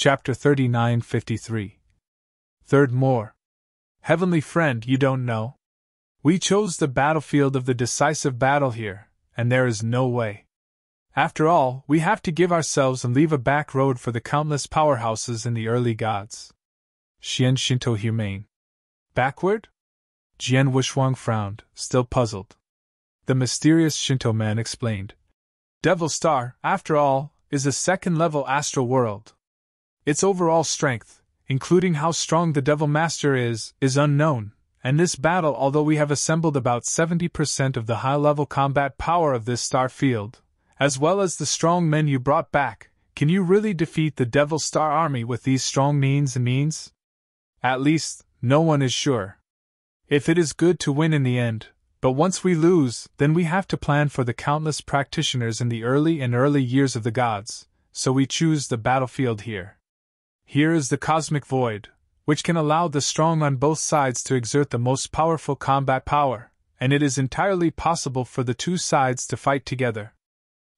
Chapter 39:53. Third more. Heavenly friend, you don't know? We chose the battlefield of the decisive battle here, and there is no way. After all, we have to give ourselves and leave a back road for the countless powerhouses in the early gods. Xian Shinto humane. Backward? Jian Wuxuang frowned, still puzzled. The mysterious Shinto man explained. Devil Star, after all, is a second-level astral world. Its overall strength, including how strong the Devil Master is unknown, and this battle, although we have assembled about 70% of the high-level combat power of this star field, as well as the strong men you brought back, can you really defeat the Devil Star army with these strong means? At least, no one is sure. If it is good to win in the end, but once we lose, then we have to plan for the countless practitioners in the early years of the gods, so we choose the battlefield here. Here is the cosmic void, which can allow the strong on both sides to exert the most powerful combat power, and it is entirely possible for the two sides to fight together.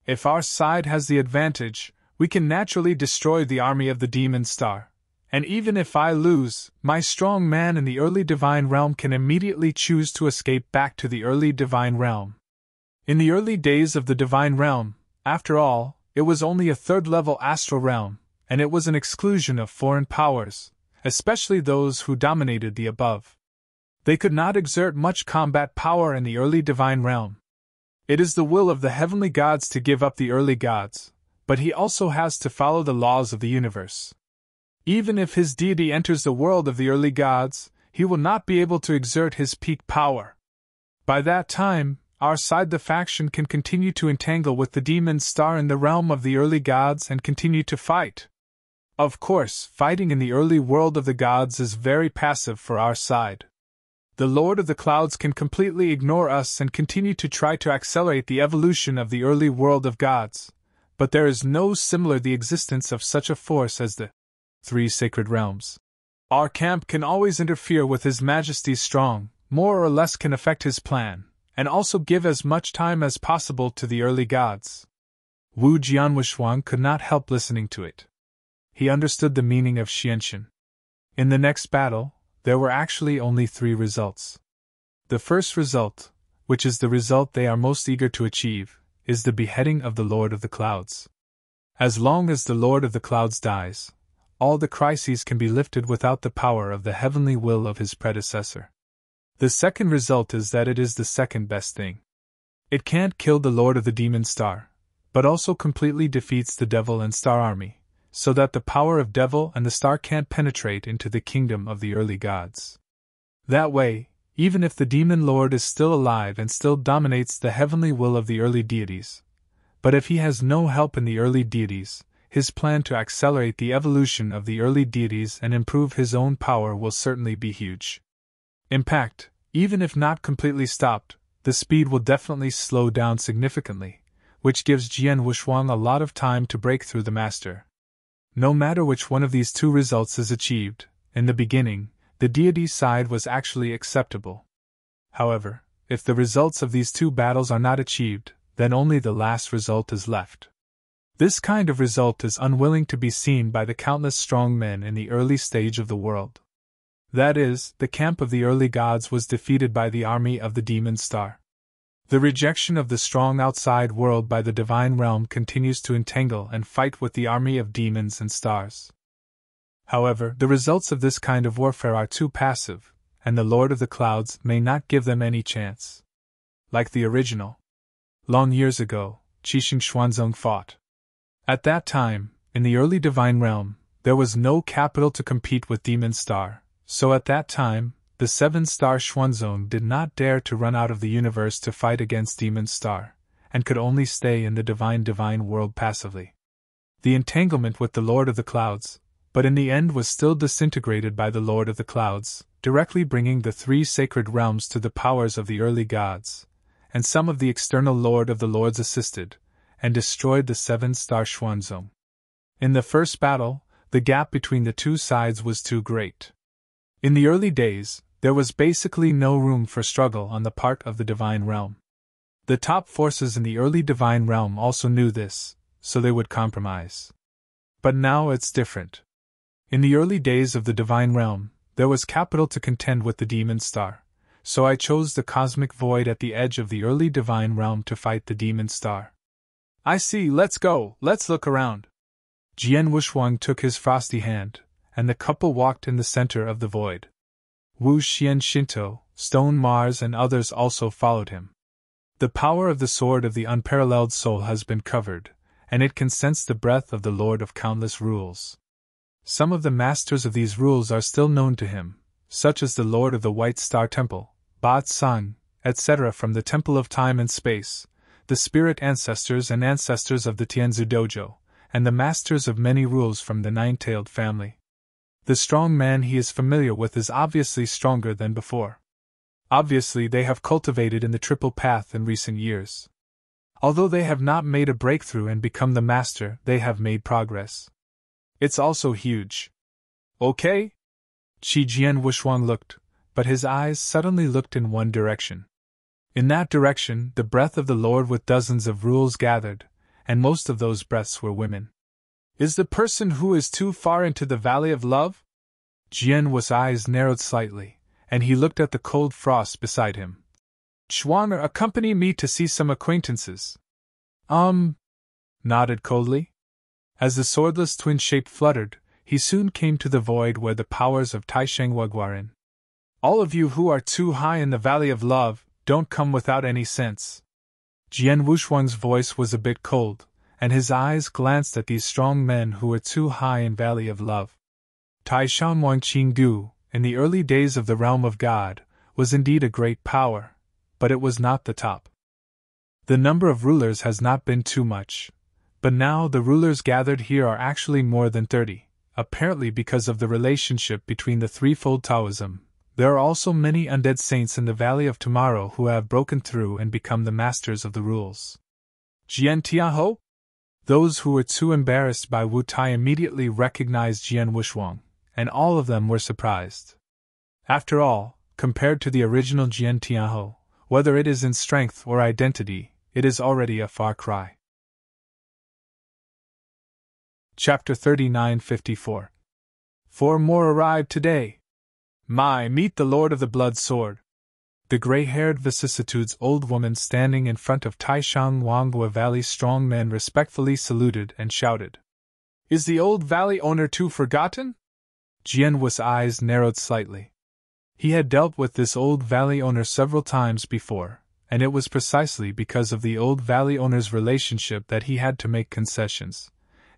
If our side has the advantage, we can naturally destroy the army of the Demon Star. And even if I lose, my strong man in the early divine realm can immediately choose to escape back to the early divine realm. In the early days of the divine realm, after all, it was only a third-level astral realm, and it was an exclusion of foreign powers, especially those who dominated the above. They could not exert much combat power in the early divine realm. It is the will of the heavenly gods to give up the early gods, but he also has to follow the laws of the universe. Even if his deity enters the world of the early gods, he will not be able to exert his peak power. By that time, our side, the faction, can continue to entangle with the Demon Star in the realm of the early gods and continue to fight. Of course, fighting in the early world of the gods is very passive for our side. The Lord of the Clouds can completely ignore us and continue to try to accelerate the evolution of the early world of gods, but there is no similar the existence of such a force as the three sacred realms. Our camp can always interfere with His Majesty's strong, more or less can affect his plan, and also give as much time as possible to the early gods. Wu Jianwuxuang could not help listening to it. He understood the meaning of Xianxin. In the next battle, there were actually only 3 results. The first result, which is the result they are most eager to achieve, is the beheading of the Lord of the Clouds. As long as the Lord of the Clouds dies, all the crises can be lifted without the power of the heavenly will of his predecessor. The second result is that it is the second best thing. It can't kill the Lord of the Demon Star, but also completely defeats the Devil and Star army, so that the power of Devil and the Star can't penetrate into the kingdom of the early gods. That way, even if the Demon Lord is still alive and still dominates the heavenly will of the early deities, but if he has no help in the early deities, his plan to accelerate the evolution of the early deities and improve his own power will certainly be huge. Impact, even if not completely stopped, the speed will definitely slow down significantly, which gives Jian Wuxuang a lot of time to break through the master. No matter which one of these 2 results is achieved, in the beginning, the deity side was actually acceptable. However, if the results of these 2 battles are not achieved, then only the last result is left. This kind of result is unwilling to be seen by the countless strong men in the early stage of the world. That is, the camp of the early gods was defeated by the army of the Demon Star. The rejection of the strong outside world by the divine realm continues to entangle and fight with the army of demons and stars. However, the results of this kind of warfare are too passive, and the Lord of the Clouds may not give them any chance. Like the original. Long years ago, Qixing Xuanzong fought. At that time, in the early divine realm, there was no capital to compete with Demon Star, so at that time, the 7-star Xuanzong did not dare to run out of the universe to fight against Demon Star, and could only stay in the divine world passively. The entanglement with the Lord of the Clouds, but in the end was still disintegrated by the Lord of the Clouds, directly bringing the 3 sacred realms to the powers of the early gods, and some of the external Lord of the Lords assisted, and destroyed the 7-star Xuanzong. In the first battle, the gap between the 2 sides was too great. In the early days, there was basically no room for struggle on the part of the divine realm. The top forces in the early divine realm also knew this, so they would compromise. But now it's different. In the early days of the Divine Realm, there was capital to contend with the Demon Star, so I chose the cosmic void at the edge of the early Divine Realm to fight the Demon Star. I see, let's go, let's look around. Jian Wushuang took his frosty hand, and the couple walked in the center of the void. Wu Xian Shinto, Stone Mars and others also followed him. The power of the Sword of the Unparalleled Soul has been covered, and it can sense the breath of the Lord of Countless Rules. Some of the masters of these rules are still known to him, such as the Lord of the White Star Temple, Ba Tsang, etc. from the Temple of Time and Space, the spirit ancestors and ancestors of the Tianzu Dojo, and the masters of many rules from the Nine-Tailed family. The strong man he is familiar with is obviously stronger than before. Obviously, they have cultivated in the Triple Path in recent years. Although they have not made a breakthrough and become the master, they have made progress. It's also huge. Okay? Qi Jian Wushuang looked, but his eyes suddenly looked in one direction. In that direction, the breath of the Lord with dozens of rules gathered, and most of those breaths were women. Is the person who is too far into the Valley of Love? Jian Wu's eyes narrowed slightly, and he looked at the cold frost beside him. Chuang, accompany me to see some acquaintances. Nodded coldly. As the swordless twin shape fluttered, he soon came to the void where the powers of Taisheng were in. All of you who are too high in the Valley of Love, don't come without any sense. Jian Wushuang's voice was a bit cold, and his eyes glanced at these strong men who were too high in Valley of Love. Taishan Wang Qinggu, in the early days of the Realm of God, was indeed a great power, but it was not the top. The number of rulers has not been too much, but now the rulers gathered here are actually more than 30, apparently because of the relationship between the threefold Taoism. There are also many undead saints in the Valley of Tomorrow who have broken through and become the masters of the rules. Jian Tiaho? Those who were too embarrassed by Wu Tai immediately recognized Jian Wushuang, and all of them were surprised. After all, compared to the original Jian Tiaho, whether it is in strength or identity, it is already a far cry. Chapter 39-54. 4 more arrived today. Meet the Lord of the Blood Sword. The gray-haired vicissitudes old woman standing in front of Taishan Wanghua Valley strong men respectfully saluted and shouted. Is the old valley owner too forgotten? Jian Wu's eyes narrowed slightly. He had dealt with this old valley owner several times before, and it was precisely because of the old valley owner's relationship that he had to make concessions,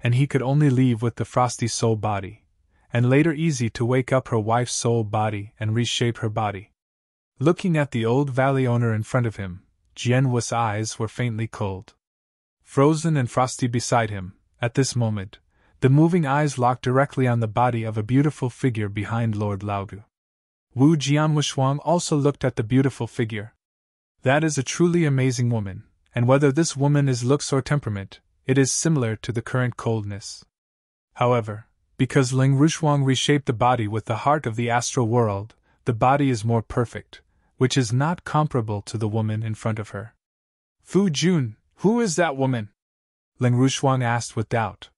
and he could only leave with the frosty soul body, and later easy to wake up her wife's soul body and reshape her body. Looking at the old valley owner in front of him, Jian Wu's eyes were faintly cold. Frozen and frosty beside him, at this moment, the moving eyes locked directly on the body of a beautiful figure behind Lord Laogu. Wu Jianwushuang also looked at the beautiful figure. That is a truly amazing woman, and whether this woman is looks or temperament, it is similar to the current coldness. However, because Ling Rushuang reshaped the body with the heart of the astral world, the body is more perfect, which is not comparable to the woman in front of her. Fu Jun, who is that woman? Ling Rushuang asked with doubt.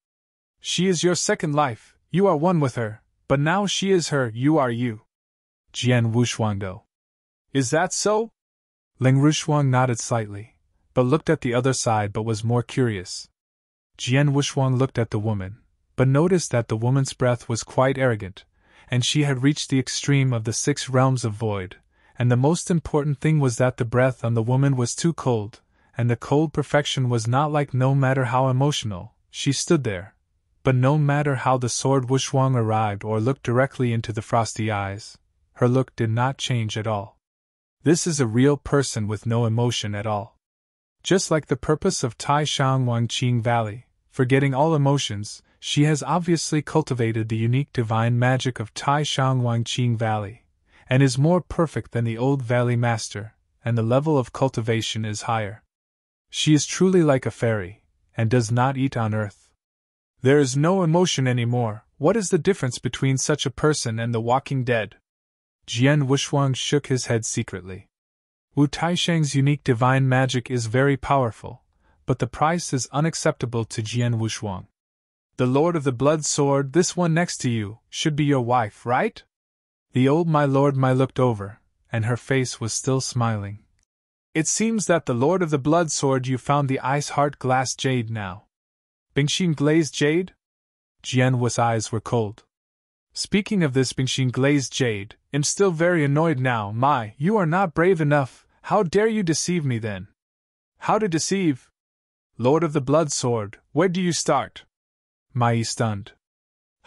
She is your second life, you are one with her, but now she is her, you are you. Jian Wushuangdo. Is that so? Ling Rushuang nodded slightly, but looked at the other side but was more curious. Jian Wushuang looked at the woman, but noticed that the woman's breath was quite arrogant, and she had reached the extreme of the 6 realms of void, and the most important thing was that the breath on the woman was too cold, and the cold perfection was not like no matter how emotional, she stood there. But no matter how the sword Wushuang arrived or looked directly into the frosty eyes, her look did not change at all. This is a real person with no emotion at all. Just like the purpose of Taishan Wangqing Valley, forgetting all emotions, she has obviously cultivated the unique divine magic of Taishan Wangqing Valley, and is more perfect than the old valley master, and the level of cultivation is higher. She is truly like a fairy, and does not eat on earth. There is no emotion anymore. What is the difference between such a person and the walking dead? Jian Wushuang shook his head secretly. Wu Taisheng's unique divine magic is very powerful, but the price is unacceptable to Jian Wushuang. The Lord of the Blood Sword, this one next to you, should be your wife, right? The old my lord my looked over, and her face was still smiling. It seems that the Lord of the Blood Sword you found the ice heart glass jade now. Bingshin glazed jade? Jianwu's eyes were cold. Speaking of this Bingshin glazed jade, I'm still very annoyed now. My, you are not brave enough. How dare you deceive me then? How to deceive? Lord of the Blood Sword, where do you start? Mai stunned.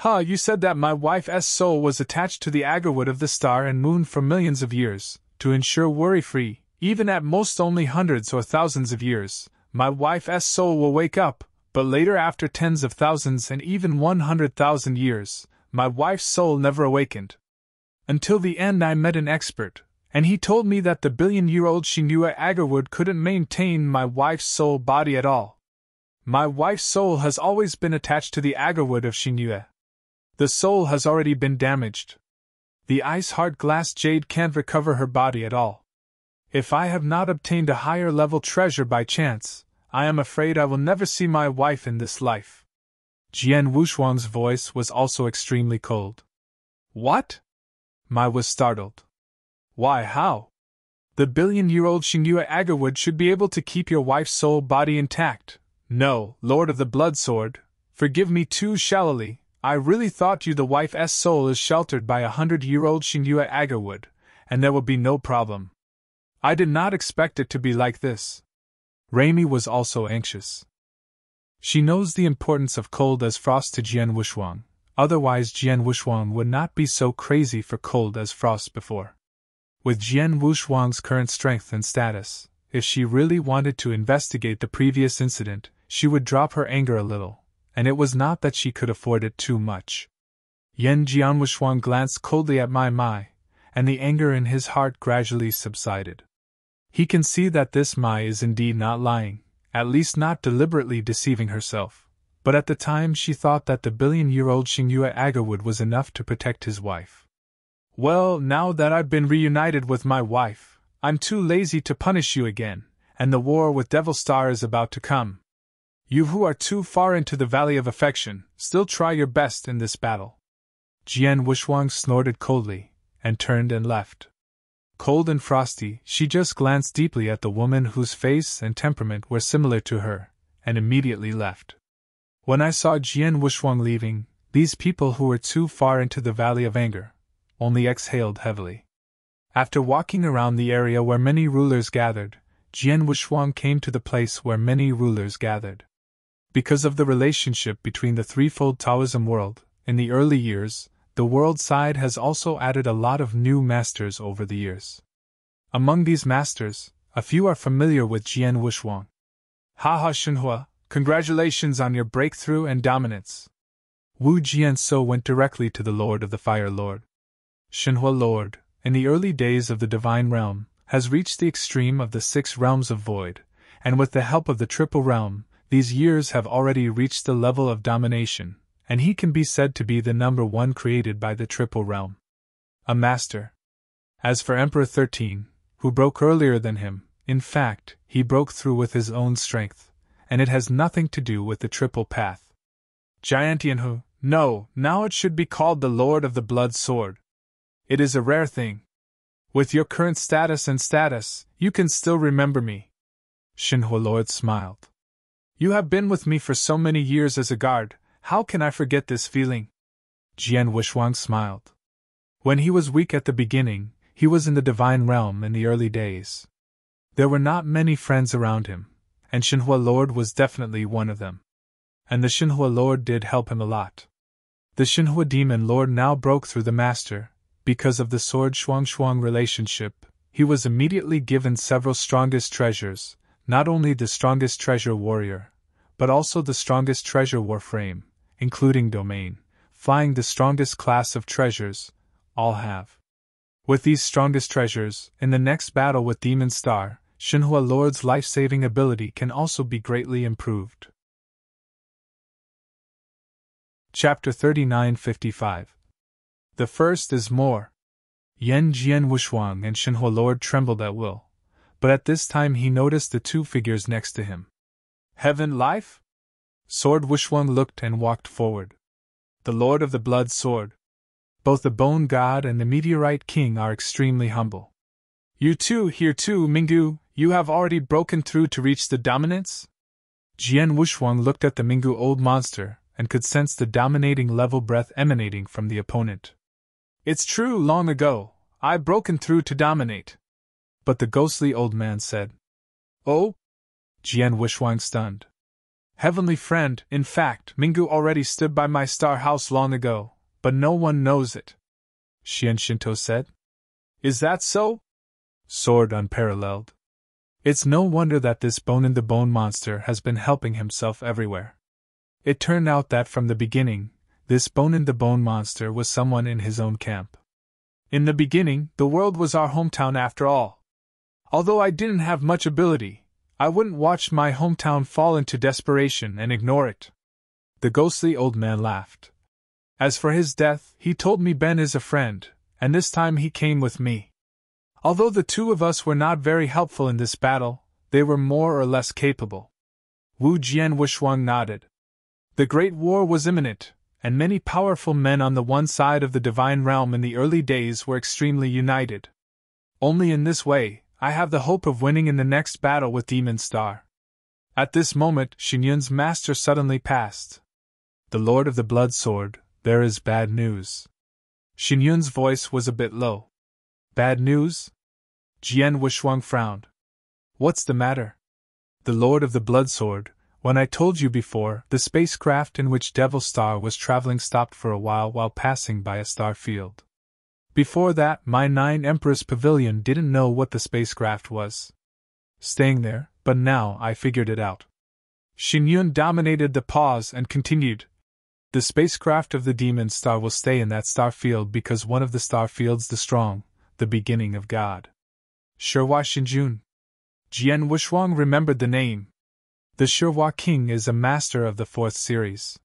You said that my wife's soul was attached to the agarwood of the star and moon for millions of years, to ensure worry-free, even at most only hundreds or thousands of years. My wife's soul will wake up, but later after tens of thousands and even 100,000 years, my wife's soul never awakened. Until the end I met an expert, and he told me that the billion-year-old Xingyue agarwood couldn't maintain my wife's soul body at all. My wife's soul has always been attached to the agarwood of Xingyue. The soul has already been damaged. The ice-hard glass jade can't recover her body at all. If I have not obtained a higher-level treasure by chance, I am afraid I will never see my wife in this life. Jian Wushuang's voice was also extremely cold. What? Mai was startled. Why, how? The billion-year-old Xingyue agarwood should be able to keep your wife's soul body intact. No, Lord of the Blood Sword, forgive me too shallowly. I really thought you the wife's soul is sheltered by 100-year-old Xingyue agarwood, and there will be no problem. I did not expect it to be like this. Raimi was also anxious. She knows the importance of cold as frost to Jian Wushuang, otherwise Jian Wushuang would not be so crazy for cold as frost before. With Jian Wushuang's current strength and status, if she really wanted to investigate the previous incident, she would drop her anger a little, and it was not that she could afford it too much. Jian Wushuang glanced coldly at Mai, and the anger in his heart gradually subsided. He can see that this Mai is indeed not lying, at least not deliberately deceiving herself, but at the time she thought that the billion-year-old Xingyue agarwood was enough to protect his wife. Well, now that I've been reunited with my wife, I'm too lazy to punish you again, and the war with Devil Star is about to come. You who are too far into the Valley of Affection, still try your best in this battle. Jian Wushuang snorted coldly, and turned and left. Cold and frosty, she just glanced deeply at the woman whose face and temperament were similar to her, and immediately left. When I saw Jian Wushuang leaving, these people who were too far into the Valley of Anger only exhaled heavily. After walking around the area where many rulers gathered, Jian Wushuang came to the place where many rulers gathered. Because of the relationship between the threefold Taoism world, in the early years, the world side has also added a lot of new masters over the years. Among these masters, a few are familiar with Jian Wushuang. Haha Shenhua, congratulations on your breakthrough and dominance. Wu Jianso went directly to the Lord of the Fire Lord. Shenhua Lord, in the early days of the Divine Realm, has reached the extreme of the 6 realms of void, and with the help of the Triple Realm, these years have already reached the level of domination, and he can be said to be the number 1 created by the Triple Realm. A master. As for Emperor 13, who broke earlier than him, in fact, he broke through with his own strength, and it has nothing to do with the Triple Path. Giant Yanhu, no, now it should be called the Lord of the Blood Sword. It is a rare thing. With your current status, you can still remember me. Shenhua Lord smiled. You have been with me for so many years as a guard, how can I forget this feeling? Jian Wushuang smiled. When he was weak at the beginning, he was in the Divine Realm in the early days. There were not many friends around him, and Shenhua Lord was definitely one of them. And the Shenhua Lord did help him a lot. The Shenhua Demon Lord now broke through the Master. Because of the Sword Shuang relationship, he was immediately given several strongest treasures, not only the strongest treasure warrior, but also the strongest treasure warframe, including domain, flying the strongest class of treasures, all have. With these strongest treasures, in the next battle with Demon Star, Shenhua Lord's life-saving ability can also be greatly improved. Chapter 3955. The first is more. Jian Wushuang and Shenhua Lord trembled at will, but at this time he noticed the 2 figures next to him. Heaven Life? Sword Wushuang looked and walked forward. The Lord of the Blood Sword. Both the Bone God and the Meteorite King are extremely humble. You too, here too, Minggu, you have already broken through to reach the dominance? Jian Wushuang looked at the Minggu old monster and could sense the dominating level breath emanating from the opponent. It's true, long ago, I've broken through to dominate. But the ghostly old man said. Oh? Jian Wushuang stunned. Heavenly friend, in fact, Minggu already stood by my star house long ago, but no one knows it. Xian Shinto said. Is that so? Sword unparalleled. It's no wonder that this bone-in-the-bone monster has been helping himself everywhere. It turned out that from the beginning, this bone-in-the-bone monster was someone in his own camp. In the beginning, the world was our hometown after all. Although I didn't have much ability, I wouldn't watch my hometown fall into desperation and ignore it. The ghostly old man laughed. As for his death, he told me Ben is a friend, and this time he came with me. Although the two of us were not very helpful in this battle, they were more or less capable. Wu Jian Wushuang nodded. The Great War was imminent, and many powerful men on the one side of the divine realm in the early days were extremely united. Only in this way, I have the hope of winning in the next battle with Demon Star. At this moment, Xinyun's master suddenly passed. The Lord of the Blood Sword, there is bad news. Xinyun's voice was a bit low. Bad news? Jian Wushuang frowned. What's the matter? The Lord of the Blood Sword, when I told you before, the spacecraft in which Devil Star was traveling stopped for a while passing by a star field. Before that, my 9 Empress Pavilion didn't know what the spacecraft was staying there, but now I figured it out. Xinyun dominated the pause and continued. The spacecraft of the Demon Star will stay in that star field because one of the star fields the strong, the beginning of God. Shihua Xinjun. Jian Wushuang remembered the name. The Shihua King is a master of the 4th series.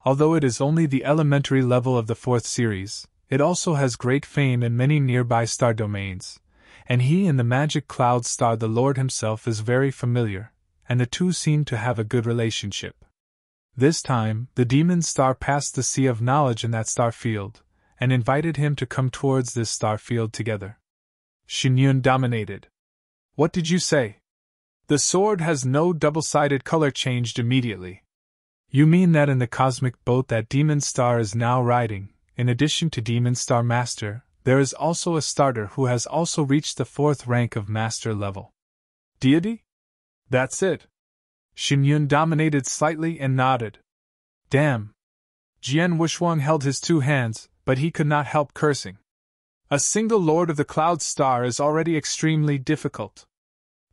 Although it is only the elementary level of the 4th series, it also has great fame in many nearby star domains, and he and the magic cloud star the Lord himself is very familiar, and the two seem to have a good relationship. This time, the demon star passed the Sea of Knowledge in that star field, and invited him to come towards this star field together. Xinyun dominated. What did you say? The sword has no double-sided color changed immediately. You mean that in the cosmic boat that Demon Star is now riding, in addition to Demon Star Master, there is also a starter who has also reached the 4th rank of Master level. Deity? That's it. Xinyun dominated slightly and nodded. Damn. Jian Wushuang held his 2 hands, but he could not help cursing. A single Lord of the Cloud Star is already extremely difficult.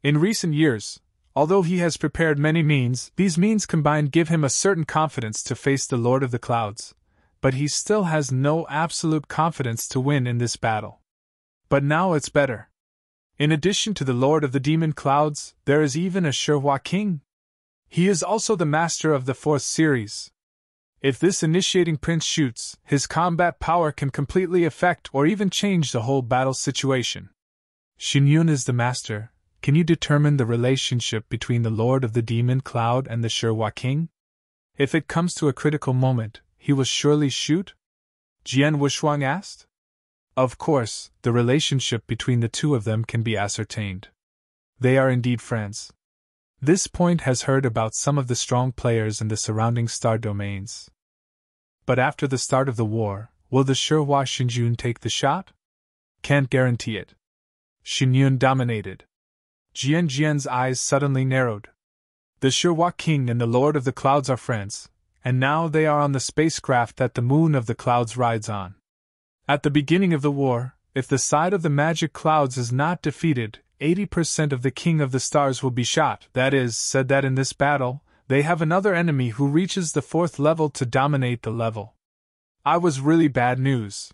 In recent years, although he has prepared many means, these means combined give him a certain confidence to face the Lord of the Clouds, but he still has no absolute confidence to win in this battle. But now it's better. In addition to the Lord of the Demon Clouds, there is even a Shihua King. He is also the master of the 4th series. If this initiating prince shoots, his combat power can completely affect or even change the whole battle situation. Xinyun is the master. Can you determine the relationship between the Lord of the Demon Cloud and the Shihua King? If it comes to a critical moment, he will surely shoot? Jian Wushuang asked. Of course, the relationship between the two of them can be ascertained. They are indeed friends. This point has heard about some of the strong players in the surrounding star domains. But after the start of the war, will the Shihua Xinjun take the shot? Can't guarantee it. Xinyun dominated. Jian's eyes suddenly narrowed. The Shihua King and the Lord of the Clouds are friends, and now they are on the spacecraft that the Moon of the Clouds rides on. At the beginning of the war, if the side of the magic clouds is not defeated, 80% of the King of the Stars will be shot. That is, said that in this battle, they have another enemy who reaches the 4th level to dominate the level. I was really bad news.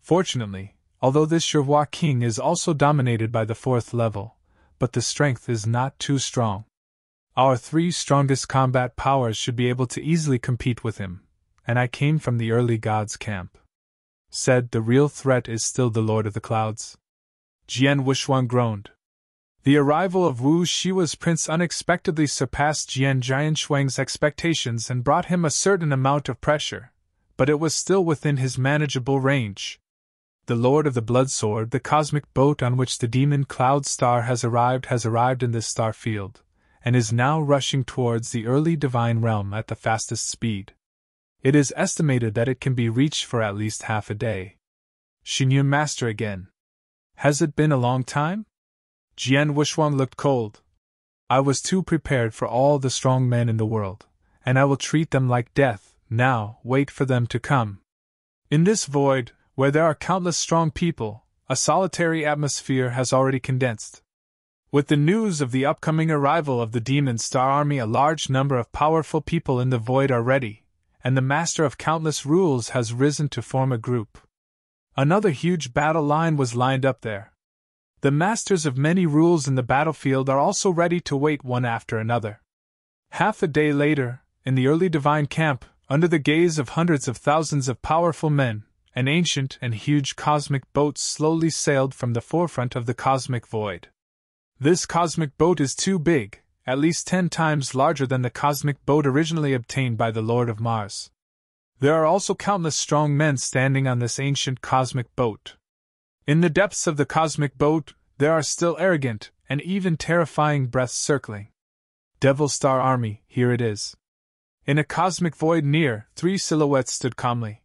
Fortunately, although this Shihua King is also dominated by the 4th level, but the strength is not too strong. Our 3 strongest combat powers should be able to easily compete with him, and I came from the early gods' camp. Said the real threat is still the Lord of the Clouds. Jian Wushuang groaned. The arrival of Wu Shiwa's prince unexpectedly surpassed Jian Jianshuang's expectations and brought him a certain amount of pressure, but it was still within his manageable range. The Lord of the Blood Sword, the cosmic boat on which the demon Cloud Star has arrived in this star field, and is now rushing towards the early divine realm at the fastest speed. It is estimated that it can be reached for at least half a day. Xingyun Master again. Has it been a long time? Jian Wushuang looked cold. I was too prepared for all the strong men in the world, and I will treat them like death. Now, wait for them to come. In this void, where there are countless strong people, a solitary atmosphere has already condensed. With the news of the upcoming arrival of the Demon Star Army, a large number of powerful people in the void are ready, and the Master of Countless Rules has risen to form a group. Another huge battle line was lined up there. The Masters of many rules in the battlefield are also ready to wait one after another. Half a day later, in the early divine camp, under the gaze of hundreds of thousands of powerful men, an ancient and huge cosmic boat slowly sailed from the forefront of the cosmic void. This cosmic boat is too big, at least 10 times larger than the cosmic boat originally obtained by the Lord of Mars. There are also countless strong men standing on this ancient cosmic boat. In the depths of the cosmic boat, there are still arrogant and even terrifying breaths circling. Devil Star Army, here it is. In a cosmic void near, 3 silhouettes stood calmly.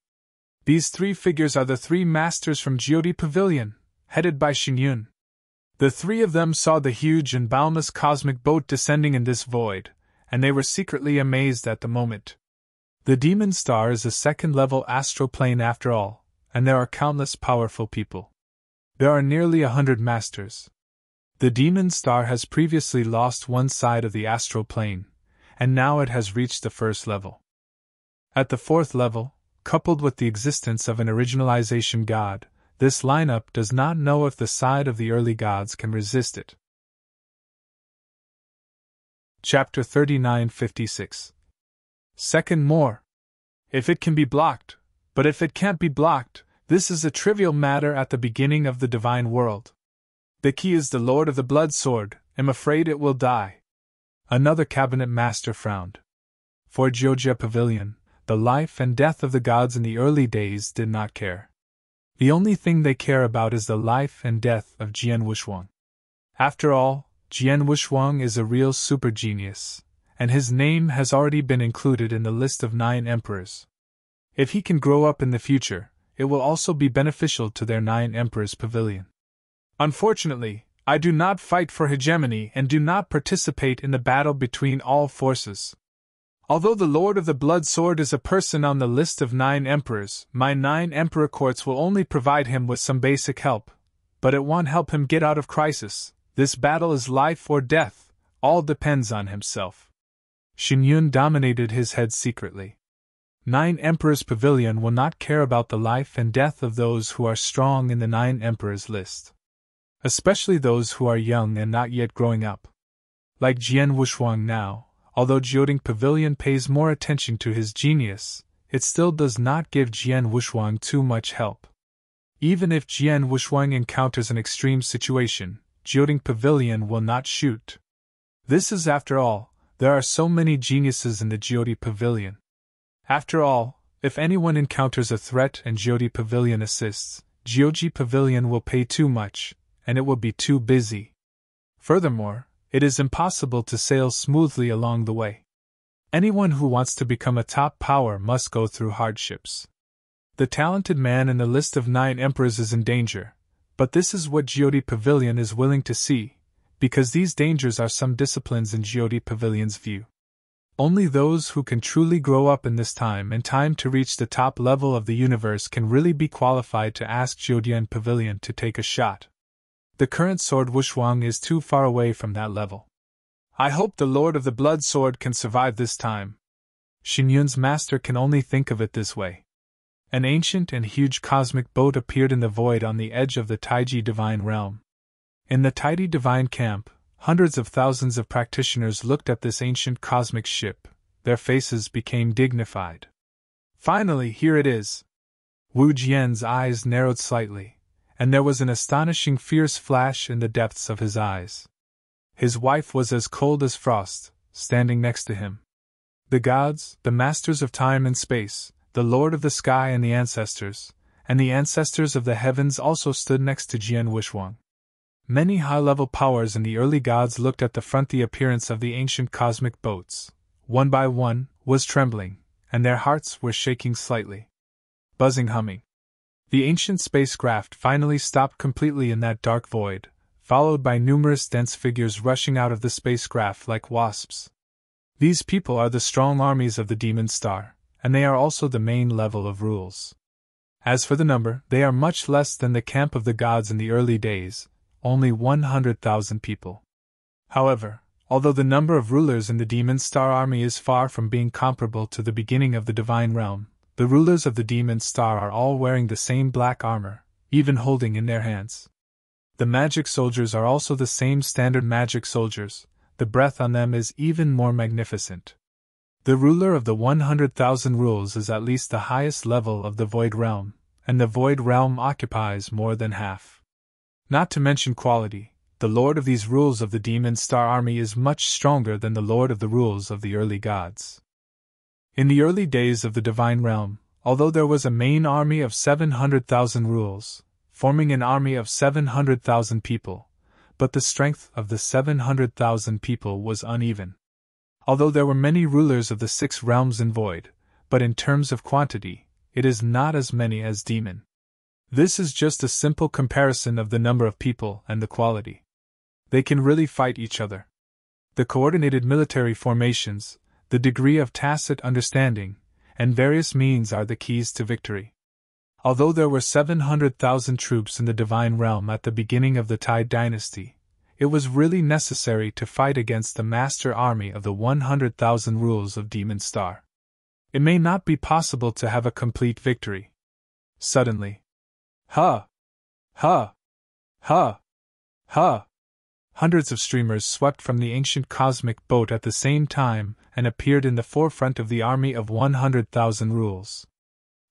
These 3 figures are the 3 masters from Jyoti Pavilion, headed by Xingyun. The 3 of them saw the huge and boundless cosmic boat descending in this void, and they were secretly amazed at the moment. The Demon Star is a second-level astral plane after all, and there are countless powerful people. There are nearly 100 masters. The Demon Star has previously lost one side of the astral plane, and now it has reached the first level. At the 4th level, coupled with the existence of an originalization god, this lineup does not know if the side of the early gods can resist it. Chapter 3956. Second more. If it can be blocked, but if it can't be blocked, this is a trivial matter at the beginning of the divine world. The key is the Lord of the Blood Sword, I'm afraid it will die. Another cabinet master frowned. For Jyoti Pavilion, the life and death of the gods in the early days did not care. The only thing they care about is the life and death of Jian Wushuang. After all, Jian Wushuang is a real super genius, and his name has already been included in the list of 9 emperors. If he can grow up in the future, it will also be beneficial to their 9 emperors' pavilion. Unfortunately, I do not fight for hegemony and do not participate in the battle between all forces. Although the Lord of the Blood Sword is a person on the list of 9 emperors, my 9 emperor courts will only provide him with some basic help, but it won't help him get out of crisis. This battle is life or death, all depends on himself. Xingyun dominated his head secretly. 9 emperors' pavilion will not care about the life and death of those who are strong in the 9 emperors list. Especially those who are young and not yet growing up. Like Jian Wushuang now, although Jyoti Pavilion pays more attention to his genius, it still does not give Jian Wushuang too much help. Even if Jian Wushuang encounters an extreme situation, Jyoti Pavilion will not shoot. This is, after all, there are so many geniuses in the Jyoti Pavilion. After all, if anyone encounters a threat and Jyoti Pavilion assists, Jyoti Pavilion will pay too much, and it will be too busy. Furthermore, it is impossible to sail smoothly along the way. Anyone who wants to become a top power must go through hardships. The talented man in the list of 9 emperors is in danger, but this is what Jyoti Pavilion is willing to see, because these dangers are some disciplines in Jyoti Pavilion's view. Only those who can truly grow up in this time and time to reach the top level of the universe can really be qualified to ask Jyoti Pavilion to take a shot. The current Sword Wushuang is too far away from that level. I hope the Lord of the Blood Sword can survive this time. Xingyun's master can only think of it this way. An ancient and huge cosmic boat appeared in the void on the edge of the Taiji Divine Realm. In the Taiji Divine Camp, hundreds of thousands of practitioners looked at this ancient cosmic ship. Their faces became dignified. Finally, here it is. Wu Jian's eyes narrowed slightly, and there was an astonishing fierce flash in the depths of his eyes. His wife was as cold as frost, standing next to him. The gods, the masters of time and space, the lord of the sky and the ancestors of the heavens also stood next to Jian Wushuang. Many high-level powers and the early gods looked at the front. The appearance of the ancient cosmic boats, one by one, was trembling, and their hearts were shaking slightly. Buzzing, humming. The ancient spacecraft finally stopped completely in that dark void, followed by numerous dense figures rushing out of the spacecraft like wasps. These people are the strong armies of the Demon Star, and they are also the main level of rules. As for the number, they are much less than the camp of the gods in the early days, only 100,000 people. However, although the number of rulers in the Demon Star army is far from being comparable to the beginning of the Divine Realm, the rulers of the Demon Star are all wearing the same black armor, even holding in their hands. The magic soldiers are also the same standard magic soldiers. The breath on them is even more magnificent. The ruler of the 100,000 rules is at least the highest level of the Void Realm, and the Void Realm occupies more than half. Not to mention quality, the lord of these rules of the Demon Star army is much stronger than the lord of the rules of the early gods. In the early days of the Divine Realm, although there was a main army of 700,000 rules, forming an army of 700,000 people, but the strength of the 700,000 people was uneven. Although there were many rulers of the 6 realms in Void, but in terms of quantity, it is not as many as Demon. This is just a simple comparison of the number of people and the quality. They can really fight each other. The coordinated military formations, the degree of tacit understanding, and various means are the keys to victory. Although there were 700,000 troops in the Divine Realm at the beginning of the Tide Dynasty, it was really necessary to fight against the master army of the 100,000 rules of Demon Star. It may not be possible to have a complete victory. Suddenly, ha! Ha! Ha! Ha! Hundreds of streamers swept from the ancient cosmic boat at the same time and appeared in the forefront of the army of 100,000 rules.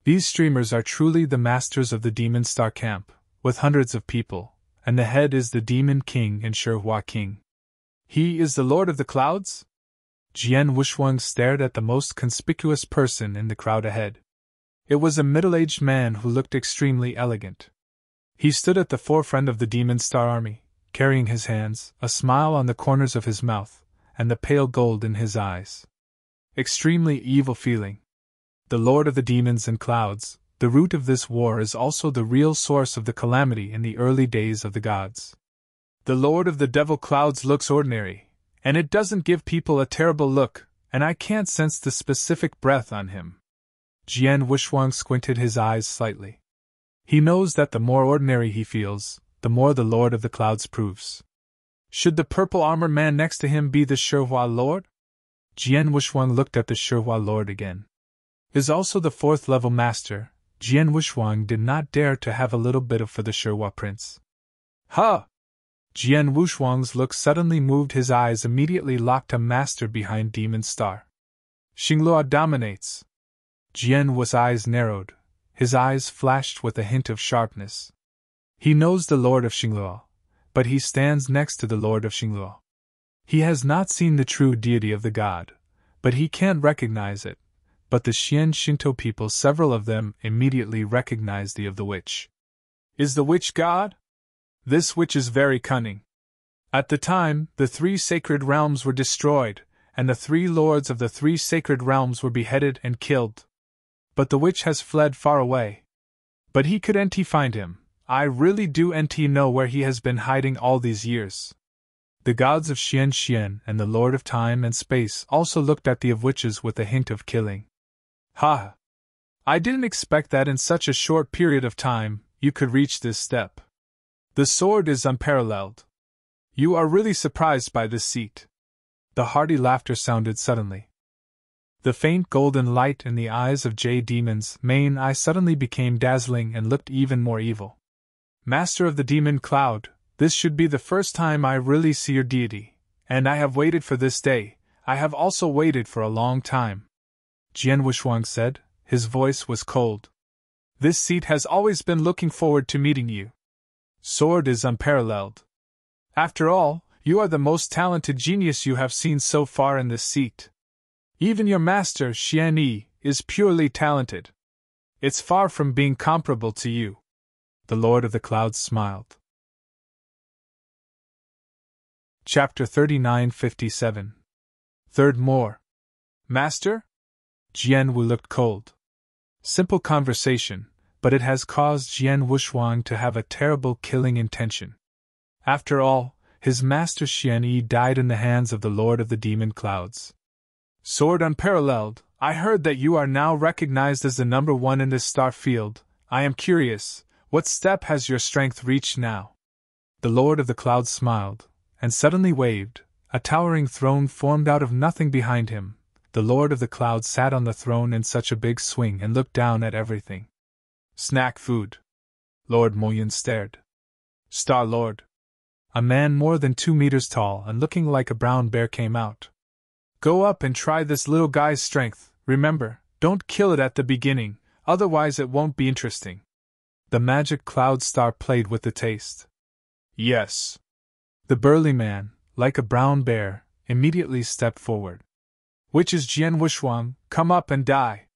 These streamers are truly the masters of the Demon Star camp, with hundreds of people, and the head is the Demon King and Shihua King. He is the Lord of the Clouds? Jian Wushuang stared at the most conspicuous person in the crowd ahead. It was a middle-aged man who looked extremely elegant. He stood at the forefront of the Demon Star army, carrying his hands, a smile on the corners of his mouth, and the pale gold in his eyes. Extremely evil feeling. The Lord of the Demons and Clouds, the root of this war is also the real source of the calamity in the early days of the gods. The Lord of the Devil Clouds looks ordinary, and it doesn't give people a terrible look, and I can't sense the specific breath on him. Jian Wushuang squinted his eyes slightly. He knows that the more ordinary he feels, the more the Lord of the Clouds proves. Should the purple armor man next to him be the Shihua Lord? Jian Wushuang looked at the Shihua Lord again. Is also the 4th level master. Jian Wushuang did not dare to have a little bit of for the Shihua prince. Ha! Jian Wushuang's look suddenly moved. His eyes immediately locked a master behind Demon Star. Xinglua dominates. Jian Wu's eyes narrowed. His eyes flashed with a hint of sharpness. He knows the Lord of Xinglua, but he stands next to the Lord of Xinglua. He has not seen the true deity of the god, but he can't recognize it. But the Xian Shinto people, several of them, immediately recognized the of the witch. Is the witch god? This witch is very cunning. At the time, the 3 sacred realms were destroyed, and the 3 lords of the 3 sacred realms were beheaded and killed. But the witch has fled far away. But he could NT find him. I really do NT know where he has been hiding all these years. The gods of Xian and the Lord of Time and Space also looked at the of witches with a hint of killing. Ha! I didn't expect that in such a short period of time you could reach this step. The sword is unparalleled. You are really surprised by this seat. The hearty laughter sounded suddenly. The faint golden light in the eyes of J. Demon's main eye suddenly became dazzling and looked even more evil. Master of the Demon Cloud, this should be the first time I really see your deity, and I have waited for this day. I have also waited for a long time. Jian Wushuang said. His voice was cold. This seat has always been looking forward to meeting you. Sword is unparalleled. After all, you are the most talented genius you have seen so far in this seat. Even your master, Xian Yi, is purely talented. It's far from being comparable to you. The Lord of the Clouds smiled. Chapter 39:57. Third more. Master? Jian Wu looked cold. Simple conversation, but it has caused Jian Wushuang to have a terrible killing intention. After all, his master Xian Yi died in the hands of the Lord of the Demon Clouds. Sword unparalleled, I heard that you are now recognized as the number one in this star field. I am curious, what step has your strength reached now? The Lord of the Clouds smiled, and suddenly waved. A towering throne formed out of nothing behind him. The Lord of the Clouds sat on the throne in such a big swing and looked down at everything. Snack food. Lord Moyun stared. Star Lord. A man more than 2 meters tall and looking like a brown bear came out. Go up and try this little guy's strength. Remember, don't kill it at the beginning, otherwise it won't be interesting. The magic cloud star played with the taste. Yes. The burly man, like a brown bear, immediately stepped forward. Which is Jian Wushuang, come up and die.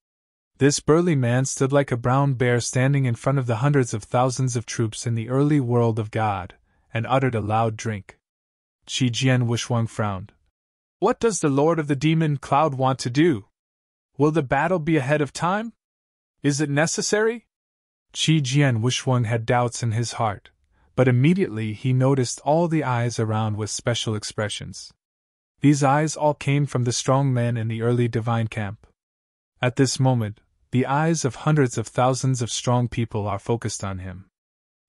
This burly man stood like a brown bear standing in front of the hundreds of thousands of troops in the early world of God, and uttered a loud drink. Jian Wushuang frowned. What does the Lord of the Demon Cloud want to do? Will the battle be ahead of time? Is it necessary? Jian Wushuang had doubts in his heart, but immediately he noticed all the eyes around with special expressions. These eyes all came from the strong men in the early divine camp. At this moment, the eyes of hundreds of thousands of strong people are focused on him.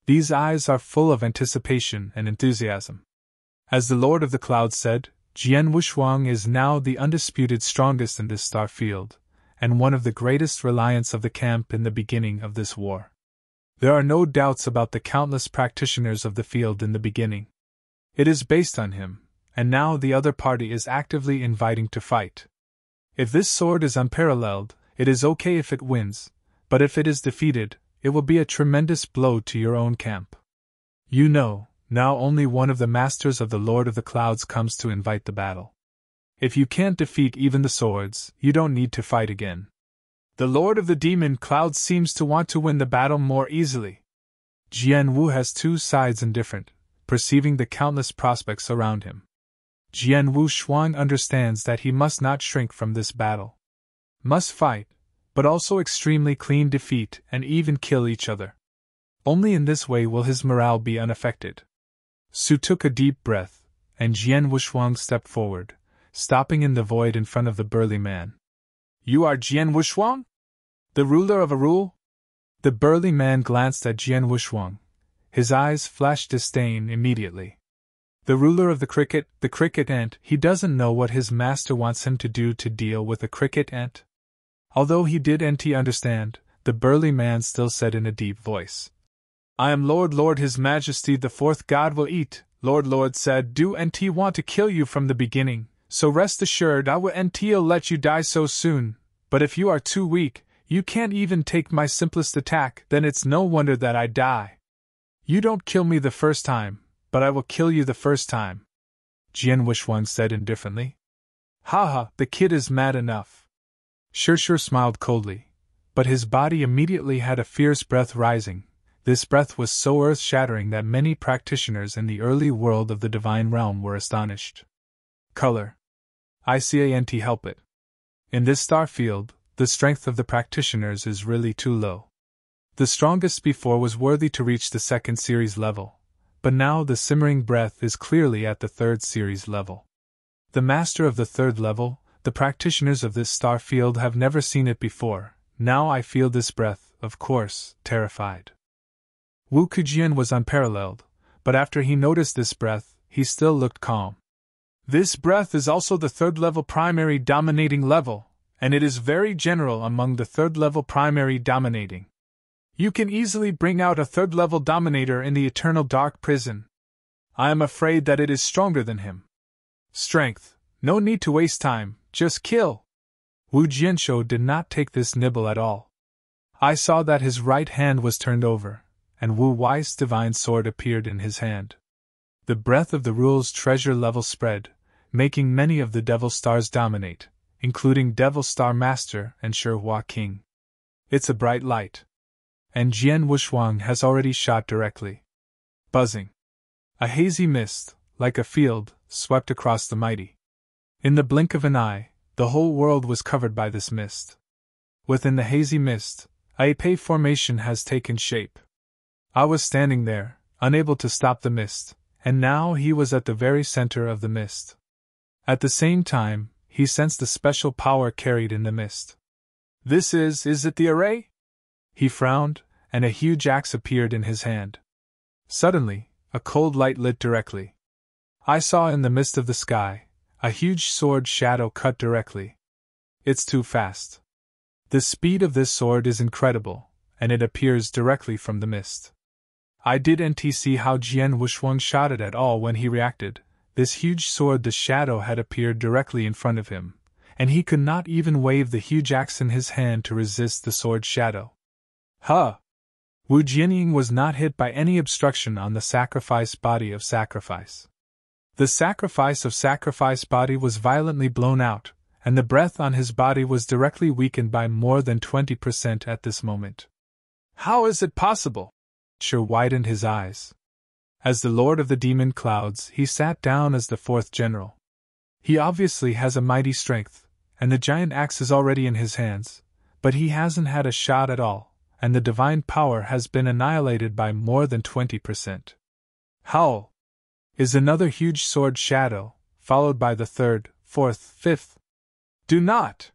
These eyes are full of anticipation and enthusiasm. As the Lord of the Clouds said, Jian Wushuang is now the undisputed strongest in this star field, and one of the greatest reliants of the camp in the beginning of this war. There are no doubts about the countless practitioners of the field in the beginning. It is based on him, and now the other party is actively inviting to fight. If this sword is unparalleled, it is okay if it wins, but if it is defeated, it will be a tremendous blow to your own camp. You know, now only one of the masters of the Lord of the Clouds comes to invite the battle. If you can't defeat even the swords, you don't need to fight again. The Lord of the Demon Clouds seems to want to win the battle more easily. Jian Wu has two sides indifferent, perceiving the countless prospects around him. Jian Wushuang understands that he must not shrink from this battle. Must fight, but also extremely clean defeat and even kill each other. Only in this way will his morale be unaffected. Su took a deep breath, and Jian Wushuang stepped forward, stopping in the void in front of the burly man. You are Jian Wushuang? The ruler of a rule? The burly man glanced at Jian Wushuang. His eyes flashed disdain immediately. The ruler of the cricket ant, he doesn't know what his master wants him to do to deal with a cricket ant? Although he did understand, the burly man still said in a deep voice. I am Lord His Majesty the fourth God will eat. Lord said do want to kill you from the beginning, so rest assured I will let you die so soon, but if you are too weak, you can't even take my simplest attack, then it's no wonder that I die. You don't kill me the first time, but I will kill you the first time. Jian Wushuang said indifferently. Ha, the kid is mad enough. Sure smiled coldly, but his body immediately had a fierce breath rising. This breath was so earth-shattering that many practitioners in the early world of the divine realm were astonished. Color. I can't help it. In this star field, the strength of the practitioners is really too low. The strongest before was worthy to reach the 2nd series level, but now the simmering breath is clearly at the 3rd series level. The master of the 3rd level, the practitioners of this star field have never seen it before. Now I feel this breath, of course, terrified. Wu Kujian was unparalleled, but after he noticed this breath, he still looked calm. This breath is also the 3rd level primary dominating level, and it is very general among the 3rd level primary dominating. You can easily bring out a 3rd level dominator in the eternal dark prison. I am afraid that it is stronger than him. Strength, no need to waste time, just kill. Wu Jianshou did not take this nibble at all. I saw that his right hand was turned over, and Wu Wei's divine sword appeared in his hand. The breath of the rule's treasure level spread, making many of the Devil Stars dominate, including Devil Star Master and Shihua King. It's a bright light. And Jian Wushuang has already shot directly. Buzzing. A hazy mist, like a field, swept across the mighty. In the blink of an eye, the whole world was covered by this mist. Within the hazy mist, a Pei formation has taken shape. I was standing there, unable to stop the mist, and now he was at the very center of the mist. At the same time, he sensed the special power carried in the mist. Is it the array? He frowned, and a huge axe appeared in his hand. Suddenly, a cold light lit directly. I saw in the mist of the sky, a huge sword shadow cut directly. It's too fast. The speed of this sword is incredible, and it appears directly from the mist. I didn't see how Jian Wushuang shot it at all when he reacted. This huge sword, the shadow, had appeared directly in front of him, and he could not even wave the huge axe in his hand to resist the sword shadow. Huh! Wu Jianying was not hit by any obstruction on the sacrifice body of sacrifice. The sacrifice of sacrifice body was violently blown out, and the breath on his body was directly weakened by more than 20% at this moment. How is it possible? Shi widened his eyes. As the Lord of the Demon Clouds, he sat down as the fourth general. He obviously has a mighty strength, and the giant axe is already in his hands, but he hasn't had a shot at all, and the divine power has been annihilated by more than 20%. Howl! Is another huge sword shadow, followed by the third, fourth, fifth. Do not!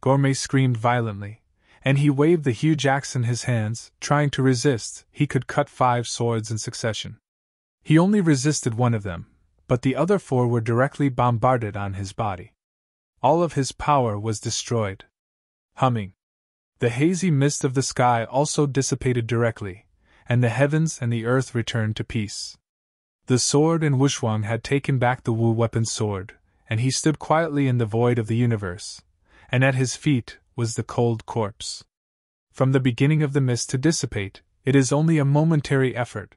Gourmet screamed violently, and he waved the huge axe in his hands, trying to resist. He could cut 5 swords in succession. He only resisted one of them, but the other 4 were directly bombarded on his body. All of his power was destroyed. Humming. The hazy mist of the sky also dissipated directly, and the heavens and the earth returned to peace. The sword in Wushuang had taken back the Wu weapon sword, and he stood quietly in the void of the universe, and at his feet was the cold corpse. From the beginning of the mist to dissipate, it is only a momentary effort,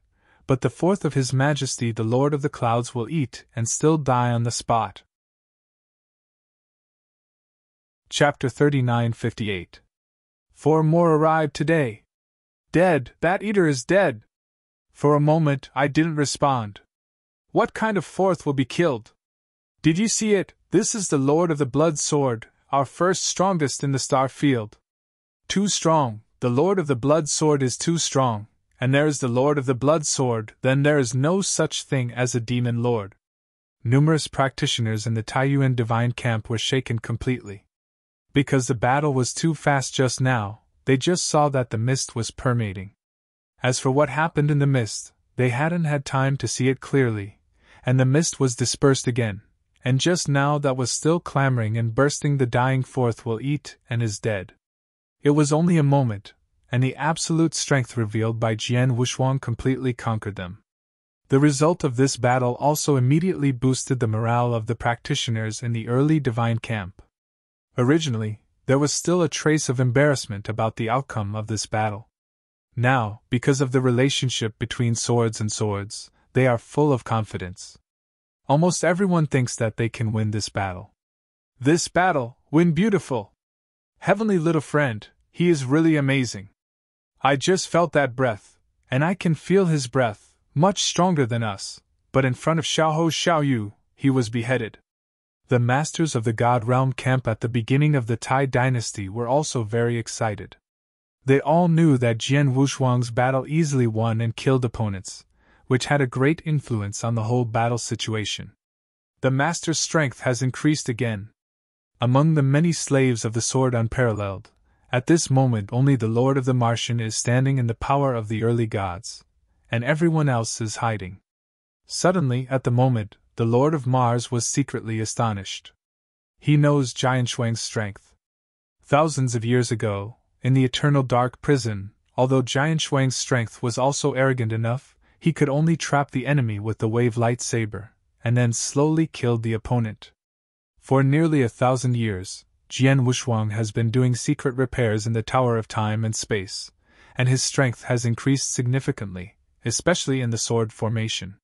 but the fourth of His Majesty the Lord of the Clouds will eat and still die on the spot. Chapter 39:58. 4 more arrived today. Dead, Bat Eater is dead. For a moment, I didn't respond. What kind of fourth will be killed? Did you see it? This is the Lord of the Blood Sword, our first strongest in the star field. Too strong, the Lord of the Blood Sword is too strong, and there is the Lord of the Blood Sword, then there is no such thing as a demon lord. Numerous practitioners in the Taiyuan divine camp were shaken completely. Because the battle was too fast just now, they just saw that the mist was permeating. As for what happened in the mist, they hadn't had time to see it clearly, and the mist was dispersed again, and just now that was still clamoring and bursting. The dying fourth will eat and is dead. It was only a moment, and the absolute strength revealed by Jian Wushuang completely conquered them. The result of this battle also immediately boosted the morale of the practitioners in the early divine camp. Originally, there was still a trace of embarrassment about the outcome of this battle. Now, because of the relationship between swords and swords, they are full of confidence. Almost everyone thinks that they can win this battle. This battle, win beautiful! Heavenly little friend, he is really amazing. I just felt that breath, and I can feel his breath, much stronger than us, but in front of Xiaoho Xiaoyu, he was beheaded. The masters of the God Realm camp at the beginning of the Tai dynasty were also very excited. They all knew that Jian Wushuang's battle easily won and killed opponents, which had a great influence on the whole battle situation. The master's strength has increased again. Among the many slaves of the sword unparalleled, at this moment only the Lord of the Martian is standing in the power of the early gods, and everyone else is hiding. Suddenly, at the moment, the Lord of Mars was secretly astonished. He knows Jian Shuang's strength. Thousands of years ago, in the eternal dark prison, although Jian Shuang's strength was also arrogant enough, he could only trap the enemy with the wave lightsaber, and then slowly killed the opponent. For nearly 1,000 years, Jian Wushuang has been doing secret repairs in the Tower of Time and Space, and his strength has increased significantly, especially in the sword formation.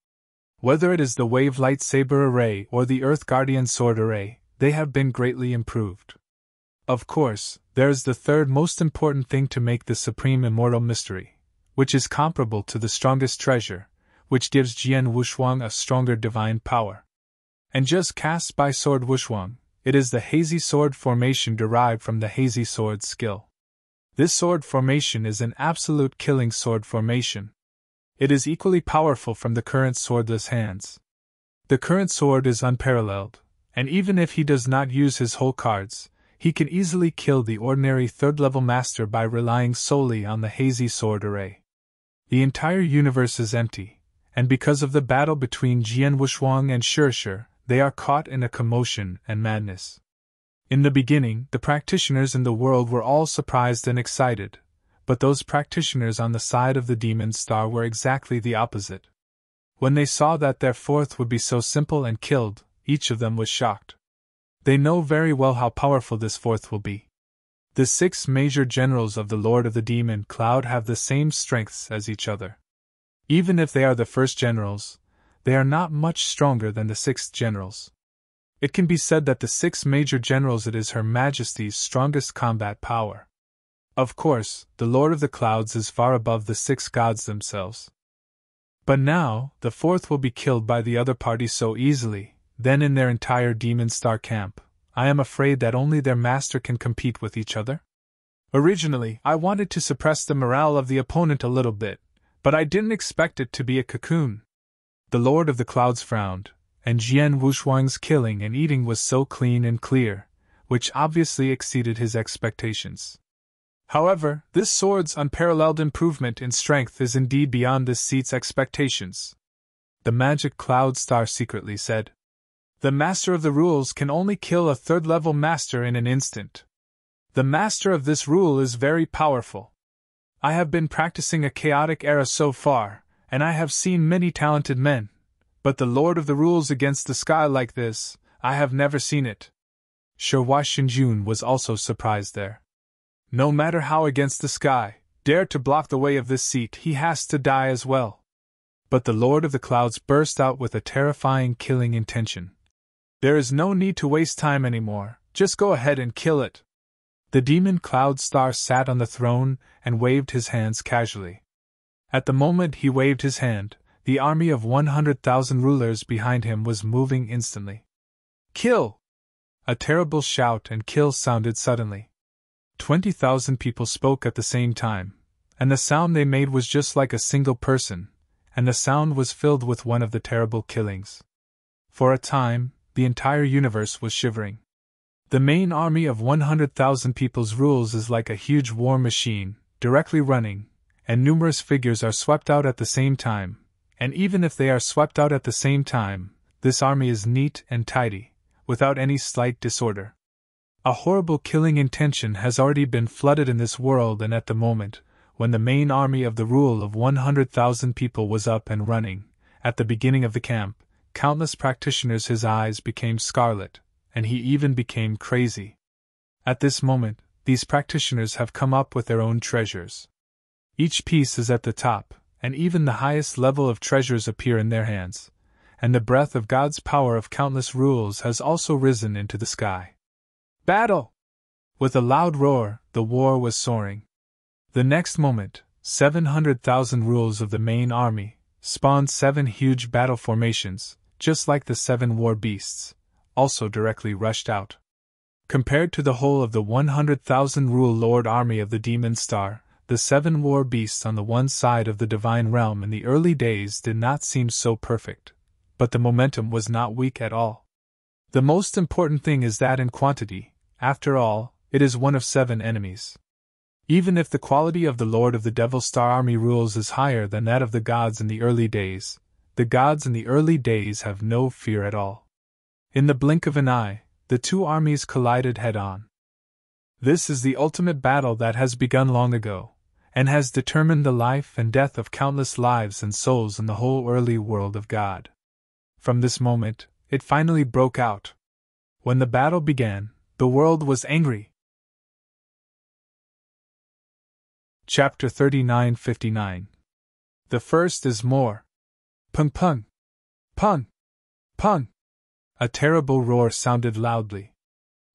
Whether it is the Wave Lightsaber Array or the Earth Guardian Sword Array, they have been greatly improved. Of course, there is the third most important thing to make the supreme immortal mystery, which is comparable to the strongest treasure, which gives Jian Wushuang a stronger divine power. And just cast by Sword Wushuang, it is the hazy sword formation derived from the hazy sword skill. This sword formation is an absolute killing sword formation. It is equally powerful from the current swordless hands. The current sword is unparalleled, and even if he does not use his whole cards, he can easily kill the ordinary third-level master by relying solely on the hazy sword array. The entire universe is empty, and because of the battle between Jian Wushuang and Shi, they are caught in a commotion and madness. In the beginning, the practitioners in the world were all surprised and excited, but those practitioners on the side of the Demon Star were exactly the opposite. When they saw that their fourth would be so simple and killed, each of them was shocked. They know very well how powerful this fourth will be. The 6 major generals of the Lord of the Demon Cloud have the same strengths as each other. Even if they are the first generals, they are not much stronger than the 6th generals. It can be said that the 6 major generals it is Her Majesty's strongest combat power. Of course, the Lord of the Clouds is far above the 6 gods themselves. But now, the fourth will be killed by the other party so easily, then in their entire Demon Star camp, I am afraid that only their master can compete with each other. Originally, I wanted to suppress the morale of the opponent a little bit, but I didn't expect it to be a cocoon. The Lord of the Clouds frowned, and Jian Wushuang's killing and eating was so clean and clear, which obviously exceeded his expectations. However, this sword's unparalleled improvement in strength is indeed beyond this seat's expectations. The Magic Cloud Star secretly said. The Master of the Rules can only kill a third-level master in an instant. The Master of this rule is very powerful. I have been practicing a chaotic era so far, and I have seen many talented men, but the Lord of the Rules against the sky like this, I have never seen it. Shihua Xinjun was also surprised there. No matter how against the sky, dare to block the way of this seat, he has to die as well. But the Lord of the Clouds burst out with a terrifying killing intention. There is no need to waste time anymore, just go ahead and kill it. The Demon Cloud Star sat on the throne and waved his hands casually. At the moment he waved his hand, the army of 100,000 rulers behind him was moving instantly. Kill! A terrible shout and kill sounded suddenly. 20,000 people spoke at the same time, and the sound they made was just like a single person, and the sound was filled with one of the terrible killings. For a time, the entire universe was shivering. The main army of 100,000 people's rules is like a huge war machine, directly running, and numerous figures are swept out at the same time, and even if they are swept out at the same time, this army is neat and tidy, without any slight disorder. A horrible killing intention has already been flooded in this world, and at the moment, when the main army of the rule of 100,000 people was up and running, at the beginning of the camp, countless practitioners his eyes became scarlet, and he even became crazy. At this moment, these practitioners have come up with their own treasures. Each piece is at the top, and even the highest level of treasures appear in their hands, and the breath of God's power of countless rules has also risen into the sky. Battle! With a loud roar, the war was soaring. The next moment, 700,000 rules of the main army spawned 7 huge battle formations, just like the 7 war beasts, also directly rushed out. Compared to the whole of the 100,000 rule Lord army of the Demon Star, the 7 war beasts on the one side of the divine realm in the early days did not seem so perfect, but the momentum was not weak at all. The most important thing is that in quantity, after all, it is one of 7 enemies. Even if the quality of the Lord of the Devil Star Army rules is higher than that of the gods in the early days, the gods in the early days have no fear at all. In the blink of an eye, the 2 armies collided head-on. This is the ultimate battle that has begun long ago, and has determined the life and death of countless lives and souls in the whole early world of God. From this moment, it finally broke out. When the battle began, the world was angry. Chapter 39:59. The first is more. Pung pung. Pun! Pun! A terrible roar sounded loudly.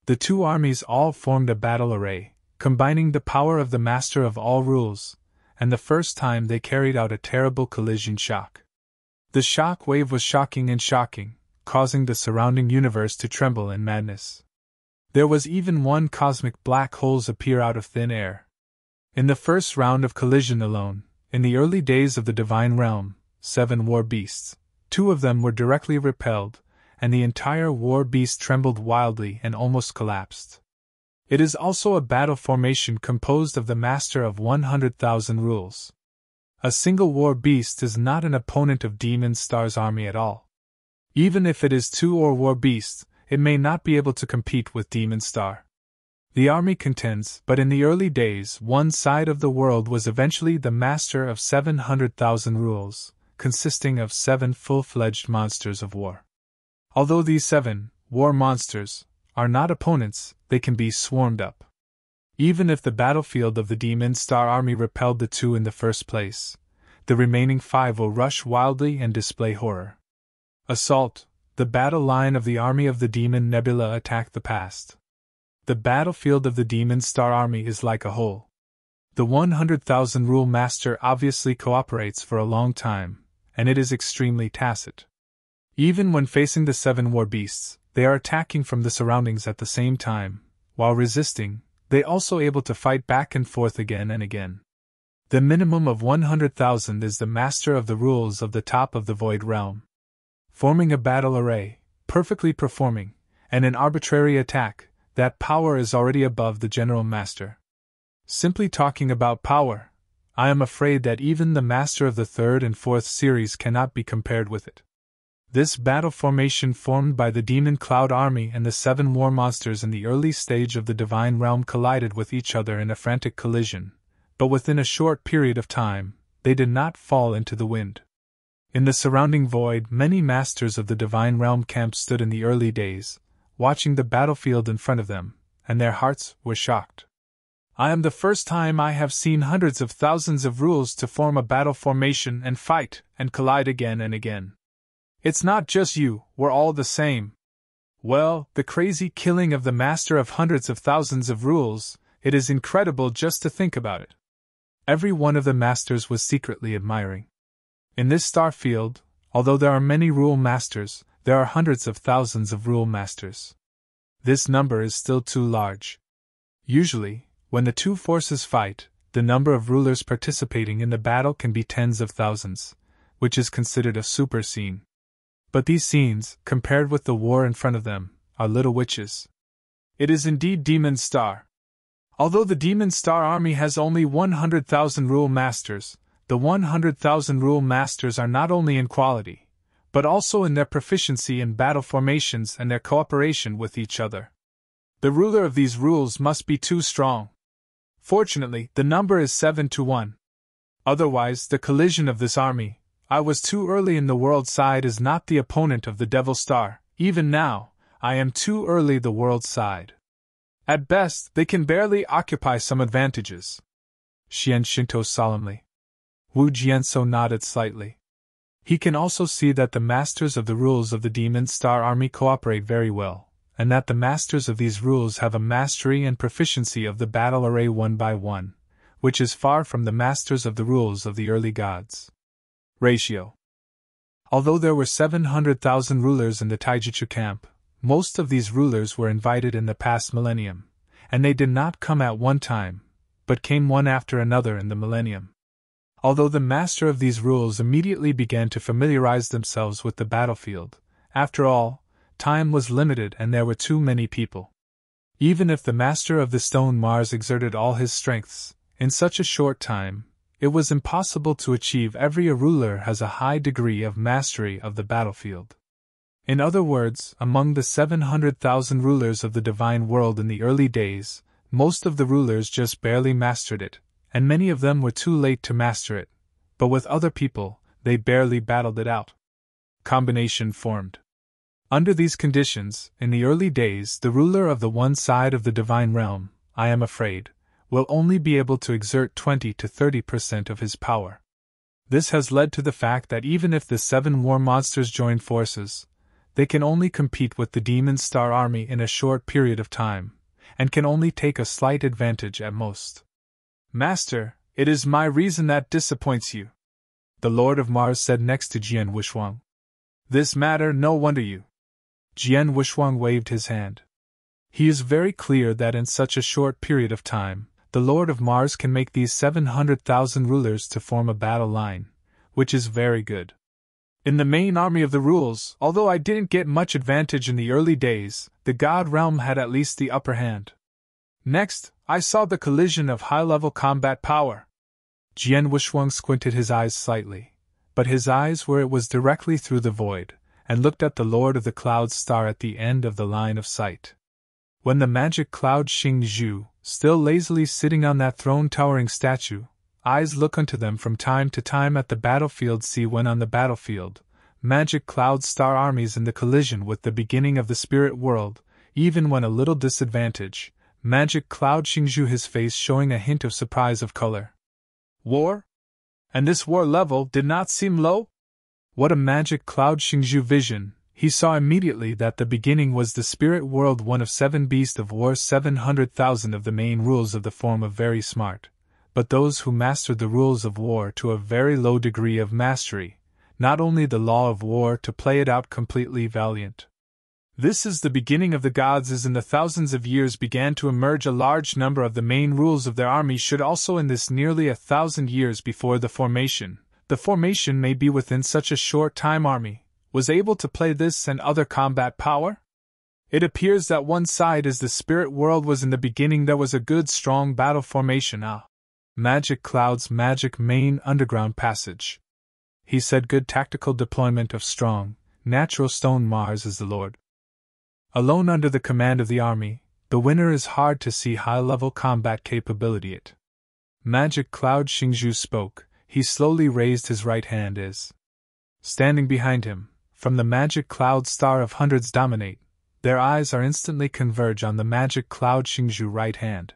The two armies all formed a battle array, combining the power of the master of all rules, and the first time they carried out a terrible collision shock. The shock wave was shocking and shocking, causing the surrounding universe to tremble in madness. There was even one cosmic black holes appear out of thin air. In the first round of collision alone, in the early days of the divine realm, 7 war beasts, 2 of them were directly repelled, and the entire war beast trembled wildly and almost collapsed. It is also a battle formation composed of the master of 100,000 rules. A single war beast is not an opponent of Demon Star's army at all. Even if it is 2 war beasts, it may not be able to compete with Demon Star. The army contends, but in the early days, one side of the world was eventually the master of 700,000 rules, consisting of 7 full-fledged monsters of war. Although these 7 war monsters are not opponents, they can be swarmed up. Even if the battlefield of the Demon Star army repelled the 2 in the first place, the remaining 5 will rush wildly and display horror. Assault. The battle line of the army of the Demon Nebula attacked the past. The battlefield of the Demon Star army is like a whole. The 100,000 rule master obviously cooperates for a long time, and it is extremely tacit. Even when facing the 7 war beasts, they are attacking from the surroundings at the same time. While resisting, they also able to fight back and forth again and again. The minimum of 100,000 is the master of the rules of the top of the Void Realm. Forming a battle array, perfectly performing, and an arbitrary attack, that power is already above the General Master. Simply talking about power, I am afraid that even the Master of the 3rd and 4th series cannot be compared with it. This battle formation formed by the Demon Cloud army and the 7 war monsters in the early stage of the Divine Realm collided with each other in a frantic collision, but within a short period of time, they did not fall into the wind. In the surrounding void, many masters of the Divine Realm camp stood in the early days, watching the battlefield in front of them, and their hearts were shocked. I am the first time I have seen hundreds of thousands of rules to form a battle formation and fight and collide again and again. It's not just you, we're all the same. Well, the crazy killing of the master of hundreds of thousands of rules, it is incredible just to think about it. Every one of the masters was secretly admiring. In this star field, although there are many rule masters, there are hundreds of thousands of rule masters. This number is still too large. Usually, when the 2 forces fight, the number of rulers participating in the battle can be tens of thousands, which is considered a super scene. But these scenes, compared with the war in front of them, are little witches. It is indeed Demon Star. Although the Demon Star army has only 100,000 rule masters, the 100,000 rule masters are not only in quality, but also in their proficiency in battle formations and their cooperation with each other. The ruler of these rules must be too strong. Fortunately, the number is 7 to 1. Otherwise, the collision of this army, I was too early in the world side, is not the opponent of the Devil Star. Even now, I am too early the world side. At best, they can barely occupy some advantages. Xian Shinto solemnly. Wu Jianso nodded slightly. He can also see that the masters of the rules of the Demon Star army cooperate very well, and that the masters of these rules have a mastery and proficiency of the battle array 1 by 1, which is far from the masters of the rules of the early gods. Ratio. Although there were 700,000 rulers in the Taijutsu camp, most of these rulers were invited in the past millennium, and they did not come at one time, but came one after another in the millennium. Although the master of these rules immediately began to familiarize themselves with the battlefield, after all, time was limited and there were too many people. Even if the master of the stone Mars exerted all his strengths, in such a short time, it was impossible to achieve. Every ruler has a high degree of mastery of the battlefield. In other words, among the 700,000 rulers of the divine world in the early days, most of the rulers just barely mastered it, and many of them were too late to master it, but with other people, they barely battled it out. Combination formed. Under these conditions, in the early days, the ruler of the one side of the divine realm, I am afraid, will only be able to exert 20 to 30% of his power. This has led to the fact that even if the 7 war monsters join forces, they can only compete with the Demon Star army in a short period of time, and can only take a slight advantage at most. Master, it is my reason that disappoints you, the Lord of Mars said next to Jian Wushuang. This matter, no wonder you. Jian Wushuang waved his hand. He is very clear that in such a short period of time, the Lord of Mars can make these 700,000 rulers to form a battle line, which is very good. In the main army of the rules, although I didn't get much advantage in the early days, the God realm had at least the upper hand. Next, I saw the collision of high-level combat power. Jian Wushuang squinted his eyes slightly, but his eyes were it was directly through the void, and looked at the Lord of the Clouds star at the end of the line of sight. When the magic cloud Xing Zhu, still lazily sitting on that throne-towering statue, eyes look unto them from time to time at the battlefield. See when on the battlefield, magic cloud star armies in the collision with the beginning of the spirit world, even when a little disadvantage, magic cloud Xingzhu his face showing a hint of surprise of color. War? And this war level did not seem low? What a magic cloud Xingzhu vision! He saw immediately that the beginning was the spirit world, one of 7 beasts of war. 700,000 of the main rules of the form of very smart, but those who mastered the rules of war to a very low degree of mastery, not only the law of war to play it out completely valiant. This is the beginning of the gods, as in the thousands of years began to emerge a large number of the main rules of their army should also in this nearly 1,000 years before the formation may be within such a short time army, was able to play this and other combat power? It appears that one side is the spirit world was in the beginning there was a good strong battle formation. Magic clouds, magic main underground passage. He said good tactical deployment of strong, natural stone. Mars is the Lord. Alone under the command of the army, the winner is hard to see high-level combat capability. It. Magic cloud Xingzhu spoke. He slowly raised his right hand as. Standing behind him, from the magic cloud star of hundreds dominate, their eyes are instantly converge on the magic cloud Xingzhu right hand.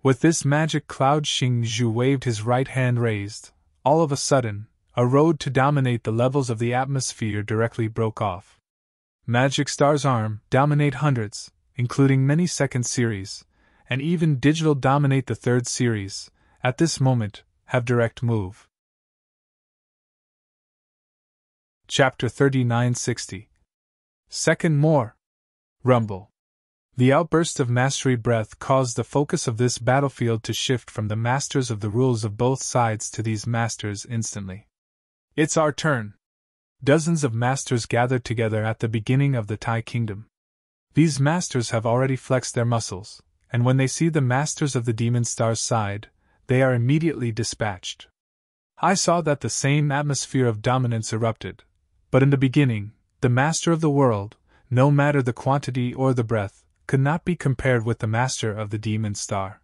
With this magic cloud Xingzhu waved his right hand raised, all of a sudden, a road to dominate the levels of the atmosphere directly broke off. Magic star's arm, dominate hundreds, including many second series, and even digital dominate the third series, at this moment, have direct move. Chapter 3960. Second more. Rumble. The outburst of mastery breath caused the focus of this battlefield to shift from the masters of the rules of both sides to these masters instantly. It's our turn. Dozens of masters gathered together at the beginning of the Tai Kingdom. These masters have already flexed their muscles, and when they see the masters of the Demon Star's side, they are immediately dispatched. I saw that the same atmosphere of dominance erupted, but in the beginning, the master of the world, no matter the quantity or the breadth, could not be compared with the master of the Demon Star.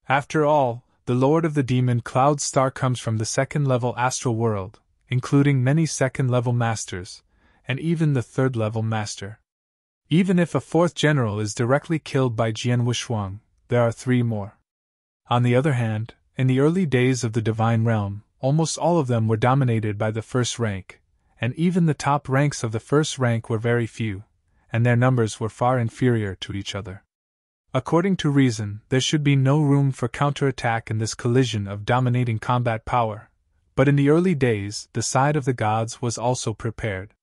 After all, the Lord of the Demon Cloud Star comes from the second-level astral world, including many second-level masters, and even the third-level master. Even if a fourth general is directly killed by Jian Wushuang, there are 3 more. On the other hand, in the early days of the Divine Realm, almost all of them were dominated by the first rank, and even the top ranks of the first rank were very few, and their numbers were far inferior to each other. According to reason, there should be no room for counterattack in this collision of dominating combat power, but in the early days, the side of the gods was also prepared.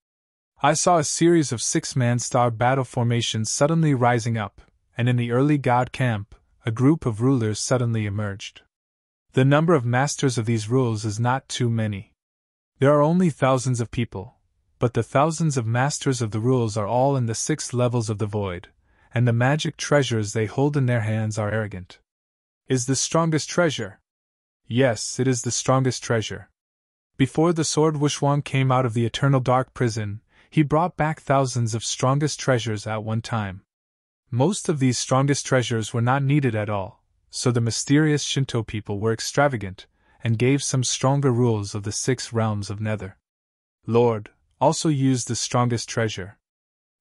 I saw a series of 6-man star battle formations suddenly rising up, and in the early god camp, a group of rulers suddenly emerged. The number of masters of these rules is not too many. There are only thousands of people, but the thousands of masters of the rules are all in the 6 levels of the void, and the magic treasures they hold in their hands are arrogant. Is the strongest treasure? Yes, it is the strongest treasure. Before the sword Wushuang came out of the eternal dark prison, he brought back thousands of strongest treasures at one time. Most of these strongest treasures were not needed at all, so the mysterious Shinto people were extravagant, and gave some stronger rules of the 6 realms of Nether. Lord also used the strongest treasure.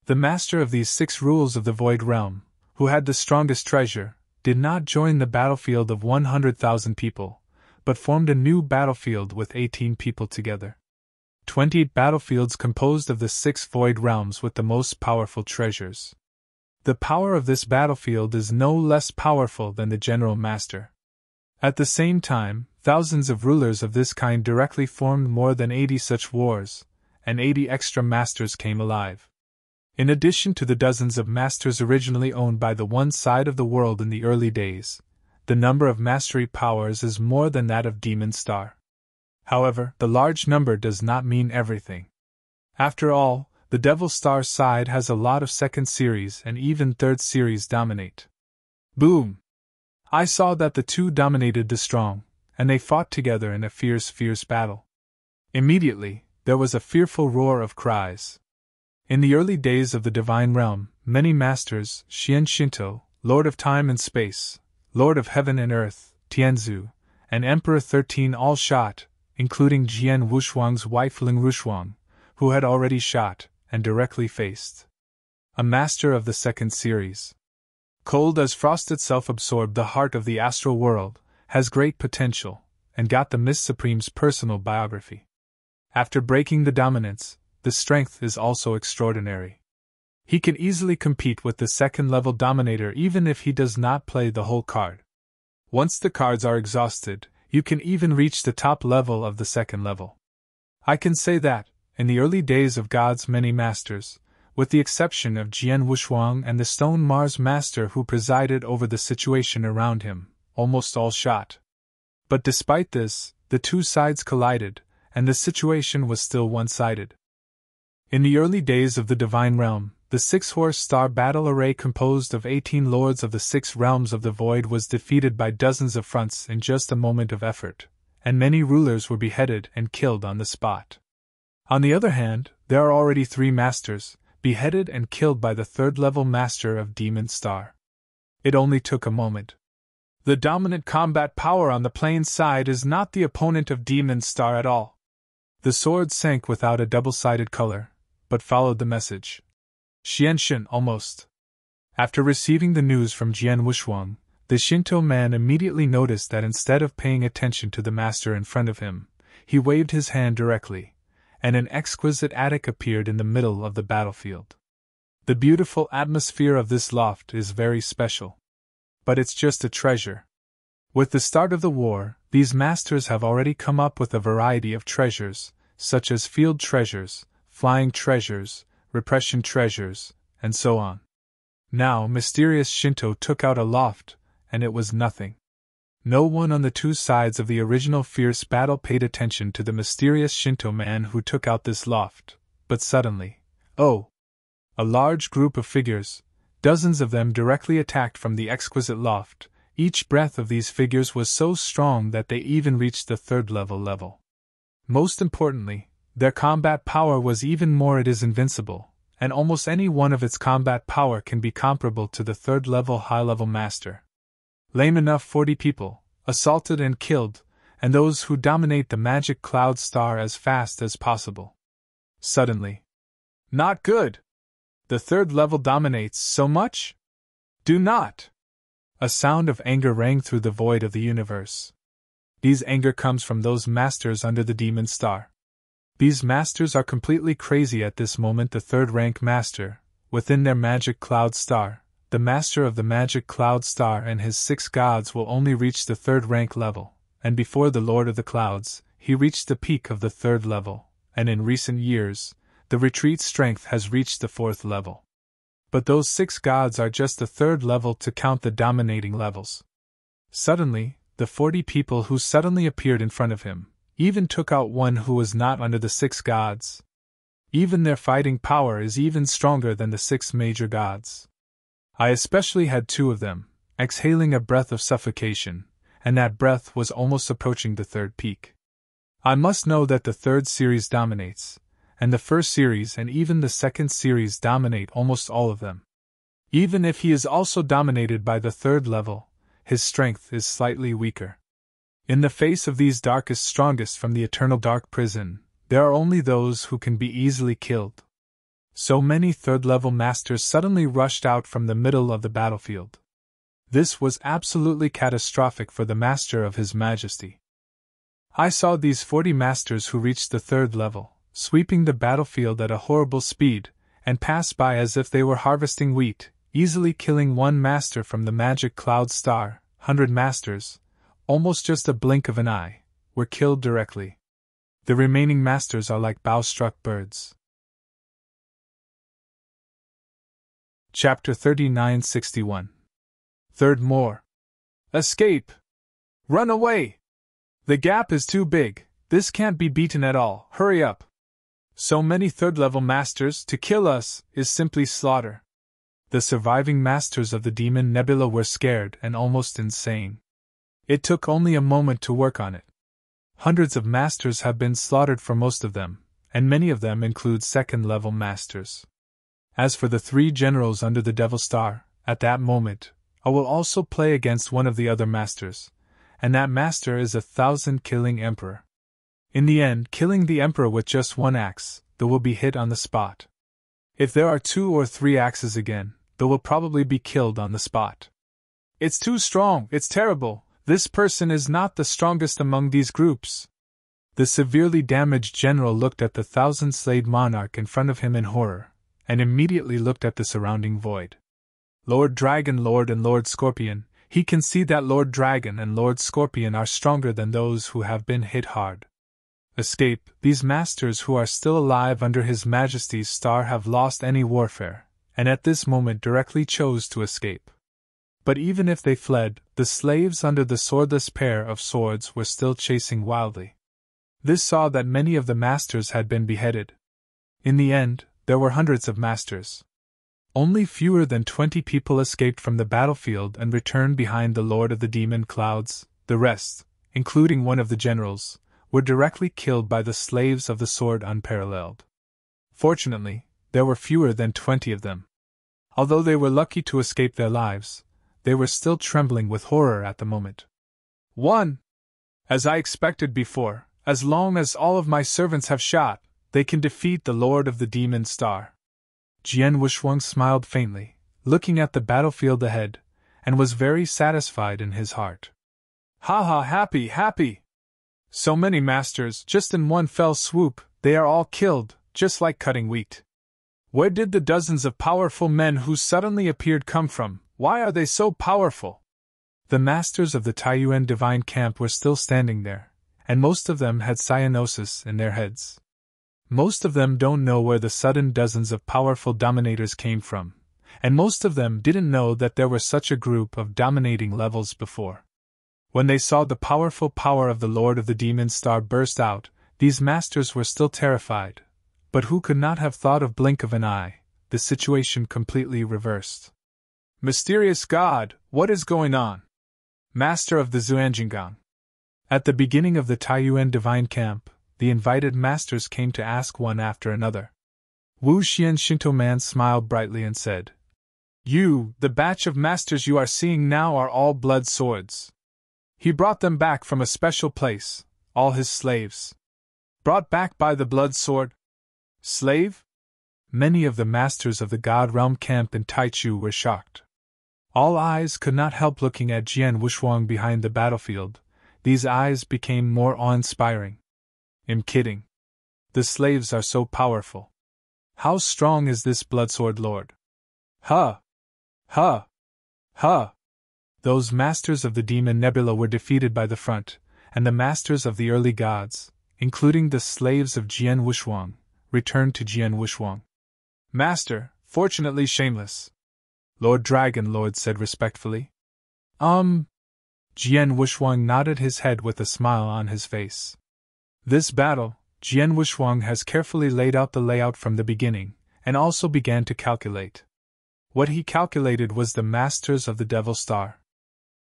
The master of these 6 rules of the Void Realm, who had the strongest treasure, did not join the battlefield of 100,000 people, but formed a new battlefield with 18 people together. 28 battlefields composed of the 6 void realms with the most powerful treasures. The power of this battlefield is no less powerful than the General Master. At the same time, thousands of rulers of this kind directly formed more than 80 such wars, and 80 extra masters came alive. In addition to the dozens of masters originally owned by the one side of the world in the early days, the number of mastery powers is more than that of Demon Star. However, the large number does not mean everything. After all, the Devil Star side has a lot of second series and even third series dominate. Boom! I saw that the two dominated the strong, and they fought together in a fierce battle. Immediately, there was a fearful roar of cries. In the early days of the Divine Realm, many masters, Xian Shinto, Lord of Time and Space, Lord of Heaven and Earth, Tianzu, and Emperor 13 all shot, including Jian Wushuang's wife Ling Rushuang, who had already shot, and directly faced a master of the second series. Cold as frost itself absorbed the heart of the astral world, has great potential, and got the Mist Supreme's personal biography. After breaking the dominance, the strength is also extraordinary. He can easily compete with the second-level Dominator even if he does not play the whole card. Once the cards are exhausted, you can even reach the top level of the second level. I can say that, in the early days of God's many masters, with the exception of Jian Wushuang and the Stone Mars Master who presided over the situation around him, almost all shot. But despite this, the two sides collided, and the situation was still one-sided. In the early days of the Divine Realm, the 6-horse star battle array composed of 18 lords of the 6 realms of the void was defeated by dozens of fronts in just a moment of effort, and many rulers were beheaded and killed on the spot. On the other hand, there are already 3 masters, beheaded and killed by the third-level master of Demon Star. It only took a moment. The dominant combat power on the plain side is not the opponent of Demon Star at all. The sword sank without a double-sided color, but followed the message. Xianshin almost. After receiving the news from Jian Wushuang, the Shinto man immediately noticed that instead of paying attention to the master in front of him, he waved his hand directly, and an exquisite attic appeared in the middle of the battlefield. The beautiful atmosphere of this loft is very special. But it's just a treasure. With the start of the war, these masters have already come up with a variety of treasures, such as field treasures, flying treasures, repression treasures, and so on. Now, mysterious Shinto took out a loft, and it was nothing. No one on the two sides of the original fierce battle paid attention to the mysterious Shinto man who took out this loft, but suddenly, a large group of figures, dozens of them directly attacked from the exquisite loft. Each breath of these figures was so strong that they even reached the third-level. Most importantly, their combat power was even more. It is invincible, and almost any one of its combat power can be comparable to the third-level high-level master. Lame enough 40 people, assaulted and killed, and those who dominate the magic cloud star as fast as possible. Suddenly. Not good! The third level dominates so much? Do not! A sound of anger rang through the void of the universe. This anger comes from those masters under the Demon Star. These masters are completely crazy at this moment. The third-rank master, within their magic cloud star, the master of the magic cloud star and his 6 gods will only reach the third-rank level, and before the Lord of the Clouds, he reached the peak of the third level, and in recent years, the retreat strength has reached the 4th level. But those 6 gods are just the 3rd level to count the dominating levels. Suddenly, the 40 people who suddenly appeared in front of him even took out one who was not under the 6 gods. Even their fighting power is even stronger than the 6 major gods. I especially had 2 of them, exhaling a breath of suffocation, and that breath was almost approaching the 3rd peak. I must know that the 3rd series dominates, and the 1st series and even the 2nd series dominate almost all of them. Even if he is also dominated by the 3rd level, his strength is slightly weaker. In the face of these darkest strongest from the eternal dark prison, there are only those who can be easily killed. So many 3rd level masters suddenly rushed out from the middle of the battlefield. This was absolutely catastrophic for the master of His Majesty. I saw these 40 masters who reached the 3rd level, sweeping the battlefield at a horrible speed, and passed by as if they were harvesting wheat, easily killing one master from the magic cloud star. 100 masters, almost just a blink of an eye, were killed directly. The remaining masters are like bow-struck birds. Chapter 3961. Third more. Escape! Run away! The gap is too big, this can't be beaten at all, hurry up! So many 3rd-level masters to kill us is simply slaughter. The surviving masters of the Demon Nebula were scared and almost insane. It took only a moment to work on it. Hundreds of masters have been slaughtered for most of them, and many of them include 2nd-level masters. As for the 3 generals under the Devil Star, at that moment, I will also play against one of the other masters, and that master is a 1,000-killing emperor. In the end, killing the emperor with just 1 axe, they will be hit on the spot. If there are 2 or 3 axes again, they will probably be killed on the spot. It's too strong, it's terrible, this person is not the strongest among these groups. The severely damaged general looked at the 1,000-slayed monarch in front of him in horror, and immediately looked at the surrounding void. Lord Dragon, Lord and Lord Scorpion, he can see that Lord Dragon and Lord Scorpion are stronger than those who have been hit hard. Escape, these masters who are still alive under His Majesty's star have lost any warfare, and at this moment directly chose to escape. But even if they fled, the slaves under the swordless pair of swords were still chasing wildly. This saw that many of the masters had been beheaded. In the end, there were hundreds of masters. Only fewer than 20 people escaped from the battlefield and returned behind the Lord of the Demon Clouds. The rest, including one of the generals, were directly killed by the slaves of the sword unparalleled. Fortunately, there were fewer than 20 of them. Although they were lucky to escape their lives, they were still trembling with horror at the moment. 1. As I expected before, as long as all of my servants have shot, they can defeat the Lord of the Demon Star. Jian Wuxuang smiled faintly, looking at the battlefield ahead, and was very satisfied in his heart. Ha ha, happy, happy! So many masters, just in one fell swoop, they are all killed, just like cutting wheat. Where did the dozens of powerful men who suddenly appeared come from? Why are they so powerful? The masters of the Taiyuan divine camp were still standing there, and most of them had cyanosis in their heads. Most of them don't know where the sudden dozens of powerful dominators came from, and most of them didn't know that there were such a group of dominating levels before. When they saw the powerful power of the Lord of the Demon Star burst out, these masters were still terrified, but who could not have thought of blink of an eye, the situation completely reversed. Mysterious God, what is going on? Master of the Xuanjingang. At the beginning of the Taiyuan divine camp, the invited masters came to ask one after another. Wu Xian Shinto Man smiled brightly and said, "You, the batch of masters you are seeing now are all blood swords. He brought them back from a special place, all his slaves. Brought back by the blood sword? Slave?" Many of the masters of the God Realm camp in Taichu were shocked. All eyes could not help looking at Jian Wuxuang behind the battlefield. These eyes became more awe-inspiring. I'm kidding. The slaves are so powerful. How strong is this Bloodsword Lord? Huh! Huh! Huh! Those masters of the Demon Nebula were defeated by the front, and the masters of the early gods, including the slaves of Jian Wuxuang, returned to Jian Wuxuang. Master, fortunately shameless. Lord Dragon Lord said respectfully. Jian Wuxuang nodded his head with a smile on his face. This battle, Jian Wuxuang has carefully laid out the layout from the beginning, and also began to calculate. What he calculated was the masters of the Devil Star.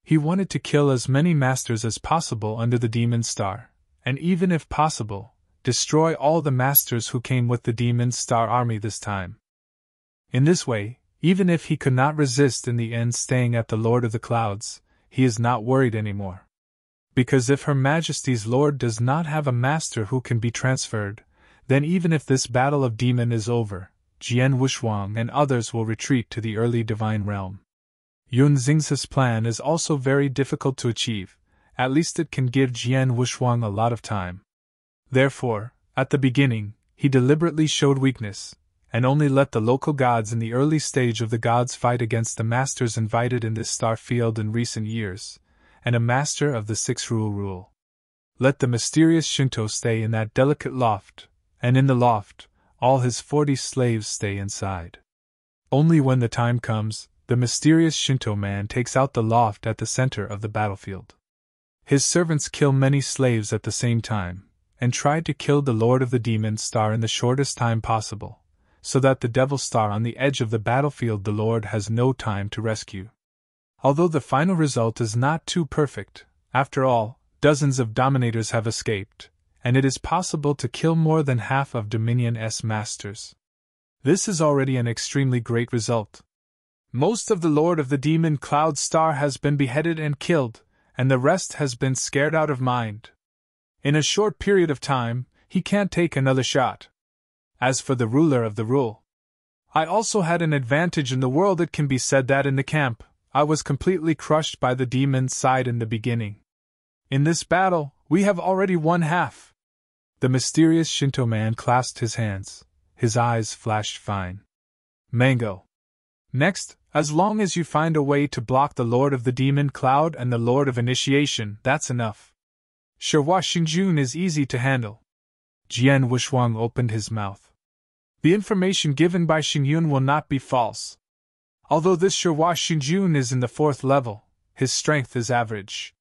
He wanted to kill as many masters as possible under the Demon Star, and even if possible, destroy all the masters who came with the Demon Star army this time. In this way, even if he could not resist in the end staying at the Lord of the Clouds, he is not worried anymore. Because if Her Majesty's Lord does not have a master who can be transferred, then even if this battle of demon is over, Jian Wuxuang and others will retreat to the early divine realm. Yun Xing's plan is also very difficult to achieve, at least it can give Jian Wushuang a lot of time. Therefore, at the beginning, he deliberately showed weakness, and only let the local gods in the early stage of the gods fight against the masters invited in this star field in recent years, and a master of the six rule. Let the mysterious Shinto stay in that delicate loft, and in the loft, all his 40 slaves stay inside. Only when the time comes, the mysterious Shinto man takes out the loft at the center of the battlefield. His servants kill many slaves at the same time, and try to kill the Lord of the Demon Star in the shortest time possible, so that the Devil Star on the edge of the battlefield the Lord has no time to rescue. Although the final result is not too perfect, after all, dozens of Dominators have escaped, and it is possible to kill more than half of Dominion's masters. This is already an extremely great result. Most of the Lord of the Demon Cloud Star has been beheaded and killed, and the rest has been scared out of mind. In a short period of time, he can't take another shot. As for the ruler of the rule, I also had an advantage in the world. It can be said that in the camp, I was completely crushed by the demon's side in the beginning. In this battle, we have already won half. The mysterious Shinto man clasped his hands. His eyes flashed fine. Mango. Next, as long as you find a way to block the Lord of the Demon Cloud and the Lord of Initiation, that's enough. Shirhua Xingjun is easy to handle. Jian Wushuang opened his mouth. The information given by Xingyun will not be false. Although this Shirhua Xingjun is in the 4th level, his strength is average.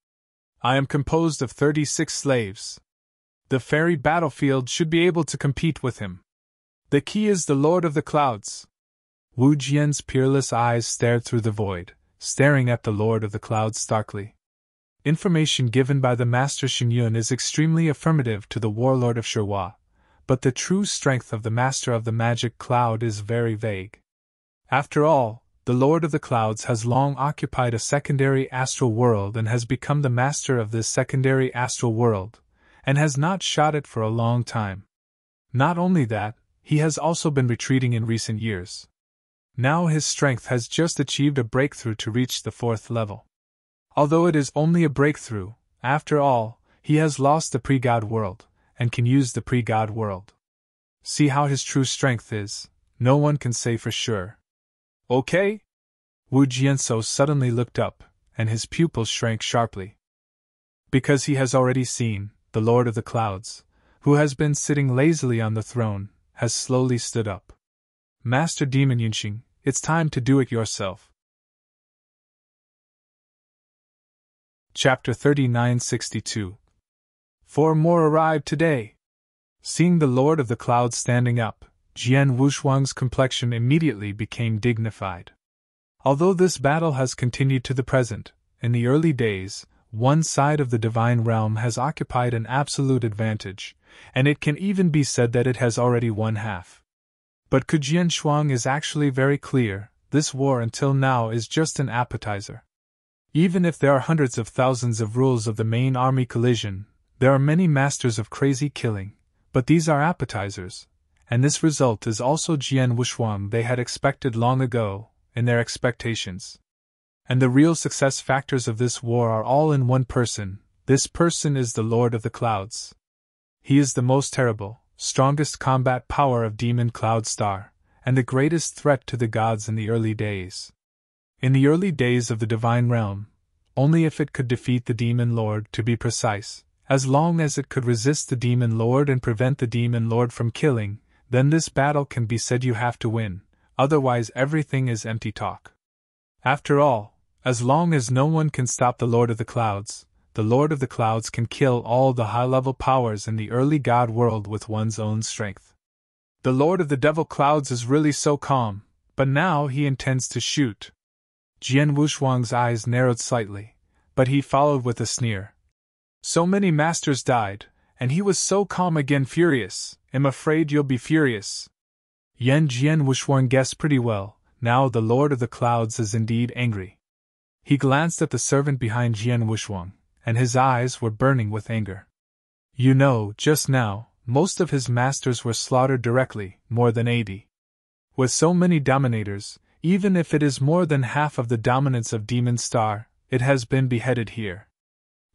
I am composed of 36 slaves. The fairy battlefield should be able to compete with him. The key is the Lord of the Clouds. Wu Jian's peerless eyes stared through the void, staring at the Lord of the Clouds starkly. Information given by the Master Xingyun is extremely affirmative to the warlord of Shirhua, but the true strength of the Master of the Magic Cloud is very vague. After all, the Lord of the Clouds has long occupied a secondary astral world and has become the master of this secondary astral world, and has not shot it for a long time. Not only that, he has also been retreating in recent years. Now his strength has just achieved a breakthrough to reach the 4th level. Although it is only a breakthrough, after all, he has lost the pre-God world, and can use the pre-God world. See how his true strength is, no one can say for sure. Okay? Wu Jianso suddenly looked up, and his pupils shrank sharply. Because he has already seen, the Lord of the Clouds, who has been sitting lazily on the throne, has slowly stood up. Master Demon Yunxing, it's time to do it yourself. Chapter 3962. 4 more arrived today. Seeing the Lord of the Clouds standing up, Jian Wushuang's complexion immediately became dignified. Although this battle has continued to the present, in the early days, one side of the divine realm has occupied an absolute advantage, and it can even be said that it has already won half. But Jian Shuang is actually very clear, this war until now is just an appetizer. Even if there are hundreds of thousands of rules of the main army collision, there are many masters of crazy killing, but these are appetizers, and this result is also Jian Wushuang they had expected long ago, in their expectations. And the real success factors of this war are all in one person. This person is the Lord of the Clouds. He is the most terrible, strongest combat power of Demon Cloud Star, and the greatest threat to the gods in the early days. In the early days of the Divine Realm, only if it could defeat the Demon Lord, to be precise, as long as it could resist the Demon Lord and prevent the Demon Lord from killing, then this battle can be said you have to win, otherwise everything is empty talk. After all, as long as no one can stop the Lord of the Clouds can kill all the high-level powers in the early god world with one's own strength. The Lord of the Devil Clouds is really so calm, but now he intends to shoot. Jian Wushuang's eyes narrowed slightly, but he followed with a sneer. So many masters died, and he was so calm again. Furious. I'm afraid you'll be furious. Jian Wushuang guessed pretty well. Now the Lord of the Clouds is indeed angry. He glanced at the servant behind Jian Wushuang, and his eyes were burning with anger. You know, just now, most of his masters were slaughtered directly, more than 80. With so many dominators, even if it is more than half of the dominance of Demon Star, it has been beheaded here.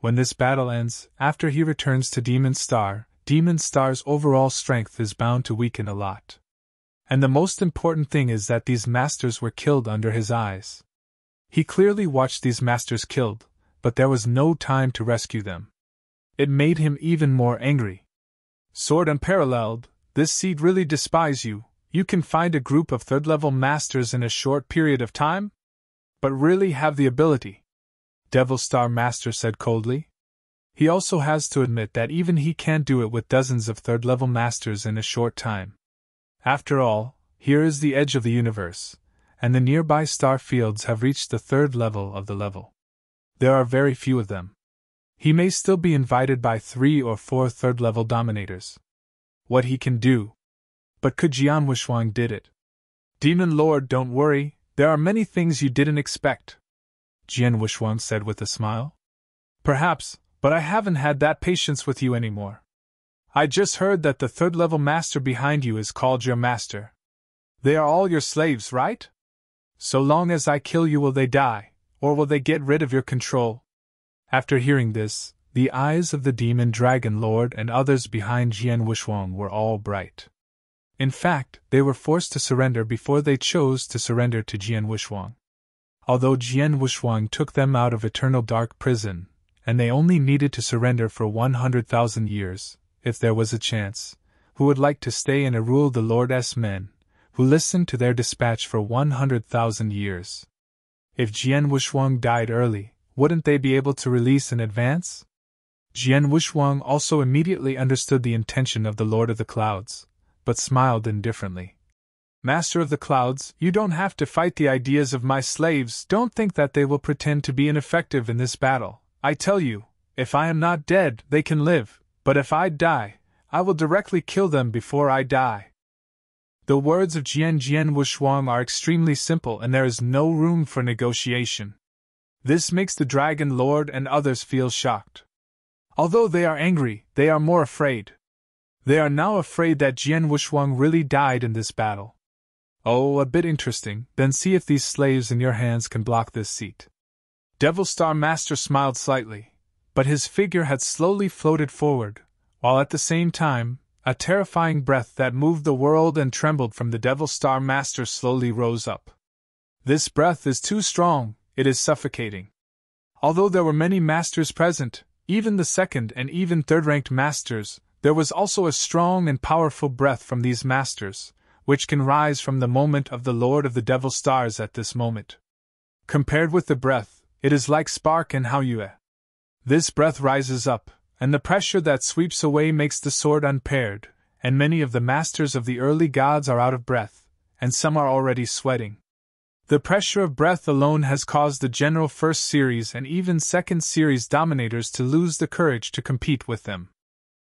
When this battle ends, after he returns to Demon Star's overall strength is bound to weaken a lot. And the most important thing is that these masters were killed under his eyes. He clearly watched these masters killed, but there was no time to rescue them. It made him even more angry. Sword Unparalleled, this seed really despises you. You can find a group of third-level masters in a short period of time? But really have the ability? Devil Star Master said coldly. He also has to admit that even he can't do it with dozens of third-level masters in a short time. After all, here is the edge of the universe, and the nearby star fields have reached the third level of the level. There are very few of them. He may still be invited by 3 or 4 third-level dominators. What he can do. But could Jian Wuxuang did it? Demon Lord, don't worry, there are many things you didn't expect, Jian Wuxuang said with a smile. Perhaps, but I haven't had that patience with you anymore. I just heard that the third-level master behind you is called your master. They are all your slaves, right? So long as I kill you, will they die, or will they get rid of your control? After hearing this, the eyes of the Demon Dragon Lord and others behind Jian Wuxuang were all bright. In fact, they were forced to surrender before they chose to surrender to Jian Wuxuang. Although Jian Wuxuang took them out of eternal dark prison, and they only needed to surrender for 100,000 years, if there was a chance, who would like to stay and rule the Lord's men, who listened to their dispatch for 100,000 years? If Jian Wuxuang died early, wouldn't they be able to release in advance? Jian Wuxuang also immediately understood the intention of the Lord of the Clouds, but smiled indifferently. Master of the Clouds, you don't have to fight the ideas of my slaves. Don't think that they will pretend to be ineffective in this battle. I tell you, if I am not dead, they can live, but if I die, I will directly kill them before I die. The words of Jian Wuxuang are extremely simple and there is no room for negotiation. This makes the Dragon Lord and others feel shocked. Although they are angry, they are more afraid. They are now afraid that Jian Wuxuang really died in this battle. Oh, a bit interesting, then see if these slaves in your hands can block this seat. Devil Star Master smiled slightly, but his figure had slowly floated forward, while at the same time, a terrifying breath that moved the world and trembled from the Devil Star Master slowly rose up. This breath is too strong, it is suffocating. Although there were many masters present, even the second and even third-ranked masters, there was also a strong and powerful breath from these masters, which can rise from the moment of the Lord of the Devil Stars at this moment. Compared with the breath, it is like spark and Haoyue. This breath rises up, and the pressure that sweeps away makes the sword unpaired, and many of the masters of the early gods are out of breath, and some are already sweating. The pressure of breath alone has caused the general first series and even second series dominators to lose the courage to compete with them.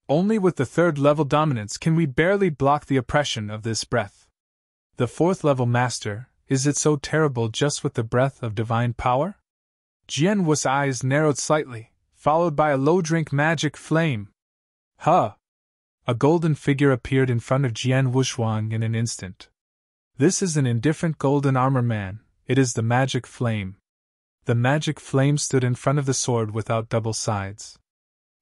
Only with the third-level dominance can we barely block the oppression of this breath. The fourth-level master, is it so terrible just with the breath of divine power? Jian Wu's eyes narrowed slightly, followed by a low-drink magic flame. Huh! A golden figure appeared in front of Jian Wuxuang in an instant. This is an indifferent golden armor man, it is the magic flame. The magic flame stood in front of the sword without double sides.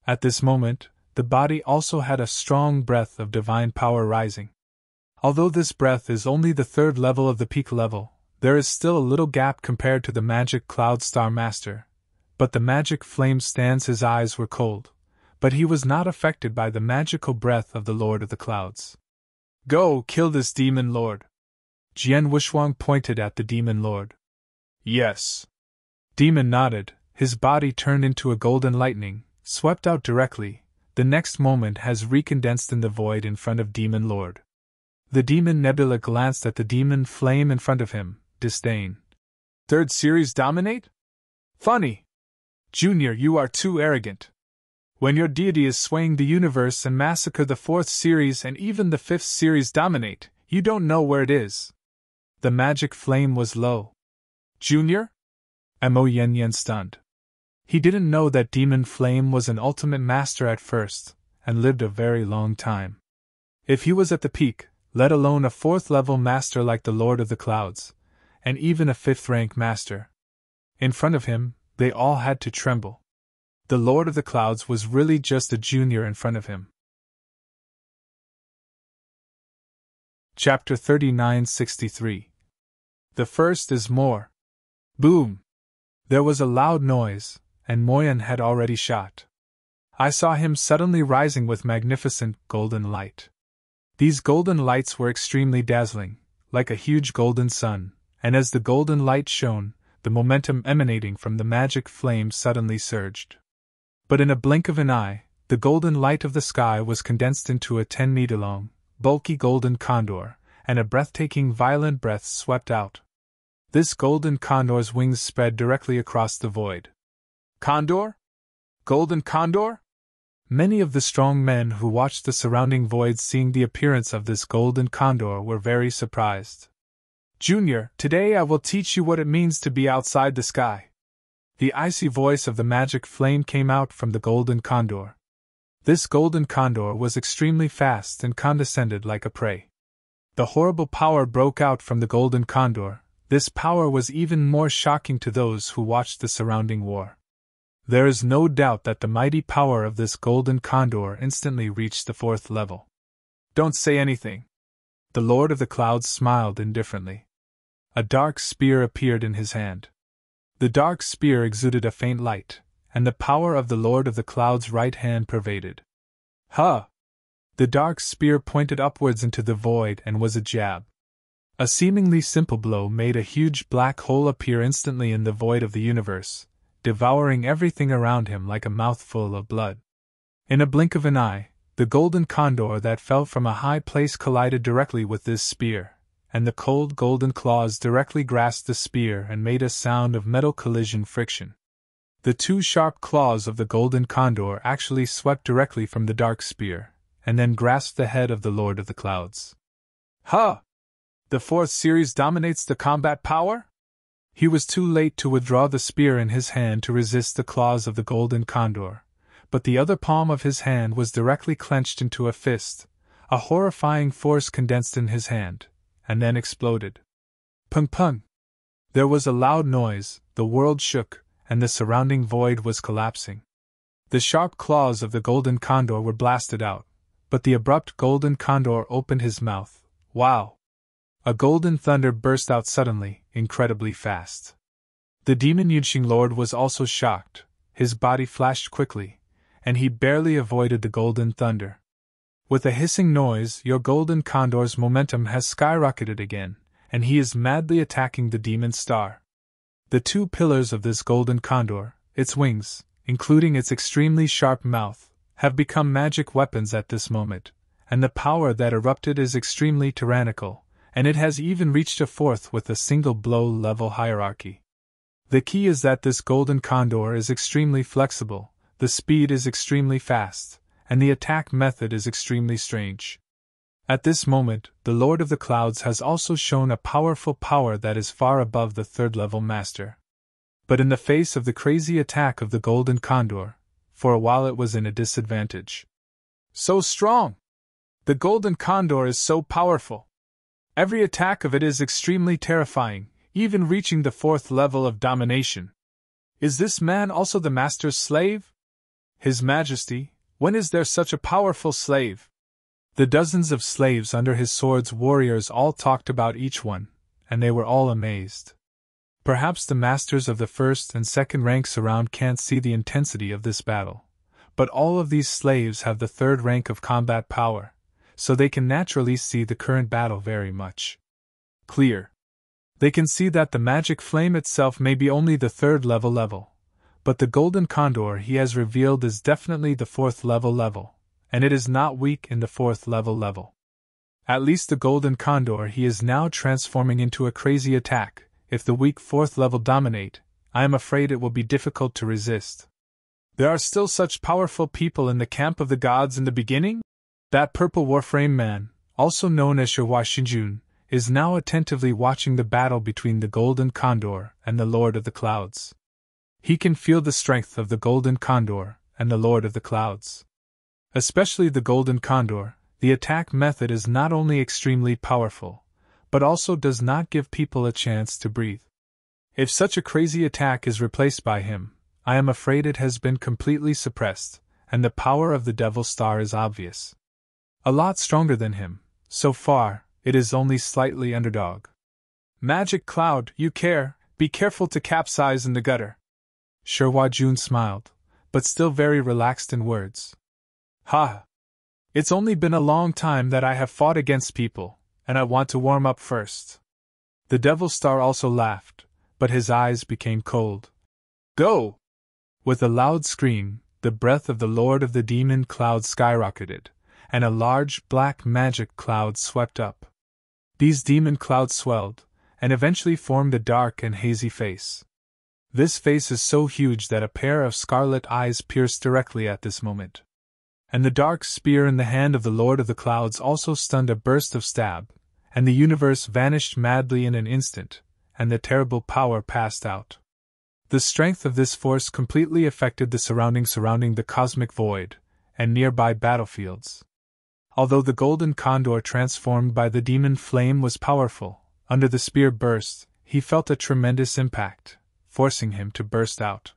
At this moment, the body also had a strong breath of divine power rising. Although this breath is only the third level of the peak level, there is still a little gap compared to the magic Cloud Star Master. But the magic flame stands, his eyes were cold, but he was not affected by the magical breath of the Lord of the Clouds. Go, kill this Demon Lord. Jian Wuxuang pointed at the Demon Lord. Yes. Demon nodded, his body turned into a golden lightning, swept out directly, the next moment has recondensed in the void in front of Demon Lord. The Demon Nebula glanced at the Demon Flame in front of him, disdain. Third series dominate? Funny. Junior, you are too arrogant. When your deity is swaying the universe and massacre the fourth series and even the fifth series dominate, you don't know where it is. The magic flame was low. Junior? Mo Yen stunned. He didn't know that Demon Flame was an ultimate master at first, and lived a very long time. If he was at the peak, let alone a fourth-level master like the Lord of the Clouds, and even a fifth-rank master. In front of him, they all had to tremble. The Lord of the Clouds was really just a junior in front of him. Chapter 3963. The first is more. Boom! There was a loud noise, and Moyen had already shot. I saw him suddenly rising with magnificent golden light. These golden lights were extremely dazzling, like a huge golden sun, and as the golden light shone, the momentum emanating from the magic flame suddenly surged. But in a blink of an eye, the golden light of the sky was condensed into a 10-meter-long, bulky golden condor, and a breathtaking violent breath swept out. This golden condor's wings spread directly across the void. Condor? Golden condor? Many of the strong men who watched the surrounding void seeing the appearance of this golden condor were very surprised. Junior, today I will teach you what it means to be outside the sky. The icy voice of the magic flame came out from the golden condor. This golden condor was extremely fast and condescended like a prey. The horrible power broke out from the golden condor. This power was even more shocking to those who watched the surrounding war. There is no doubt that the mighty power of this golden condor instantly reached the 4th level. Don't say anything. The Lord of the Clouds smiled indifferently. A dark spear appeared in his hand. The dark spear exuded a faint light, and the power of the Lord of the Clouds' right hand pervaded. Huh! The dark spear pointed upwards into the void and was a jab. A seemingly simple blow made a huge black hole appear instantly in the void of the universe, devouring everything around him like a mouthful of blood. In a blink of an eye, the golden condor that fell from a high place collided directly with this spear, and the cold golden claws directly grasped the spear and made a sound of metal collision friction. The 2 sharp claws of the golden condor actually swept directly from the dark spear, and then grasped the head of the Lord of the Clouds. Huh! The 4th series dominates the combat power? He was too late to withdraw the spear in his hand to resist the claws of the golden condor, but the other palm of his hand was directly clenched into a fist. A horrifying force condensed in his hand, and then exploded. Pung pung! There was a loud noise, the world shook, and the surrounding void was collapsing. The sharp claws of the golden condor were blasted out, but the abrupt golden condor opened his mouth. Wow! A golden thunder burst out suddenly, incredibly fast. The demon Yunxing Lord was also shocked. His body flashed quickly, and he barely avoided the golden thunder. With a hissing noise, your golden condor's momentum has skyrocketed again, and he is madly attacking the demon star. The 2 pillars of this golden condor, its wings, including its extremely sharp mouth, have become magic weapons at this moment, and the power that erupted is extremely tyrannical, and it has even reached a 4th with a single blow level hierarchy. The key is that this golden condor is extremely flexible, the speed is extremely fast, and the attack method is extremely strange. At this moment, the Lord of the Clouds has also shown a powerful power that is far above the 3rd level master. But in the face of the crazy attack of the golden condor, for a while it was in a disadvantage. So strong! The golden condor is so powerful! Every attack of it is extremely terrifying, even reaching the 4th level of domination. Is this man also the master's slave? His Majesty, when is there such a powerful slave? The dozens of slaves under his sword's warriors all talked about each one, and they were all amazed. Perhaps the masters of the 1st and 2nd ranks around can't see the intensity of this battle, but all of these slaves have the 3rd rank of combat power, so they can naturally see the current battle very much clear. They can see that the magic flame itself may be only the 3rd level, but the golden condor he has revealed is definitely the 4th level, and it is not weak in the 4th level. At least the golden condor he is now transforming into a crazy attack. If the weak 4th level dominate, I am afraid it will be difficult to resist. There are still such powerful people in the camp of the gods in the beginning? That purple warframe man, also known as Shihua Xinjun, is now attentively watching the battle between the golden condor and the Lord of the Clouds. He can feel the strength of the golden condor and the Lord of the Clouds. Especially the golden condor, the attack method is not only extremely powerful, but also does not give people a chance to breathe. If such a crazy attack is replaced by him, I am afraid it has been completely suppressed, and the power of the Devil Star is obvious. A lot stronger than him. So far, it is only slightly underdog. Magic Cloud, you care, be careful to capsize in the gutter. Sherwa Jun smiled, but still very relaxed in words. Ha! It's only been a long time that I have fought against people, and I want to warm up first. The Devil Star also laughed, but his eyes became cold. Go! With a loud scream, the breath of the Lord of the Demon Cloud skyrocketed, and a large black magic cloud swept up. These demon clouds swelled, and eventually formed a dark and hazy face. This face is so huge that a pair of scarlet eyes pierce directly at this moment. And the dark spear in the hand of the Lord of the Clouds also stunned a burst of stab, and the universe vanished madly in an instant, and the terrible power passed out. The strength of this force completely affected the surrounding the cosmic void, and nearby battlefields. Although the golden condor transformed by the demon flame was powerful, under the spear burst, he felt a tremendous impact, forcing him to burst out.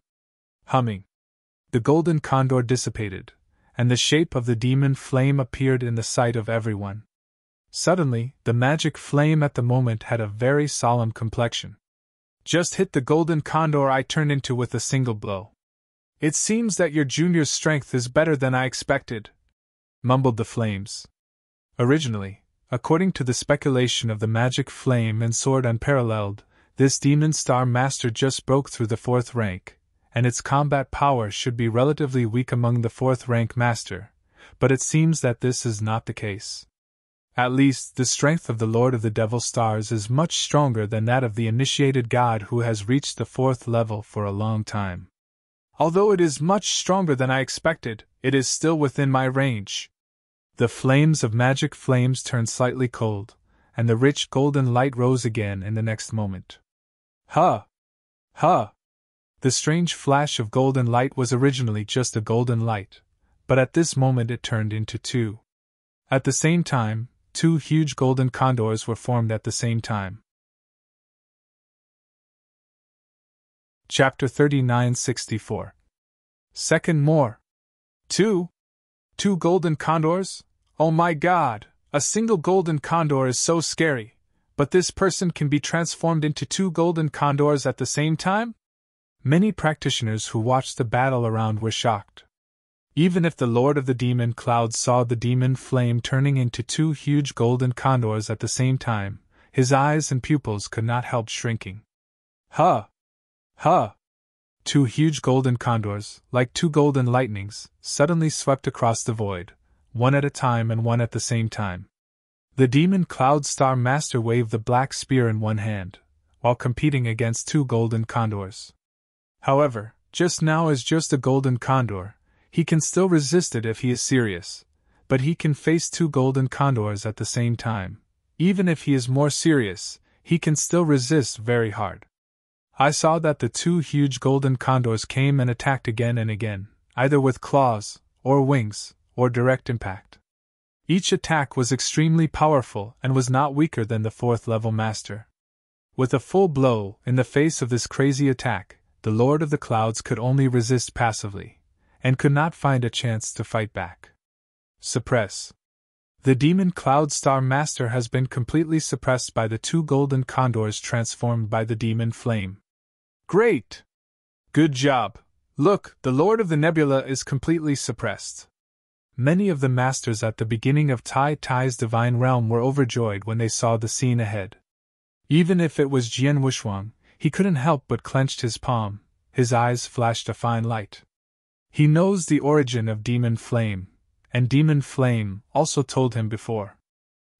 Humming. The golden condor dissipated, and the shape of the demon flame appeared in the sight of everyone. Suddenly, the magic flame at the moment had a very solemn complexion. Just hit the golden condor I turned into with a single blow. It seems that your junior's strength is better than I expected, mumbled the flames. Originally, according to the speculation of the magic flame and sword unparalleled, this demon star master just broke through the 4th rank, and its combat power should be relatively weak among the 4th rank master, but it seems that this is not the case. At least, the strength of the Lord of the Devil Stars is much stronger than that of the initiated god who has reached the 4th level for a long time. Although it is much stronger than I expected, it is still within my range. The flames of magic flames turned slightly cold, and the rich golden light rose again in the next moment. Huh! Huh! The strange flash of golden light was originally just a golden light, but at this moment it turned into two. At the same time, 2 huge golden condors were formed at the same time. Chapter 3964. Second more. 2 golden condors? Oh my god, a single golden condor is so scary, but this person can be transformed into 2 golden condors at the same time? Many practitioners who watched the battle around were shocked. Even if the Lord of the Demon Cloud saw the demon flame turning into 2 huge golden condors at the same time, his eyes and pupils could not help shrinking. Huh! Huh! 2 huge golden condors, like 2 golden lightnings, suddenly swept across the void, one at a time and one at the same time. The Demon Cloud Star Master waved the black spear in one hand, while competing against 2 golden condors. However, just now as just a golden condor, he can still resist it if he is serious, but he can face 2 golden condors at the same time. Even if he is more serious, he can still resist very hard. I saw that the 2 huge golden condors came and attacked again and again, either with claws, or wings, or direct impact. Each attack was extremely powerful and was not weaker than the 4th level master. With a full blow in the face of this crazy attack, the Lord of the Clouds could only resist passively, and could not find a chance to fight back. Suppress. The Demon Cloud Star Master has been completely suppressed by the 2 golden condors transformed by the demon flame. Great! Good job! Look, the Lord of the Nebula is completely suppressed. Many of the masters at the beginning of Tai Tai's divine realm were overjoyed when they saw the scene ahead. Even if it was Jian Wushuang, he couldn't help but clenched his palm, his eyes flashed a fine light. He knows the origin of Demon Flame, and Demon Flame also told him before.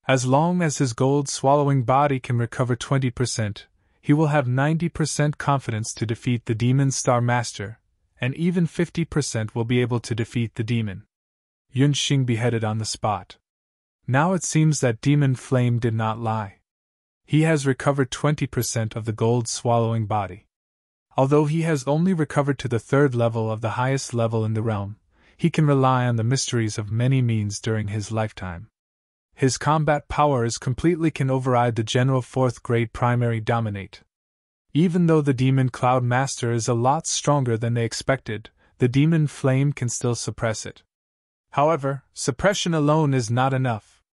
As long as his gold-swallowing body can recover 20%, he will have 90% confidence to defeat the Demon Star Master, and even 50% will be able to defeat the demon. Yunxing beheaded on the spot. Now it seems that Demon Flame did not lie. He has recovered 20% of the gold-swallowing body. Although he has only recovered to the 3rd level of the highest level in the realm, he can rely on the mysteries of many means during his lifetime. His combat power is completely can override the general 4th grade primary dominate. Even though the Demon Cloud Master is a lot stronger than they expected, the Demon Flame can still suppress it. However, suppression alone is not enough.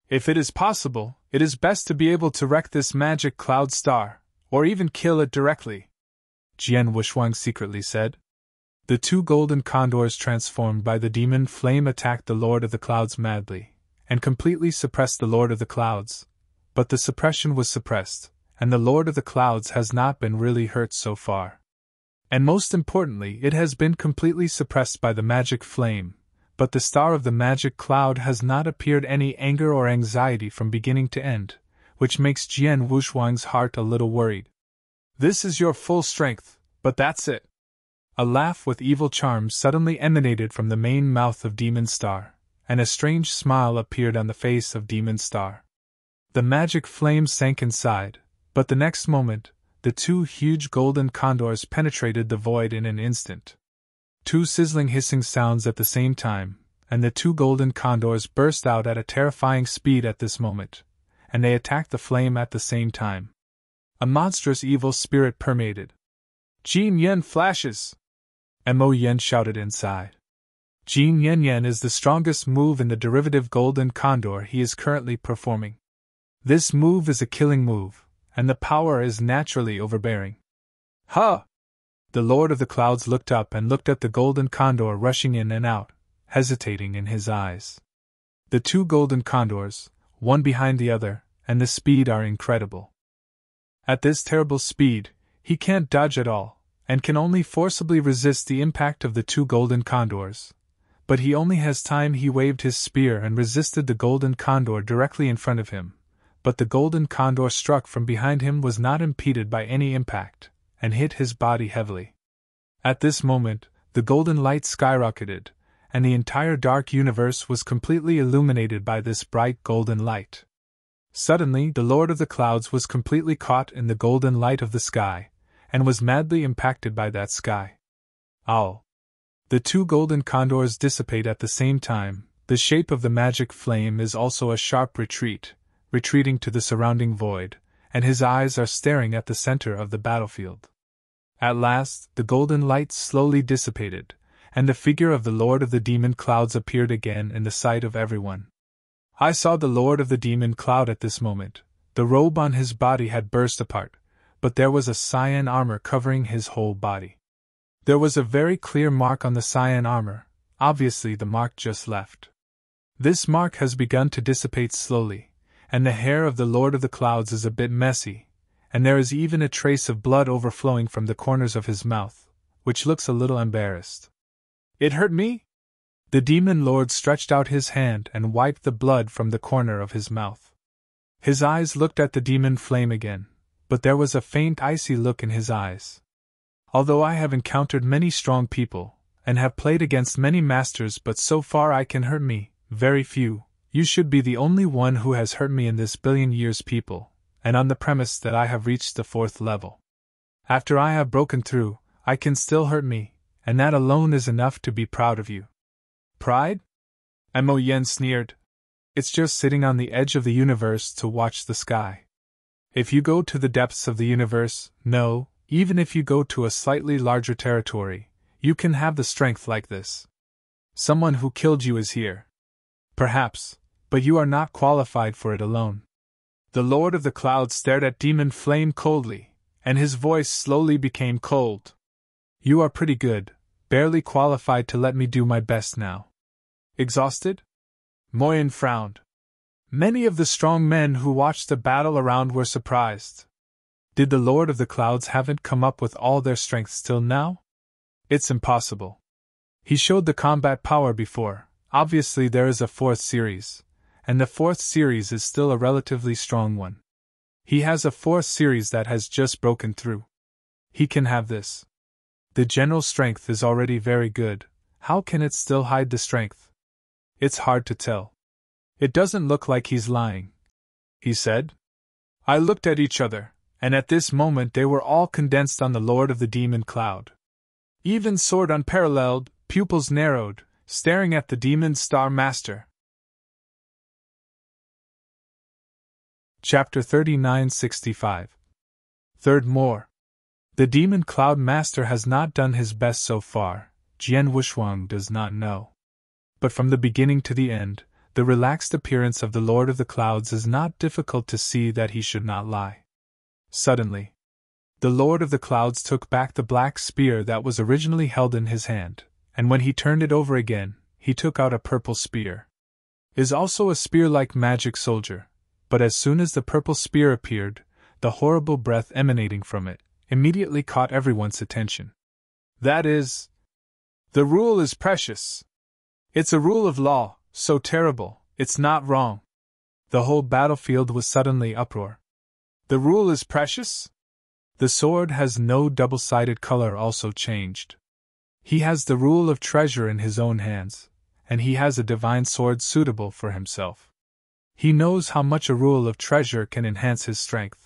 If it is possible, it is best to be able to wreck this magic cloud star, or even kill it directly, Jian Wuxuang secretly said. The two golden condors transformed by the demon flame attacked the Lord of the Clouds madly, and completely suppressed the Lord of the Clouds. But the suppression was suppressed, and the Lord of the Clouds has not been really hurt so far. And most importantly, it has been completely suppressed by the magic flame, but the star of the magic cloud has not appeared any anger or anxiety from beginning to end, which makes Jian Wuxuang's heart a little worried. This is your full strength, but that's it. A laugh with evil charms suddenly emanated from the main mouth of Demon Star, and a strange smile appeared on the face of Demon Star. The magic flame sank inside, but the next moment, the two huge golden condors penetrated the void in an instant. Two sizzling hissing sounds at the same time, and the two golden condors burst out at a terrifying speed at this moment, and they attacked the flame at the same time. A monstrous evil spirit permeated. Jin Yen flashes! Mo Yen shouted inside. Jin Yen Yen is the strongest move in the derivative golden condor he is currently performing. This move is a killing move, and the power is naturally overbearing. Ha! The Lord of the Clouds looked up and looked at the golden condor rushing in and out, hesitating in his eyes. The two golden condors, one behind the other, and the speed are incredible. At this terrible speed, he can't dodge at all, and can only forcibly resist the impact of the two golden condors. But he only has time. He waved his spear and resisted the golden condor directly in front of him, but the golden condor struck from behind him was not impeded by any impact, and hit his body heavily. At this moment, the golden light skyrocketed, and the entire dark universe was completely illuminated by this bright golden light. Suddenly, the Lord of the Clouds was completely caught in the golden light of the sky, and was madly impacted by that sky. Ow! The two golden condors dissipate at the same time. The shape of the magic flame is also a sharp retreat, retreating to the surrounding void, and his eyes are staring at the center of the battlefield. At last, the golden light slowly dissipated, and the figure of the Lord of the Demon Clouds appeared again in the sight of everyone. I saw the Lord of the Demon Cloud at this moment. The robe on his body had burst apart, but there was a cyan armor covering his whole body. There was a very clear mark on the cyan armor, obviously the mark just left. This mark has begun to dissipate slowly, and the hair of the Lord of the Clouds is a bit messy, and there is even a trace of blood overflowing from the corners of his mouth, which looks a little embarrassed. It hurt me? The Demon Lord stretched out his hand and wiped the blood from the corner of his mouth. His eyes looked at the demon flame again, but there was a faint icy look in his eyes. Although I have encountered many strong people, and have played against many masters, but so far I can hurt me, very few, you should be the only one who has hurt me in this billion years people, and on the premise that I have reached the 4th level. After I have broken through, I can still hurt me, and that alone is enough to be proud of you. Pride? Mo Yen sneered. It's just sitting on the edge of the universe to watch the sky. If you go to the depths of the universe, no, even if you go to a slightly larger territory, you can have the strength like this. Someone who killed you is here. Perhaps, but you are not qualified for it alone. The Lord of the Clouds stared at Demon Flame coldly, and his voice slowly became cold. You are pretty good, barely qualified to let me do my best now. Exhausted? Moyen frowned. Many of the strong men who watched the battle around were surprised. Did the Lord of the Clouds haven't come up with all their strength still now? It's impossible. He showed the combat power before. Obviously there is a 4th series, and the 4th series is still a relatively strong one. He has a 4th series that has just broken through. He can have this. The general strength is already very good. How can it still hide the strength? It's hard to tell. It doesn't look like he's lying, he said. I looked at each other, and at this moment they were all condensed on the Lord of the Demon Cloud. Even sword unparalleled, pupils narrowed, staring at the Demon Star Master. Chapter 3965. Third More. The Demon Cloud Master has not done his best so far, Jian Wushuang does not know. But from the beginning to the end, the relaxed appearance of the Lord of the Clouds is not difficult to see that he should not lie. Suddenly, the Lord of the Clouds took back the black spear that was originally held in his hand, and when he turned it over again, he took out a purple spear. It is also a spear-like magic soldier, but as soon as the purple spear appeared, the horrible breath emanating from it immediately caught everyone's attention. That is, the rule is precious. It's a rule of law, so terrible, it's not wrong. The whole battlefield was suddenly uproar. The rule is precious? The sword has no double-sided color also changed. He has the rule of treasure in his own hands, and he has a divine sword suitable for himself. He knows how much a rule of treasure can enhance his strength.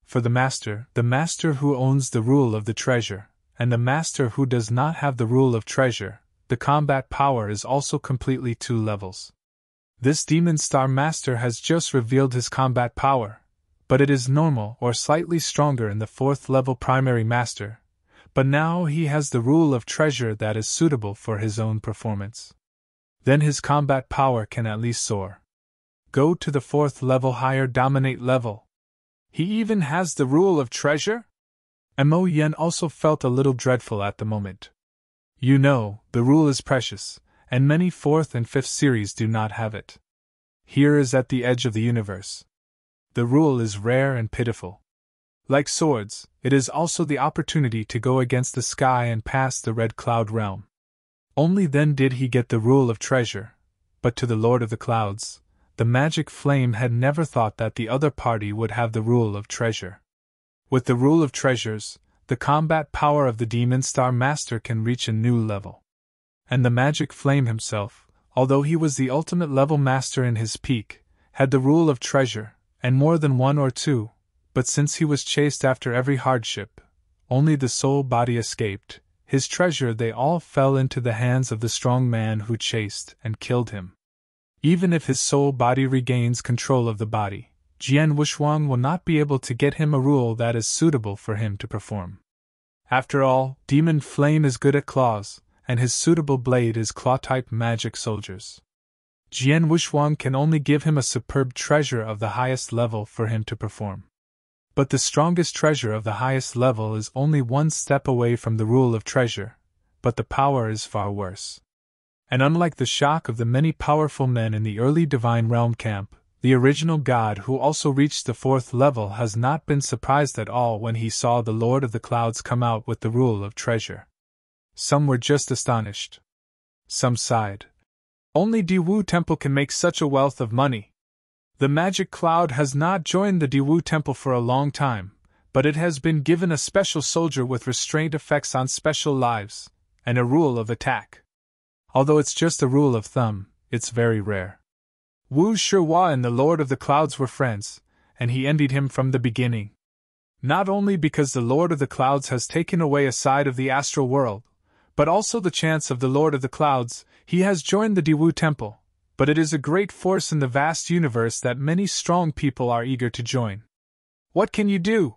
For the master who owns the rule of the treasure, and the master who does not have the rule of treasure, the combat power is also completely 2 levels. This Demon Star Master has just revealed his combat power, but it is normal or slightly stronger in the 4th level primary master, but now he has the rule of treasure that is suitable for his own performance. Then his combat power can at least soar. Go to the 4th level higher dominate level. He even has the rule of treasure? Mo Yen also felt a little dreadful at the moment. You know, the rule is precious, and many 4th and 5th series do not have it. Here is at the edge of the universe. The rule is rare and pitiful. Like swords, it is also the opportunity to go against the sky and pass the Red Cloud realm. Only then did he get the rule of treasure, but to the Lord of the Clouds, the magic flame had never thought that the other party would have the rule of treasure. With the rule of treasures, the combat power of the Demon Star Master can reach a new level. And the magic flame himself, although he was the ultimate level master in his peak, had the rule of treasure, and more than 1 or 2, but since he was chased after every hardship, only the soul body escaped, his treasure they all fell into the hands of the strong man who chased and killed him. Even if his soul body regains control of the body, Jian Wushuang will not be able to get him a rule that is suitable for him to perform. After all, Demon Flame is good at claws, and his suitable blade is claw-type magic soldiers. Jian Wushuang can only give him a superb treasure of the highest level for him to perform. But the strongest treasure of the highest level is only 1 step away from the rule of treasure, but the power is far worse. And unlike the shock of the many powerful men in the early Divine Realm camp, the original god who also reached the 4th level has not been surprised at all when he saw the Lord of the Clouds come out with the rule of treasure. Some were just astonished. Some sighed. Only Diwu Temple can make such a wealth of money. The magic cloud has not joined the Diwu Temple for a long time, but it has been given a special soldier with restraint effects on special lives, and a rule of attack. Although it's just a rule of thumb, it's very rare. Wu Shihua and the Lord of the Clouds were friends, and he envied him from the beginning. Not only because the Lord of the Clouds has taken away a side of the astral world, but also the chance of the Lord of the Clouds, he has joined the Diwu Temple, but it is a great force in the vast universe that many strong people are eager to join. What can you do?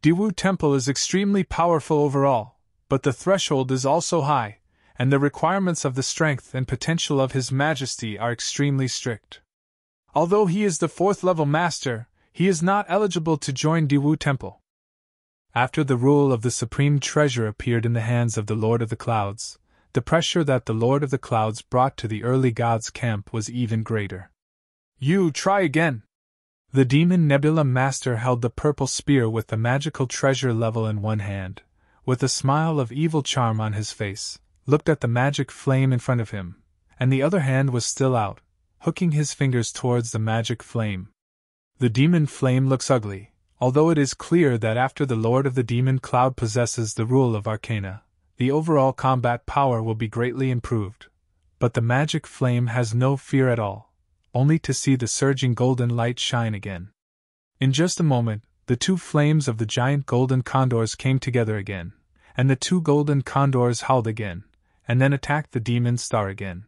Diwu Temple is extremely powerful overall, but the threshold is also high, and the requirements of the strength and potential of His Majesty are extremely strict. Although he is the 4th level master, he is not eligible to join Diwu Temple. After the rule of the Supreme Treasure appeared in the hands of the Lord of the Clouds, the pressure that the Lord of the Clouds brought to the early gods' camp was even greater. You try again! The Demon Nebula Master held the purple spear with the magical treasure level in one hand, with a smile of evil charm on his face, looked at the magic flame in front of him, and the other hand was still out, hooking his fingers towards the magic flame. The demon flame looks ugly, although it is clear that after the Lord of the Demon Cloud possesses the rule of Arcana, the overall combat power will be greatly improved. But the magic flame has no fear at all, only to see the surging golden light shine again. In just a moment, the 2 flames of the giant golden condors came together again, and the 2 golden condors howled again, and then attacked the demon star again.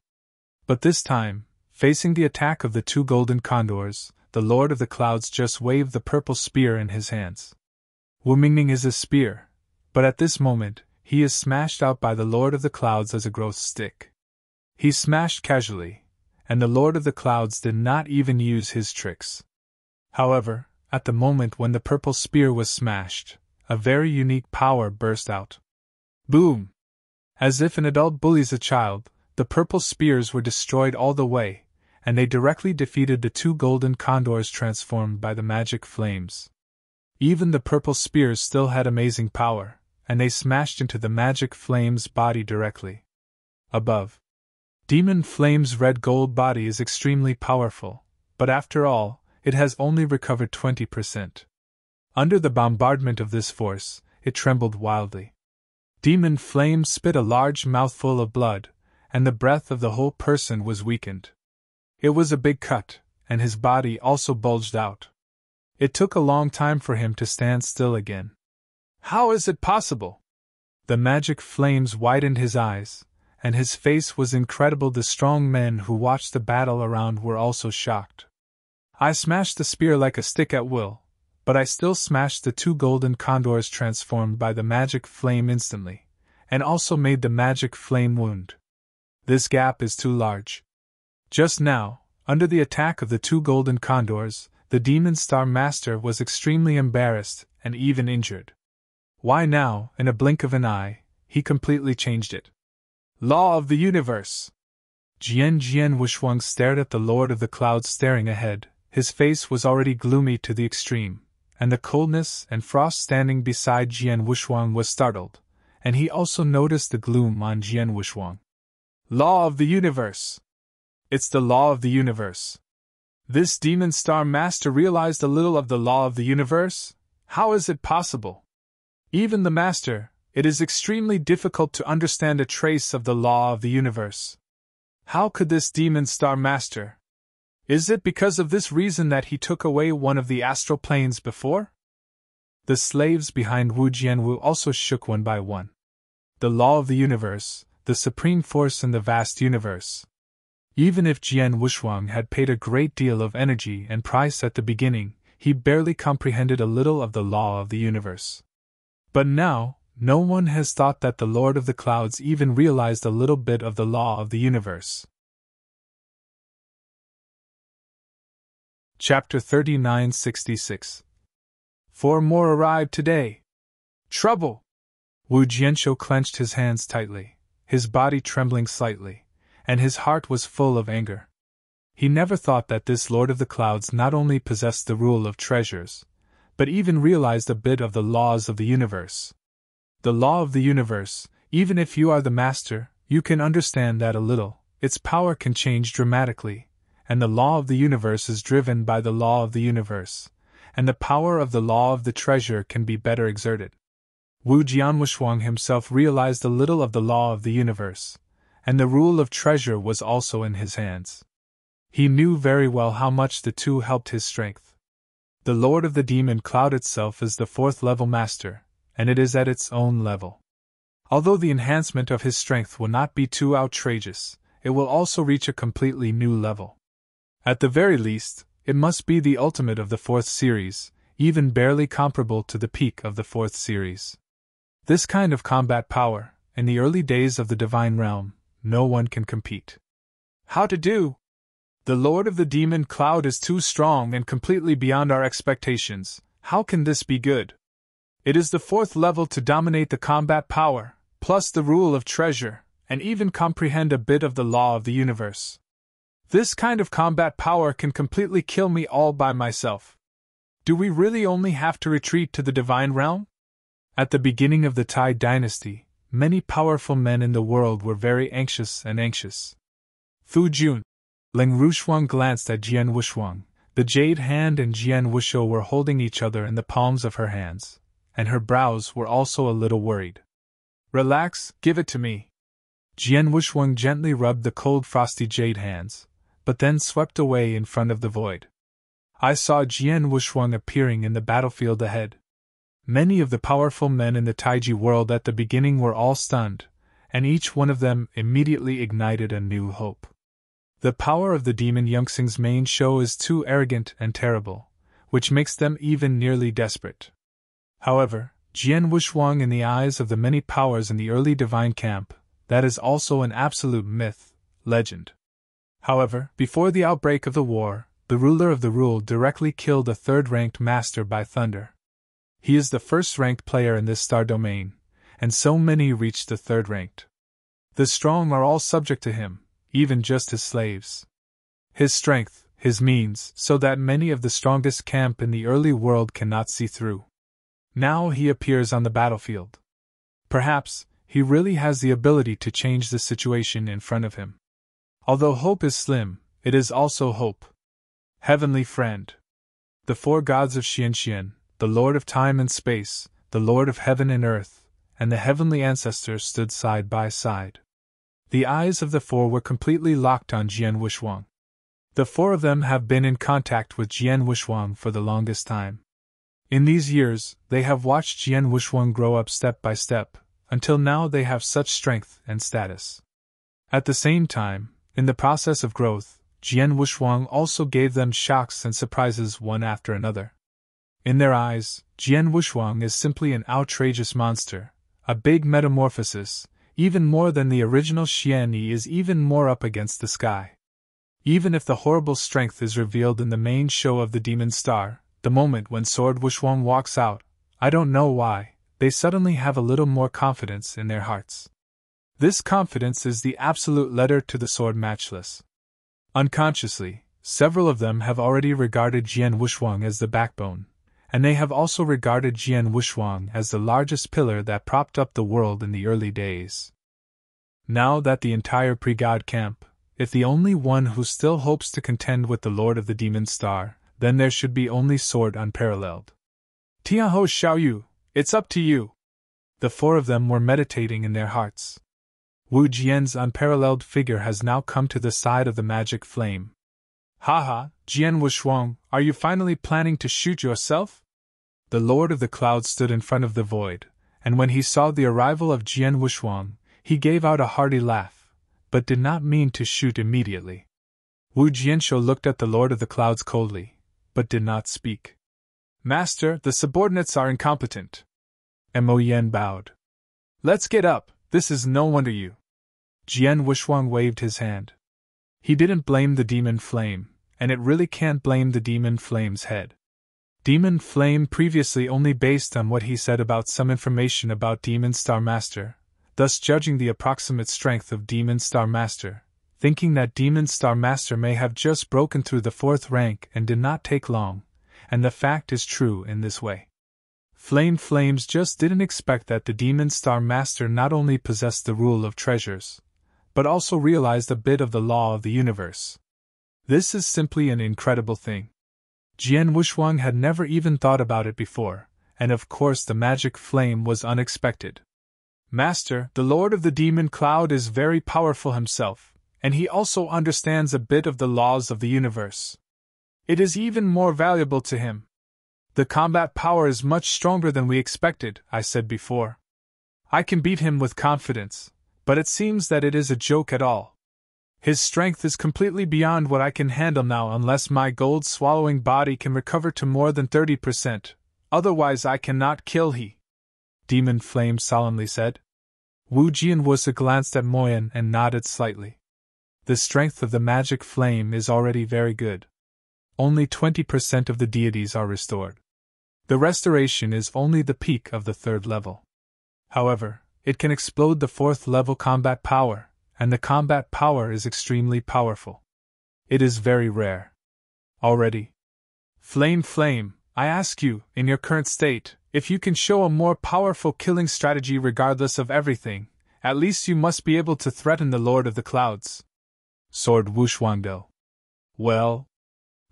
But this time, facing the attack of the 2 golden condors, the Lord of the Clouds just waved the purple spear in his hands. Wu Mingning is a spear, But at this moment, he is smashed out by the Lord of the Clouds as a growth stick. He smashed casually, and the Lord of the Clouds did not even use his tricks. However, at the moment when the purple spear was smashed, a very unique power burst out. Boom! As if an adult bullies a child, the purple spears were destroyed all the way, and they directly defeated the two golden condors transformed by the magic flames. Even the purple spears still had amazing power, and they smashed into the magic flame's body directly. Above. Demon Flame's red gold body is extremely powerful, but after all, it has only recovered 20%. Under the bombardment of this force, it trembled wildly. Demon Flame spit a large mouthful of blood, and the breath of the whole person was weakened. It was a big cut, and his body also bulged out. It took a long time for him to stand still again. How is it possible? The magic flames widened his eyes, and his face was incredible. The strong men who watched the battle around were also shocked. I smashed the spear like a stick at will, but I still smashed the two golden condors transformed by the magic flame instantly, and also made the magic flame wound. This gap is too large. Just now, under the attack of the two golden condors, the Demon Star Master was extremely embarrassed and even injured. Why now, in a blink of an eye, he completely changed it. Law of the Universe! Jian Wushuang stared at the Lord of the Clouds staring ahead. His face was already gloomy to the extreme, and the coldness and frost standing beside Jian Wushuang was startled, and he also noticed the gloom on Jian Wushuang. Law of the Universe! It's the law of the universe. This Demon Star Master realized a little of the law of the universe? How is it possible? Even the Master, it is extremely difficult to understand a trace of the law of the universe. How could this Demon Star Master? Is it because of this reason that he took away one of the astral planes before? The slaves behind Wu Jianwu also shook one by one. The law of the universe, the supreme force in the vast universe. Even if Jian Wushuang had paid a great deal of energy and price at the beginning, he barely comprehended a little of the law of the universe. But now, no one has thought that the Lord of the Clouds even realized a little bit of the law of the universe. Chapter 3966. 4 more arrived today. Trouble! Wu Jianshou clenched his hands tightly, his body trembling slightly, and his heart was full of anger. He never thought that this Lord of the Clouds not only possessed the rule of treasures, but even realized a bit of the laws of the universe. The law of the universe, even if you are the master, you can understand that a little, its power can change dramatically, and the law of the universe is driven by the law of the universe, and the power of the law of the treasure can be better exerted. Wu Jianwushuang himself realized a little of the law of the universe, and the rule of treasure was also in his hands. He knew very well how much the two helped his strength. The Lord of the Demon Cloud itself is the 4th level master, and it is at its own level. Although the enhancement of his strength will not be too outrageous, it will also reach a completely new level. At the very least, it must be the ultimate of the 4th series, even barely comparable to the peak of the 4th series. This kind of combat power, in the early days of the Divine Realm, no one can compete. How to do? The Lord of the Demon Cloud is too strong and completely beyond our expectations. How can this be good? It is the 4th level to dominate the combat power, plus the rule of treasure, and even comprehend a bit of the law of the universe. This kind of combat power can completely kill me all by myself. Do we really only have to retreat to the Divine Realm? At the beginning of the Tai Dynasty, many powerful men in the world were very anxious. Fu Jun. Ling Rushuang glanced at Jian Wushuang. The Jade Hand and Jian Wushuo were holding each other in the palms of her hands, and her brows were also a little worried. Relax, give it to me. Jian Wushuang gently rubbed the cold frosty jade hands, but then swept away in front of the void. I saw Jian Wushuang appearing in the battlefield ahead. Many of the powerful men in the Taiji world at the beginning were all stunned, and each one of them immediately ignited a new hope. The power of the demon Yunxing's main show is too arrogant and terrible, which makes them even nearly desperate. However, Jian Wushuang in the eyes of the many powers in the early divine camp, that is also an absolute myth, legend. However, before the outbreak of the war, the ruler of the rule directly killed a third-ranked master by thunder. He is the first-ranked player in this star domain, and so many reached the third-ranked. The strong are all subject to him, even just his slaves. His strength, his means, so that many of the strongest camp in the early world cannot see through. Now he appears on the battlefield. Perhaps, he really has the ability to change the situation in front of him. Although hope is slim, it is also hope. Heavenly friend. The four gods of Xianxian, the Lord of time and space, the Lord of heaven and earth, and the heavenly ancestors stood side by side. The eyes of the four were completely locked on Jian Wushuang. The four of them have been in contact with Jian Wushuang for the longest time. In these years, they have watched Jian Wushuang grow up step by step, until now they have such strength and status. At the same time, in the process of growth, Jian Wushuang also gave them shocks and surprises one after another. In their eyes, Jian Wushuang is simply an outrageous monster, a big metamorphosis, even more than the original Xian Yi is even more up against the sky. Even if the horrible strength is revealed in the main show of the Demon Star, the moment when Sword Wushuang walks out, I don't know why, they suddenly have a little more confidence in their hearts. This confidence is the absolute letter to the sword matchless. Unconsciously, several of them have already regarded Jian Wushuang as the backbone, and they have also regarded Jian Wushuang as the largest pillar that propped up the world in the early days. Now that the entire pre-god camp, if the only one who still hopes to contend with the Lord of the Demon Star, then there should be only sword unparalleled. Tianhou Xiaoyu, it's up to you. The four of them were meditating in their hearts. Wu Jian's unparalleled figure has now come to the side of the magic flame. Haha, Jian Wushuang, are you finally planning to shoot yourself? The Lord of the Clouds stood in front of the void, and when he saw the arrival of Jian Wushuang, he gave out a hearty laugh, but did not mean to shoot immediately. Wu Jianshou looked at the Lord of the Clouds coldly, but did not speak. Master, the subordinates are incompetent. Mo Yen bowed. Let's get up, this is no wonder you. Jian Wushuang waved his hand. He didn't blame the demon flame, and it really can't blame the demon flame's head. Demon Flame previously only based on what he said about some information about Demon Star Master, thus judging the approximate strength of Demon Star Master, thinking that Demon Star Master may have just broken through the 4th rank and did not take long, and the fact is true in this way. Flames just didn't expect that the Demon Star Master not only possessed the rule of treasures, but also realized a bit of the law of the universe. This is simply an incredible thing. Jian Wushuang had never even thought about it before, and of course the magic flame was unexpected. Master, the Lord of the Demon Cloud is very powerful himself, and he also understands a bit of the laws of the universe. It is even more valuable to him. The combat power is much stronger than we expected, I said before. I can beat him with confidence, but it seems that it is a joke at all. His strength is completely beyond what I can handle now unless my gold-swallowing body can recover to more than 30%, otherwise I cannot kill he. Demon Flame solemnly said. Wu Jianwusa glanced at Moyan and nodded slightly. The strength of the magic flame is already very good. Only 20% of the deities are restored. The restoration is only the peak of the 3rd level. However, it can explode the 4th level combat power, and the combat power is extremely powerful. It is very rare. Already. Flame, I ask you, in your current state, if you can show a more powerful killing strategy regardless of everything, at least you must be able to threaten the Lord of the Clouds. Sword Wushuangdo. Well?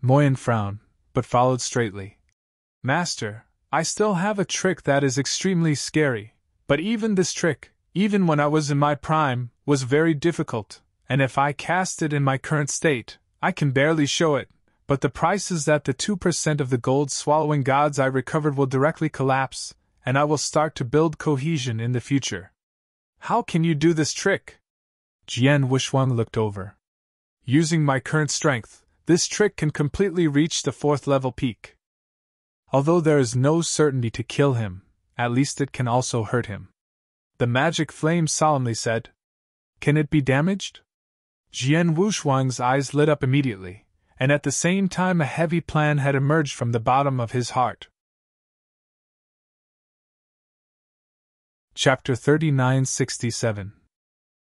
Moyan frowned, but followed straightly. Master, I still have a trick that is extremely scary, but even this trick, even when I was in my prime, was very difficult, and if I cast it in my current state, I can barely show it, but the price is that the 2% of the gold-swallowing gods I recovered will directly collapse, and I will start to build cohesion in the future. How can you do this trick? Jian Wushuang looked over. Using my current strength, this trick can completely reach the 4th level peak. Although there is no certainty to kill him, at least it can also hurt him. The magic flame solemnly said. Can it be damaged? Jian Wushuang's eyes lit up immediately, and at the same time a heavy plan had emerged from the bottom of his heart. Chapter 3967.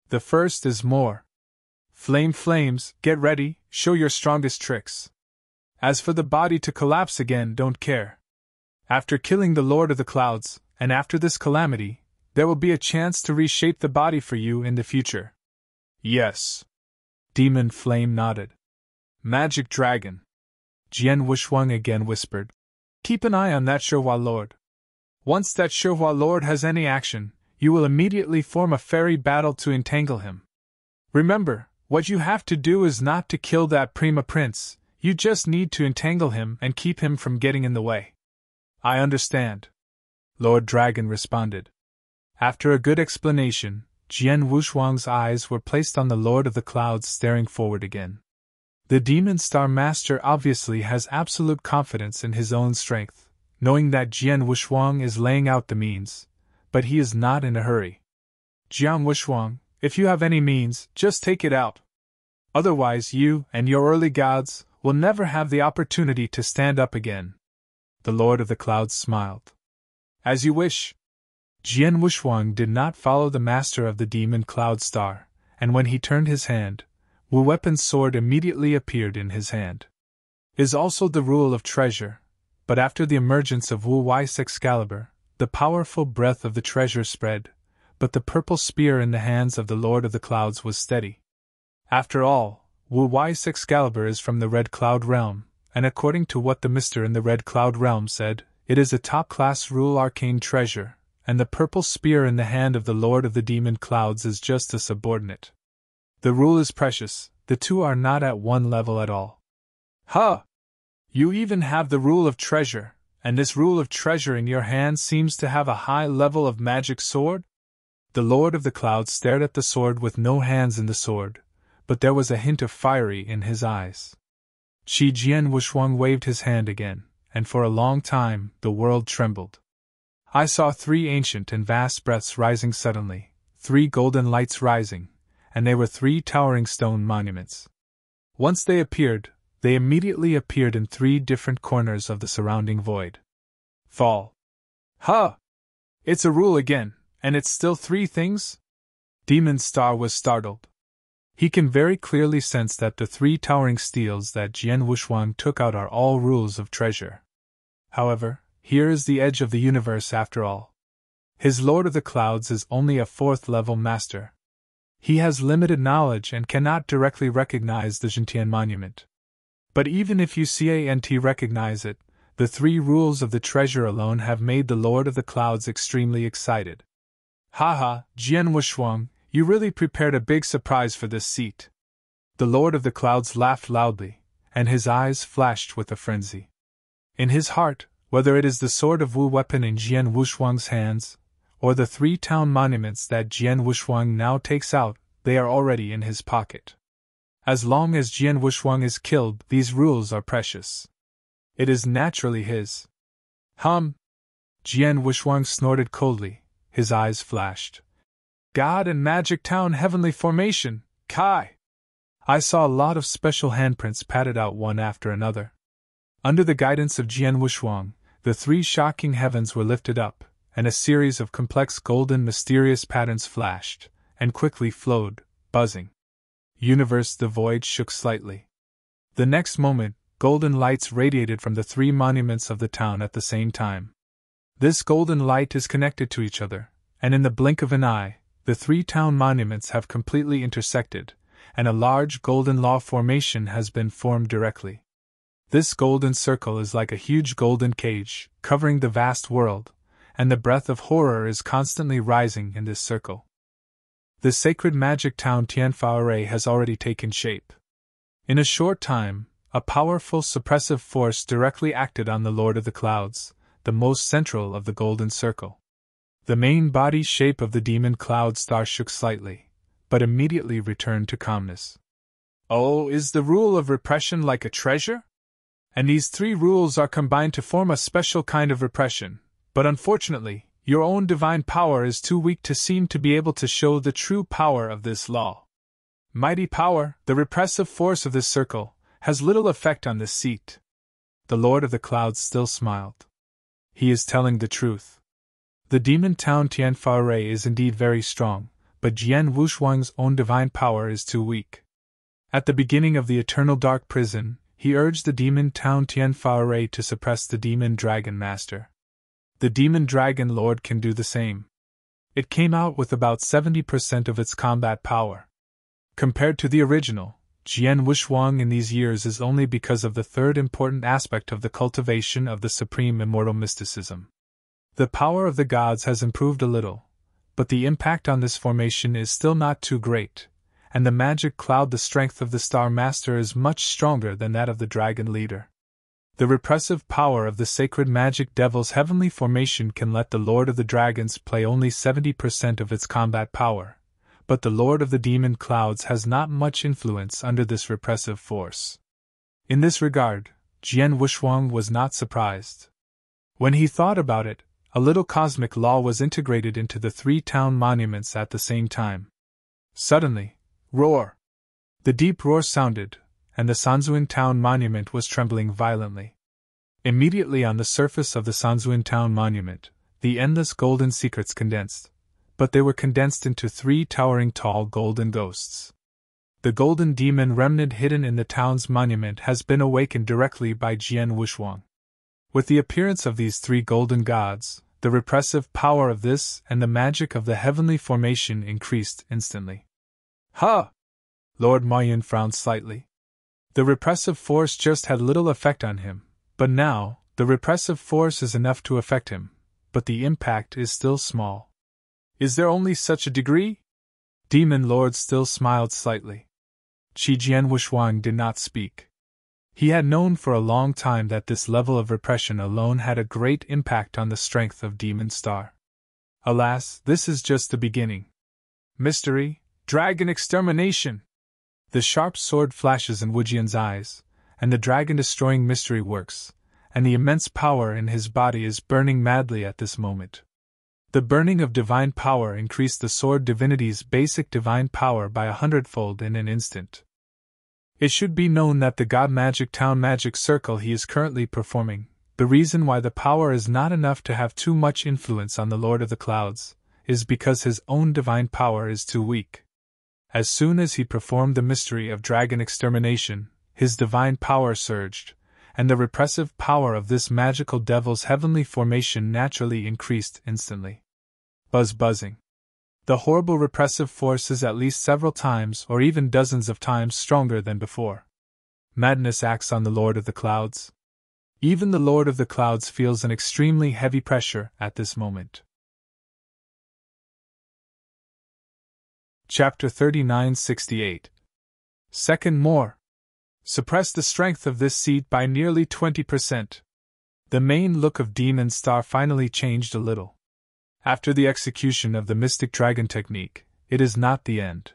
The first is more. Flames, get ready, show your strongest tricks. As for the body to collapse again, don't care. After killing the Lord of the Clouds, and after this calamity, there will be a chance to reshape the body for you in the future. Yes. Demon Flame nodded. Magic Dragon. Jian Wushuang again whispered. Keep an eye on that Shihua Lord. Once that Shihua Lord has any action, you will immediately form a fairy battle to entangle him. Remember, what you have to do is not to kill that Prima Prince, you just need to entangle him and keep him from getting in the way. I understand. Lord Dragon responded. After a good explanation, Jian Wushuang's eyes were placed on the Lord of the Clouds staring forward again. The Demon Star Master obviously has absolute confidence in his own strength, knowing that Jian Wushuang is laying out the means, but he is not in a hurry. Jian Wushuang, if you have any means, just take it out. Otherwise you and your early gods will never have the opportunity to stand up again. The Lord of the Clouds smiled. As you wish. Jian Wushuang did not follow the master of the Demon Cloud Star, and when he turned his hand, Wu Weapon's sword immediately appeared in his hand. Is also the rule of treasure, but after the emergence of Wu Wei's Excalibur, the powerful breath of the treasure spread, but the purple spear in the hands of the Lord of the Clouds was steady. After all, Wu Wei's Excalibur is from the Red Cloud Realm, and according to what the Mister in the Red Cloud Realm said, it is a top-class rule arcane treasure, and the purple spear in the hand of the Lord of the Demon Clouds is just a subordinate. The rule is precious, the two are not at one level at all. Huh! You even have the rule of treasure, and this rule of treasure in your hand seems to have a high level of magic sword? The Lord of the Clouds stared at the sword with no hands in the sword, but there was a hint of fiery in his eyes. Jian Wushuang waved his hand again, and for a long time the world trembled. I saw 3 ancient and vast breaths rising suddenly, 3 golden lights rising, and they were 3 towering stone monuments. Once they appeared, they immediately appeared in 3 different corners of the surrounding void. Fall. Huh! It's a rule again, and it's still 3 things? Demon Star was startled. He can very clearly sense that the 3 towering steels that Jian Wushuang took out are all rules of treasure. However, here is the edge of the universe after all. His Lord of the Clouds is only a 4th-level master. He has limited knowledge and cannot directly recognize the Jintian monument. But even if you can't recognize it, the 3 rules of the treasure alone have made the Lord of the Clouds extremely excited. Haha, Jian Wushuang, you really prepared a big surprise for this seat. The Lord of the Clouds laughed loudly, and his eyes flashed with a frenzy. In his heart, whether it is the sword of Wu Weapon in Jian Wushuang's hands, or the 3 town monuments that Jian Wushuang now takes out, they are already in his pocket. As long as Jian Wushuang is killed, these rules are precious. It is naturally his. Jian Wushuang snorted coldly, his eyes flashed. God and Magic Town Heavenly Formation, Kai! I saw a lot of special handprints padded out one after another. Under the guidance of Jian Wushuang, the 3 shocking heavens were lifted up, and a series of complex golden mysterious patterns flashed, and quickly flowed, buzzing. Universe the void shook slightly. The next moment, golden lights radiated from the 3 monuments of the town at the same time. This golden light is connected to each other, and in the blink of an eye, the 3 town monuments have completely intersected, and a large golden law formation has been formed directly. This golden circle is like a huge golden cage, covering the vast world, and the breath of horror is constantly rising in this circle. The sacred magic town Tianfa Array has already taken shape. In a short time, a powerful suppressive force directly acted on the Lord of the Clouds, the most central of the golden circle. The main body shape of the Demon Cloud Star shook slightly, but immediately returned to calmness. Oh, is the rule of repression like a treasure? And these 3 rules are combined to form a special kind of repression, but unfortunately, Your own divine power is too weak to seem to be able to show the true power of this law. Mighty power, the repressive force of this circle, has little effect on this seat. The Lord of the Clouds still smiled. He is telling the truth. The demon town Tianfa is indeed very strong, but Jian Wushuang's own divine power is too weak. At the beginning of the Eternal Dark Prison, he urged the demon town Tianfa to suppress the demon dragon master. The demon dragon lord can do the same. It came out with about 70% of its combat power. Compared to the original, Jian Wushuang in these years is only because of the third important aspect of the cultivation of the supreme immortal mysticism. The power of the gods has improved a little, but the impact on this formation is still not too great, and the magic cloud, the strength of the Star Master, is much stronger than that of the dragon leader. The repressive power of the sacred magic devil's heavenly formation can let the Lord of the Dragons play only 70% of its combat power, but the Lord of the Demon Clouds has not much influence under this repressive force. In this regard, Jian Wushuang was not surprised. When he thought about it, a little cosmic law was integrated into the three town monuments at the same time. Suddenly, roar! The deep roar sounded, and the Sanzuan Town monument was trembling violently. Immediately on the surface of the Sanzuan Town monument, the endless golden secrets condensed, but they were condensed into three towering tall golden ghosts. The golden demon remnant hidden in the town's monument has been awakened directly by Jian Wushuang. With the appearance of these three golden gods, the repressive power of this and the magic of the heavenly formation increased instantly. Ha! Lord Mayan frowned slightly. The repressive force just had little effect on him, but now, the repressive force is enough to affect him, but the impact is still small. Is there only such a degree? Demon Lord still smiled slightly. Jian Wushuang did not speak. He had known for a long time that this level of repression alone had a great impact on the strength of Demon Star. Alas, this is just the beginning. Mystery, dragon extermination! The sharp sword flashes in Wujian's eyes, and the dragon-destroying mystery works, and the immense power in his body is burning madly at this moment. The burning of divine power increased the sword divinity's basic divine power by 100-fold in an instant. It should be known that the God Magic Town magic circle he is currently performing, the reason why the power is not enough to have too much influence on the Lord of the Clouds, is because his own divine power is too weak. As soon as he performed the mystery of dragon extermination, his divine power surged, and the repressive power of this magical devil's heavenly formation naturally increased instantly. Buzzing. The horrible repressive force is at least several times or even dozens of times stronger than before. Madness acts on the Lord of the Clouds. Even the Lord of the Clouds feels an extremely heavy pressure at this moment. Chapter 3968. Second more. Suppress the strength of this seed by nearly 20%. The main look of Demon Star finally changed a little. After the execution of the Mystic Dragon technique, it is not the end.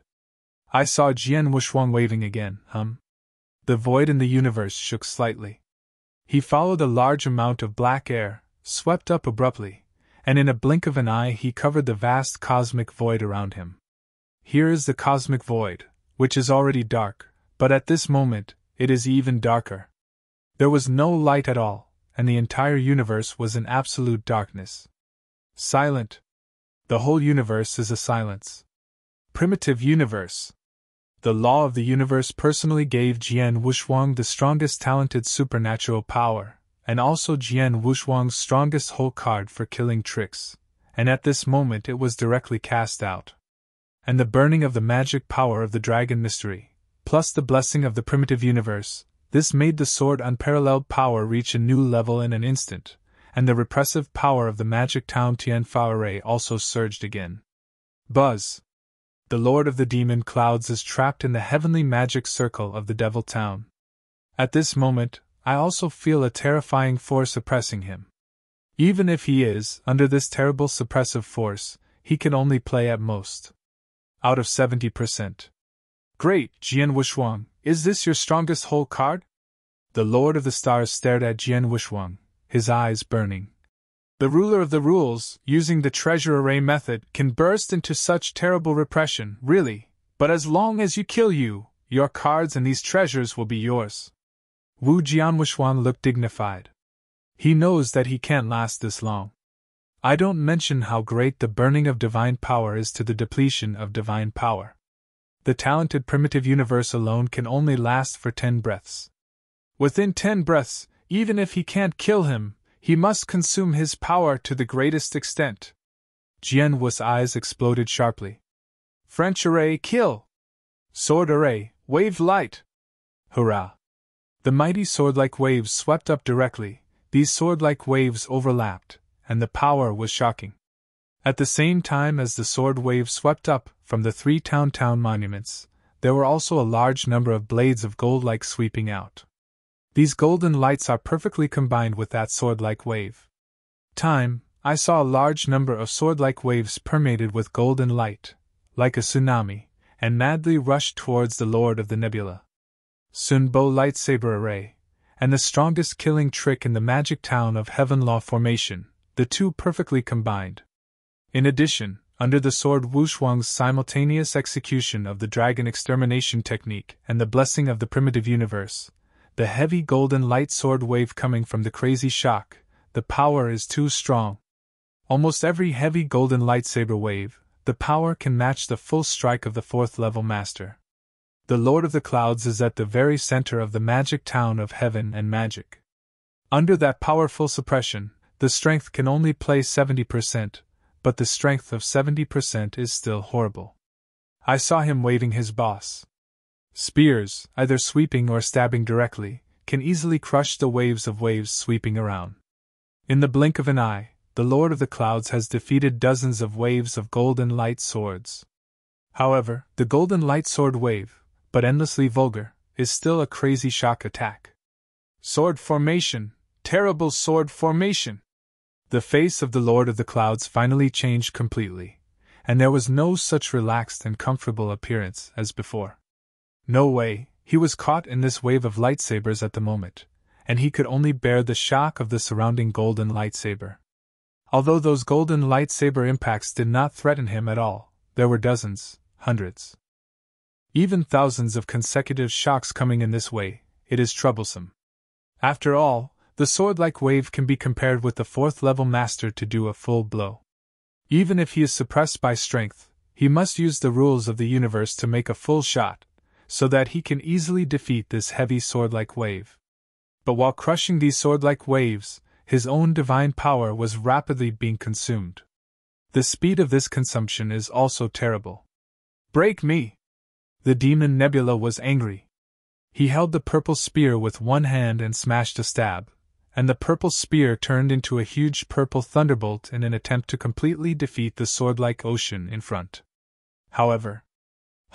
I saw Jian Wushuang waving again, The void in the universe shook slightly. He followed a large amount of black air, swept up abruptly, and in a blink of an eye he covered the vast cosmic void around him. Here is the cosmic void, which is already dark, but at this moment, it is even darker. There was no light at all, and the entire universe was in absolute darkness. Silent. The whole universe is a silence. Primitive universe. The law of the universe personally gave Jian Wushuang the strongest talented supernatural power, and also Jian Wushuang's strongest hole card for killing tricks, and at this moment it was directly cast out. And the burning of the magic power of the dragon mystery, plus the blessing of the primitive universe, this made the sword unparalleled power reach a new level in an instant, and the repressive power of the magic town Tianfa also surged again. Buzz! The Lord of the Demon Clouds is trapped in the heavenly magic circle of the Devil Town. At this moment, I also feel a terrifying force oppressing him. Even if he is under this terrible suppressive force, he can only play at most out of 70%. Great, Jian Wushuang, is this your strongest hole card? The Lord of the Stars stared at Jian Wushuang, his eyes burning. The ruler of the rules, using the treasure array method, can burst into such terrible repression, really, but as long as you kill you, your cards and these treasures will be yours. Wu Jianwuxuan looked dignified. He knows that he can't last this long. I don't mention how great the burning of divine power is to the depletion of divine power. The talented primitive universe alone can only last for 10 breaths. Within 10 breaths, even if he can't kill him, he must consume his power to the greatest extent. Jian Wu's eyes exploded sharply. French array, kill! Sword array, wave light! Hurrah! The mighty sword-like waves swept up directly, these sword-like waves overlapped, and the power was shocking. At the same time as the sword wave swept up from the 3 town monuments, there were also a large number of blades of gold-like sweeping out. These golden lights are perfectly combined with that sword-like wave. I saw a large number of sword-like waves permeated with golden light, like a tsunami, and madly rushed towards the Lord of the Nebula. Sun Bo lightsaber array, and the strongest killing trick in the magic town of Heaven Law formation, the two perfectly combined. In addition, under the sword Wushuang's simultaneous execution of the dragon extermination technique and the blessing of the primitive universe, the heavy golden light sword wave coming from the crazy shock, the power is too strong. Almost every heavy golden lightsaber wave, the power can match the full strike of the 4th level master. The Lord of the Clouds is at the very center of the magic town of heaven and magic. Under that powerful suppression, the strength can only play 70%, but the strength of 70% is still horrible. I saw him waving his boss. Spears, either sweeping or stabbing directly, can easily crush the waves of waves sweeping around. In the blink of an eye, the Lord of the Clouds has defeated dozens of waves of golden light swords. However, the golden light sword wave, but endlessly vulgar, is still a crazy shock attack. Sword formation! Terrible sword formation! The face of the Lord of the Clouds finally changed completely, and there was no such relaxed and comfortable appearance as before. No way, he was caught in this wave of lightsabers at the moment, and he could only bear the shock of the surrounding golden lightsaber. Although those golden lightsaber impacts did not threaten him at all, there were dozens, hundreds, even thousands of consecutive shocks coming in this way. It is troublesome. After all, the sword-like wave can be compared with the 4th level master to do a full blow. Even if he is suppressed by strength, he must use the rules of the universe to make a full shot, so that he can easily defeat this heavy sword-like wave. But while crushing these sword-like waves, his own divine power was rapidly being consumed. The speed of this consumption is also terrible. Break me! The demon Nebula was angry. He held the purple spear with one hand and smashed a stab, and the purple spear turned into a huge purple thunderbolt in an attempt to completely defeat the sword-like ocean in front. However,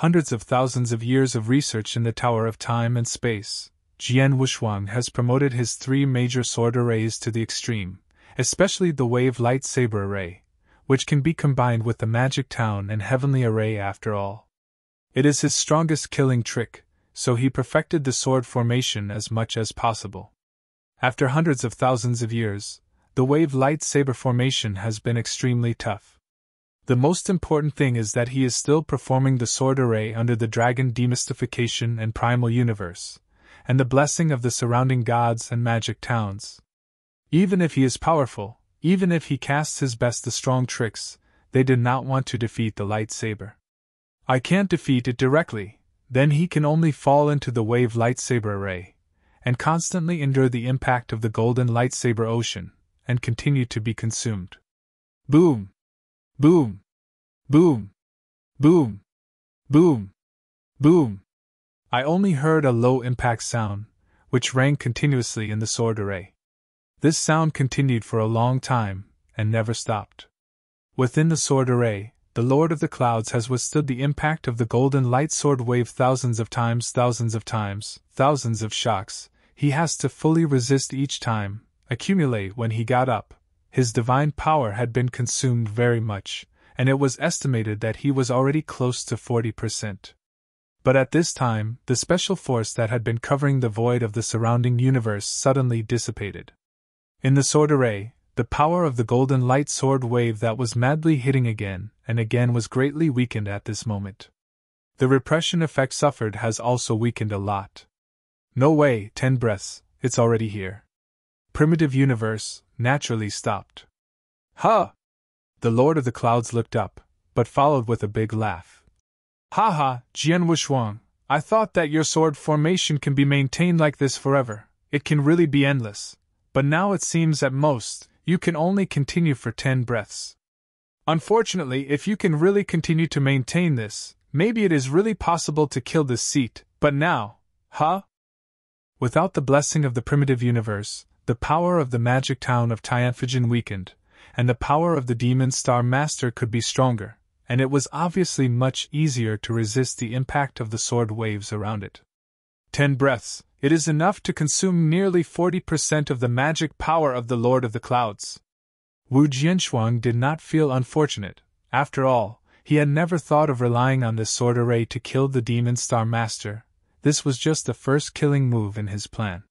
hundreds of thousands of years of research in the Tower of Time and Space, Jian Wushuang has promoted his 3 major sword arrays to the extreme, especially the wave lightsaber array, which can be combined with the magic town and heavenly array after all. It is his strongest killing trick, so he perfected the sword formation as much as possible. After hundreds of thousands of years, the wave lightsaber formation has been extremely tough. The most important thing is that he is still performing the sword array under the dragon demystification and primal universe, and the blessing of the surrounding gods and magic towns. Even if he is powerful, even if he casts his best the strong tricks, they did not want to defeat the lightsaber. I can't defeat it directly, then he can only fall into the wave lightsaber array, and constantly endure the impact of the golden lightsaber ocean, and continue to be consumed. Boom! Boom! Boom! Boom! Boom! Boom! I only heard a low impact sound, which rang continuously in the sword array. This sound continued for a long time, and never stopped. Within the sword array, the Lord of the Clouds has withstood the impact of the golden light sword wave thousands of times, thousands of shocks. He has to fully resist each time, accumulate when he got up. His divine power had been consumed very much, and it was estimated that he was already close to 40%. But at this time, the special force that had been covering the void of the surrounding universe suddenly dissipated. In the sword array, The power of the golden light sword wave that was madly hitting again and again was greatly weakened at this moment. The repression effect suffered has also weakened a lot. No way, 10 breaths, it's already here. Primitive universe, naturally stopped. Ha! The Lord of the Clouds looked up, but followed with a big laugh. Ha ha, Jian Wushuang, I thought that your sword formation can be maintained like this forever, it can really be endless, but now it seems at most, you can only continue for 10 breaths. Unfortunately, if you can really continue to maintain this, maybe it is really possible to kill this seat, but now, huh? Without the blessing of the primitive universe, the power of the magic town of Tianfujin weakened, and the power of the demon star master could be stronger, and it was obviously much easier to resist the impact of the sword waves around it. 10 breaths, it is enough to consume nearly 40% of the magic power of the Lord of the Clouds. Wu Jianshuang did not feel unfortunate. After all, he had never thought of relying on this sword array to kill the demon star master. This was just the first killing move in his plan.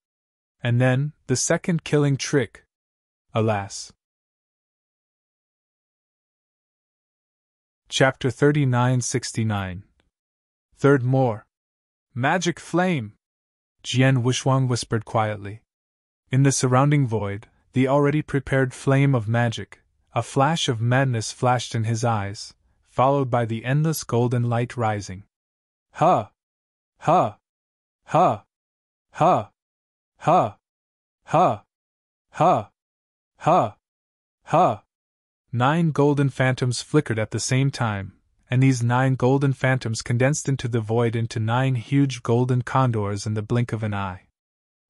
And then, the second killing trick. Alas. Chapter 3969. Third more. Magic flame! Jian Wushuang whispered quietly. In the surrounding void, the already prepared flame of magic, a flash of madness flashed in his eyes, followed by the endless golden light rising. Ha! Ha! Ha! Ha! Ha! Ha! Ha! Ha! Ha! 9 golden phantoms flickered at the same time, and these 9 golden phantoms condensed into the void into 9 huge golden condors in the blink of an eye.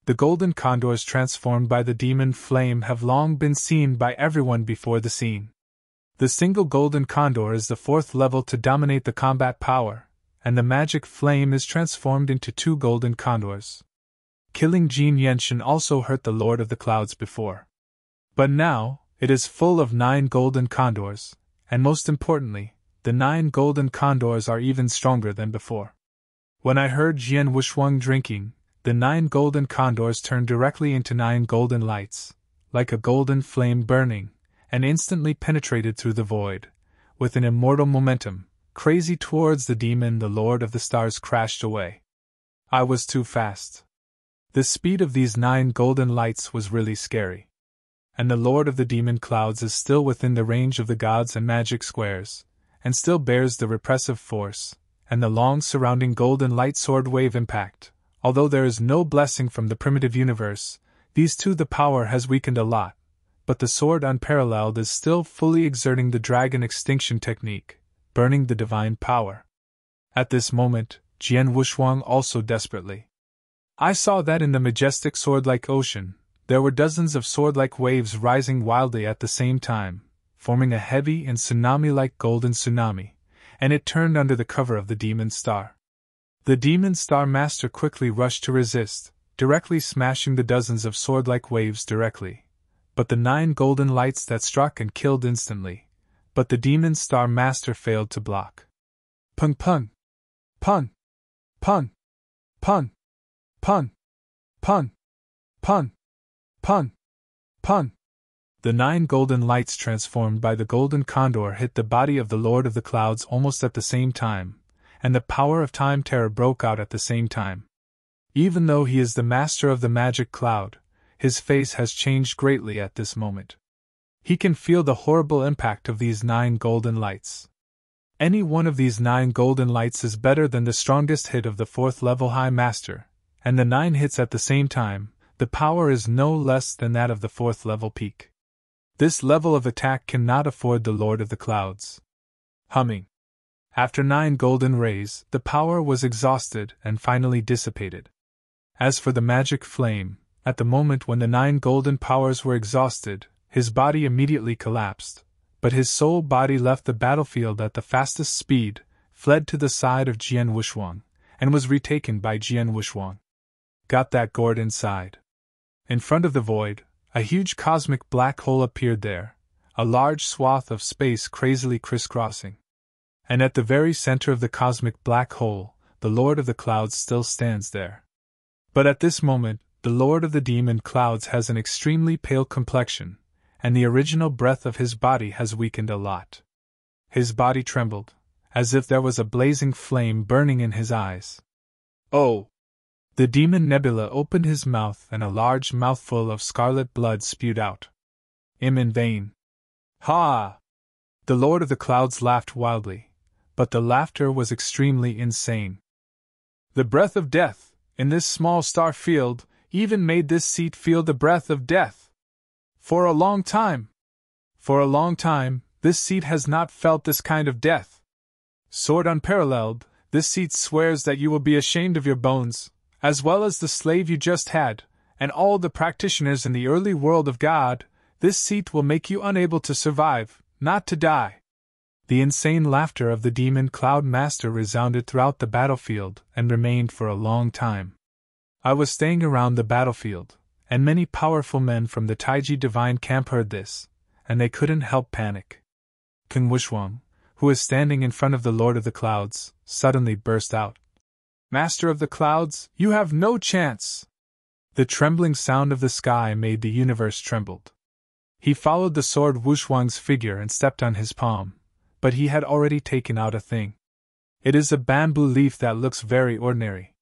The golden condors transformed by the demon flame have long been seen by everyone before the scene. The single golden condor is the 4th level to dominate the combat power, and the magic flame is transformed into 2 golden condors. Killing Jin Yenshin also hurt the Lord of the Clouds before. But now, it is full of 9 golden condors, and most importantly, the 9 golden condors are even stronger than before. When I heard Jian Wushuang drinking, the 9 golden condors turned directly into 9 golden lights, like a golden flame burning, and instantly penetrated through the void. With an immortal momentum, crazy towards the demon, the Lord of the Stars crashed away. I was too fast. The speed of these 9 golden lights was really scary. And the Lord of the Demon Clouds is still within the range of the gods and magic squares, and still bears the repressive force, and the long surrounding golden light sword wave impact. Although there is no blessing from the primitive universe, these two the power has weakened a lot, but the sword unparalleled is still fully exerting the dragon extinction technique, burning the divine power. At this moment, Jian Wushuang also desperately. I saw that in the majestic sword-like ocean, there were dozens of sword-like waves rising wildly at the same time, forming a heavy and tsunami-like golden tsunami, and it turned under the cover of the demon star. The demon star master quickly rushed to resist, directly smashing the dozens of sword-like waves directly. But the 9 golden lights that struck and killed instantly. But the demon star master failed to block. Pun pun. Pun. Pun. Pun. Pun. Pun. Pun. Pun. Pun. The 9 golden lights transformed by the golden condor hit the body of the Lord of the Clouds almost at the same time, and the power of time terror broke out at the same time. Even though he is the master of the magic cloud, his face has changed greatly at this moment. He can feel the horrible impact of these 9 golden lights. Any one of these 9 golden lights is better than the strongest hit of the 4th level high master, and the 9 hits at the same time, the power is no less than that of the 4th level peak. This level of attack cannot afford the Lord of the Clouds. Humming. After 9 golden rays, the power was exhausted and finally dissipated. As for the magic flame, at the moment when the 9 golden powers were exhausted, his body immediately collapsed, but his soul body left the battlefield at the fastest speed, fled to the side of Jian Wushuang, and was retaken by Jian Wushuang. Got that gourd inside. In front of the void, a huge cosmic black hole appeared there, a large swath of space crazily crisscrossing. And at the very center of the cosmic black hole, the Lord of the Clouds still stands there. But at this moment, the Lord of the Demon Clouds has an extremely pale complexion, and the original breath of his body has weakened a lot. His body trembled, as if there was a blazing flame burning in his eyes. Oh! The demon Nebula opened his mouth and a large mouthful of scarlet blood spewed out. In vain. Ha! The Lord of the Clouds laughed wildly, but the laughter was extremely insane. The breath of death, in this small star field, even made this seat feel the breath of death. For a long time, this seat has not felt this kind of death. Sword unparalleled, this seat swears that you will be ashamed of your bones, as well as the slave you just had, and all the practitioners in the early world of God. This seat will make you unable to survive, not to die. The insane laughter of the demon Cloud Master resounded throughout the battlefield and remained for a long time. I was staying around the battlefield, and many powerful men from the Taiji divine camp heard this, and they couldn't help panic. King Wushwang, who was standing in front of the Lord of the Clouds, suddenly burst out. Master of the Clouds, you have no chance! The trembling sound of the sky made the universe trembled. He followed the sword Wushwang's figure and stepped on his palm, but he had already taken out a thing. It is a bamboo leaf that looks very ordinary.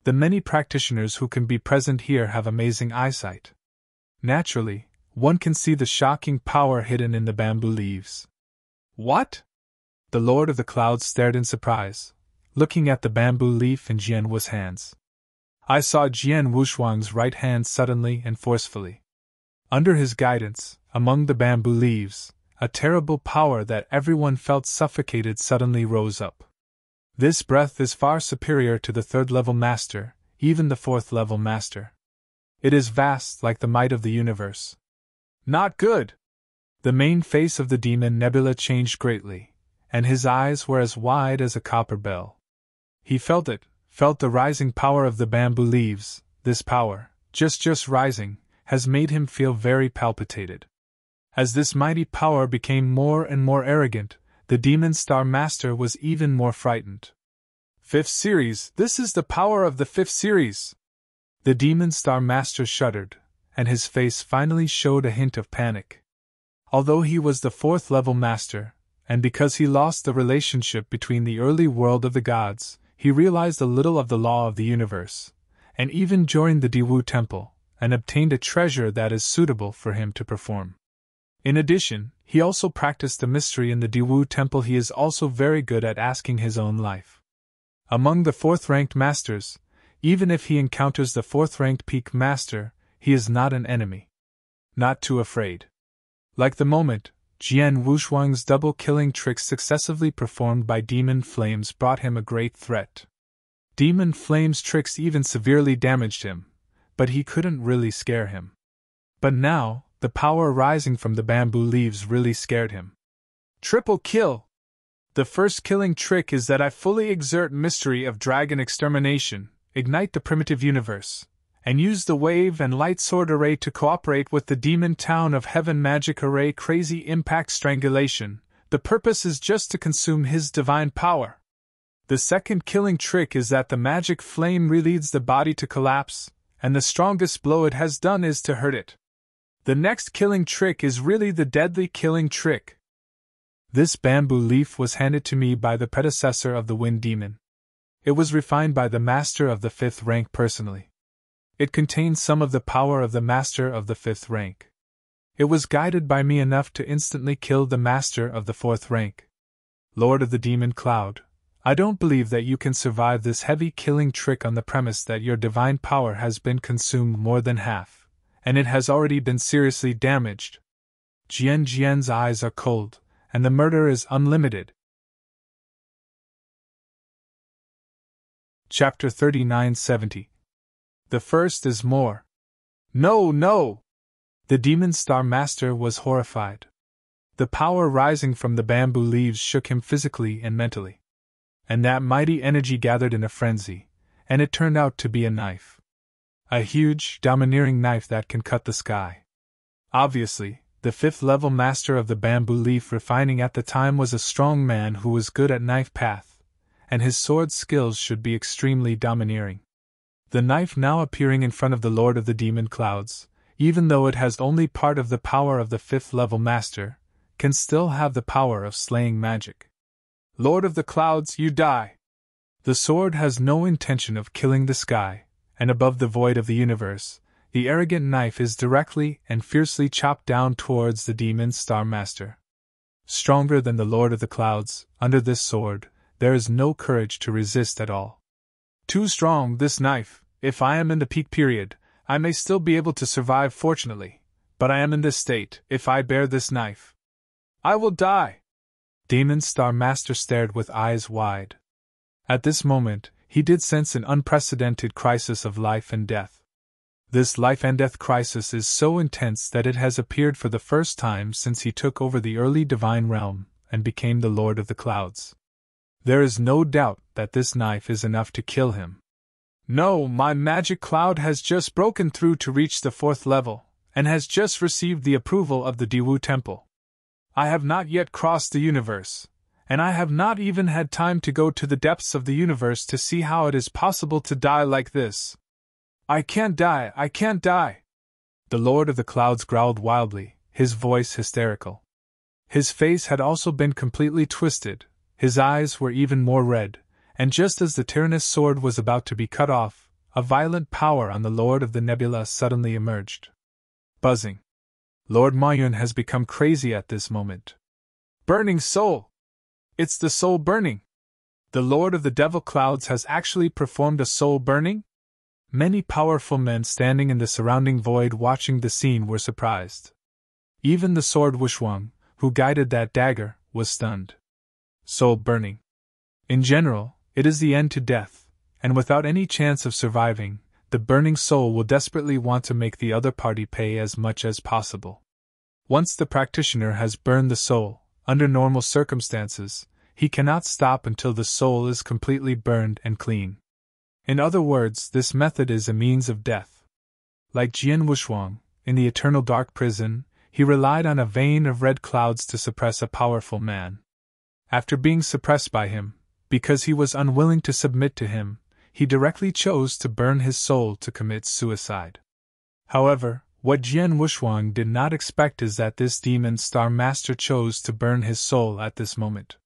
The many practitioners who can be present here have amazing eyesight. Naturally, one can see the shocking power hidden in the bamboo leaves. What? The Lord of the Clouds stared in surprise, looking at the bamboo leaf in Jian Wu's hands. I saw Jian Wushwang's right hand suddenly and forcefully. Under his guidance, among the bamboo leaves, a terrible power that everyone felt suffocated suddenly rose up. This breath is far superior to the third-level master, even the fourth-level master. It is vast like the might of the universe. Not good! The main face of the demon Nebula changed greatly, and his eyes were as wide as a copper bell. He felt the rising power of the bamboo leaves. This power, just rising, has made him feel very palpitated. As this mighty power became more and more arrogant, the Demon Star Master was even more frightened. Fifth series, this is the power of the fifth series! The Demon Star Master shuddered, and his face finally showed a hint of panic. Although he was the fourth-level master, and because he lost the relationship between the early world of the gods, he realized a little of the law of the universe, and even joined the Diwu Temple, and obtained a treasure that is suitable for him to perform. In addition, he also practiced the mystery in the Diwu Temple. He is also very good at asking his own life. Among the fourth-ranked masters, even if he encounters the fourth-ranked peak master, he is not an enemy. Not too afraid. Like the moment, Jian Wushwang's double-killing tricks successively performed by demon flames brought him a great threat. Demon flames' tricks even severely damaged him, but he couldn't really scare him. But now, the power rising from the bamboo leaves really scared him. Triple kill! The first killing trick is that I fully exert mystery of dragon extermination, ignite the primitive universe, and use the wave and light sword array to cooperate with the demon town of heaven magic array crazy impact strangulation. The purpose is just to consume his divine power. The second killing trick is that the magic flame leads the body to collapse, and the strongest blow it has done is to hurt it. The next killing trick is really the deadly killing trick. This bamboo leaf was handed to me by the predecessor of the Wind Demon. It was refined by the master of the fifth rank personally. It contains some of the power of the master of the fifth rank. It was guided by me enough to instantly kill the master of the fourth rank. Lord of the Demon Cloud, I don't believe that you can survive this heavy killing trick on the premise that your divine power has been consumed more than half, and it has already been seriously damaged. Jian's eyes are cold, and the murder is unlimited. Chapter 3970. The first is more. No! The Demon Star Master was horrified. The power rising from the bamboo leaves shook him physically and mentally. And that mighty energy gathered in a frenzy, and it turned out to be a knife. A huge, domineering knife that can cut the sky. Obviously, the fifth-level master of the bamboo leaf refining at the time was a strong man who was good at knife path, and his sword skills should be extremely domineering. The knife now appearing in front of the Lord of the Demon Clouds, even though it has only part of the power of the 5th level master, can still have the power of slaying magic. Lord of the Clouds, you die! The sword has no intention of killing the sky, and above the void of the universe, the arrogant knife is directly and fiercely chopped down towards the demon Star Master. Stronger than the Lord of the Clouds, under this sword, there is no courage to resist at all. Too strong, this knife. If I am in the peak period, I may still be able to survive fortunately, but I am in this state. If I bear this knife, I will die. Demon Star Master stared with eyes wide. At this moment, he did sense an unprecedented crisis of life and death. This life and death crisis is so intense that it has appeared for the first time since he took over the early divine realm and became the Lord of the Clouds. There is no doubt that this knife is enough to kill him. No, my magic cloud has just broken through to reach the 4th level, and has just received the approval of the Diwu Temple. I have not yet crossed the universe, and I have not even had time to go to the depths of the universe to see how it is possible to die like this. I can't die, I can't die! The Lord of the Clouds growled wildly, his voice hysterical. His face had also been completely twisted, his eyes were even more red, and just as the tyrannous sword was about to be cut off, a violent power on the Lord of the Nebula suddenly emerged. Buzzing. Lord Mayun has become crazy at this moment. Burning soul! It's the soul burning! The Lord of the Devil Clouds has actually performed a soul burning? Many powerful men standing in the surrounding void watching the scene were surprised. Even the sword Wushwang, who guided that dagger, was stunned. Soul burning. In general, it is the end to death, and without any chance of surviving, the burning soul will desperately want to make the other party pay as much as possible. Once the practitioner has burned the soul, under normal circumstances, he cannot stop until the soul is completely burned and clean. In other words, this method is a means of death. Like Jian Wushwang, in the eternal dark prison, he relied on a vein of red clouds to suppress a powerful man. After being suppressed by him, because he was unwilling to submit to him, he directly chose to burn his soul to commit suicide. However, what Jian Wushwang did not expect is that this demon Star Master chose to burn his soul at this moment.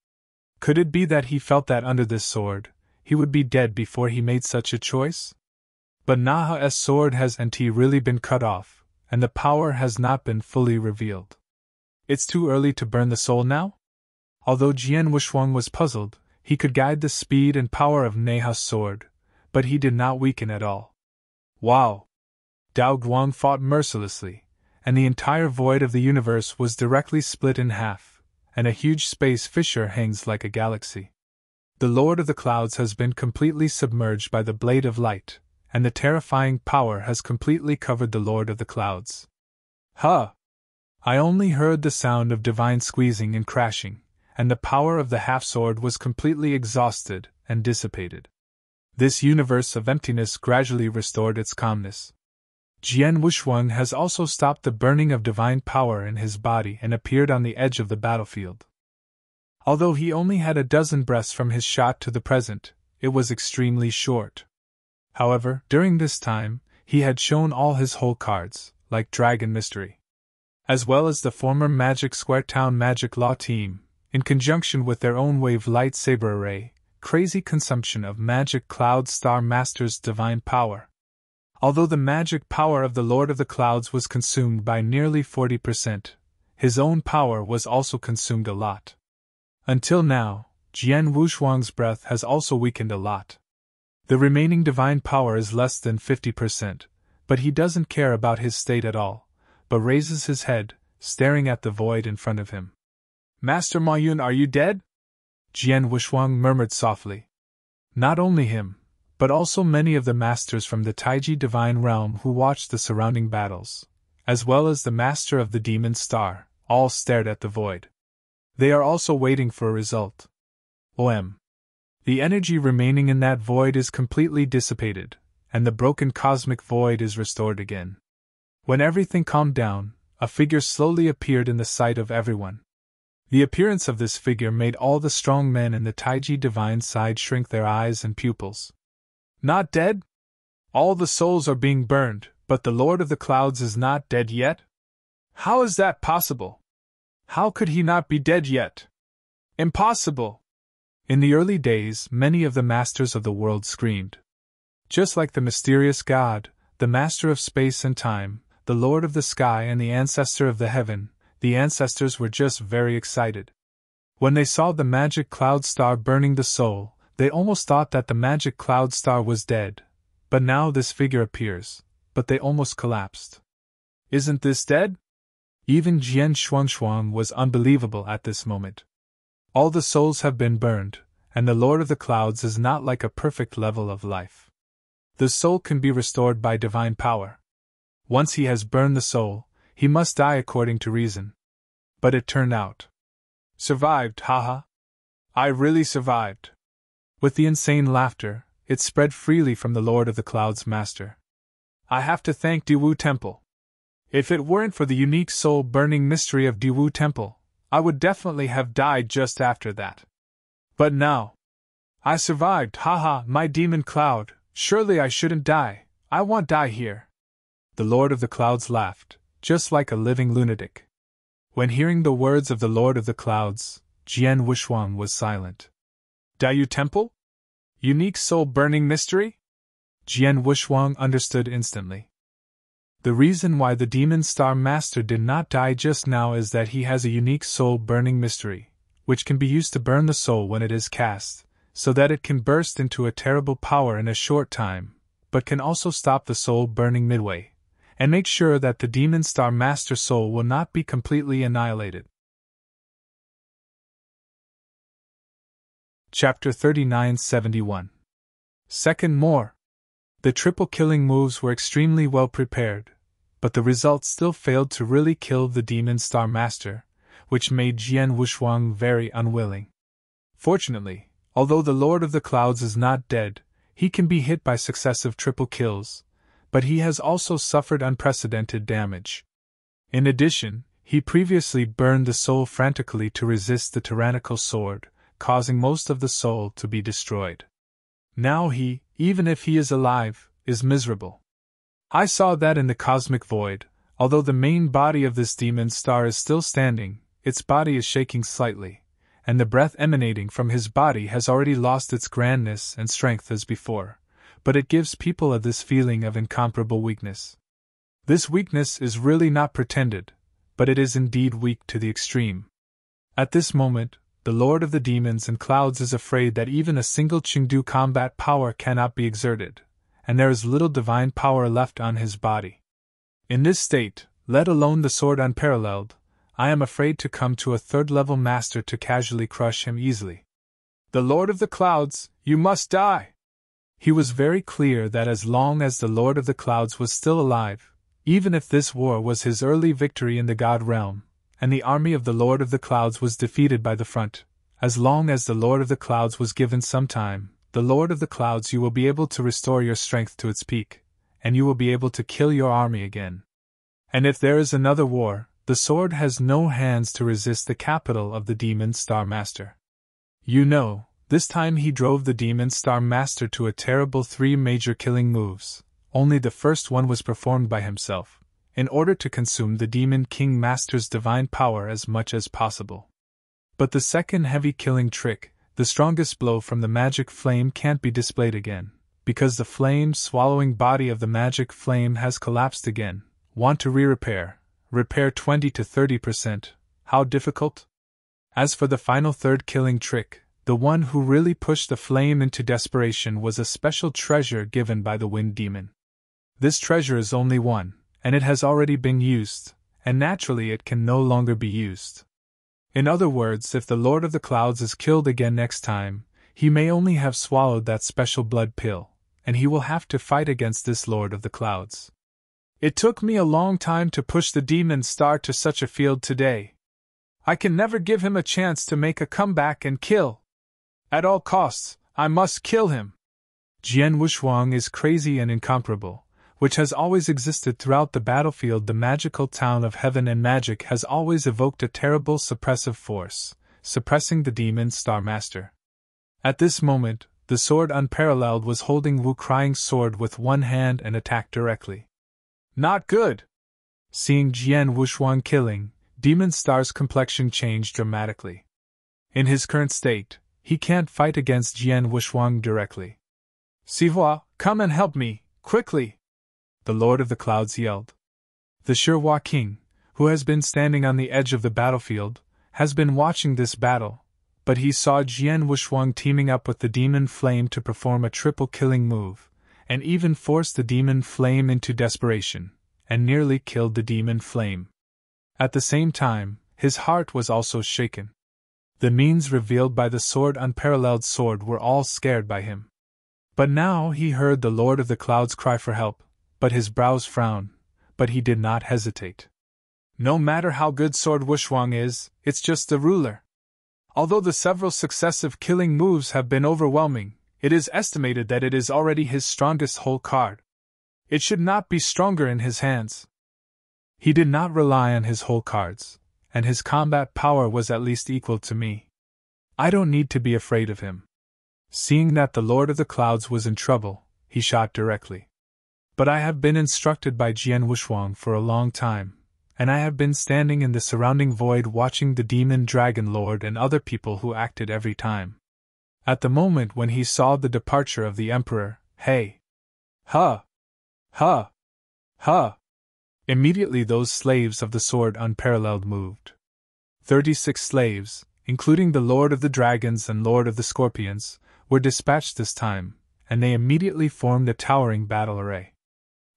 Could it be that he felt that under this sword, he would be dead before he made such a choice? But Naha's sword has really been cut off, and the power has not been fully revealed. It's too early to burn the soul now? Although Jian Wushwang was puzzled, he could guide the speed and power of Naha's sword, but he did not weaken at all. Wow! Dao Guang fought mercilessly, and the entire void of the universe was directly split in half, and a huge space fissure hangs like a galaxy. The Lord of the Clouds has been completely submerged by the blade of light, and the terrifying power has completely covered the Lord of the Clouds. Huh! I only heard the sound of divine squeezing and crashing, and the power of the half-sword was completely exhausted and dissipated. This universe of emptiness gradually restored its calmness. Jian Wushwang has also stopped the burning of divine power in his body and appeared on the edge of the battlefield. Although he only had a dozen breaths from his shot to the present, it was extremely short. However, during this time, he had shown all his whole cards, like Dragon Mystery, as well as the former Magic Square Town Magic Law team, in conjunction with their own Wave Lightsaber Array, crazy consumption of Magic Cloud Star Master's divine power. Although the magic power of the Lord of the Clouds was consumed by nearly 40%, his own power was also consumed a lot. Until now, Jian Wushwang's breath has also weakened a lot. The remaining divine power is less than 50%, but he doesn't care about his state at all, but raises his head, staring at the void in front of him. Master Mayun, are you dead? Jian Wushwang murmured softly. Not only him, but also many of the masters from the Taiji Divine Realm who watched the surrounding battles, as well as the master of the Demon Star, all stared at the void. They are also waiting for a result. The energy remaining in that void is completely dissipated, and the broken cosmic void is restored again. When everything calmed down, a figure slowly appeared in the sight of everyone. The appearance of this figure made all the strong men in the Taiji Divine side shrink their eyes and pupils. Not dead? All the souls are being burned, But the Lord of the Clouds is not dead yet? How is that possible? How could he not be dead yet? Impossible! In the early days, many of the masters of the world screamed. Just like the mysterious God, the master of space and time, the Lord of the sky and the ancestor of the heaven, the ancestors were just very excited. When they saw the magic cloud star burning the soul, they almost thought that the magic cloud star was dead. But now this figure appears, but they almost collapsed. Isn't this dead? Even Jian Shuangshuang was unbelievable at this moment. All the souls have been burned, and the Lord of the Clouds is not like a perfect level of life. The soul can be restored by divine power. Once he has burned the soul, he must die according to reason. But it turned out. Survived, haha. I really survived. With the insane laughter, it spread freely from the Lord of the Clouds' master. I have to thank Diwu Temple. If it weren't for the unique soul-burning mystery of Diwu Temple, I would definitely have died just after that. But now, I survived, haha, my demon cloud, surely I shouldn't die, I won't die here. The Lord of the Clouds laughed, just like a living lunatic. When hearing the words of the Lord of the Clouds, Jian Wushuang was silent. Diwu Temple? Unique soul-burning mystery? Jian Wushuang understood instantly. The reason why the Demon Star Master did not die just now is that he has a unique soul-burning mystery, which can be used to burn the soul when it is cast, so that it can burst into a terrible power in a short time, but can also stop the soul burning midway, and make sure that the Demon Star Master soul will not be completely annihilated. Chapter 3971. Second more. The triple killing moves were extremely well prepared, but the results still failed to really kill the Demon Star Master, which made Jian Wushuang very unwilling. Fortunately, although the Lord of the Clouds is not dead, he can be hit by successive triple kills, but he has also suffered unprecedented damage. In addition, he previously burned the soul frantically to resist the tyrannical sword, causing most of the soul to be destroyed. Now he, even if he is alive, is miserable. I saw that in the cosmic void, although the main body of this demon star is still standing, its body is shaking slightly, and the breath emanating from his body has already lost its grandness and strength as before, but it gives people this feeling of incomparable weakness. This weakness is really not pretended, but it is indeed weak to the extreme. At this moment, the Lord of the Demons and Clouds is afraid that even a single Chengdu combat power cannot be exerted, and there is little divine power left on his body. In this state, let alone the sword unparalleled, I am afraid to come to a third-level master to casually crush him easily. The Lord of the Clouds, you must die! He was very clear that as long as the Lord of the Clouds was still alive, even if this war was his early victory in the God realm, and the army of the Lord of the Clouds was defeated by the front, as long as the Lord of the Clouds was given some time, the Lord of the Clouds, you will be able to restore your strength to its peak, and you will be able to kill your army again. And if there is another war, the sword has no hands to resist the capital of the Demon Star Master. You know, this time he drove the Demon Star Master to a terrible 3 major killing moves. Only the first one was performed by himself, in order to consume the Demon King Master's divine power as much as possible. But the second heavy killing trick, the strongest blow from the magic flame, can't be displayed again, because the flame-swallowing body of the magic flame has collapsed again. Want to re-repair? Repair 20 to 30%. How difficult? As for the final third killing trick, the one who really pushed the flame into desperation was a special treasure given by the Wind Demon. This treasure is only one, and it has already been used, and naturally it can no longer be used. In other words, if the Lord of the Clouds is killed again next time, he may only have swallowed that special blood pill, and he will have to fight against this Lord of the Clouds. It took me a long time to push the Demon Star to such a field today. I can never give him a chance to make a comeback and kill. At all costs, I must kill him. Jian Wushuang is crazy and incomparable, which has always existed throughout the battlefield. The magical town of heaven and magic has always evoked a terrible suppressive force, suppressing the Demon Star Master. At this moment, the sword unparalleled was holding Wu Crying's sword with one hand and attacked directly. Not good! Seeing Jian Wushuang killing, Demon Star's complexion changed dramatically. In his current state, he can't fight against Jian Wushuang directly. Sihua, come and help me, quickly! The Lord of the Clouds yelled. The Shihua King, who has been standing on the edge of the battlefield, has been watching this battle, but he saw Jian Wushuang teaming up with the Demon Flame to perform a triple killing move, and even forced the Demon Flame into desperation, and nearly killed the Demon Flame. At the same time, his heart was also shaken. The means revealed by the sword unparalleled sword were all scared by him. But now he heard the Lord of the Clouds cry for help, but his brows frown, but he did not hesitate. No matter how good Sword Wushuang is, it's just the ruler. Although the several successive killing moves have been overwhelming, it is estimated that it is already his strongest whole card. It should not be stronger in his hands. He did not rely on his whole cards, and his combat power was at least equal to me. I don't need to be afraid of him. Seeing that the Lord of the Clouds was in trouble, he shot directly. But I have been instructed by Jian Wushuang for a long time, and I have been standing in the surrounding void watching the Demon Dragon Lord and other people who acted every time. At the moment when he saw the departure of the Emperor, hey! Ha! Ha! Ha! Immediately those slaves of the sword unparalleled moved. 36 slaves, including the Lord of the Dragons and Lord of the Scorpions, were dispatched this time, and they immediately formed a towering battle array.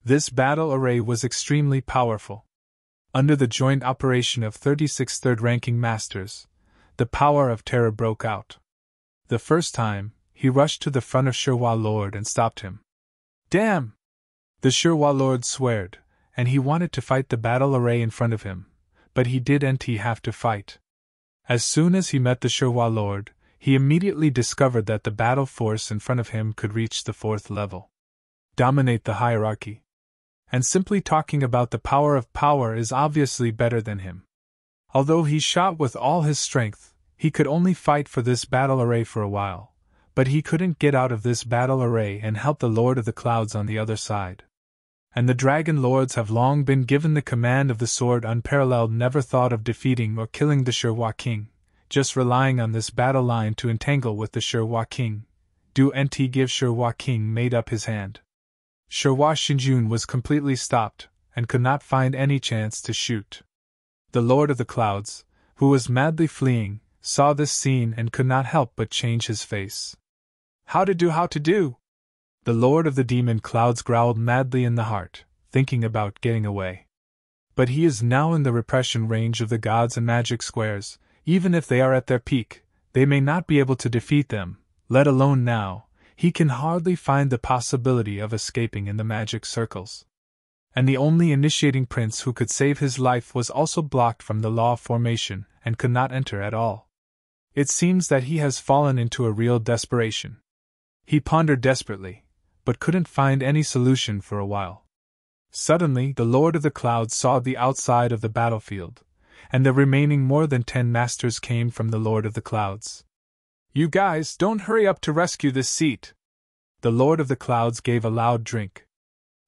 This battle array was extremely powerful. Under the joint operation of 36 third-ranking masters, the power of terror broke out. The first time, he rushed to the front of Shihua Lord and stopped him. Damn! The Shihua Lord sweared, and he wanted to fight the battle array in front of him, but he didn't have to fight. As soon as he met the Shihua Lord, he immediately discovered that the battle force in front of him could reach the 4th level. Dominate the hierarchy. And simply talking about the power of power is obviously better than him. Although he shot with all his strength, he could only fight for this battle array for a while, but he couldn't get out of this battle array and help the Lord of the Clouds on the other side. And the Dragon Lords have long been given the command of the sword unparalleled, never thought of defeating or killing the Shihua King, just relying on this battle line to entangle with the Shihua King. Do nt give Shihua King made up his hand. Shihua Xinjun was completely stopped, and could not find any chance to shoot. The Lord of the Clouds, who was madly fleeing, saw this scene and could not help but change his face. How to do? The Lord of the Demon Clouds growled madly in the heart, thinking about getting away. But he is now in the repression range of the gods and magic squares. Even if they are at their peak, they may not be able to defeat them, let alone now. He can hardly find the possibility of escaping in the magic circles. And the only initiating prince who could save his life was also blocked from the law formation and could not enter at all. It seems that he has fallen into a real desperation. He pondered desperately, but couldn't find any solution for a while. Suddenly, the Lord of the Clouds saw the outside of the battlefield, and the remaining more than 10 masters came from the Lord of the Clouds. You guys, don't hurry up to rescue this seat. The Lord of the Clouds gave a loud drink.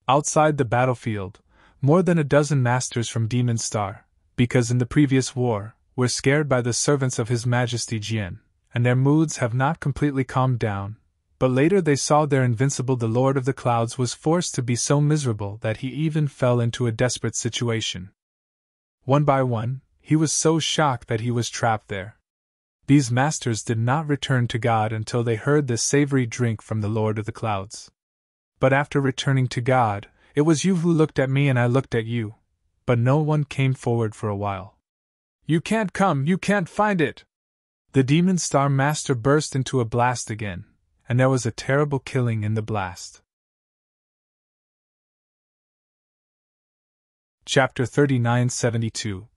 Outside the battlefield, more than a dozen masters from Demon Star, because in the previous war, were scared by the servants of His Majesty Jian, and their moods have not completely calmed down, but later they saw their invincible the Lord of the Clouds was forced to be so miserable that he even fell into a desperate situation. One by one, he was so shocked that he was trapped there. These masters did not return to God until they heard this savory drink from the Lord of the Clouds. But after returning to God, it was you who looked at me and I looked at you, but no one came forward for a while. You can't come, you can't find it! The Demon Star Master burst into a blast again, and there was a terrible killing in the blast. Chapter 3972.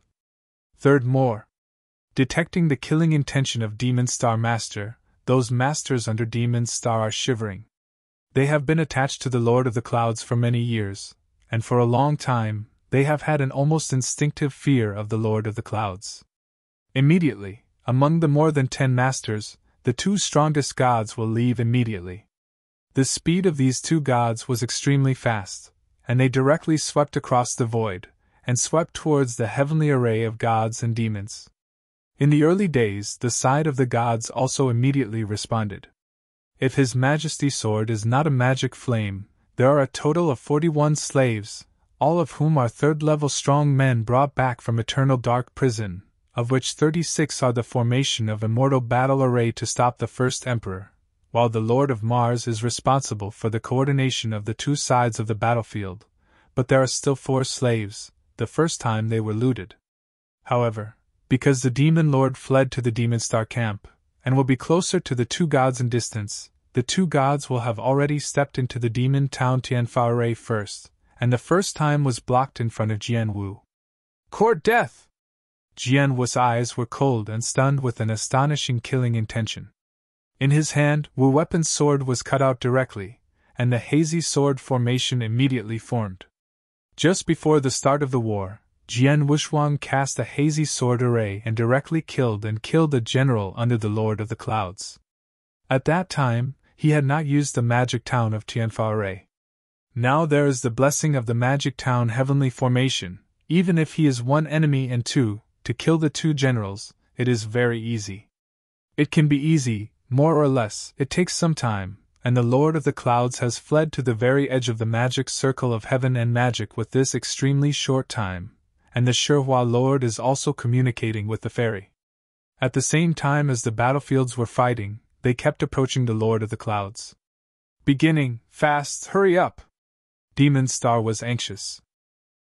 Third More. Detecting the killing intention of Demon Star Master, those masters under Demon Star are shivering. They have been attached to the Lord of the Clouds for many years, and for a long time, they have had an almost instinctive fear of the Lord of the Clouds. Immediately, among the more than 10 masters, the 2 strongest gods will leave immediately. The speed of these 2 gods was extremely fast, and they directly swept across the void, and swept towards the heavenly array of gods and demons. In the early days, the side of the gods also immediately responded. If His Majesty's sword is not a magic flame, there are a total of 41 slaves, all of whom are third-level strong men brought back from eternal dark prison, of which 36 are the formation of immortal battle array to stop the first emperor, while the Lord of Mars is responsible for the coordination of the two sides of the battlefield, but there are still 4 slaves, the first time they were looted. However, because the demon lord fled to the demon star camp, and will be closer to the two gods in distance, the two gods will have already stepped into the demon town Tianfa array first, and the first time was blocked in front of Jian Wu. Court death! Jian Wu's eyes were cold and stunned with an astonishing killing intention. In his hand, Wu Weapon's sword was cut out directly, and the hazy sword formation immediately formed. Just before the start of the war, Jian Wushuang cast a hazy sword array and directly killed the general under the Lord of the Clouds. At that time, he had not used the magic town of Tianfa array. Now there is the blessing of the magic town heavenly formation. Even if he is 1 enemy and 2, to kill the 2 generals, it is very easy. It can be easy, more or less, it takes some time, and the Lord of the Clouds has fled to the very edge of the magic circle of heaven and magic with this extremely short time, and the Shihua Lord is also communicating with the fairy. At the same time as the battlefields were fighting, they kept approaching the Lord of the Clouds. Beginning, fast, hurry up! Demon Star was anxious.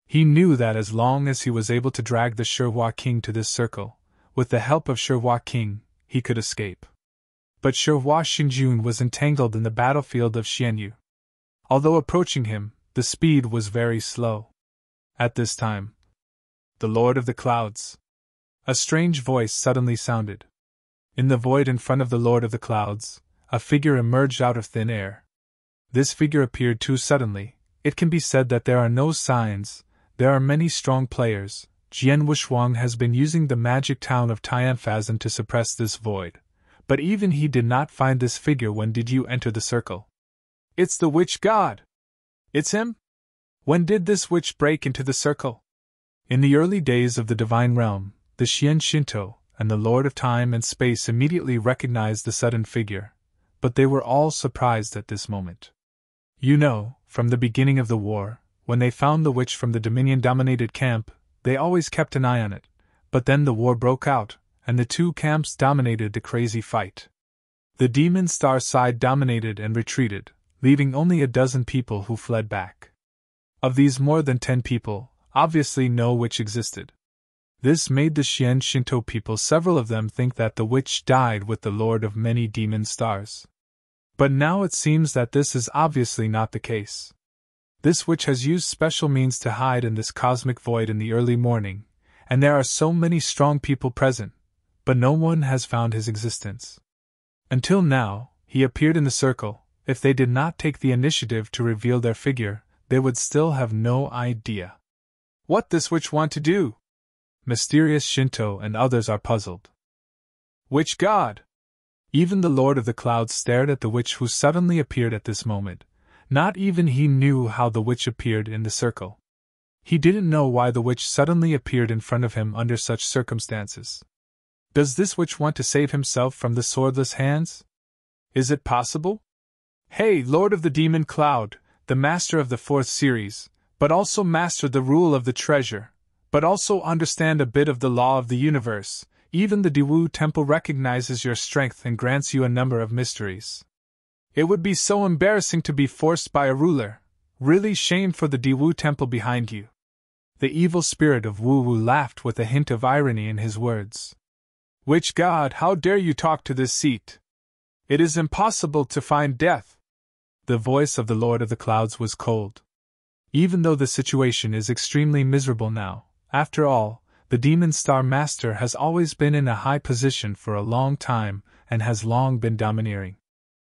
He knew that as long as he was able to drag the Shihua King to this circle, with the help of Shihua King, he could escape. But Shihua Xinjun was entangled in the battlefield of Xianyu. Although approaching him, the speed was very slow. At this time, the Lord of the Clouds. A strange voice suddenly sounded. In the void in front of the Lord of the Clouds, a figure emerged out of thin air. This figure appeared too suddenly. It can be said that there are no signs. There are many strong players. Jian Wushuang has been using the magic town of Tianfazan to suppress this void. But even he did not find this figure. When did you enter the circle? It's the witch god! It's him? When did this witch break into the circle? In the early days of the divine realm, the Xian Shinto and the Lord of Time and Space immediately recognized the sudden figure, but they were all surprised at this moment. You know, from the beginning of the war, when they found the witch from the Dominion-dominated camp, they always kept an eye on it, but then the war broke out, and the two camps dominated the crazy fight. The Demon Star side dominated and retreated, leaving only a dozen people who fled back. Of these more than 10 people, obviously no witch existed. This made the Xian Shinto people, several of them, think that the witch died with the Lord of many demon stars. But now it seems that this is obviously not the case. This witch has used special means to hide in this cosmic void in the early morning, and there are so many strong people present, but no one has found his existence. Until now, he appeared in the circle. If they did not take the initiative to reveal their figure, they would still have no idea what this witch want to do. Mysterious Shinto and others are puzzled. Which god? Even the Lord of the Clouds stared at the witch who suddenly appeared at this moment. Not even he knew how the witch appeared in the circle. He didn't know why the witch suddenly appeared in front of him under such circumstances. Does this witch want to save himself from the swordless hands? Is it possible? Hey, Lord of the Demon Cloud, the master of the 4th series, but also master the rule of the treasure, but also understand a bit of the law of the universe. Even the Diwu Temple recognizes your strength and grants you a number of mysteries. It would be so embarrassing to be forced by a ruler. Really shame for the Diwu Temple behind you. The evil spirit of Wu Wu laughed with a hint of irony in his words. Witch god, how dare you talk to this seat? It is impossible to find death. The voice of the Lord of the Clouds was cold. Even though the situation is extremely miserable now, after all, the Demon Star Master has always been in a high position for a long time and has long been domineering.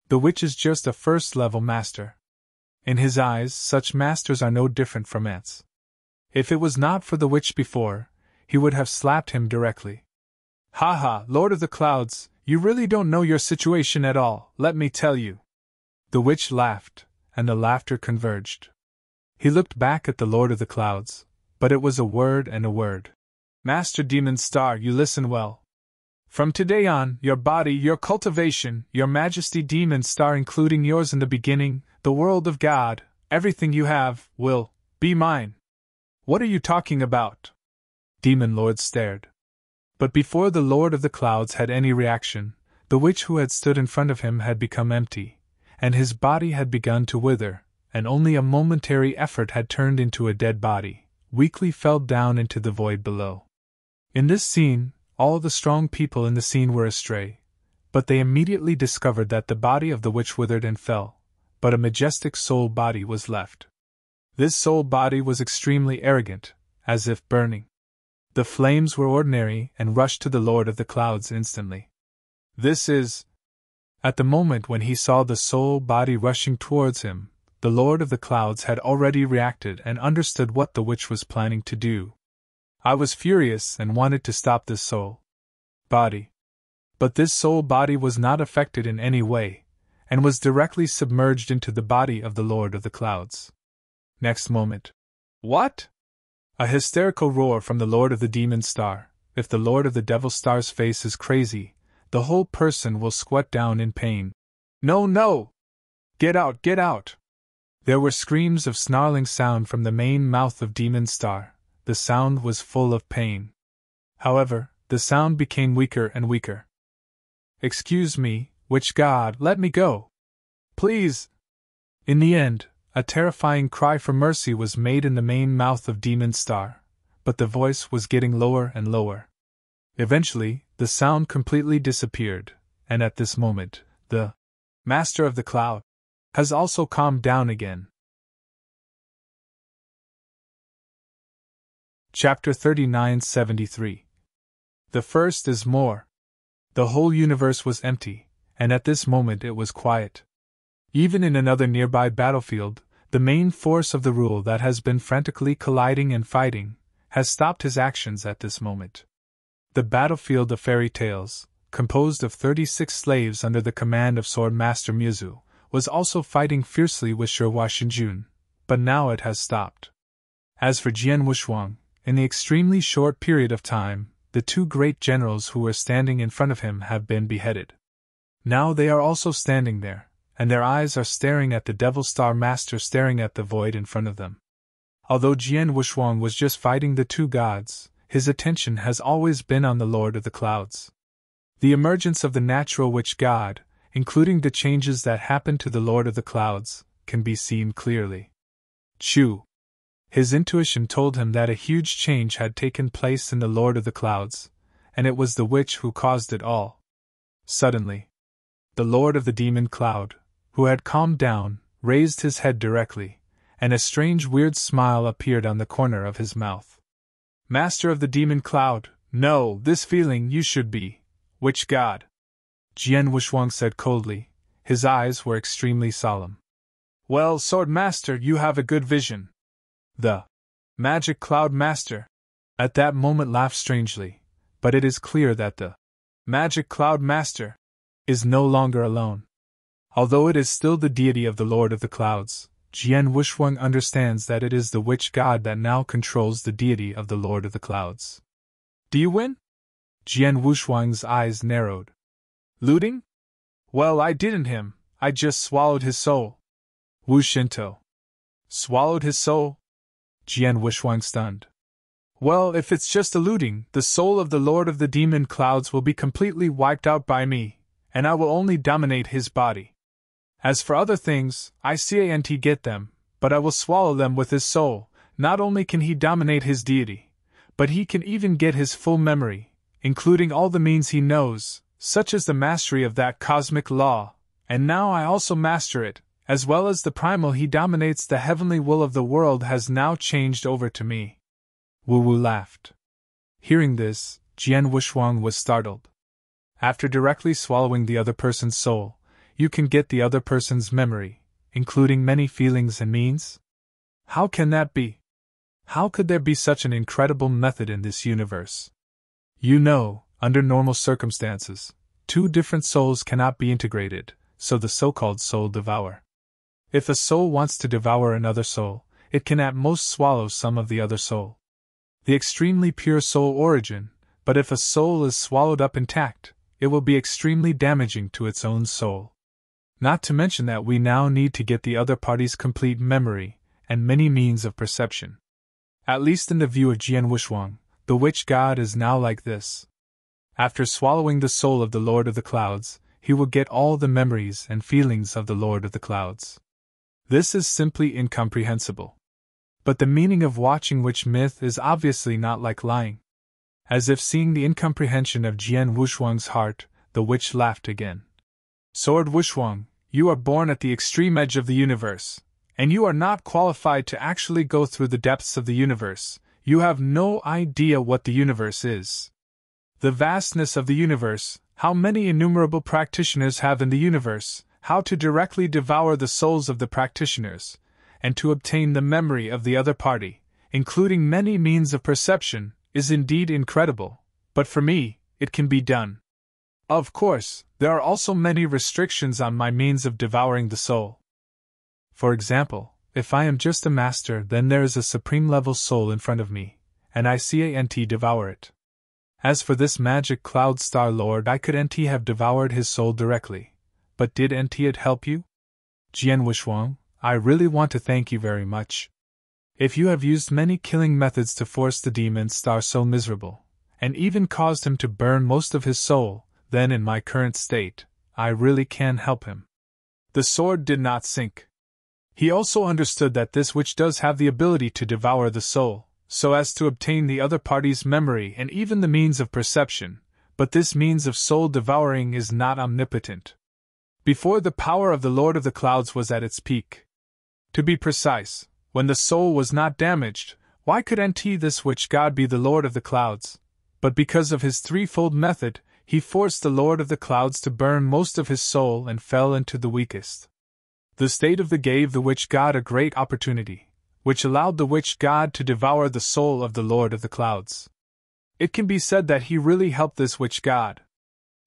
The witch is just a first-level master. In his eyes, such masters are no different from ants. If it was not for the witch before, he would have slapped him directly. Ha, Lord of the Clouds, you really don't know your situation at all, let me tell you. The witch laughed, and the laughter converged. He looked back at the Lord of the Clouds, but it was a word and a word. Master Demon Star, you listen well. From today on, your body, your cultivation, your majesty Demon Star, including yours in the beginning, the world of God, everything you have, will be mine. What are you talking about? Demon Lord stared. But before the Lord of the Clouds had any reaction, the witch who had stood in front of him had become empty, and his body had begun to wither, and only a momentary effort had turned into a dead body, weakly fell down into the void below. In this scene, all the strong people in the scene were astray, but they immediately discovered that the body of the witch withered and fell, but a majestic soul body was left. This soul body was extremely arrogant, as if burning. The flames were ordinary and rushed to the Lord of the Clouds instantly. This is... At the moment when he saw the soul body rushing towards him, the Lord of the Clouds had already reacted and understood what the witch was planning to do. I was furious and wanted to stop this soul body. But this soul body was not affected in any way, and was directly submerged into the body of the Lord of the Clouds. Next moment. What? A hysterical roar from the Lord of the Demon Star. If the Lord of the Devil Star's face is crazy, the whole person will squat down in pain. No, no! Get out, get out! There were screams of snarling sound from the main mouth of Demon Star. The sound was full of pain. However, the sound became weaker and weaker. Excuse me, witch god, let me go! Please! In the end, a terrifying cry for mercy was made in the main mouth of Demon Star, but the voice was getting lower and lower. Eventually, the sound completely disappeared, and at this moment, the Master of the Cloud has also calmed down again. Chapter 3973. The first is more. The whole universe was empty, and at this moment it was quiet. Even in another nearby battlefield, the main force of the rule that has been frantically colliding and fighting has stopped his actions at this moment. The battlefield of fairy tales, composed of 36 slaves under the command of Sword Master Muzu, was also fighting fiercely with Shihua Shinjun, but now it has stopped. As for Jian Wushuang, in the extremely short period of time, the two great generals who were standing in front of him have been beheaded. Now they are also standing there, and their eyes are staring at the Devil Star Master staring at the void in front of them. Although Jian Wushuang was just fighting the two gods, his attention has always been on the Lord of the Clouds. The emergence of the natural witch god, including the changes that happened to the Lord of the Clouds, can be seen clearly. Chu. His intuition told him that a huge change had taken place in the Lord of the Clouds, and it was the witch who caused it all. Suddenly, the Lord of the Demon Cloud, who had calmed down, raised his head directly, and a strange weird smile appeared on the corner of his mouth. Master of the Demon Cloud, no, this feeling you should be, witch god. Jian Wushuang said coldly. His eyes were extremely solemn. Well, Sword Master, you have a good vision. The Magic Cloud Master at that moment laughed strangely, but it is clear that the Magic Cloud Master is no longer alone. Although it is still the deity of the Lord of the Clouds, Jian Wushuang understands that it is the witch god that now controls the deity of the Lord of the Clouds. Do you win? Jian Wushuang's eyes narrowed. Looting? Well, I didn't him, I just swallowed his soul. Wu Shinto. Swallowed his soul? Jian Wushuang stunned. Well, if it's just a looting, the soul of the Lord of the Demon Clouds will be completely wiped out by me, and I will only dominate his body. As for other things, I can't get them, but I will swallow them with his soul. Not only can he dominate his deity, but he can even get his full memory, including all the means he knows, such as the mastery of that cosmic law, and now I also master it, as well as the primal he dominates. The heavenly will of the world has now changed over to me. Wu Wu laughed. Hearing this, Jian Wushuang was startled. After directly swallowing the other person's soul, you can get the other person's memory, including many feelings and means? How can that be? How could there be such an incredible method in this universe? You know, under normal circumstances, two different souls cannot be integrated, so the so-called soul devour. If a soul wants to devour another soul, it can at most swallow some of the other soul. The extremely pure soul origin, but if a soul is swallowed up intact, it will be extremely damaging to its own soul. Not to mention that we now need to get the other party's complete memory and many means of perception. At least in the view of Jian Wushuang, the witch god is now like this. After swallowing the soul of the Lord of the Clouds, he will get all the memories and feelings of the Lord of the Clouds. This is simply incomprehensible. But the meaning of watching witch myth is obviously not like lying. As if seeing the incomprehension of Jian Wushuang's heart, the witch laughed again. Sword Wushuang, you are born at the extreme edge of the universe, and you are not qualified to actually go through the depths of the universe. You have no idea what the universe is. The vastness of the universe, how many innumerable practitioners have in the universe, how to directly devour the souls of the practitioners, and to obtain the memory of the other party, including many means of perception, is indeed incredible, but for me, it can be done. Of course, there are also many restrictions on my means of devouring the soul. For example, if I am just a master, then there is a supreme level soul in front of me, and I see a NT devour it. As for this magic cloud star lord, I could NT have devoured his soul directly, but did NT it help you? Jian Wushuang, I really want to thank you very much. If you have used many killing methods to force the demon star so miserable, and even caused him to burn most of his soul, then in my current state, I really can help him. The sword did not sink. He also understood that this witch does have the ability to devour the soul, so as to obtain the other party's memory and even the means of perception, but this means of soul devouring is not omnipotent. Before the power of the Lord of the Clouds was at its peak. To be precise, when the soul was not damaged, why could NT this witch god be the Lord of the Clouds? But because of his threefold method, he forced the Lord of the Clouds to burn most of his soul and fell into the weakest. The state of the gave the witch god a great opportunity, which allowed the witch god to devour the soul of the Lord of the Clouds. It can be said that he really helped this witch god.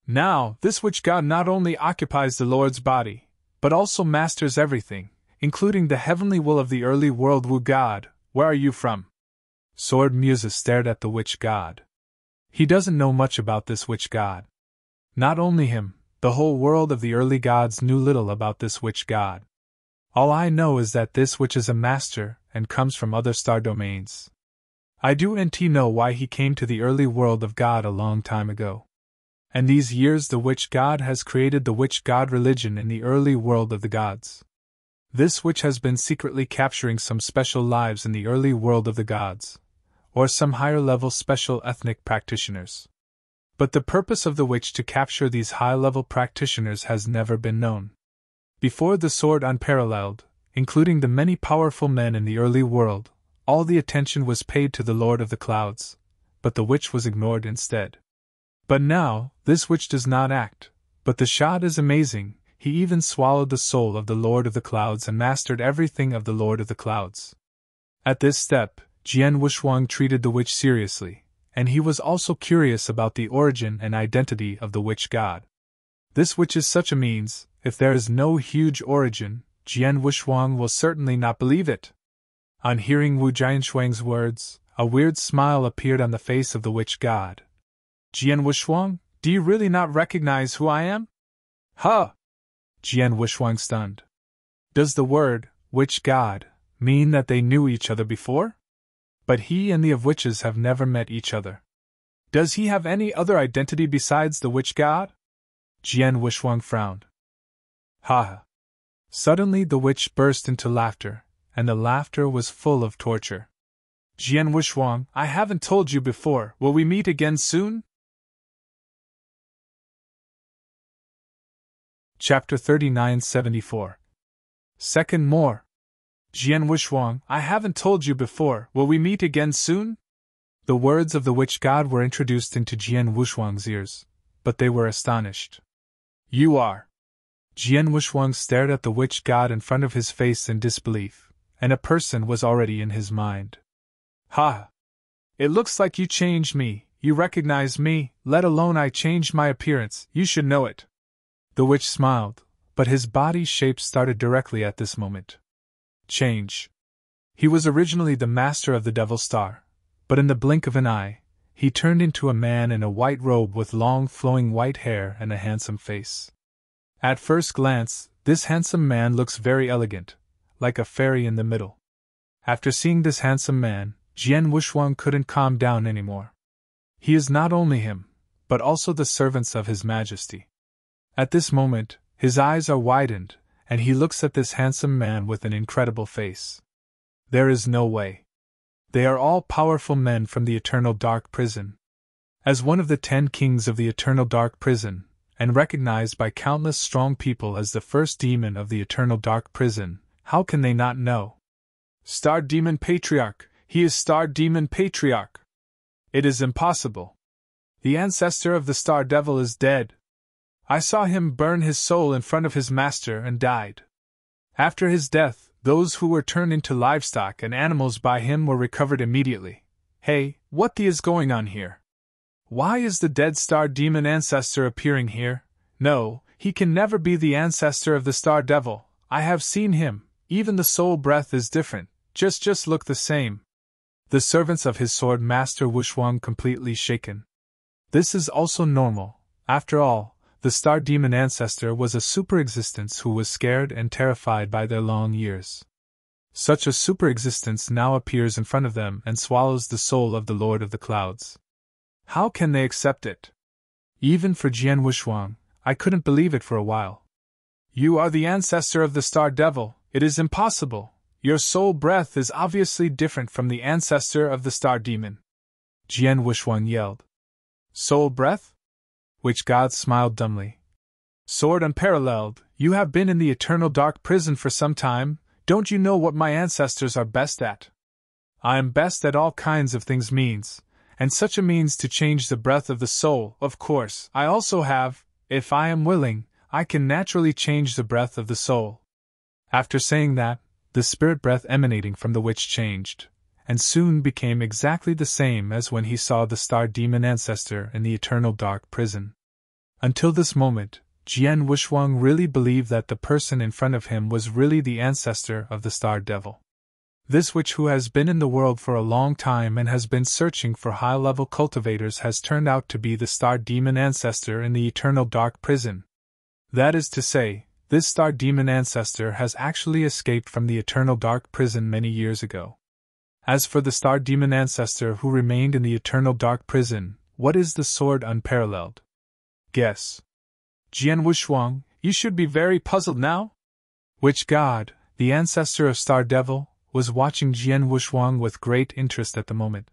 Now, this witch god not only occupies the Lord's body, but also masters everything, including the heavenly will of the early world. Wu god, where are you from? Sword Musa stared at the witch god. He doesn't know much about this witch god. Not only him, the whole world of the early gods knew little about this witch god. All I know is that this witch is a master and comes from other star domains. I do nt know why he came to the early world of God a long time ago. And these years the witch god has created the witch god religion in the early world of the gods. This witch has been secretly capturing some special lives in the early world of the gods, or some higher-level special ethnic practitioners. But the purpose of the witch to capture these high-level practitioners has never been known. Before the sword unparalleled, including the many powerful men in the early world, all the attention was paid to the Lord of the Clouds, but the witch was ignored instead. But now, this witch does not act, but the shot is amazing. He even swallowed the soul of the Lord of the Clouds and mastered everything of the Lord of the Clouds. At this step, Jian Wushuang treated the witch seriously, and he was also curious about the origin and identity of the witch god. This witch is such a means. If there is no huge origin, Jian Wushuang will certainly not believe it. On hearing Wu Jianshuang's words, a weird smile appeared on the face of the witch god. Jian Wushuang, do you really not recognize who I am? Huh! Jian Wushuang stunned. Does the word, witch god, mean that they knew each other before? But he and the of witches have never met each other. Does he have any other identity besides the witch god? Jian Wushuang frowned. Ha ha! Suddenly the witch burst into laughter, and the laughter was full of torture. Jian Wushuang, I haven't told you before, will we meet again soon? Chapter 3974. Second more. Jian Wushuang, I haven't told you before, will we meet again soon? The words of the witch god were introduced into Jian Wushuang's ears, but they were astonished. You are. Jian Wushuang stared at the witch god in front of his face in disbelief, and a person was already in his mind. Ha! It looks like you changed me, you recognized me, let alone I changed my appearance, you should know it. The witch smiled, but his body shape started directly at this moment. Change. He was originally the master of the Devil's Star, but in the blink of an eye, he turned into a man in a white robe with long flowing white hair and a handsome face. At first glance, this handsome man looks very elegant, like a fairy in the middle. After seeing this handsome man, Jian Wushuang couldn't calm down anymore. He is not only him, but also the servants of His Majesty. At this moment, his eyes are widened, and he looks at this handsome man with an incredible face. There is no way. They are all powerful men from the Eternal Dark Prison. As one of the 10 kings of the Eternal Dark Prison, and recognized by countless strong people as the first demon of the Eternal Dark Prison, how can they not know? Star Demon Patriarch, he is Star Demon Patriarch. It is impossible. The ancestor of the Star Devil is dead. I saw him burn his soul in front of his master and died. After his death, those who were turned into livestock and animals by him were recovered immediately. Hey, what the is going on here? Why is the dead Star Demon ancestor appearing here? No, he can never be the ancestor of the Star Devil. I have seen him. Even the soul breath is different. Just look the same. The servants of his sword master Wushuang completely shaken. This is also normal. After all, the Star Demon ancestor was a super-existence who was scared and terrified by their long years. Such a super-existence now appears in front of them and swallows the soul of the Lord of the Clouds. How can they accept it? Even for Jian Wushuang, I couldn't believe it for a while. You are the ancestor of the Star Devil. It is impossible. Your soul breath is obviously different from the ancestor of the Star Demon. Jian Wushuang yelled. Soul breath? Witch God smiled dumbly. Sword unparalleled, you have been in the Eternal Dark Prison for some time. Don't you know what my ancestors are best at? I am best at all kinds of things means, and such a means to change the breath of the soul, of course. I also have, if I am willing, I can naturally change the breath of the soul. After saying that, the spirit breath emanating from the witch changed, and soon became exactly the same as when he saw the Star Demon ancestor in the Eternal Dark Prison. Until this moment, Jian Wushuang really believed that the person in front of him was really the ancestor of the Star Devil. This witch who has been in the world for a long time and has been searching for high-level cultivators has turned out to be the Star Demon ancestor in the Eternal Dark Prison. That is to say, this Star Demon ancestor has actually escaped from the Eternal Dark Prison many years ago. As for the Star Demon ancestor who remained in the Eternal Dark Prison, what is the sword unparalleled? Guess. Jian Wushuang, you should be very puzzled now? Witch God, the ancestor of Star Devil, was watching Jian Wushuang with great interest at the moment.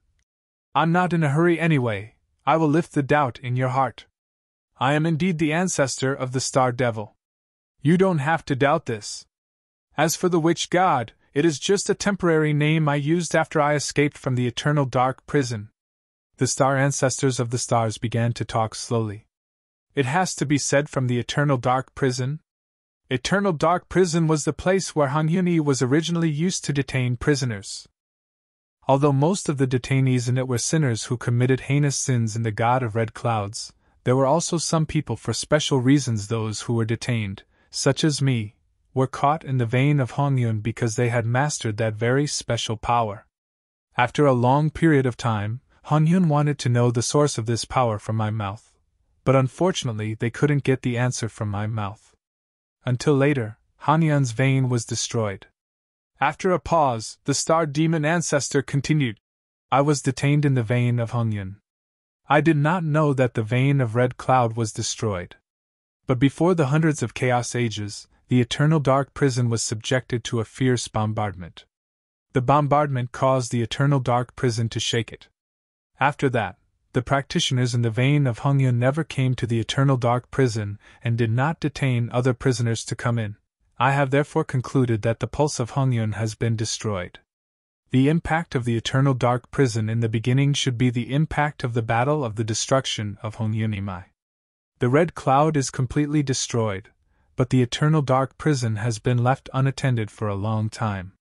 I'm not in a hurry anyway. I will lift the doubt in your heart. I am indeed the ancestor of the Star Devil. You don't have to doubt this. As for the Witch God, it is just a temporary name I used after I escaped from the Eternal Dark Prison. The star ancestors of the stars began to talk slowly. It has to be said from the Eternal Dark Prison. Eternal Dark Prison was the place where Han Yunyi was originally used to detain prisoners. Although most of the detainees in it were sinners who committed heinous sins in the God of Red Clouds, there were also some people for special reasons. Those who were detained, such as me, were caught in the vein of Hongyun because they had mastered that very special power. After a long period of time, Hongyun wanted to know the source of this power from my mouth, but unfortunately they couldn't get the answer from my mouth. Until later, Hanyun's vein was destroyed. After a pause, the Star Demon ancestor continued. I was detained in the vein of Hongyun. I did not know that the vein of Red Cloud was destroyed. But before the hundreds of Chaos Ages, the Eternal Dark Prison was subjected to a fierce bombardment. The bombardment caused the Eternal Dark Prison to shake it. After that, the practitioners in the vein of Hongyun never came to the Eternal Dark Prison and did not detain other prisoners to come in. I have therefore concluded that the pulse of Hongyun has been destroyed. The impact of the Eternal Dark Prison in the beginning should be the impact of the battle of the destruction of Hongyunimai. The Red Cloud is completely destroyed, but the Eternal Dark Prison has been left unattended for a long time.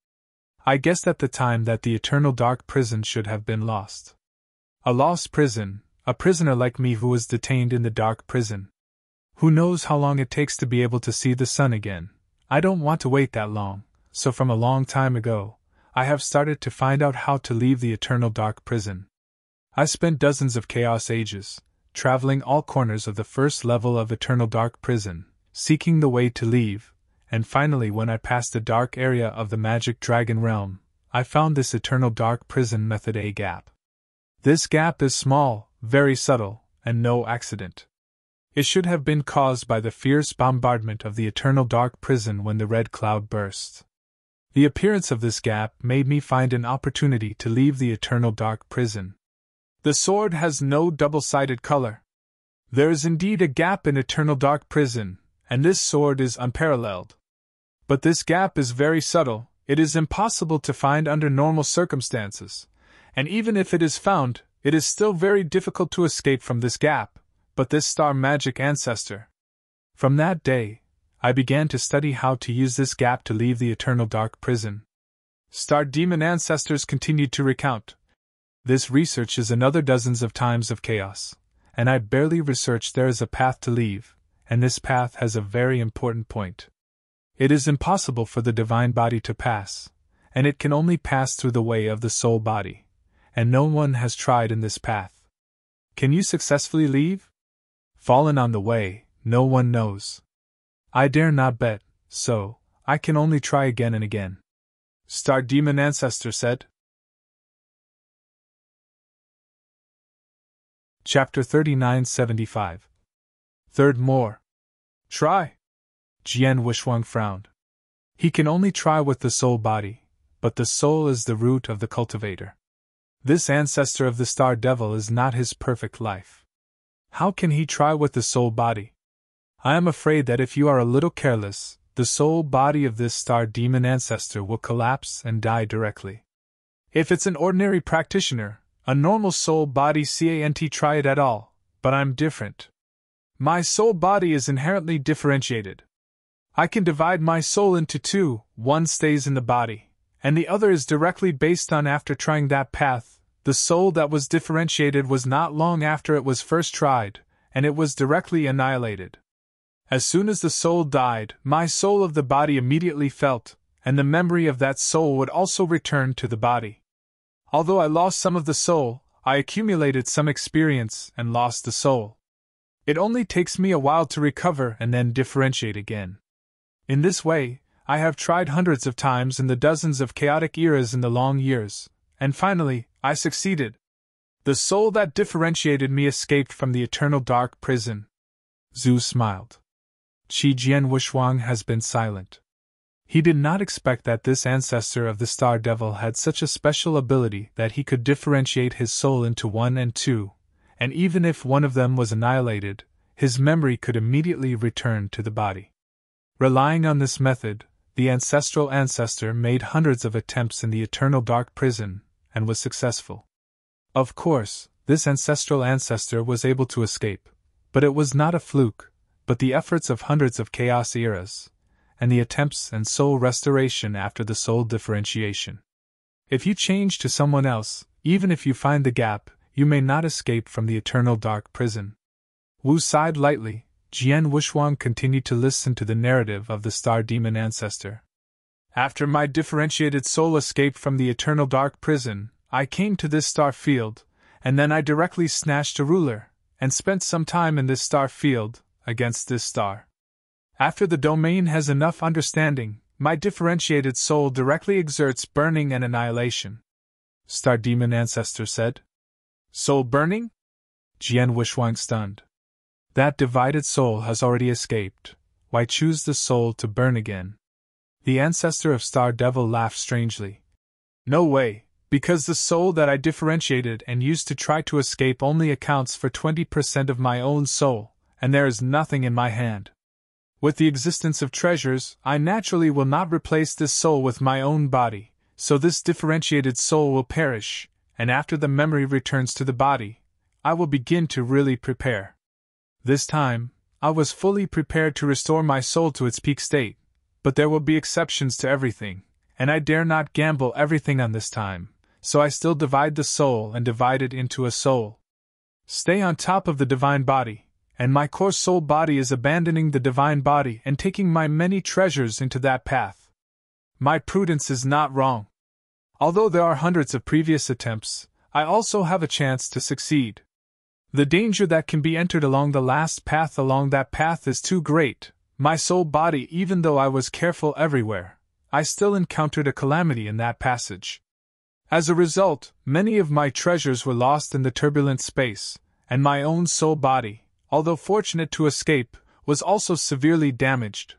I guessed at the time that the Eternal Dark Prison should have been lost. A lost prison, a prisoner like me who was detained in the dark prison. Who knows how long it takes to be able to see the sun again? I don't want to wait that long, so from a long time ago, I have started to find out how to leave the eternal dark prison. I spent dozens of chaos ages, traveling all corners of the first level of eternal dark prison, seeking the way to leave, and finally when I passed the dark area of the magic dragon realm, I found this eternal dark prison method A gap. This gap is small, very subtle, and no accident. It should have been caused by the fierce bombardment of the eternal dark prison when the red cloud burst. The appearance of this gap made me find an opportunity to leave the eternal dark prison. The sword has no double-sided color. There is indeed a gap in eternal dark prison, and this sword is unparalleled. But this gap is very subtle, it is impossible to find under normal circumstances, and even if it is found, it is still very difficult to escape from this gap, but this star magic ancestor. From that day, I began to study how to use this gap to leave the eternal dark prison. Star demon ancestors continued to recount. This research is another dozens of times of chaos, and I barely researched there is a path to leave, and this path has a very important point. It is impossible for the divine body to pass, and it can only pass through the way of the soul body, and no one has tried in this path. Can you successfully leave? Fallen on the way, no one knows. I dare not bet, so I can only try again and again. Star Demon Ancestor said. Chapter 3975. Third more. Try. Jian Wishwang frowned. He can only try with the soul body, but the soul is the root of the cultivator. This ancestor of the Star Devil is not his perfect life. How can he try with the soul body? I am afraid that if you are a little careless, the soul body of this star demon ancestor will collapse and die directly. If it's an ordinary practitioner, a normal soul body can't try it at all, but I'm different. My soul body is inherently differentiated. I can divide my soul into two, one stays in the body, and the other is directly based on after trying that path. The soul that was differentiated was not long after it was first tried, and it was directly annihilated. As soon as the soul died, my soul of the body immediately felt, and the memory of that soul would also return to the body. Although I lost some of the soul, I accumulated some experience and lost the soul. It only takes me a while to recover and then differentiate again. In this way, I have tried hundreds of times in the dozens of chaotic eras in the long years, and finally, I succeeded. The soul that differentiated me escaped from the eternal dark prison. Zhu smiled. Qi Jian Wishwang has been silent. He did not expect that this ancestor of the Star Devil had such a special ability that he could differentiate his soul into one and two, and even if one of them was annihilated, his memory could immediately return to the body. Relying on this method, the ancestral ancestor made hundreds of attempts in the eternal dark prison, and was successful. Of course, this ancestral ancestor was able to escape, but it was not a fluke, but the efforts of hundreds of chaos eras, and the attempts and soul restoration after the soul differentiation. If you change to someone else, even if you find the gap, you may not escape from the eternal dark prison. Wu sighed lightly. Jian Wishwang continued to listen to the narrative of the star demon ancestor. After my differentiated soul escaped from the eternal dark prison, I came to this star field, and then I directly snatched a ruler, and spent some time in this star field, against this star. After the domain has enough understanding, my differentiated soul directly exerts burning and annihilation. Star demon ancestor said. Soul burning? Jian Wishwang stunned. That divided soul has already escaped. Why choose the soul to burn again? The ancestor of Star Devil laughed strangely. No way, because the soul that I differentiated and used to try to escape only accounts for 20% of my own soul, and there is nothing in my hand. With the existence of treasures, I naturally will not replace this soul with my own body, so this differentiated soul will perish, and after the memory returns to the body, I will begin to really prepare. This time, I was fully prepared to restore my soul to its peak state, but there will be exceptions to everything, and I dare not gamble everything on this time, so I still divide the soul and divide it into a soul. Stay on top of the divine body, and my core soul body is abandoning the divine body and taking my many treasures into that path. My prudence is not wrong. Although there are hundreds of previous attempts, I also have a chance to succeed. The danger that can be entered along the last path along that path is too great. My soul body, even though I was careful everywhere, I still encountered a calamity in that passage. As a result, many of my treasures were lost in the turbulent space, and my own soul body, although fortunate to escape, was also severely damaged.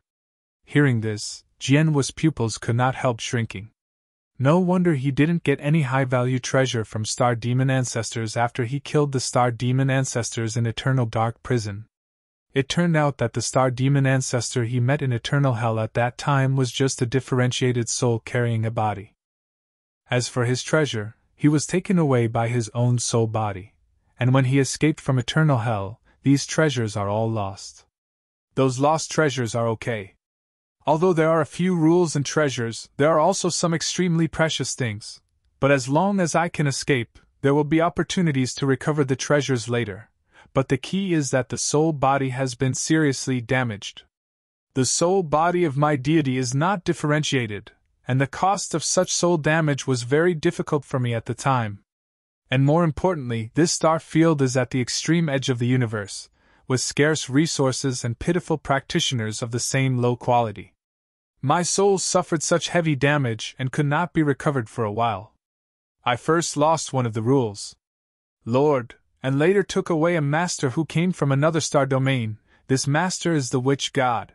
Hearing this, Jianwu's pupils could not help shrinking. No wonder he didn't get any high-value treasure from Star Demon Ancestors after he killed the Star Demon Ancestors in Eternal Dark Prison. It turned out that the Star Demon Ancestor he met in Eternal Hell at that time was just a differentiated soul carrying a body. As for his treasure, he was taken away by his own soul body, and when he escaped from Eternal Hell, these treasures are all lost. Those lost treasures are okay. Although there are a few rules and treasures, there are also some extremely precious things, but as long as I can escape, there will be opportunities to recover the treasures later. But the key is that the soul body has been seriously damaged. The soul body of my deity is not differentiated, and the cost of such soul damage was very difficult for me at the time. And more importantly, this star field is at the extreme edge of the universe, with scarce resources and pitiful practitioners of the same low quality. My soul suffered such heavy damage and could not be recovered for a while. I first lost one of the rules, Lord, and later took away a master who came from another star domain. This master is the witch god.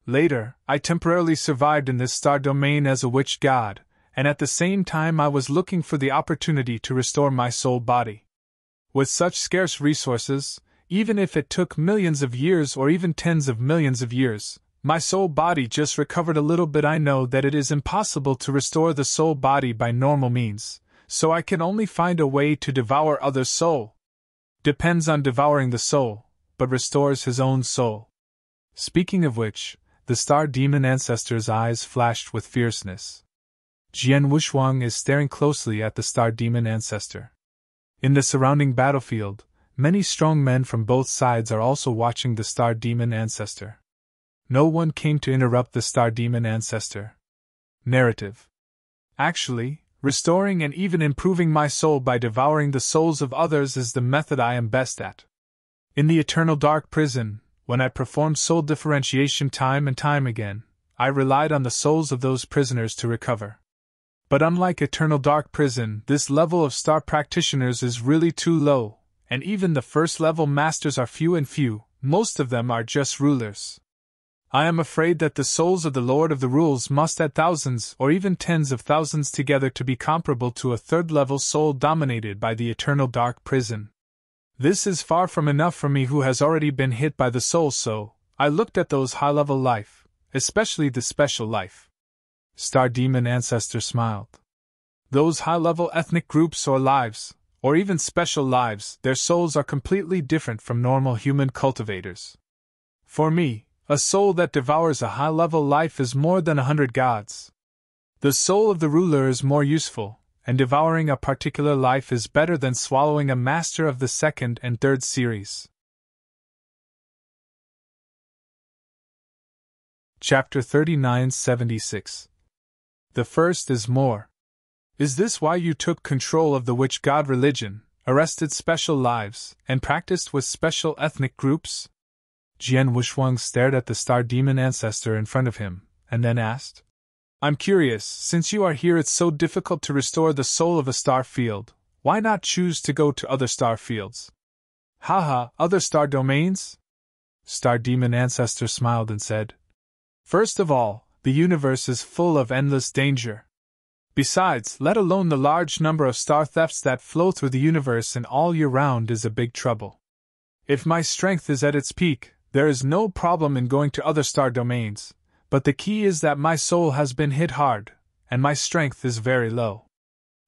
Later, I temporarily survived in this star domain as a witch god, and at the same time I was looking for the opportunity to restore my soul body. With such scarce resources, even if it took millions of years or even tens of millions of years, my soul body just recovered a little bit. I know that it is impossible to restore the soul body by normal means, so I can only find a way to devour others' soul. Depends on devouring the soul, but restores his own soul. Speaking of which, the Star Demon Ancestor's eyes flashed with fierceness. Jian Wushuang is staring closely at the Star Demon Ancestor. In the surrounding battlefield, many strong men from both sides are also watching the Star Demon Ancestor. No one came to interrupt the Star Demon Ancestor. Narrative. Actually, restoring and even improving my soul by devouring the souls of others is the method I am best at. In the Eternal Dark Prison, when I performed soul differentiation time and time again, I relied on the souls of those prisoners to recover. But unlike Eternal Dark Prison, this level of star practitioners is really too low, and even the first-level masters are few and few. Most of them are just rulers. I am afraid that the souls of the Lord of the Rules must add thousands or even tens of thousands together to be comparable to a third-level soul dominated by the Eternal Dark Prison. This is far from enough for me who has already been hit by the soul, so I looked at those high-level life, especially the special life. Star Demon Ancestor smiled. Those high-level ethnic groups or lives, or even special lives, their souls are completely different from normal human cultivators. For me, a soul that devours a high-level life is more than 100 gods. The soul of the ruler is more useful, and devouring a particular life is better than swallowing a master of the second and third series. Chapter 3976. The first is more. Is this why you took control of the witch god religion, arrested special lives, and practiced with special ethnic groups? Jian Wushuang stared at the Star Demon Ancestor in front of him, and then asked, I'm curious, since you are here it's so difficult to restore the soul of a star field, why not choose to go to other star fields? Haha, other star domains? Star Demon Ancestor smiled and said, First of all, the universe is full of endless danger. Besides, let alone the large number of star thefts that flow through the universe and all year round is a big trouble. If my strength is at its peak, there is no problem in going to other star domains, but the key is that my soul has been hit hard, and my strength is very low.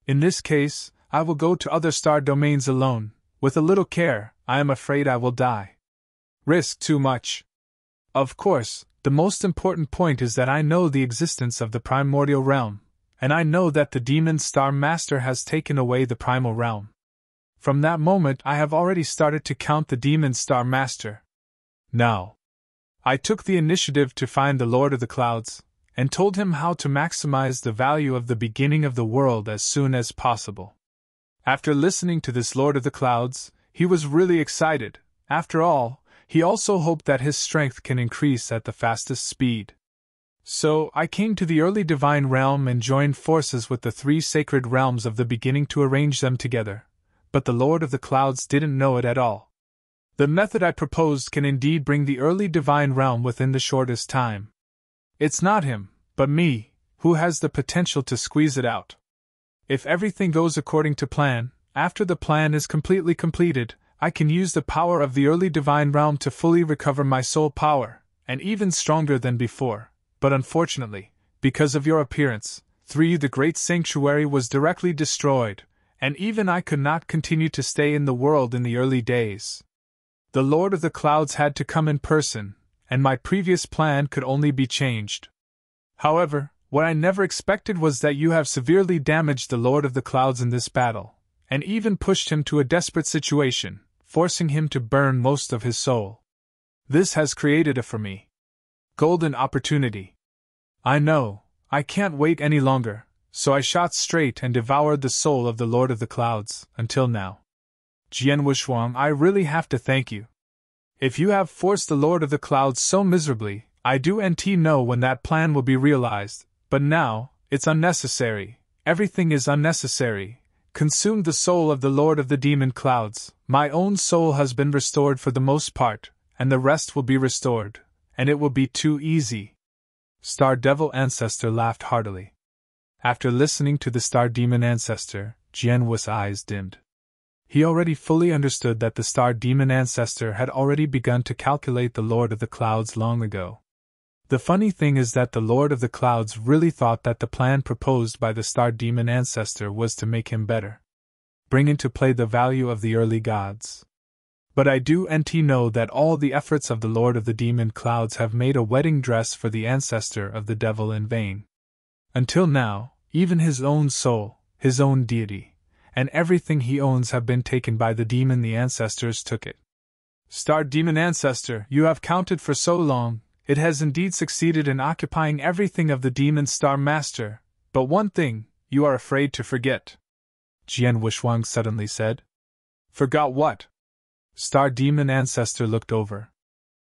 In this case, I will go to other star domains alone. With a little care, I am afraid I will die. Risk too much. Of course, the most important point is that I know the existence of the primordial realm, and I know that the Demon Star Master has taken away the primal realm. From that moment I have already started to count the Demon Star Master. Now, I took the initiative to find the Lord of the Clouds, and told him how to maximize the value of the beginning of the world as soon as possible. After listening to this Lord of the Clouds, he was really excited. After all, he also hoped that his strength can increase at the fastest speed. So, I came to the early divine realm and joined forces with the 3 sacred realms of the beginning to arrange them together, but the Lord of the Clouds didn't know it at all. The method I proposed can indeed bring the early divine realm within the shortest time. It's not him, but me, who has the potential to squeeze it out. If everything goes according to plan, after the plan is completely completed, I can use the power of the early divine realm to fully recover my soul power, and even stronger than before. But unfortunately, because of your appearance, the great sanctuary was directly destroyed, and even I could not continue to stay in the world in the early days. The Lord of the Clouds had to come in person, and my previous plan could only be changed. However, what I never expected was that you have severely damaged the Lord of the Clouds in this battle, and even pushed him to a desperate situation, forcing him to burn most of his soul. This has created for me golden opportunity. I know, I can't wait any longer, so I shot straight and devoured the soul of the Lord of the Clouds, until now. Jian Wushuang, I really have to thank you. If you have forced the Lord of the Clouds so miserably, I do know when that plan will be realized, but now, it's unnecessary, everything is unnecessary. Consumed the soul of the Lord of the Demon Clouds, my own soul has been restored for the most part, and the rest will be restored, and it will be too easy. Star Devil Ancestor laughed heartily. After listening to the Star Demon Ancestor, Jian Wu's eyes dimmed. He already fully understood that the Star Demon Ancestor had already begun to calculate the Lord of the Clouds long ago. The funny thing is that the Lord of the Clouds really thought that the plan proposed by the Star Demon Ancestor was to make him better, bring into play the value of the early gods. But I do know that all the efforts of the Lord of the Demon Clouds have made a wedding dress for the ancestor of the devil in vain. Until now, even his own soul, his own deity, and everything he owns have been taken by the demon. The ancestors took it. Star Demon Ancestor, you have counted for so long, it has indeed succeeded in occupying everything of the Demon Star Master, but one thing, you are afraid to forget. Jian Wushuang suddenly said. Forgot what? Star Demon Ancestor looked over.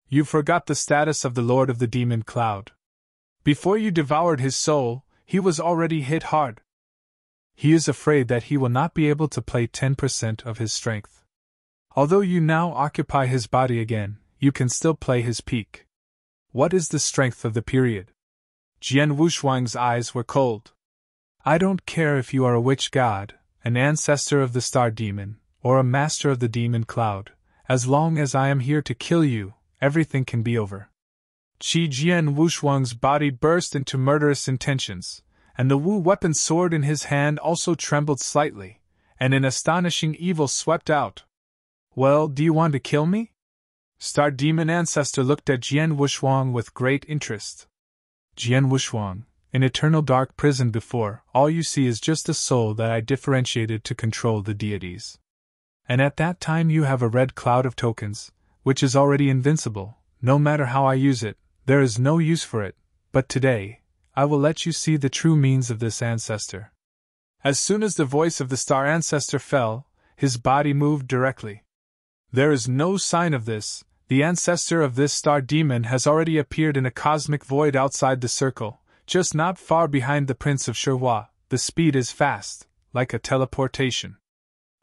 You forgot the status of the Lord of the Demon Cloud. Before you devoured his soul, he was already hit hard. He is afraid that he will not be able to play 10% of his strength. Although you now occupy his body again, you can still play his peak. What is the strength of the period? Jian Wushuang's eyes were cold. I don't care if you are a witch god, an ancestor of the star demon, or a master of the demon cloud. As long as I am here to kill you, everything can be over. Jian Wushuang's body burst into murderous intentions, and the Wu weapon sword in his hand also trembled slightly, and an astonishing evil swept out. Well, do you want to kill me? Star Demon Ancestor looked at Jian Wushuang with great interest. Jian Wushuang, in eternal dark prison before, all you see is just a soul that I differentiated to control the deities. And at that time you have a red cloud of tokens, which is already invincible. No matter how I use it, there is no use for it, but today, I will let you see the true means of this ancestor. As soon as the voice of the star ancestor fell, his body moved directly. There is no sign of this. The ancestor of this star demon has already appeared in a cosmic void outside the circle, just not far behind the Prince of Sherwa. The speed is fast, like a teleportation.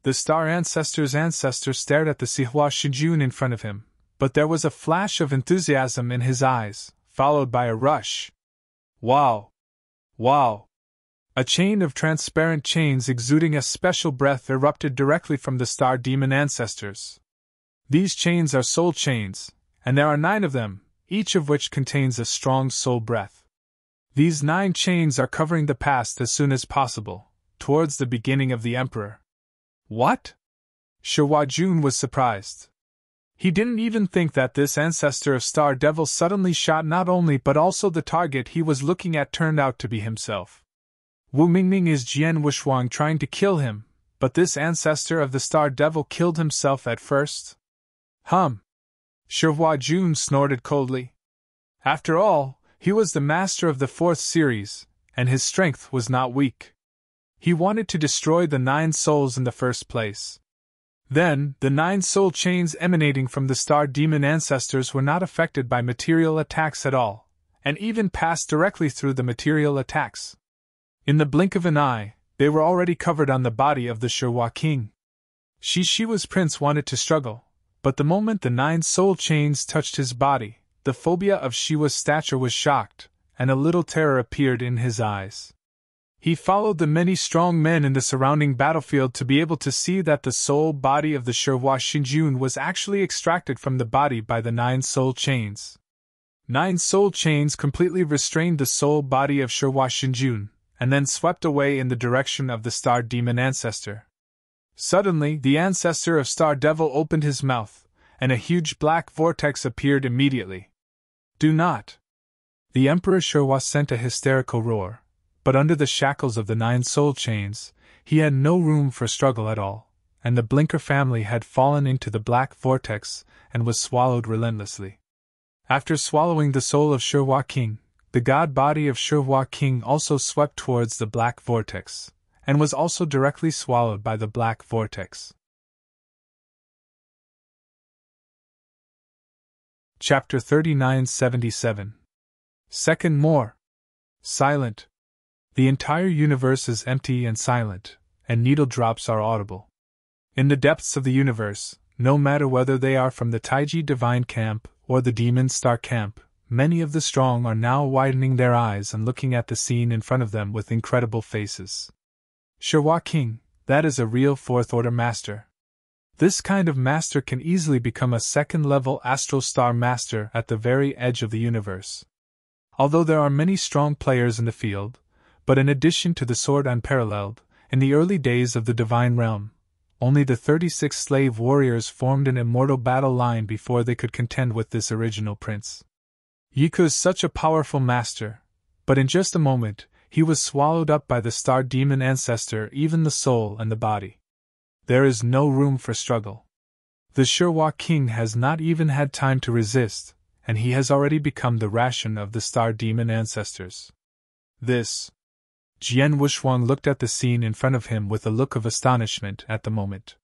The star ancestor's ancestor stared at the Sihua Shijun in front of him, but there was a flash of enthusiasm in his eyes, followed by a rush. Wow! Wow! A chain of transparent chains exuding a special breath erupted directly from the star demon ancestors. These chains are soul chains, and there are 9 of them, each of which contains a strong soul breath. These 9 chains are covering the past as soon as possible, towards the beginning of the Emperor. What? Sherwa Jun was surprised. He didn't even think that this ancestor of Star Devil suddenly shot not only but also the target he was looking at turned out to be himself. Wu Mingming is Jian Wushuang trying to kill him, but this ancestor of the Star Devil killed himself at first? Sherwa Jun snorted coldly. After all, He was the master of the 4th series, and his strength was not weak. He wanted to destroy the 9 souls in the first place. Then, the 9 soul chains emanating from the star demon ancestors were not affected by material attacks at all, and even passed directly through the material attacks. In the blink of an eye, they were already covered on the body of the Sherwa king. Shishiwa's prince wanted to struggle, but the moment the 9 soul chains touched his body, the phobia of Shiwa's stature was shocked, and a little terror appeared in his eyes. He followed the many strong men in the surrounding battlefield to be able to see that the soul body of the Sherwa Shinjun was actually extracted from the body by the 9 soul chains. 9 soul chains completely restrained the soul body of Sherwa Shinjun, and then swept away in the direction of the star demon ancestor. Suddenly, the ancestor of Star Devil opened his mouth, and a huge black vortex appeared immediately. Do not! The Emperor Sherwa sent a hysterical roar. But under the shackles of the 9 soul chains, he had no room for struggle at all, and the Blinker family had fallen into the black vortex and was swallowed relentlessly. After swallowing the soul of Sherwa King, the god body of Sherwa King also swept towards the black vortex, and was also directly swallowed by the black vortex. Chapter 3977. Second more. Silent. The entire universe is empty and silent, and needle drops are audible. In the depths of the universe, no matter whether they are from the Taiji Divine Camp or the Demon Star Camp, many of the strong are now widening their eyes and looking at the scene in front of them with incredible faces. Sherwa King, that is a real 4th order master. This kind of master can easily become a 2nd-level astral star master at the very edge of the universe. Although there are many strong players in the field, but in addition to the sword unparalleled, in the early days of the Divine Realm, only the 36 slave warriors formed an immortal battle line before they could contend with this original prince. Yiku is such a powerful master, but in just a moment, he was swallowed up by the star demon ancestor, even the soul and the body. There is no room for struggle. The Sherwa King has not even had time to resist, and he has already become the ration of the star demon ancestors. This. Jian Wushuang looked at the scene in front of him with a look of astonishment at the moment.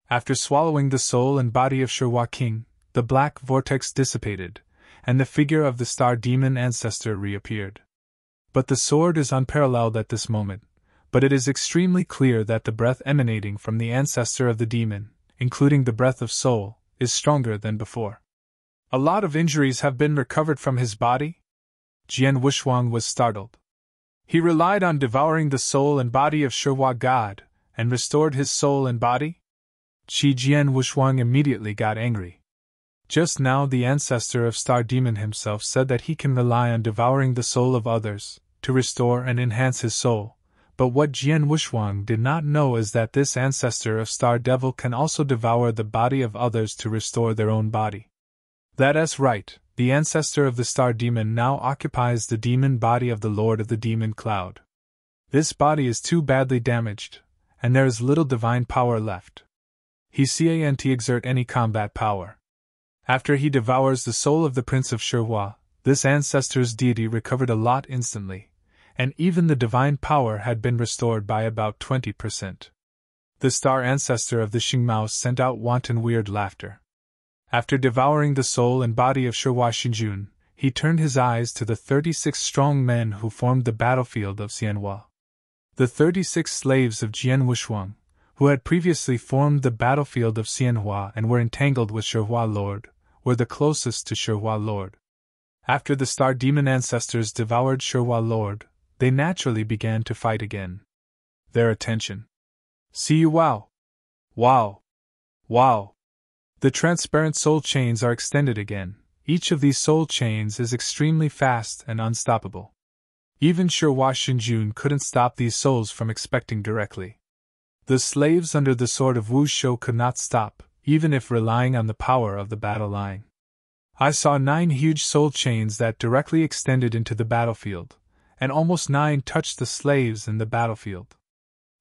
After swallowing the soul and body of Sherwa King, the black vortex dissipated, and the figure of the star demon ancestor reappeared. But the sword is unparalleled at this moment, but it is extremely clear that the breath emanating from the ancestor of the demon, including the breath of soul, is stronger than before. A lot of injuries have been recovered from his body? Jian Wushuang was startled. He relied on devouring the soul and body of Sherwa God, and restored his soul and body? Jian Wushuang immediately got angry. Just now the ancestor of Star Demon himself said that he can rely on devouring the soul of others, to restore and enhance his soul, but what Jian Wushuang did not know is that this ancestor of Star Devil can also devour the body of others to restore their own body. That is right. The ancestor of the star demon now occupies the demon body of the Lord of the Demon Cloud. This body is too badly damaged, and there is little divine power left. He can't exert any combat power. After he devours the soul of the Prince of Sherwa, this ancestor's deity recovered a lot instantly, and even the divine power had been restored by about 20%. The star ancestor of the Xingmao sent out wanton weird laughter. After devouring the soul and body of Sherwa Shinjun, he turned his eyes to the 36 strong men who formed the battlefield of Xianhua. The 36 slaves of Jian Wushuang, who had previously formed the battlefield of Xianhua and were entangled with Sherwa Lord, were the closest to Sherwa Lord. After the star demon ancestors devoured Sherwa Lord, they naturally began to fight again. Their attention. See you wow! Wow! Wow! The transparent soul chains are extended again. Each of these soul chains is extremely fast and unstoppable. Even Sherwa Shinjun couldn't stop these souls from expecting directly. The slaves under the sword of Wu Shou could not stop, even if relying on the power of the battle line. I saw 9 huge soul chains that directly extended into the battlefield, and almost 9 touched the slaves in the battlefield.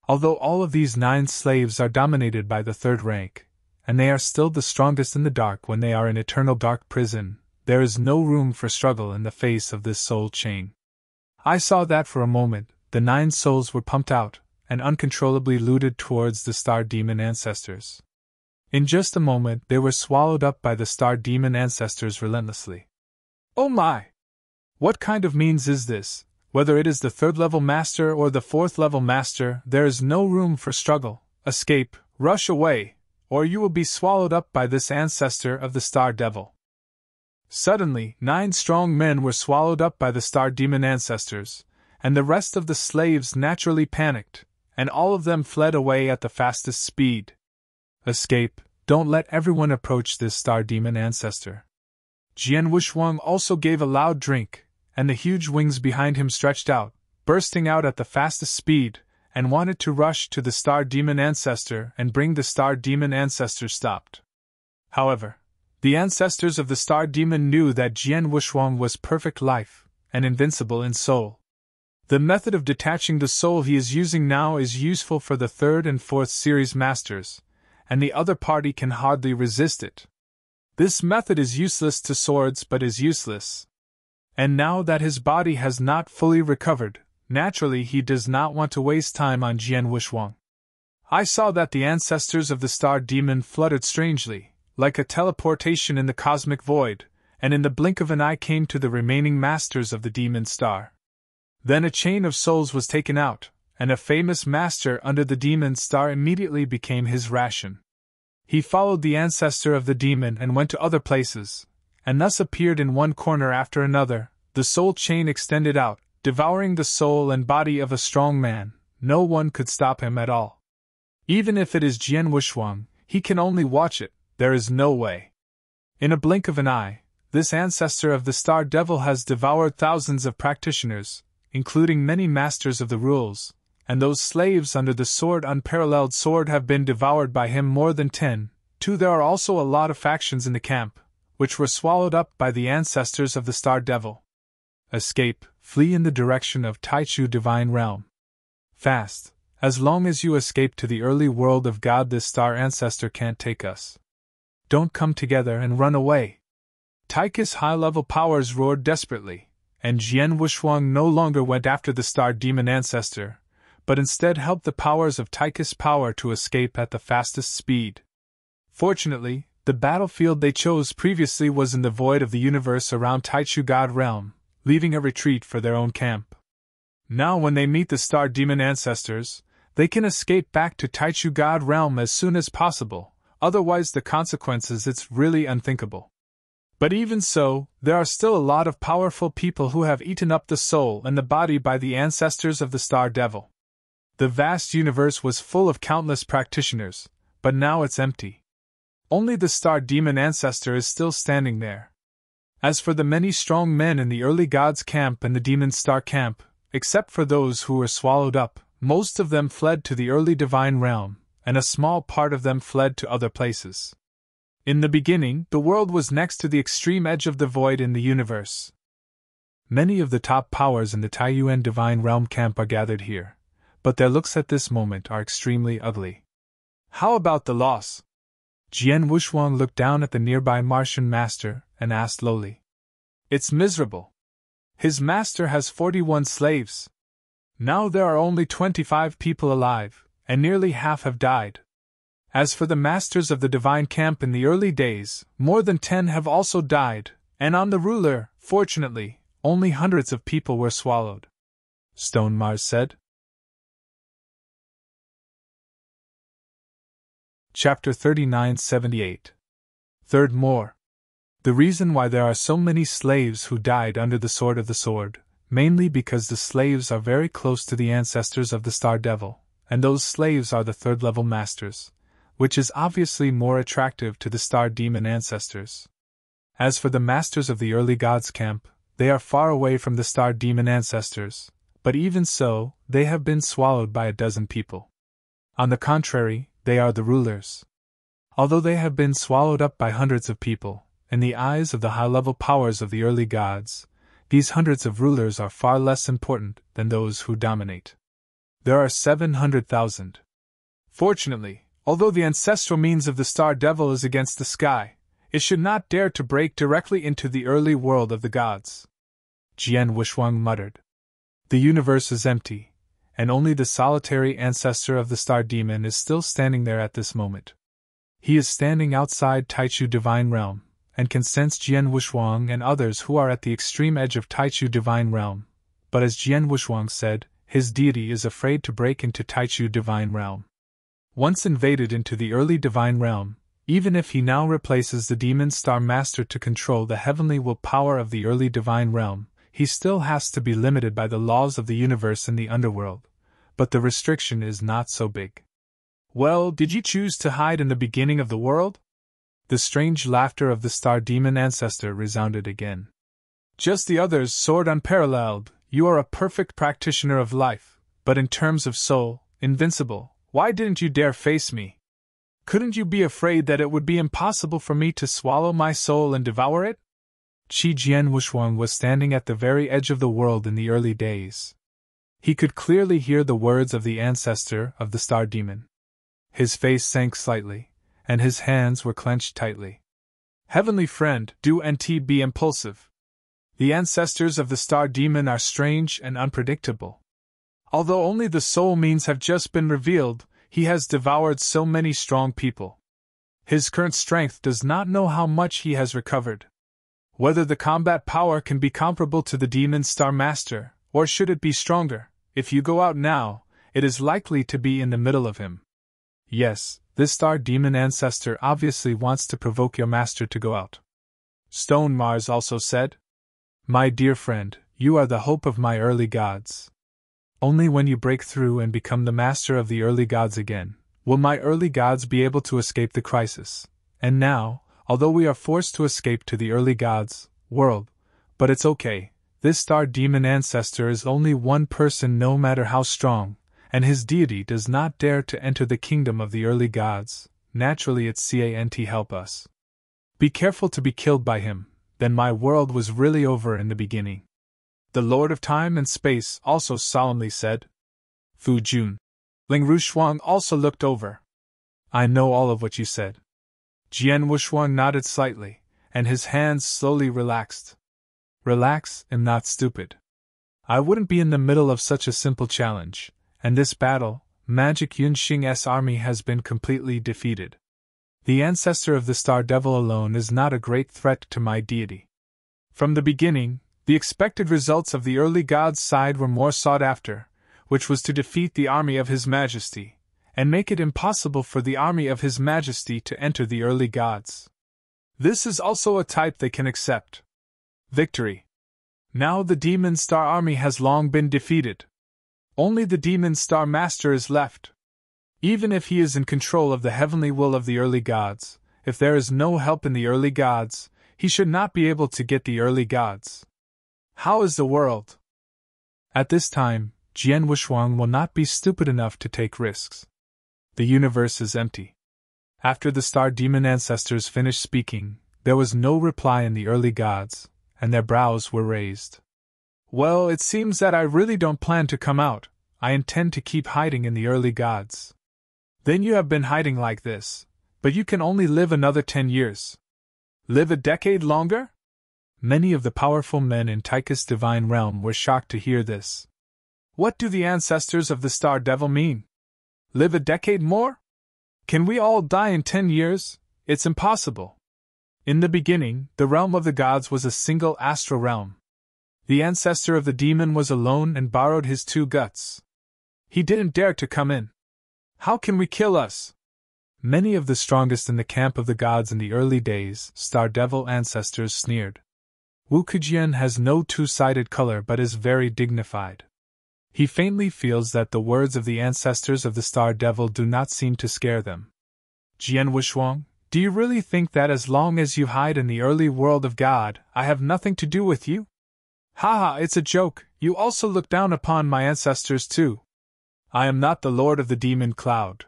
Although all of these 9 slaves are dominated by the 3rd rank, and they are still the strongest in the dark when they are in eternal dark prison, there is no room for struggle in the face of this soul chain. I saw that for a moment, the 9 souls were pumped out, and uncontrollably looted towards the star demon ancestors. In just a moment they were swallowed up by the star demon ancestors relentlessly. Oh my! What kind of means is this? Whether it is the 3rd level master or the 4th level master, there is no room for struggle, escape, rush away, or you will be swallowed up by this ancestor of the star devil. Suddenly, 9 strong men were swallowed up by the star demon ancestors, and the rest of the slaves naturally panicked, and all of them fled away at the fastest speed. Escape, don't let everyone approach this star demon ancestor. Jian Wushuang also gave a loud drink, and the huge wings behind him stretched out, bursting out at the fastest speed, and wanted to rush to the star demon ancestor and bring the star demon ancestor stopped. However, the ancestors of the star demon knew that Jian Wushuang was perfect life, and invincible in soul. The method of detaching the soul he is using now is useful for the 3rd and 4th series masters, and the other party can hardly resist it. This method is useless to swords but is useless. And now that his body has not fully recovered, naturally he does not want to waste time on Jian Wushuang. I saw that the ancestors of the star demon fluttered strangely, like a teleportation in the cosmic void, and in the blink of an eye came to the remaining masters of the demon star. Then a chain of souls was taken out, and a famous master under the demon star immediately became his ration. He followed the ancestor of the demon and went to other places, and thus appeared in one corner after another. The soul chain extended out, devouring the soul and body of a strong man. No one could stop him at all. Even if it is Jian Wushuang, he can only watch it, there is no way. In a blink of an eye, this ancestor of the star devil has devoured thousands of practitioners, including many masters of the rules, and those slaves under the sword unparalleled sword have been devoured by him more than 10. There are also a lot of factions in the camp, which were swallowed up by the ancestors of the star devil. Escape, flee in the direction of Taichu divine realm. Fast, as long as you escape to the early world of God this star ancestor can't take us. Don't come together and run away. Taiki's high-level powers roared desperately, and Jian Wushuang no longer went after the star demon ancestor, but instead helped the powers of Taiki's power to escape at the fastest speed. Fortunately, the battlefield they chose previously was in the void of the universe around Taichu God realm, leaving a retreat for their own camp. Now when they meet the star demon ancestors, they can escape back to Taichu God realm as soon as possible, otherwise the consequences it's really unthinkable. But even so, there are still a lot of powerful people who have eaten up the soul and the body by the ancestors of the star devil. The vast universe was full of countless practitioners, but now it's empty. Only the star demon ancestor is still standing there. As for the many strong men in the early gods camp and the demon star camp, except for those who were swallowed up, most of them fled to the early divine realm, and a small part of them fled to other places. In the beginning, the world was next to the extreme edge of the void in the universe. Many of the top powers in the Taiyuan divine realm camp are gathered here, but their looks at this moment are extremely ugly. How about the loss? Jian Wushuang looked down at the nearby Martian master and asked lowly. It's miserable. His master has 41 slaves. Now there are only 25 people alive, and nearly half have died. As for the masters of the divine camp in the early days, more than 10 have also died, and on the ruler, fortunately, only hundreds of people were swallowed. Stone Mars said. Chapter 3978. Third More. The reason why there are so many slaves who died under the sword of the sword, mainly because the slaves are very close to the ancestors of the star devil, and those slaves are the 3rd level masters, which is obviously more attractive to the star demon ancestors. As for the masters of the early gods camp, they are far away from the star demon ancestors, but even so, they have been swallowed by a dozen people. On the contrary, they are the rulers. Although they have been swallowed up by hundreds of people, in the eyes of the high-level powers of the early gods, these hundreds of rulers are far less important than those who dominate. There are 700,000. Fortunately, although the ancestral means of the star devil is against the sky, it should not dare to break directly into the early world of the gods. Jian Wushuang muttered. The universe is empty, and only the solitary ancestor of the star demon is still standing there at this moment. He is standing outside Taichu Divine Realm, and can sense Jian Wushuang and others who are at the extreme edge of Taichu Divine Realm, but as Jian Wushuang said, his deity is afraid to break into Taichu Divine Realm. Once invaded into the early Divine Realm, even if he now replaces the Demon Star Master to control the heavenly will power of the early Divine Realm, he still has to be limited by the laws of the universe in the underworld, but the restriction is not so big. Well, did you choose to hide in the beginning of the world? The strange laughter of the star demon ancestor resounded again. Just the others soared unparalleled. You are a perfect practitioner of life, but in terms of soul, invincible. Why didn't you dare face me? Couldn't you be afraid that it would be impossible for me to swallow my soul and devour it? Qi Jian Wushuang was standing at the very edge of the world in the early days. He could clearly hear the words of the ancestor of the star demon. His face sank slightly, and his hands were clenched tightly. Heavenly friend, do NT be impulsive. The ancestors of the star demon are strange and unpredictable. Although only the soul means have just been revealed, he has devoured so many strong people. His current strength does not know how much he has recovered. Whether the combat power can be comparable to the Demon Star Master, or should it be stronger, if you go out now, it is likely to be in the middle of him. Yes, this star demon ancestor obviously wants to provoke your master to go out. Stone Mars also said, My dear friend, you are the hope of my early gods. Only when you break through and become the master of the early gods again, will my early gods be able to escape the crisis. And now, although we are forced to escape to the early gods' world, but it's okay, this star demon ancestor is only one person no matter how strong, and his deity does not dare to enter the kingdom of the early gods. Naturally it's CANT help us. Be careful to be killed by him, then my world was really over in the beginning. The Lord of Time and Space also solemnly said. Fu Jun. Ling Rushuang also looked over. I know all of what you said. Jian Wushuang nodded slightly, and his hands slowly relaxed. Relax, am not stupid. I wouldn't be in the middle of such a simple challenge, and this battle, Magic Yunxing's army has been completely defeated. The ancestor of the Star Devil alone is not a great threat to my deity. From the beginning, the expected results of the early gods' side were more sought after, which was to defeat the army of His Majesty, and make it impossible for the army of His Majesty to enter the early gods. This is also a type they can accept. Victory. Now the Demon Star army has long been defeated. Only the Demon Star Master is left. Even if he is in control of the heavenly will of the early gods, if there is no help in the early gods, he should not be able to get the early gods. How is the world? At this time, Jian Wushuang will not be stupid enough to take risks. The universe is empty. After the star demon ancestors finished speaking, there was no reply in the early gods, and their brows were raised. Well, it seems that I really don't plan to come out. I intend to keep hiding in the early gods. Then you have been hiding like this, but you can only live another 10 years. Live a decade longer? Many of the powerful men in Taika's divine realm were shocked to hear this. What do the ancestors of the Star Devil mean? Live a decade more? Can we all die in 10 years? It's impossible. In the beginning, the realm of the gods was a single astral realm. The ancestor of the demon was alone and borrowed his 2 guts. He didn't dare to come in. How can we kill us? Many of the strongest in the camp of the gods in the early days, Star Devil ancestors sneered. Wu Kujian has no two-sided color but is very dignified. He faintly feels that the words of the ancestors of the Star Devil do not seem to scare them. Jian Wushuang, do you really think that as long as you hide in the early world of God, I have nothing to do with you? Haha, it's a joke, you also look down upon my ancestors too. I am not the lord of the demon cloud.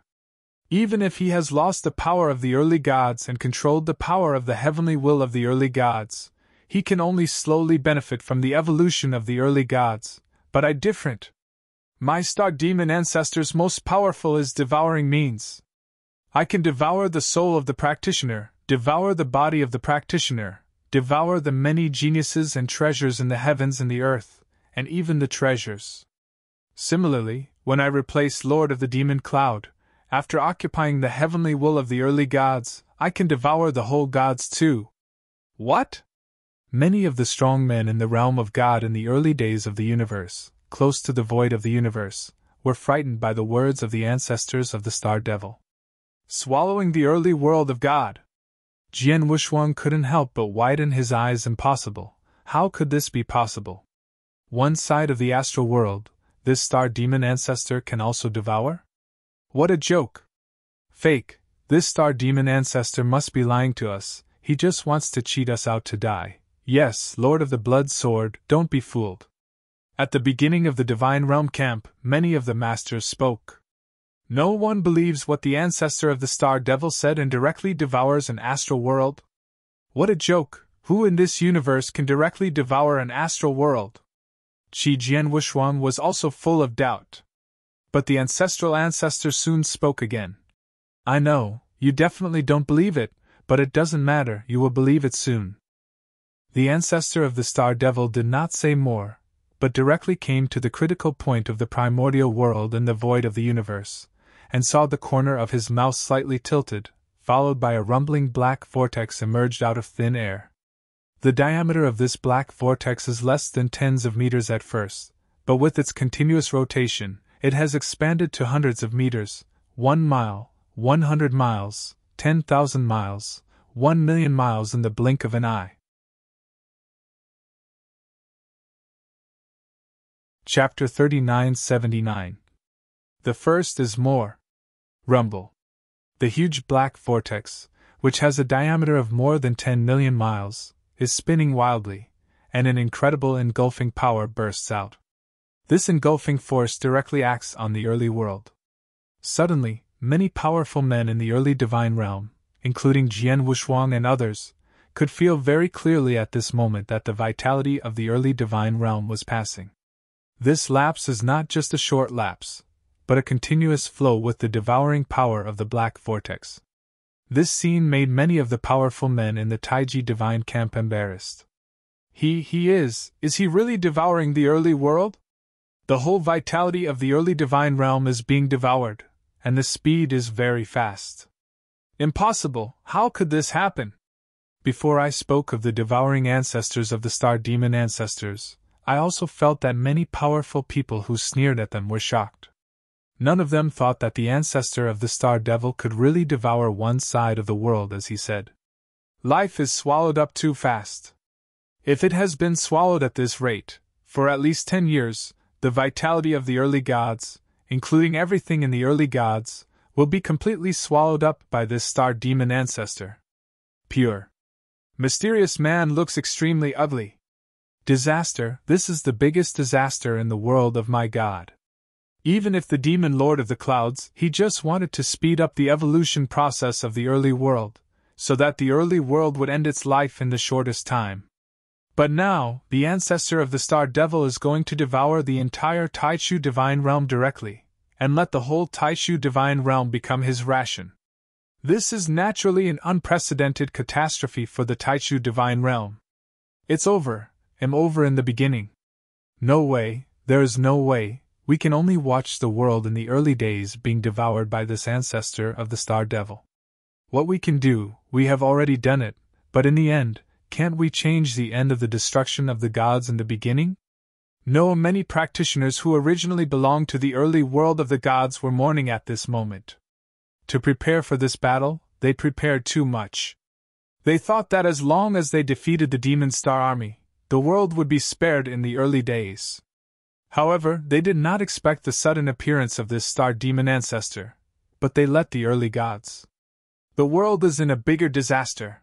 Even if he has lost the power of the early gods and controlled the power of the heavenly will of the early gods, he can only slowly benefit from the evolution of the early gods, but I different. My star demon ancestor's most powerful is devouring means. I can devour the soul of the practitioner, Devour the body of the practitioner, devour the many geniuses and treasures in the heavens and the earth, and even the treasures. Similarly, when I replace Lord of the Demon Cloud, after occupying the heavenly will of the early gods, I can devour the whole gods too. What? Many of the strong men in the realm of God in the early days of the universe, close to the void of the universe, were frightened by the words of the ancestors of the Star Devil. Swallowing the early world of God! Jian Wushuang couldn't help but widen his eyes. Impossible. How could this be possible? One side of the astral world, this star demon ancestor can also devour? What a joke! Fake, this star demon ancestor must be lying to us, he just wants to cheat us out to die. Yes, Lord of the Blood Sword, don't be fooled. At the beginning of the Divine Realm camp, many of the masters spoke. No one believes what the ancestor of the Star Devil said and directly devours an astral world? What a joke! Who in this universe can directly devour an astral world? Qi Jian Wushuang was also full of doubt. But the ancestral ancestor soon spoke again. I know, you definitely don't believe it, but it doesn't matter, you will believe it soon. The ancestor of the Star Devil did not say more, but directly came to the critical point of the primordial world and the void of the universe, and saw the corner of his mouth slightly tilted, followed by a rumbling black vortex emerged out of thin air. The diameter of this black vortex is less than tens of meters at first, but with its continuous rotation, it has expanded to hundreds of meters, 1 mile, 100 miles, 10,000 miles, 1,000,000 miles in the blink of an eye. Chapter 3979. The first is more. Rumble. The huge black vortex, which has a diameter of more than 10 million miles, is spinning wildly, and an incredible engulfing power bursts out. This engulfing force directly acts on the early world. Suddenly, many powerful men in the early divine realm, including Jian Wushuang and others, could feel very clearly at this moment that the vitality of the early divine realm was passing. This lapse is not just a short lapse, but a continuous flow with the devouring power of the black vortex. This scene made many of the powerful men in the Taiji divine camp embarrassed. Is he really devouring the early world? The whole vitality of the early divine realm is being devoured, and the speed is very fast. Impossible, how could this happen? Before I spoke of the devouring ancestors of the star demon ancestors, I also felt that many powerful people who sneered at them were shocked. None of them thought that the ancestor of the Star Devil could really devour one side of the world, as he said. Life is swallowed up too fast. If it has been swallowed at this rate, for at least 10 years, the vitality of the early gods, including everything in the early gods, will be completely swallowed up by this star demon ancestor. Pure. Mysterious man looks extremely ugly. Disaster, this is the biggest disaster in the world of my God. Even if the demon lord of the clouds, he just wanted to speed up the evolution process of the early world, so that the early world would end its life in the shortest time. But now, the ancestor of the Star Devil is going to devour the entire Taichu divine realm directly, and let the whole Taichu divine realm become his ration. This is naturally an unprecedented catastrophe for the Taichu divine realm. It's over. Am over in the beginning. No way, there is no way, we can only watch the world in the early days being devoured by this ancestor of the Star Devil. What we can do, we have already done it, but in the end, can't we change the end of the destruction of the gods in the beginning? No, many practitioners who originally belonged to the early world of the gods were mourning at this moment. To prepare for this battle, they prepared too much. They thought that as long as they defeated the demon star army, the world would be spared in the early days. However, they did not expect the sudden appearance of this star demon ancestor, but they let the early gods. The world is in a bigger disaster.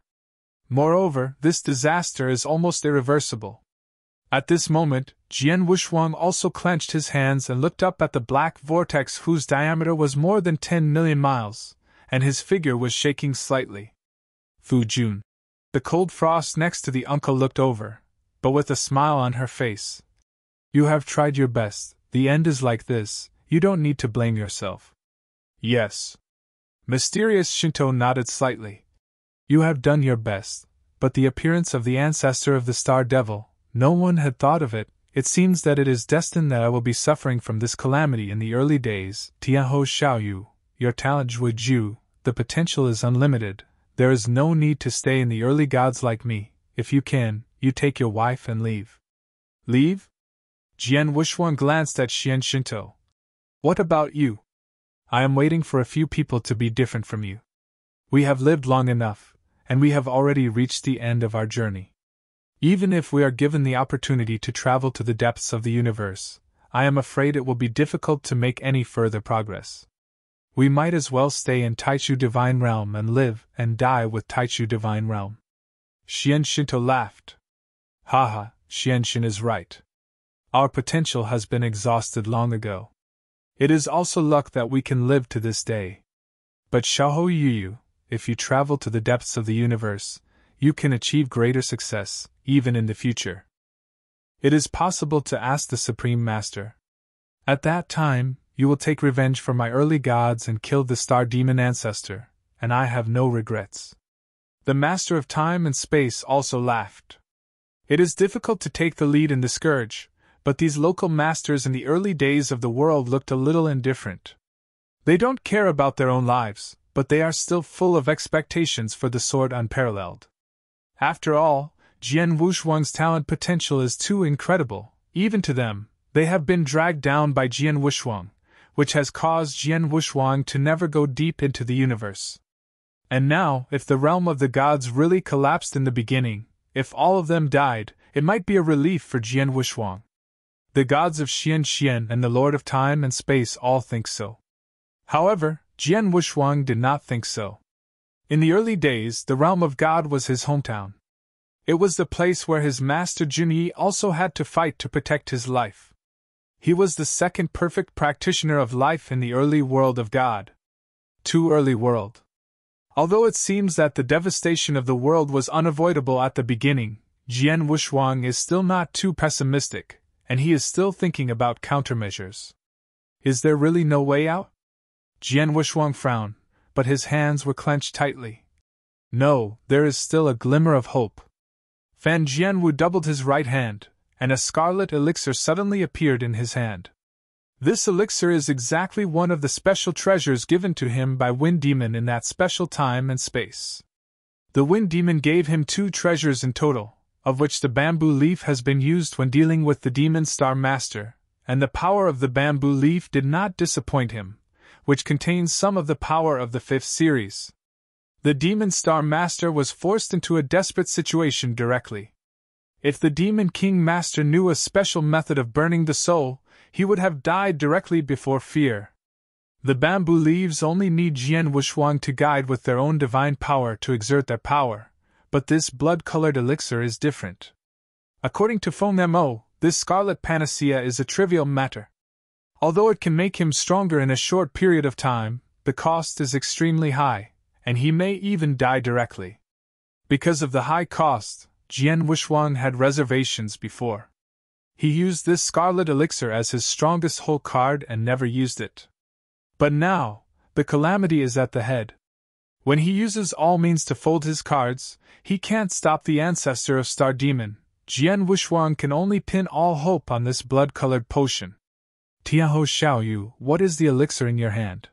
Moreover, this disaster is almost irreversible. At this moment, Jian Wushuang also clenched his hands and looked up at the black vortex whose diameter was more than 10 million miles, and his figure was shaking slightly. Fu Jun. The cold frost next to the uncle looked over, but with a smile on her face. You have tried your best, the end is like this, you don't need to blame yourself. Yes. Mysterious Shinto nodded slightly. You have done your best, but the appearance of the ancestor of the Star Devil, no one had thought of it. It seems that it is destined that I will be suffering from this calamity in the early days. Tianhou Xiaoyu, your talent Zhuju, the potential is unlimited. There is no need to stay in the early gods like me. If you can, you take your wife and leave. Leave? Jian Wushuang glanced at Xian Shinto. What about you? I am waiting for a few people to be different from you. We have lived long enough, and we have already reached the end of our journey. Even if we are given the opportunity to travel to the depths of the universe, I am afraid it will be difficult to make any further progress. We might as well stay in Taichu Divine Realm and live and die with Taichu Divine Realm. Xian Shinto laughed. Haha, Xianshin is right. Our potential has been exhausted long ago. It is also luck that we can live to this day. But Xiaohou Yuyu, if you travel to the depths of the universe, you can achieve greater success, even in the future. It is possible to ask the Supreme Master. At that time, you will take revenge for my early gods and kill the Star Demon ancestor, and I have no regrets. The Master of Time and Space also laughed. It is difficult to take the lead in the Scourge, but these local masters in the early days of the world looked a little indifferent. They don't care about their own lives, but they are still full of expectations for the sword unparalleled. After all, Jian Wushuang's talent potential is too incredible, even to them. They have been dragged down by Jian Wushuang, which has caused Jian Wushuang to never go deep into the universe. And now, if the realm of the gods really collapsed in the beginning, if all of them died, it might be a relief for Jian Wushuang. The gods of Xian and the Lord of Time and Space all think so. However, Jian Wushuang did not think so. In the early days, the realm of God was his hometown. It was the place where his master Junyi also had to fight to protect his life. He was the second perfect practitioner of life in the early world of God. Too early world. Although it seems that the devastation of the world was unavoidable at the beginning, Jian Wushuang is still not too pessimistic, and he is still thinking about countermeasures. Is there really no way out? Jian Wushuang frowned, but his hands were clenched tightly. No, there is still a glimmer of hope. Fan Jianwu doubled his right hand, and a scarlet elixir suddenly appeared in his hand. This elixir is exactly one of the special treasures given to him by Wind Demon in that special time and space. The Wind Demon gave him 2 treasures in total, of which the bamboo leaf has been used when dealing with the Demon Star Master, and the power of the bamboo leaf did not disappoint him, which contains some of the power of the 5th series. The Demon Star Master was forced into a desperate situation directly. If the Demon King Master knew a special method of burning the soul, he would have died directly before fear. The bamboo leaves only need Jian Wushuang to guide with their own divine power to exert their power, but this blood-colored elixir is different. According to Feng Mo, this scarlet panacea is a trivial matter. Although it can make him stronger in a short period of time, the cost is extremely high, and he may even die directly. Because of the high cost, Jian Wushuang had reservations before. He used this scarlet elixir as his strongest hole card and never used it. But now, the calamity is at the head. When he uses all means to fold his cards, he can't stop the ancestor of Star Demon. Jian Wushuang can only pin all hope on this blood-colored potion. Tianhou Xiaoyu, what is the elixir in your hand?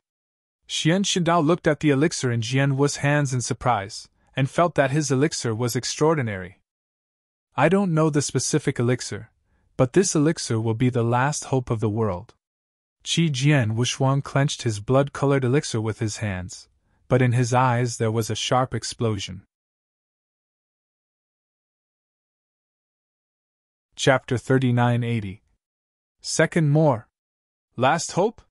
Xian Shindao looked at the elixir in Jian Wu's hands in surprise, and felt that his elixir was extraordinary. I don't know the specific elixir, but this elixir will be the last hope of the world. Jian Wushuang clenched his blood-colored elixir with his hands, but in his eyes there was a sharp explosion. Chapter 3980. Second more. Last hope?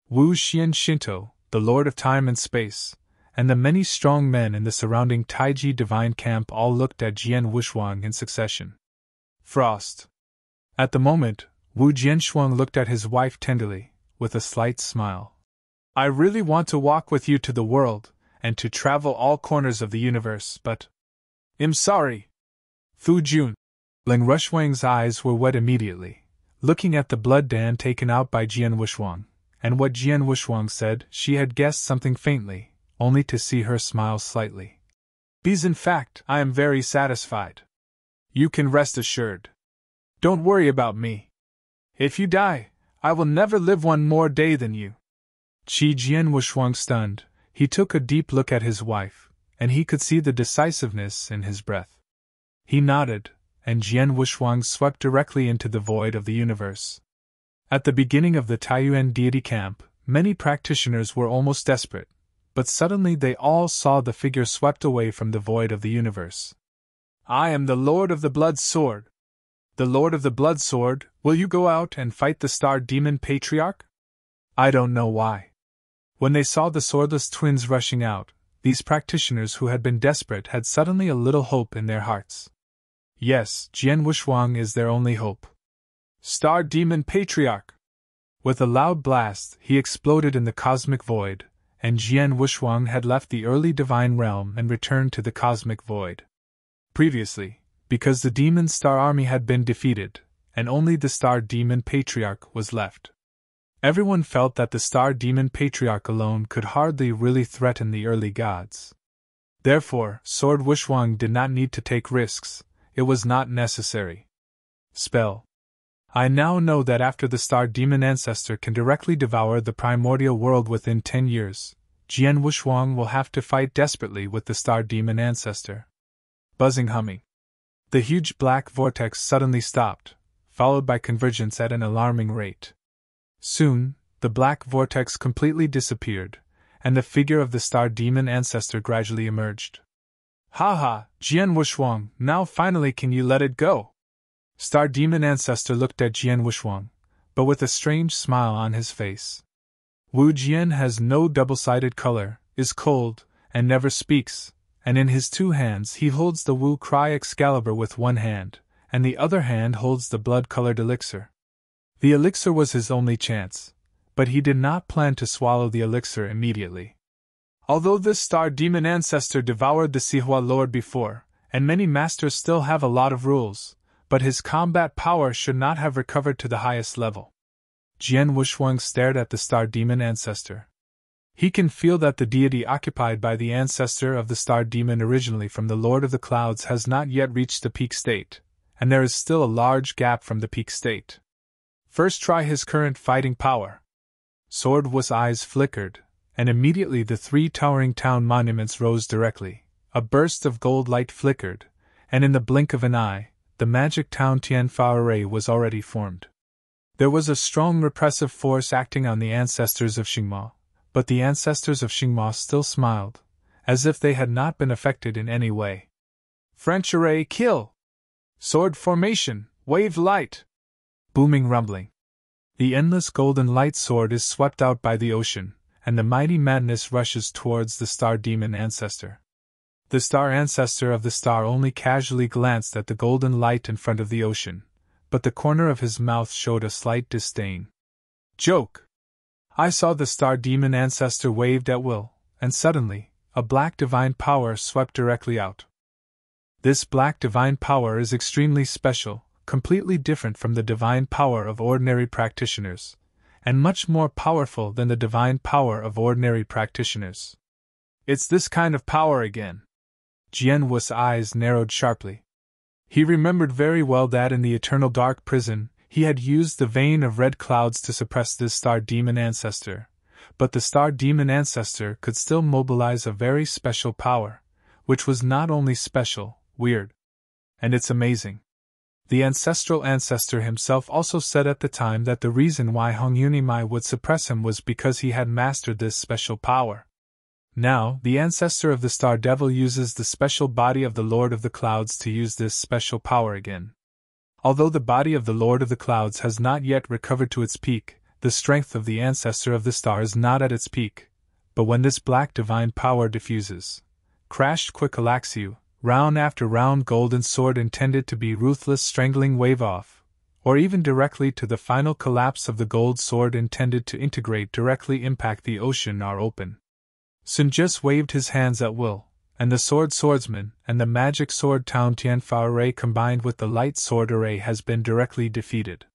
Wu Xian Shinto, the Lord of Time and Space, and the many strong men in the surrounding Taiji divine camp all looked at Jian Wushuang in succession. Frost. At the moment, Wu Jianshuang looked at his wife tenderly, with a slight smile. I really want to walk with you to the world, and to travel all corners of the universe, but I'm sorry. Fu Jun. Ling Rushuang's eyes were wet immediately, looking at the blood dan taken out by Jian Wushuang, and what Jian Wushuang said, she had guessed something faintly, only to see her smile slightly. Bees, in fact, I am very satisfied. You can rest assured. Don't worry about me. If you die, I will never live one more day than you. Qi Jian Wuxuang stunned. He took a deep look at his wife, and he could see the decisiveness in his breath. He nodded, and Jian Wuxuang swept directly into the void of the universe. At the beginning of the Taiyuan deity camp, many practitioners were almost desperate, but suddenly they all saw the figure swept away from the void of the universe. I am the Lord of the Blood Sword. The Lord of the Blood Sword, will you go out and fight the Star Demon Patriarch? I don't know why. When they saw the swordless twins rushing out, these practitioners who had been desperate had suddenly a little hope in their hearts. Yes, Jian Wuxuang is their only hope. Star Demon Patriarch! With a loud blast, he exploded in the cosmic void, and Jian Wuxuang had left the early divine realm and returned to the cosmic void. Previously, because the demon star army had been defeated, and only the Star Demon Patriarch was left. Everyone felt that the Star Demon Patriarch alone could hardly really threaten the early gods. Therefore, Sword Wuxuang did not need to take risks, it was not necessary. Spell. I now know that after the Star Demon Ancestor can directly devour the primordial world within 10 years, Jian Wuxuang will have to fight desperately with the Star Demon Ancestor. Buzzing humming. The huge black vortex suddenly stopped, followed by convergence at an alarming rate. Soon, the black vortex completely disappeared, and the figure of the Star Demon Ancestor gradually emerged. Ha, Jian Wuxuang, now finally can you let it go? Star Demon Ancestor looked at Jian Wuxuang, but with a strange smile on his face. Wu Jian has no double-sided color, is cold, and never speaks, and in his two hands he holds the Wu Cry Excalibur with one hand, and the other hand holds the blood-colored elixir. The elixir was his only chance, but he did not plan to swallow the elixir immediately. Although this Star Demon Ancestor devoured the Sihua Lord before, and many masters still have a lot of rules, but his combat power should not have recovered to the highest level. Jian Wuxuang stared at the Star Demon Ancestor. He can feel that the deity occupied by the ancestor of the Star Demon originally from the Lord of the Clouds has not yet reached the peak state, and there is still a large gap from the peak state. First try his current fighting power. Sword Wu's eyes flickered, and immediately the three towering town monuments rose directly. A burst of gold light flickered, and in the blink of an eye, the magic town Tianfa array was already formed. There was a strong repressive force acting on the ancestors of Xingma, but the ancestors of Xingma still smiled, as if they had not been affected in any way. French array kill! Sword formation, wave light! Booming rumbling. The endless golden light sword is swept out by the ocean, and the mighty madness rushes towards the Star Demon Ancestor. The Star Ancestor of the Star only casually glanced at the golden light in front of the ocean, but the corner of his mouth showed a slight disdain. Joke! I saw the Star Demon Ancestor waved at will, and suddenly, a black divine power swept directly out. This black divine power is extremely special, completely different from the divine power of ordinary practitioners, and much more powerful than the divine power of ordinary practitioners. It's this kind of power again. Jian Wu's eyes narrowed sharply. He remembered very well that in the Eternal Dark Prison, he had used the vein of red clouds to suppress this Star Demon Ancestor, but the Star Demon Ancestor could still mobilize a very special power, which was not only special, weird. And it's amazing. The ancestral ancestor himself also said at the time that the reason why Hong Yunimai would suppress him was because he had mastered this special power. Now, the ancestor of the Star Devil uses the special body of the Lord of the Clouds to use this special power again. Although the body of the Lord of the Clouds has not yet recovered to its peak, the strength of the ancestor of the Star is not at its peak, but when this black divine power diffuses, crashed quick Alaxiu, round after round golden sword intended to be ruthless strangling wave off, or even directly to the final collapse of the gold sword intended to integrate directly impact the ocean are open. Sun just waved his hands at will, and the Swordsman and the magic sword Town Tianfa array combined with the light sword array has been directly defeated.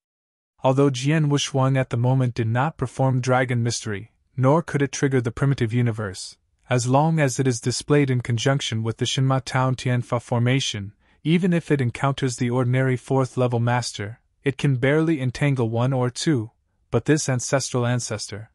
Although Jian Wuxuang at the moment did not perform Dragon Mystery, nor could it trigger the primitive universe, as long as it is displayed in conjunction with the Shinma Tao Tianfa formation. Even if it encounters the ordinary 4th level master, it can barely entangle 1 or 2, but this ancestral ancestor.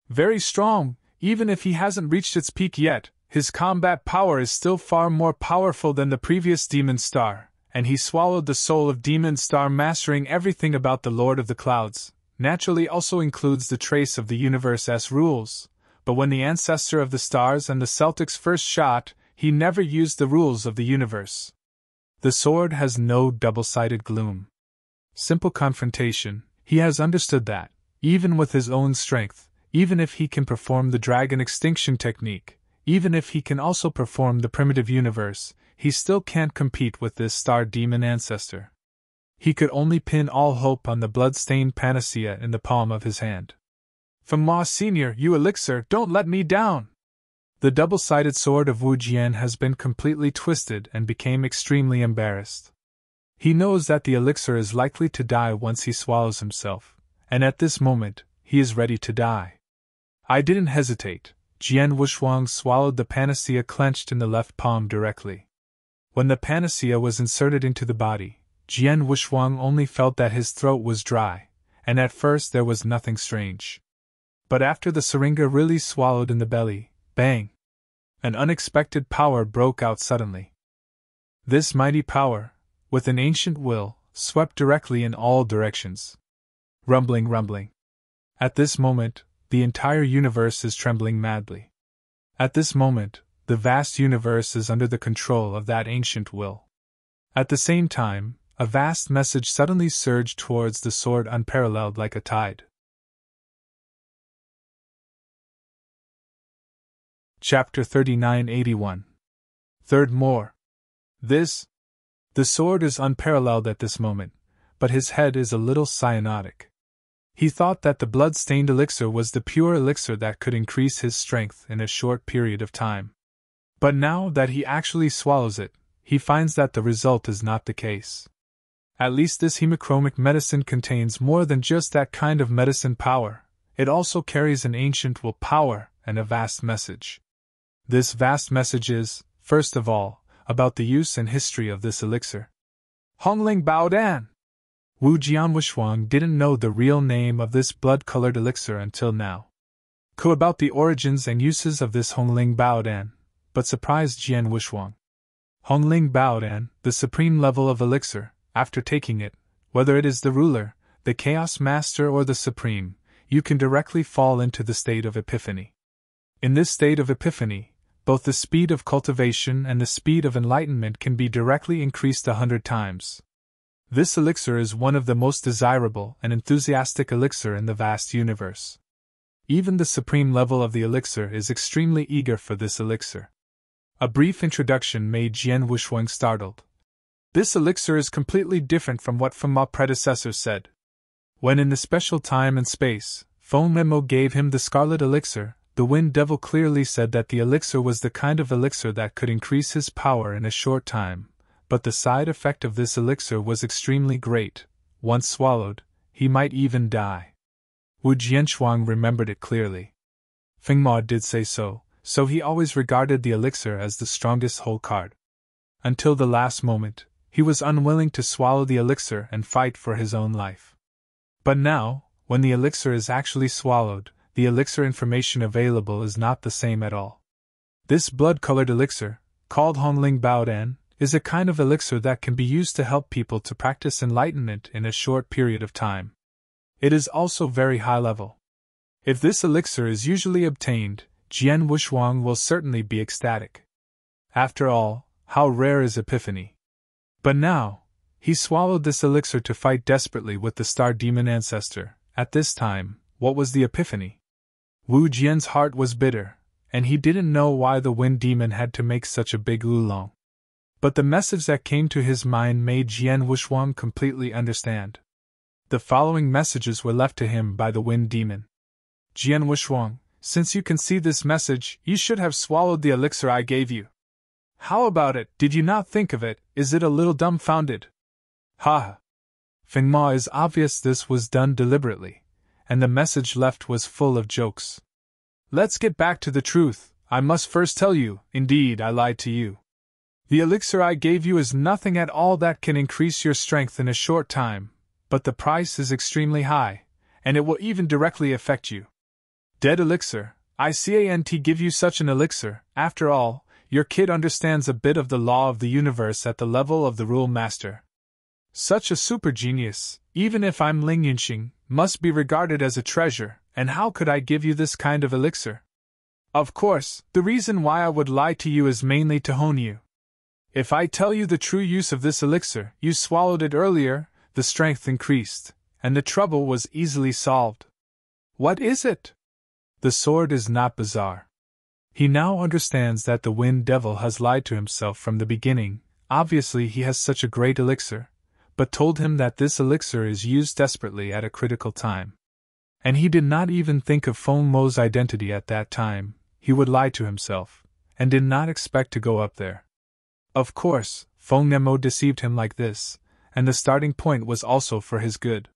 Very strong, even if he hasn't reached its peak yet, his combat power is still far more powerful than the previous Demon Star, and he swallowed the soul of Demon Star, mastering everything about the Lord of the Clouds. Naturally also includes the trace of the universe's rules, but when the ancestor of the stars and the Celtics first shot, he never used the rules of the universe. The sword has no double-sided gloom. Simple confrontation. He has understood that, even with his own strength, even if he can perform the dragon extinction technique, even if he can also perform the primitive universe, he still can't compete with this star demon ancestor. He could only pin all hope on the blood-stained panacea in the palm of his hand. Fengma Senior, you elixir, don't let me down! The double-sided sword of Wu Jian has been completely twisted and became extremely embarrassed. He knows that the elixir is likely to die once he swallows himself, and at this moment, he is ready to die. I didn't hesitate. Jian Wushuang swallowed the panacea clenched in the left palm directly. When the panacea was inserted into the body, Jian Wushuang only felt that his throat was dry, and at first there was nothing strange. But after the syringa really swallowed in the belly, bang! An unexpected power broke out suddenly. This mighty power, with an ancient will, swept directly in all directions. Rumbling, rumbling. At this moment, the entire universe is trembling madly. At this moment, the vast universe is under the control of that ancient will. At the same time, a vast message suddenly surged towards the sword unparalleled like a tide. Chapter 3981. Third more. The sword is unparalleled at this moment, but his head is a little cyanotic. He thought that the blood-stained elixir was the pure elixir that could increase his strength in a short period of time. But now that he actually swallows it, he finds that the result is not the case. At least this hemochromic medicine contains more than just that kind of medicine power. It also carries an ancient will power and a vast message. This vast message is, first of all, about the use and history of this elixir. Hongling Baodan! Wu Jianwushuang didn't know the real name of this blood-colored elixir until now. About the origins and uses of this Hongling Baodan, but surprised Jian Wushuang. Hongling Baodan, the supreme level of elixir, after taking it, whether it is the ruler, the chaos master or the supreme, you can directly fall into the state of epiphany. In this state of epiphany, both the speed of cultivation and the speed of enlightenment can be directly increased 100 times. This elixir is one of the most desirable and enthusiastic elixir in the vast universe. Even the supreme level of the elixir is extremely eager for this elixir. A brief introduction made Jian Wushuang startled. This elixir is completely different from what Fengma predecessor said. When in the special time and space, Feng Memo gave him the scarlet elixir, the Wind Devil clearly said that the elixir was the kind of elixir that could increase his power in a short time, but the side effect of this elixir was extremely great. Once swallowed, he might even die. Wu Jianchuang remembered it clearly. Fengma did say so he always regarded the elixir as the strongest whole card. Until the last moment, he was unwilling to swallow the elixir and fight for his own life. But now, when the elixir is actually swallowed, the elixir information available is not the same at all. This blood-colored elixir, called Hongling Baodan, is a kind of elixir that can be used to help people to practice enlightenment in a short period of time. It is also very high level. If this elixir is usually obtained, Jian Wushuang will certainly be ecstatic. After all, how rare is epiphany? But now, he swallowed this elixir to fight desperately with the star demon ancestor. At this time, what was the epiphany? Wu Jian's heart was bitter, and he didn't know why the wind demon had to make such a big oolong. But the message that came to his mind made Jian Wushuang completely understand. The following messages were left to him by the wind demon. Jian Wushuang, since you can see this message, you should have swallowed the elixir I gave you. How about it? Did you not think of it? Is it a little dumbfounded? Ha! Fengma is obvious this was done deliberately, and the message left was full of jokes. Let's get back to the truth. I must first tell you, indeed I lied to you. The elixir I gave you is nothing at all that can increase your strength in a short time, but the price is extremely high, and it will even directly affect you. Dead elixir, I can't give you such an elixir. After all, your kid understands a bit of the law of the universe at the level of the rule master. Such a super genius, even if I'm Ling Yunxing, must be regarded as a treasure, and how could I give you this kind of elixir? Of course, the reason why I would lie to you is mainly to hone you. If I tell you the true use of this elixir, you swallowed it earlier, the strength increased, and the trouble was easily solved. What is it? The sword is not bizarre. He now understands that the Wind Devil has lied to himself from the beginning. Obviously he has such a great elixir, but told him that this elixir is used desperately at a critical time. And he did not even think of Feng Mo's identity at that time. He would lie to himself, and did not expect to go up there. Of course, Feng Nemo deceived him like this, and the starting point was also for his good.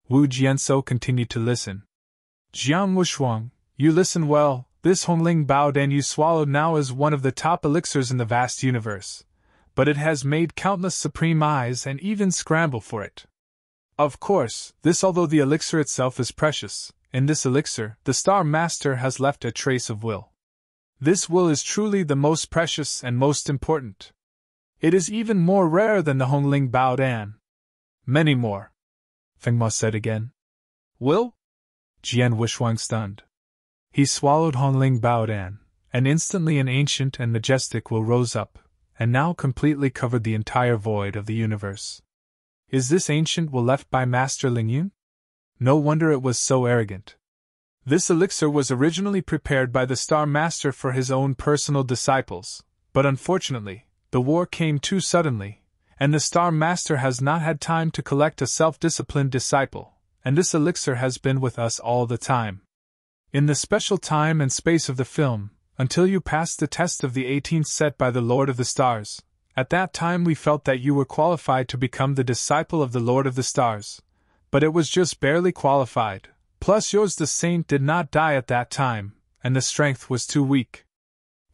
Wu Jianzhou continued to listen. Jiang Wushuang, you listen well. This Hongling Baodan you swallowed now is one of the top elixirs in the vast universe, but it has made countless supreme eyes and even scramble for it. Of course, although the elixir itself is precious, in this elixir, the Star Master has left a trace of will. This will is truly the most precious and most important. It is even more rare than the Hongling Baodan. Many more. Feng Mo said again. Will? Jian Wushuang stunned. He swallowed Hongling Baodan, and instantly an ancient and majestic will rose up, and now completely covered the entire void of the universe. Is this ancient will left by Master Lingyun? No wonder it was so arrogant. This elixir was originally prepared by the Star Master for his own personal disciples, but unfortunately, the war came too suddenly, and the Star Master has not had time to collect a self-disciplined disciple, and this elixir has been with us all the time. In the special time and space of the film, until you passed the test of the 18th set by the Lord of the Stars, at that time we felt that you were qualified to become the disciple of the Lord of the Stars, but it was just barely qualified. Plus yours the saint did not die at that time, and the strength was too weak.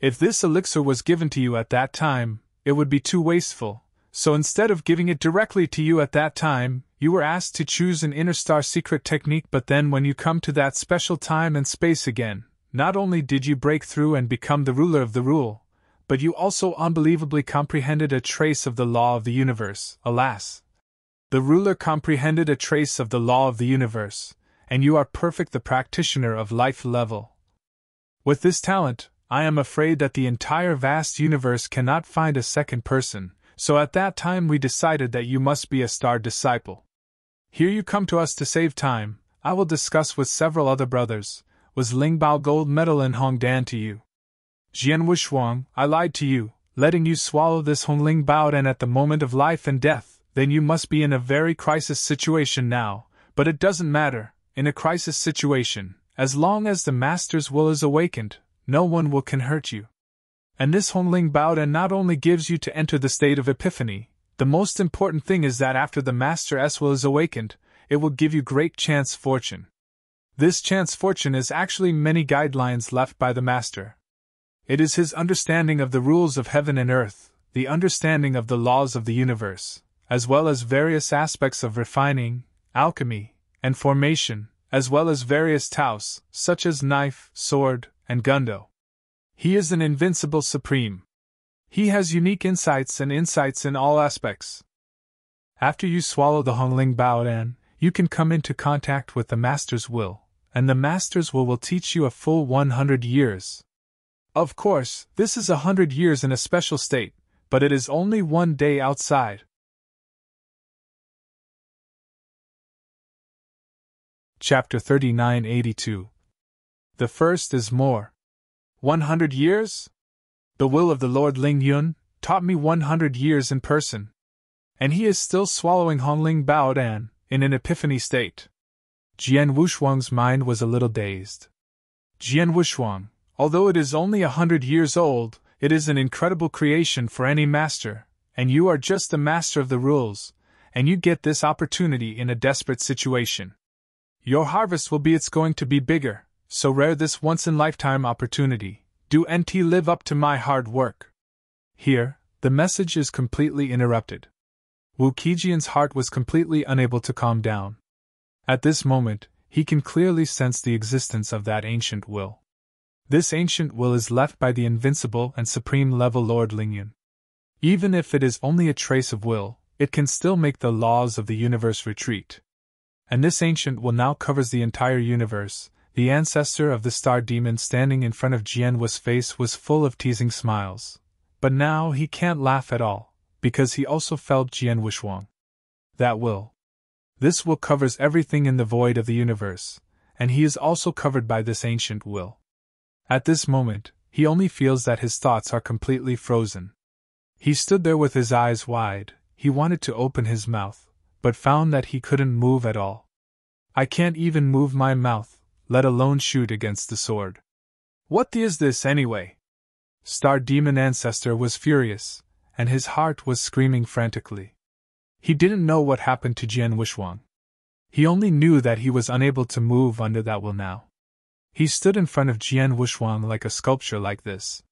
If this elixir was given to you at that time, it would be too wasteful, so instead of giving it directly to you at that time, you were asked to choose an interstar secret technique. But then when you come to that special time and space again, not only did you break through and become the ruler of the rule, but you also unbelievably comprehended a trace of the law of the universe. Alas! The ruler comprehended a trace of the law of the universe, and you are perfect, the practitioner of life level. With this talent, I am afraid that the entire vast universe cannot find a second person, so at that time we decided that you must be a star disciple. Here you come to us to save time. I will discuss with several other brothers. Was Ling Bao gold medal in Hongdan to you? Jian Wushuang, I lied to you, letting you swallow this Hongling Baodan at the moment of life and death. Then you must be in a very crisis situation now, but it doesn't matter. In a crisis situation, as long as the Master's will is awakened, no one can hurt you. And this Hongling Baodan not only gives you to enter the state of epiphany, the most important thing is that after the Master's will is awakened, it will give you great chance fortune. This chance fortune is actually many guidelines left by the Master. It is his understanding of the rules of heaven and earth, the understanding of the laws of the universe, as well as various aspects of refining, alchemy, and formation, as well as various taos, such as knife, sword, and gundo. He is an invincible supreme. He has unique insights in all aspects. After you swallow the Hongling Baodan, you can come into contact with the Master's will, and the Master's will teach you a full 100 years. Of course, this is 100 years in a special state, but it is only one day outside. Chapter 3982. The first is more. 100 years? The will of the Lord Ling Yun taught me 100 years in person. And he is still swallowing Hongling Baodan, in an epiphany state. Jian Wushuang's mind was a little dazed. Jian Wushuang, although it is only 100 years old, it is an incredible creation for any master, and you are just the master of the rules, and you get this opportunity in a desperate situation. Your harvest will be it's going to be bigger, so rare this once-in-lifetime opportunity, Do NT live up to my hard work? Here, the message is completely interrupted. Wu Kejian's heart was completely unable to calm down. At this moment, he can clearly sense the existence of that ancient will. This ancient will is left by the invincible and supreme-level Lord Lingyun. Even if it is only a trace of will, it can still make the laws of the universe retreat. And this ancient will now covers the entire universe. The ancestor of the star demon standing in front of Jianwu's face was full of teasing smiles. But now he can't laugh at all, because he also felt Jianwu Shuang. That will. This will covers everything in the void of the universe, and he is also covered by this ancient will. At this moment, he only feels that his thoughts are completely frozen. He stood there with his eyes wide. He wanted to open his mouth, but found that he couldn't move at all. I can't even move my mouth, let alone shoot against the sword. What is this anyway? Star Demon Ancestor was furious, and his heart was screaming frantically. He didn't know what happened to Jianwu Shuang. He only knew that he was unable to move under that will now. He stood in front of Jianwu Shuang like a sculpture like this.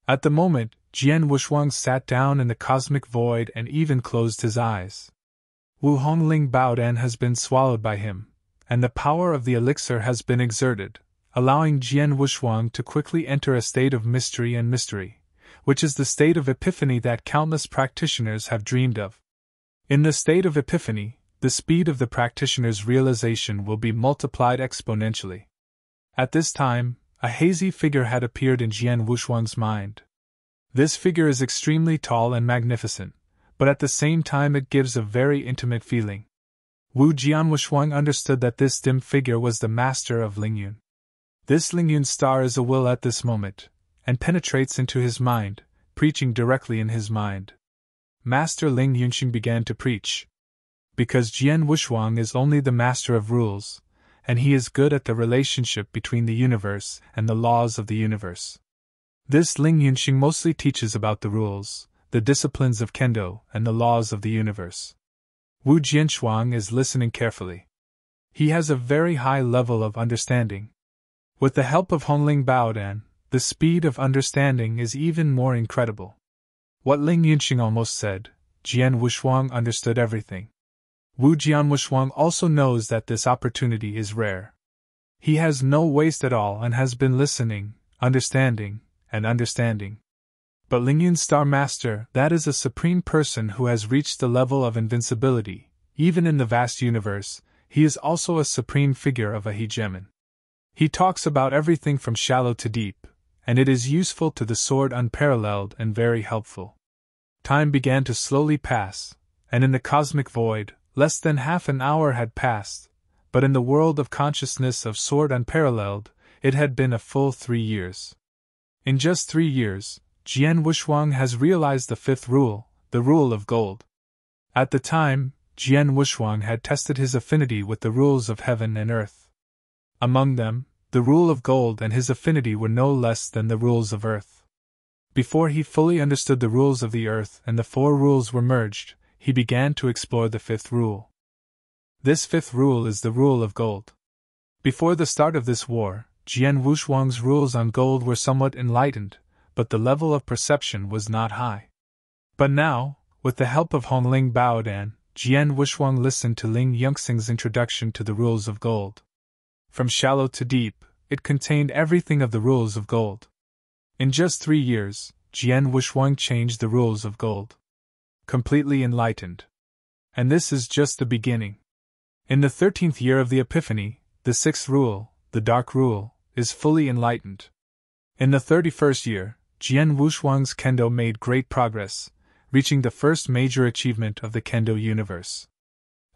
At the moment, Jianwu Shuang sat down in the cosmic void and even closed his eyes. Wu Hongling Baodan has been swallowed by him, and the power of the elixir has been exerted, allowing Jianwu Shuang to quickly enter a state of mystery and mystery, which is the state of epiphany that countless practitioners have dreamed of. In the state of epiphany, the speed of the practitioner's realization will be multiplied exponentially. At this time, a hazy figure had appeared in Jianwu Shuang's mind. This figure is extremely tall and magnificent, but at the same time it gives a very intimate feeling. Wu Jianwu understood that this dim figure was the master of Lingyun. This Lingyun star is a will at this moment, and penetrates into his mind, preaching directly in his mind. Master Ling Yunxing began to preach. Because Jianwu Shuang is only the master of rules, and he is good at the relationship between the universe and the laws of the universe. This Ling Yunxing mostly teaches about the rules, the disciplines of Kendo, and the laws of the universe. Wu Jianshuang is listening carefully. He has a very high level of understanding. With the help of Hongling Baodan, the speed of understanding is even more incredible. What Ling Yunxing almost said, Jianwu Shuang understood everything. Wu Jianwu also knows that this opportunity is rare. He has no waste at all and has been listening, understanding, and understanding. But Lingyun's Star Master, that is a supreme person who has reached the level of invincibility, even in the vast universe, he is also a supreme figure of a hegemon. He talks about everything from shallow to deep, and it is useful to the sword unparalleled and very helpful. Time began to slowly pass, and in the cosmic void, less than half an hour had passed, but in the world of consciousness of Sword Unparalleled, it had been a full 3 years. In just 3 years, Jianwu Shuang has realized the fifth rule, the rule of gold. At the time, Jianwu Shuang had tested his affinity with the rules of heaven and earth. Among them, the rule of gold and his affinity were no less than the rules of earth. Before he fully understood the rules of the earth and the 4 rules were merged, he began to explore the fifth rule. This fifth rule is the rule of gold. Before the start of this war, Jianwu Shuang's rules on gold were somewhat enlightened, but the level of perception was not high. But now, with the help of Hongling Baodan, Jianwu Shuang listened to Ling Yunxing's introduction to the rules of gold. From shallow to deep, it contained everything of the rules of gold. In just 3 years, Jianwu Shuang changed the rules of gold. Completely enlightened. And this is just the beginning. In the 13th year of the Epiphany, the 6th rule, the Dark Rule, is fully enlightened. In the 31st year, Jianwu Shuang's Kendo made great progress, reaching the first major achievement of the Kendo universe.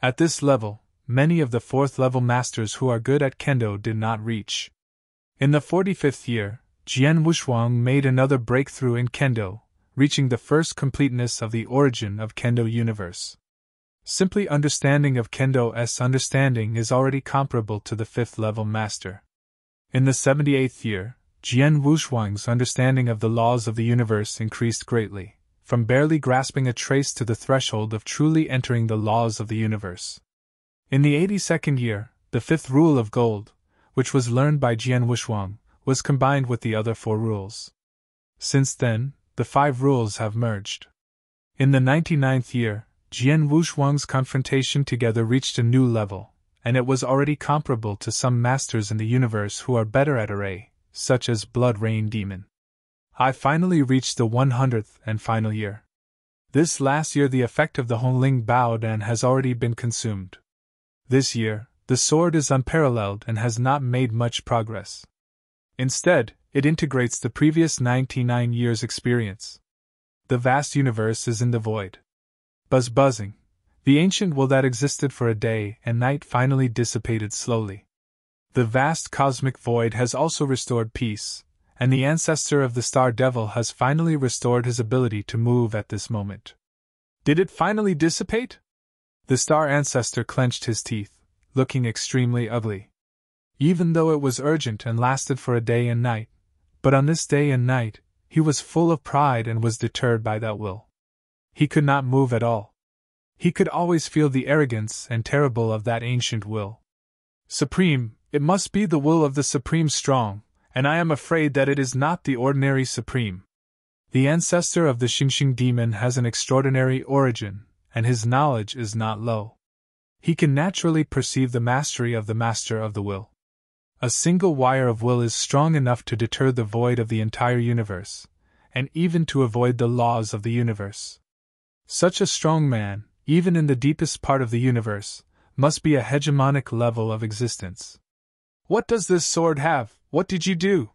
At this level, many of the 4th level masters who are good at Kendo did not reach. In the 45th year, Jianwu Shuang made another breakthrough in Kendo, reaching the first completeness of the origin of Kendo universe. Simply understanding of Kendo's understanding is already comparable to the 5th level master. In the 78th year, Jianwu Shuang's understanding of the laws of the universe increased greatly, from barely grasping a trace to the threshold of truly entering the laws of the universe. In the 82nd year, the 5th rule of gold, which was learned by Jianwu Shuang, was combined with the other 4 rules. Since then, the 5 rules have merged. In the 99th year, Jian Wushuang's confrontation together reached a new level, and it was already comparable to some masters in the universe who are better at array, such as Blood Rain Demon. I finally reached the 100th and final year. This last year the effect of the Hongling Bao Dan has already been consumed. This year, the sword is unparalleled and has not made much progress. Instead, it integrates the previous 99 years' experience. The vast universe is in the void. Buzzing. The ancient will that existed for a day and night finally dissipated slowly. The vast cosmic void has also restored peace, and the ancestor of the Star Devil has finally restored his ability to move at this moment. Did it finally dissipate? The Star Ancestor clenched his teeth, looking extremely ugly. Even though it was urgent and lasted for a day and night, but on this day and night, he was full of pride and was deterred by that will. He could not move at all. He could always feel the arrogance and terrible of that ancient will. Supreme, it must be the will of the Supreme Strong, and I am afraid that it is not the ordinary Supreme. The ancestor of the Xingxing demon has an extraordinary origin, and his knowledge is not low. He can naturally perceive the mastery of the master of the will. A single wire of will is strong enough to deter the void of the entire universe, and even to avoid the laws of the universe. Such a strong man, even in the deepest part of the universe, must be a hegemonic level of existence. What does this sword have? What did you do?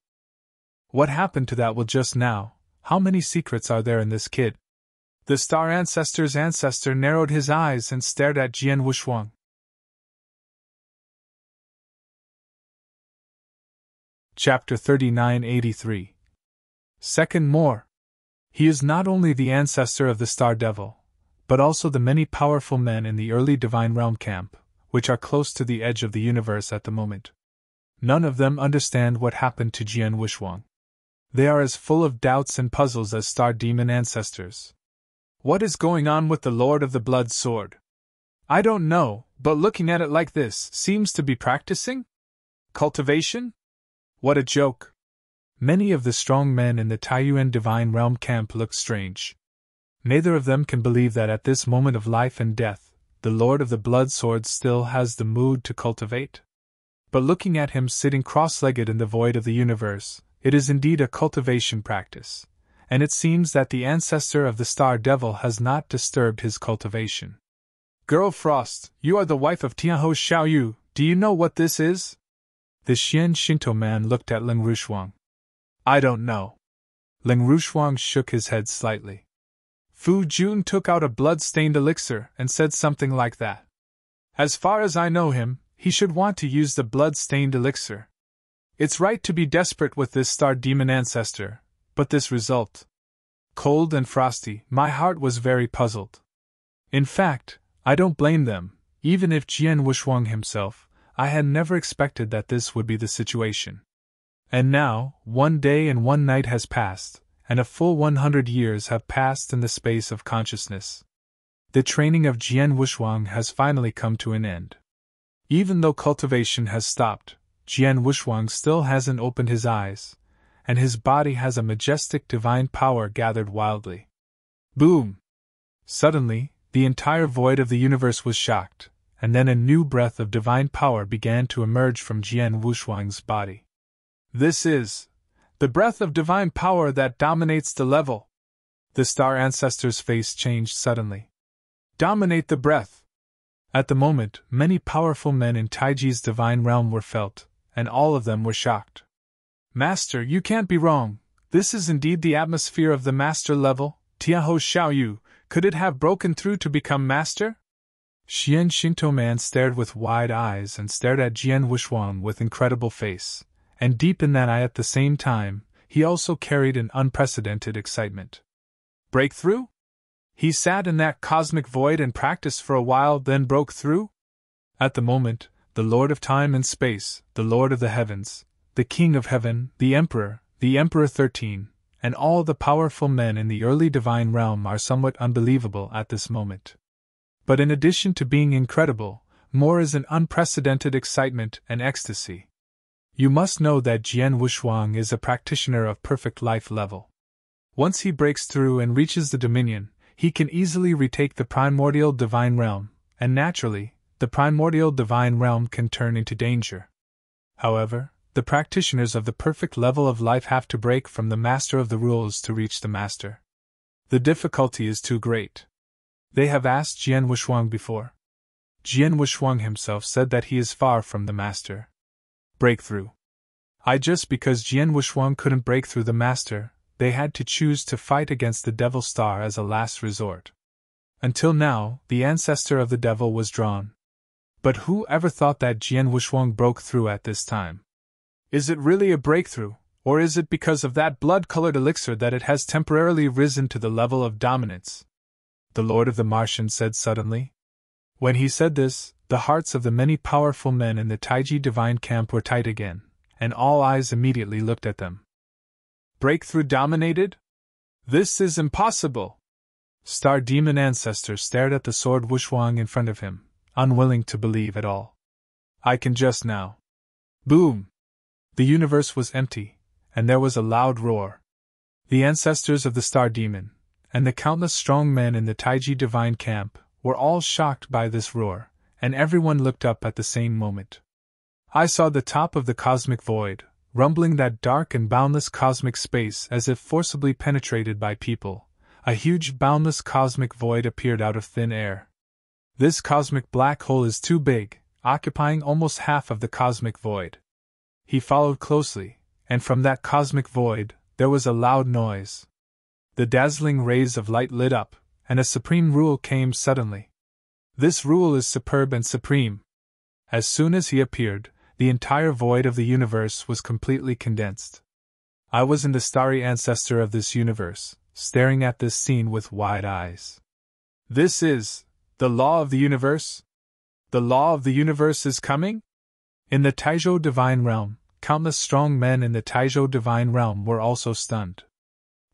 What happened to that will just now? How many secrets are there in this kid? The Star Ancestor's ancestor narrowed his eyes and stared at Jian Wushuang. Chapter 3983. Second more. He is not only the ancestor of the Star Devil, but also the many powerful men in the early Divine Realm camp, which are close to the edge of the universe at the moment. None of them understand what happened to Jian Wushuang. They are as full of doubts and puzzles as Star Demon ancestors. What is going on with the Lord of the Blood Sword? I don't know, but looking at it like this, seems to be practicing? Cultivation? What a joke. Many of the strong men in the Taiyuan Divine Realm camp look strange. Neither of them can believe that at this moment of life and death, the Lord of the Blood Sword still has the mood to cultivate. But looking at him sitting cross-legged in the void of the universe, it is indeed a cultivation practice, and it seems that the ancestor of the Star Devil has not disturbed his cultivation. Girl Frost, you are the wife of Tianhou Xiaoyu, do you know what this is? The Xian Shinto man looked at Ling Rushuang. I don't know. Ling Rushuang shook his head slightly. Fu Jun took out a blood-stained elixir and said something like that. As far as I know him, he should want to use the blood-stained elixir. It's right to be desperate with this Star Demon ancestor, but this result. Cold and frosty, my heart was very puzzled. In fact, I don't blame them, even if Jian Wushuang himself, I had never expected that this would be the situation. And now, 1 day and 1 night has passed, and a full 100 years have passed in the space of consciousness. The training of Jian Wushuang has finally come to an end. Even though cultivation has stopped, Jian Wushuang still hasn't opened his eyes, and his body has a majestic divine power gathered wildly. Boom! Suddenly, the entire void of the universe was shocked, and then a new breath of divine power began to emerge from Jian Wushuang's body. This is the breath of divine power that dominates the level. The Star Ancestor's face changed suddenly. Dominate the breath. At the moment, many powerful men in Taiji's divine realm were felt, and all of them were shocked. Master, you can't be wrong. This is indeed the atmosphere of the master level. Tianhou Xiaoyu, could it have broken through to become master? Xian Shinto man stared with wide eyes and stared at Jian Wushuang with incredible face, and deep in that eye at the same time, he also carried an unprecedented excitement. Breakthrough? He sat in that cosmic void and practiced for a while, then broke through? At the moment, the Lord of Time and Space, the Lord of the Heavens, the King of Heaven, the Emperor 13, and all the powerful men in the early divine realm are somewhat unbelievable at this moment. But in addition to being incredible, more is an unprecedented excitement and ecstasy. You must know that Jian Wushuang is a practitioner of perfect life level. Once he breaks through and reaches the dominion, he can easily retake the primordial divine realm, and naturally, the primordial divine realm can turn into danger. However, the practitioners of the perfect level of life have to break from the master of the rules to reach the master. The difficulty is too great. They have asked Jian Wushuang before. Jian Wushuang himself said that he is far from the master. Breakthrough. Just because Jian Wushuang couldn't break through the master, they had to choose to fight against the Devil Star as a last resort. Until now, the ancestor of the devil was drawn. But who ever thought that Jian Wushuang broke through at this time? Is it really a breakthrough, or is it because of that blood-colored elixir that it has temporarily risen to the level of dominance? The Lord of the Martians said suddenly. When he said this, the hearts of the many powerful men in the Taiji divine camp were tight again, and all eyes immediately looked at them. Breakthrough dominated? This is impossible! Star Demon Ancestor stared at the sword Wushuang in front of him, unwilling to believe at all. I can just now. Boom! The universe was empty, and there was a loud roar. The ancestors of the Star Demon, and the countless strong men in the Taiji divine camp, were all shocked by this roar, and everyone looked up at the same moment. I saw the top of the cosmic void, rumbling that dark and boundless cosmic space as if forcibly penetrated by people. A huge boundless cosmic void appeared out of thin air. This cosmic black hole is too big, occupying almost half of the cosmic void. He followed closely, and from that cosmic void, there was a loud noise. The dazzling rays of light lit up, and a supreme rule came suddenly. This rule is superb and supreme. As soon as he appeared, the entire void of the universe was completely condensed. I was in the starry ancestor of this universe, staring at this scene with wide eyes. This is the law of the universe? The law of the universe is coming? In the Taizhou divine realm, countless strong men in the Taizhou divine realm were also stunned.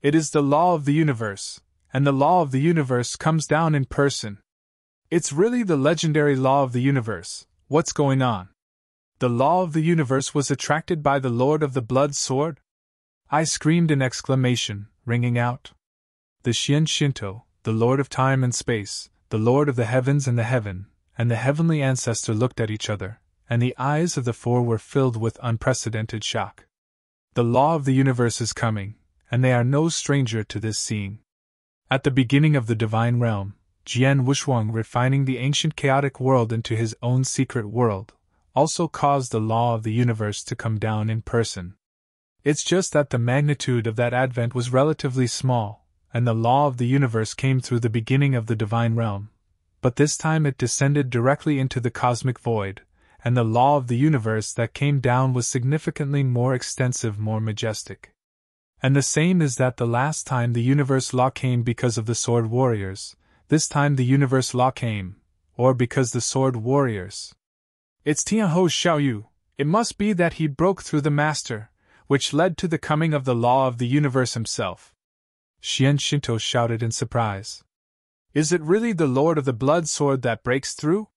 It is the law of the universe, and the law of the universe comes down in person. It's really the legendary law of the universe. What's going on? The law of the universe was attracted by the Lord of the Blood Sword? I screamed in exclamation, ringing out. The Xian Shinto, the Lord of Time and Space, the Lord of the Heavens and the Heaven, and the Heavenly Ancestor looked at each other, and the eyes of the four were filled with unprecedented shock. The law of the universe is coming, and they are no stranger to this seeing. At the beginning of the divine realm, Jian Wushuang, refining the ancient chaotic world into his own secret world, also caused the law of the universe to come down in person. It's just that the magnitude of that advent was relatively small, and the law of the universe came through the beginning of the divine realm, but this time it descended directly into the cosmic void, and the law of the universe that came down was significantly more extensive, more majestic. And the same is that the last time the universe law came because of the sword warriors, this time the universe law came, or because the sword warriors. It's Tianhou Xiaoyu, it must be that he broke through the master, which led to the coming of the law of the universe himself. Xian Shinto shouted in surprise. Is it really the Lord of the Blood Sword that breaks through?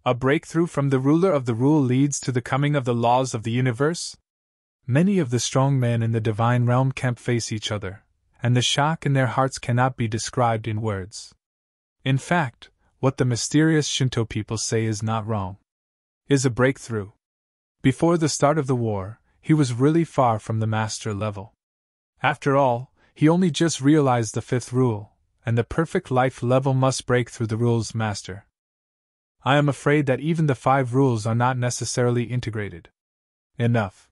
A breakthrough from the ruler of the rule leads to the coming of the laws of the universe? Many of the strong men in the divine realm camp face each other, and the shock in their hearts cannot be described in words. In fact, what the mysterious Shinto people say is not wrong. Is a breakthrough. Before the start of the war, he was really far from the master level. After all, he only just realized the fifth rule, and the perfect life level must break through the rule's master. I am afraid that even the 5 rules are not necessarily integrated. Enough.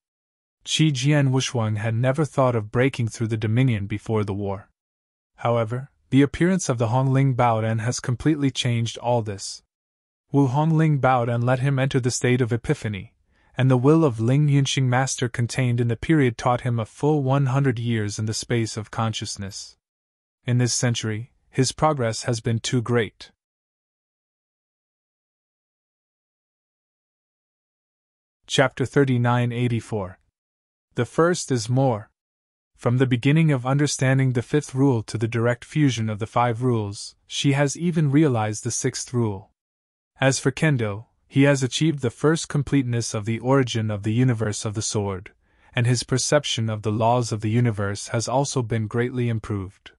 Qi Jian Wushuang had never thought of breaking through the Dominion before the war. However, the appearance of the Hongling Baodan has completely changed all this. Wu Hongling Baodan let him enter the state of epiphany, and the will of Ling Yunxing Master contained in the period taught him a full 100 years in the space of consciousness. In this century, his progress has been too great. Chapter 3984. The first is more. From the beginning of understanding the 5th rule to the direct fusion of the 5 rules, she has even realized the 6th rule. As for Kendo, He has achieved the first completeness of the origin of the universe of the sword, and his perception of the laws of the universe has also been greatly improved.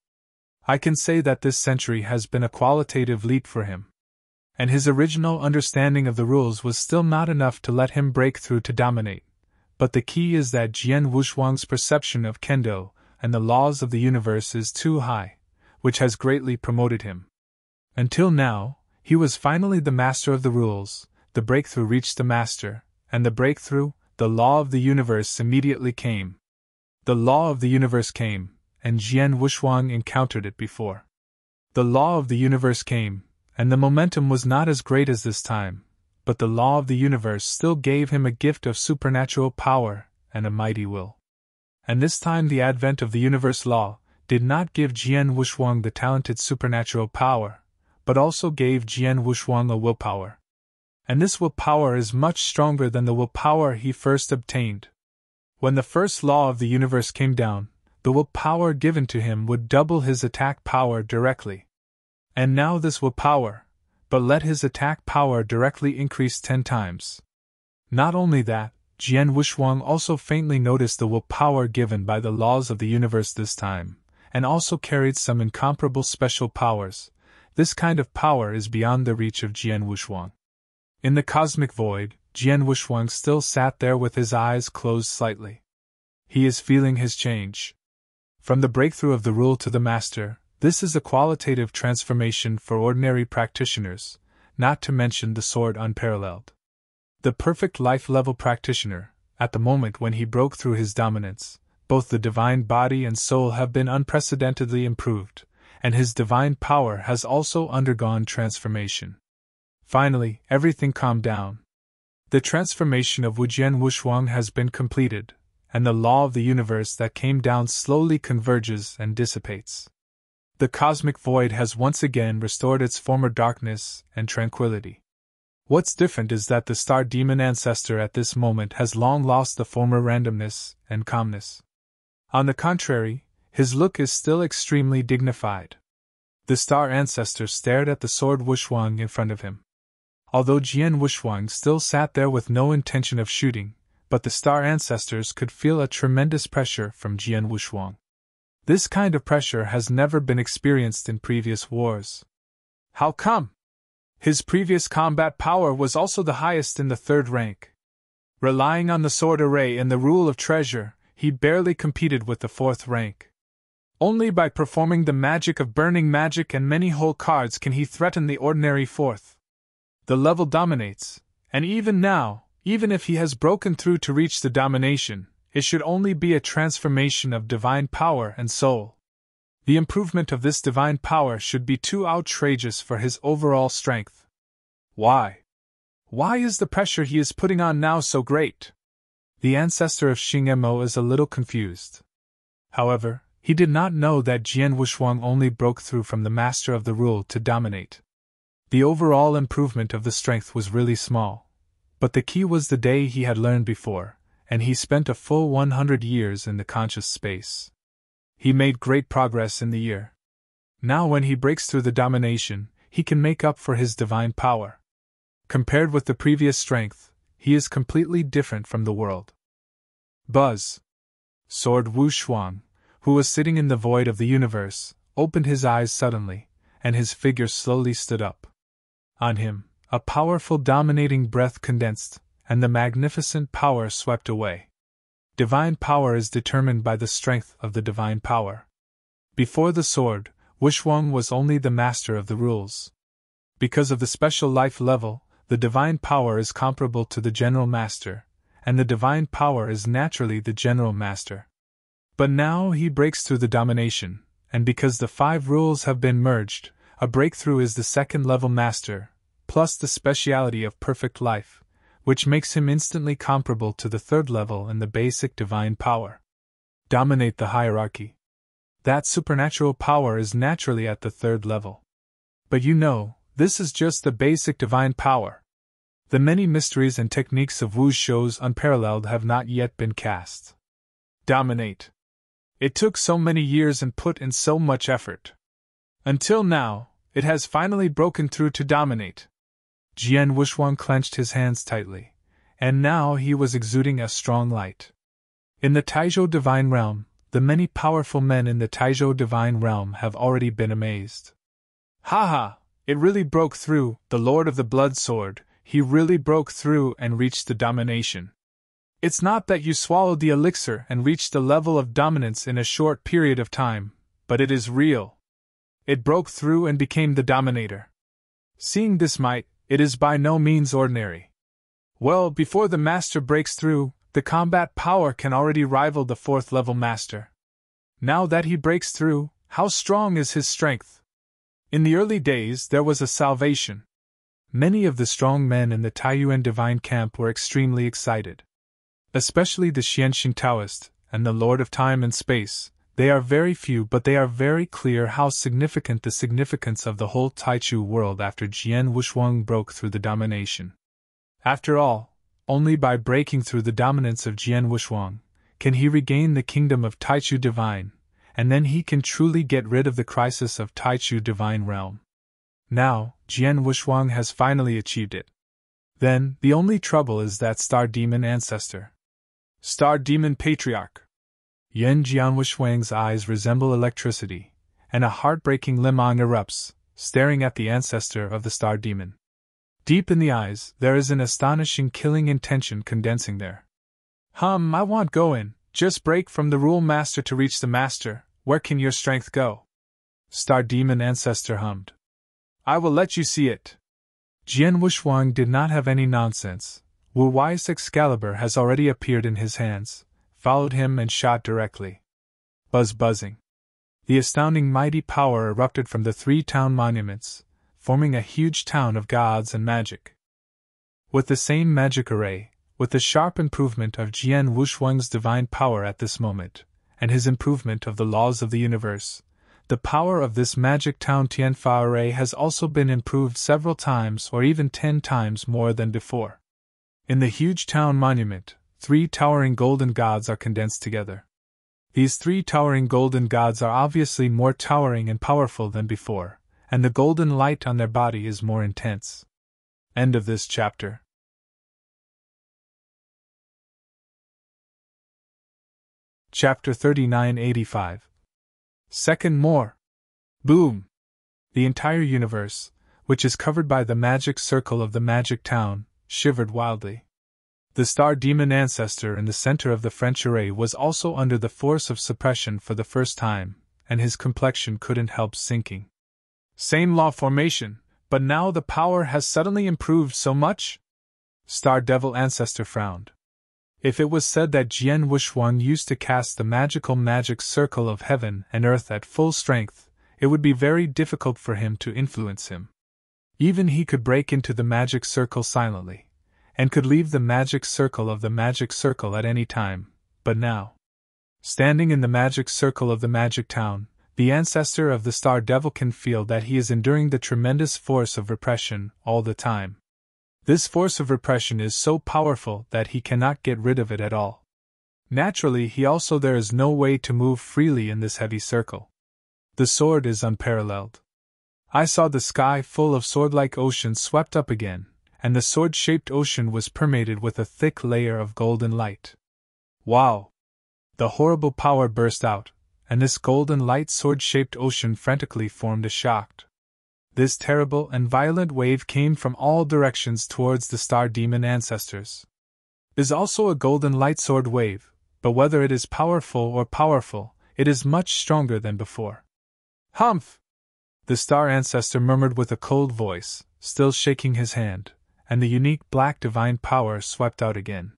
I can say that this century has been a qualitative leap for him. And his original understanding of the rules was still not enough to let him break through to dominate. But the key is that Jian Wushuang's perception of Kendo and the laws of the universe is too high, which has greatly promoted him. Until now, he was finally the master of the rules, the breakthrough reached the master, and the breakthrough, the law of the universe, immediately came. The law of the universe came, and Jian Wushuang encountered it before. The law of the universe came, and the momentum was not as great as this time, but the law of the universe still gave him a gift of supernatural power and a mighty will. And this time the advent of the universe law did not give Jian Wushuang the talented supernatural power, but also gave Jian Wushuang a willpower. And this willpower is much stronger than the willpower he first obtained. When the first law of the universe came down, the willpower given to him would double his attack power directly. And now this willpower, but let his attack power directly increase 10 times. Not only that, Jian Wushuang also faintly noticed the willpower given by the laws of the universe this time, and also carried some incomparable special powers. This kind of power is beyond the reach of Jian Wushuang. In the cosmic void, Jian Wushuang still sat there with his eyes closed slightly. He is feeling his change. From the breakthrough of the rule to the master, this is a qualitative transformation for ordinary practitioners, not to mention the sword unparalleled. The perfect life-level practitioner, at the moment when he broke through his dominance, both the divine body and soul have been unprecedentedly improved, and his divine power has also undergone transformation. Finally, everything calmed down. The transformation of Jian Wushuang has been completed, and the law of the universe that came down slowly converges and dissipates. The cosmic void has once again restored its former darkness and tranquility. What's different is that the star demon ancestor at this moment has long lost the former randomness and calmness. On the contrary, his look is still extremely dignified. The star ancestor stared at the sword Wushuang in front of him. Although Jian Wushuang still sat there with no intention of shooting, but the star ancestors could feel a tremendous pressure from Jian Wushuang. This kind of pressure has never been experienced in previous wars. How come? His previous combat power was also the highest in the 3rd rank. Relying on the sword array and the rule of treasure, he barely competed with the 4th rank. Only by performing the magic of burning magic and many whole cards can he threaten the ordinary 4th. The level dominates, and even now, even if he has broken through to reach the domination, it should only be a transformation of divine power and soul. The improvement of this divine power should be too outrageous for his overall strength. Why? Why is the pressure he is putting on now so great? The ancestor of Xingmo is a little confused. However, he did not know that Jian Wushuang only broke through from the master of the rule to dominate. The overall improvement of the strength was really small, but the key was the day he had learned before, and he spent a full 100 years in the conscious space. He made great progress in the year. Now when he breaks through the domination, he can make up for his divine power. Compared with the previous strength, he is completely different from the world. Buzz! Sword Wushuang, who was sitting in the void of the universe, opened his eyes suddenly, and his figure slowly stood up. On him, a powerful dominating breath condensed, and the magnificent power swept away. Divine power is determined by the strength of the divine power. Before the sword, Wushuang was only the master of the rules. Because of the special life level, the divine power is comparable to the general master, and the divine power is naturally the general master. But now he breaks through the domination, and because the 5 rules have been merged, a breakthrough is the 2nd level master, plus the speciality of perfect life, which makes him instantly comparable to the 3rd level in the basic divine power. Dominate the hierarchy. That supernatural power is naturally at the 3rd level. But this is just the basic divine power. The many mysteries and techniques of Wu's unparalleled have not yet been cast. Dominate. It took so many years and put in so much effort. Until now, it has finally broken through to dominate. Jian Wushuang clenched his hands tightly, and now he was exuding a strong light. In the Taizhou Divine Realm, the many powerful men in the Taizhou Divine Realm have already been amazed. Ha ha! It really broke through, the Lord of the Blood Sword, he really broke through and reached the domination. It's not that you swallowed the elixir and reached the level of dominance in a short period of time, but it is real. It broke through and became the dominator. Seeing this might, it is by no means ordinary. Well, before the master breaks through, the combat power can already rival the 4th level master. Now that he breaks through, how strong is his strength? In the early days there was a salvation. Many of the strong men in the Taiyuan divine camp were extremely excited. Especially the Xianxing Taoist, and the Lord of Time and Space. They are very few, but they are very clear how significant the significance of the whole Taichu world after Jian Wushuang broke through the domination. After all, only by breaking through the dominance of Jian Wushuang can he regain the kingdom of Taichu Divine, and then he can truly get rid of the crisis of Taichu Divine Realm. Now, Jian Wushuang has finally achieved it. Then, the only trouble is that Star Demon Ancestor. Star Demon Patriarch. Yen Jian Wushuang's eyes resemble electricity, and a heartbreaking limang erupts, staring at the ancestor of the Star Demon. Deep in the eyes, there is an astonishing killing intention condensing there. I won't go in, just break from the rule master to reach the master, where can your strength go? Star Demon Ancestor hummed. I will let you see it. Jian Wushuang did not have any nonsense. Wu Wei's Excalibur has already appeared in his hands, followed him and shot directly. Buzzing. The astounding mighty power erupted from the 3 town monuments, forming a huge town of gods and magic. With the same magic array, with the sharp improvement of Jian Wushuang's divine power at this moment, and his improvement of the laws of the universe, the power of this magic town Tianfa array has also been improved several times or even 10 times more than before. In the huge town monument, 3 towering golden gods are condensed together. These 3 towering golden gods are obviously more towering and powerful than before, and the golden light on their body is more intense. End of this chapter. Chapter 3985. Second more. Boom! The entire universe, which is covered by the magic circle of the magic town, shivered wildly. The Star Demon Ancestor in the center of the French array was also under the force of suppression for the first time, and his complexion couldn't help sinking. Same law formation, but now the power has suddenly improved so much? Star Devil Ancestor frowned. If it was said that Jian Wushuang used to cast the magic circle of heaven and earth at full strength, it would be very difficult for him to influence him. Even he could break into the magic circle silently, and could leave the magic circle of the magic circle at any time, but now, standing in the magic circle of the magic town, the ancestor of the Star Devil can feel that he is enduring the tremendous force of repression all the time. This force of repression is so powerful that he cannot get rid of it at all. Naturally, there is no way to move freely in this heavy circle. The sword is unparalleled. I saw the sky full of sword-like ocean swept up again, and the sword-shaped ocean was permeated with a thick layer of golden light. Wow! The horrible power burst out, and this golden light sword-shaped ocean frantically formed a shock. This terrible and violent wave came from all directions towards the Star Demon Ancestors. It is also a golden light sword wave, but whether it is powerful, it is much stronger than before. Humph! The Star Ancestor murmured with a cold voice, still shaking his hand, and the unique black divine power swept out again.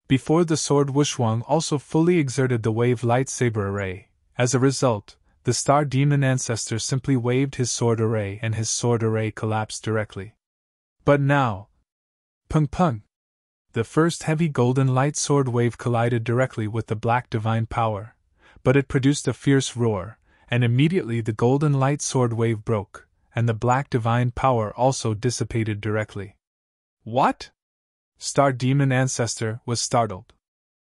Before the sword Wushuang also fully exerted the wave lightsaber array. As a result, the Star Demon Ancestor simply waved his sword array and his sword array collapsed directly. But now... Pung! The first heavy golden light sword wave collided directly with the black divine power, but it produced a fierce roar, and immediately the golden light sword wave broke, and the black divine power also dissipated directly. What? Star Demon Ancestor was startled.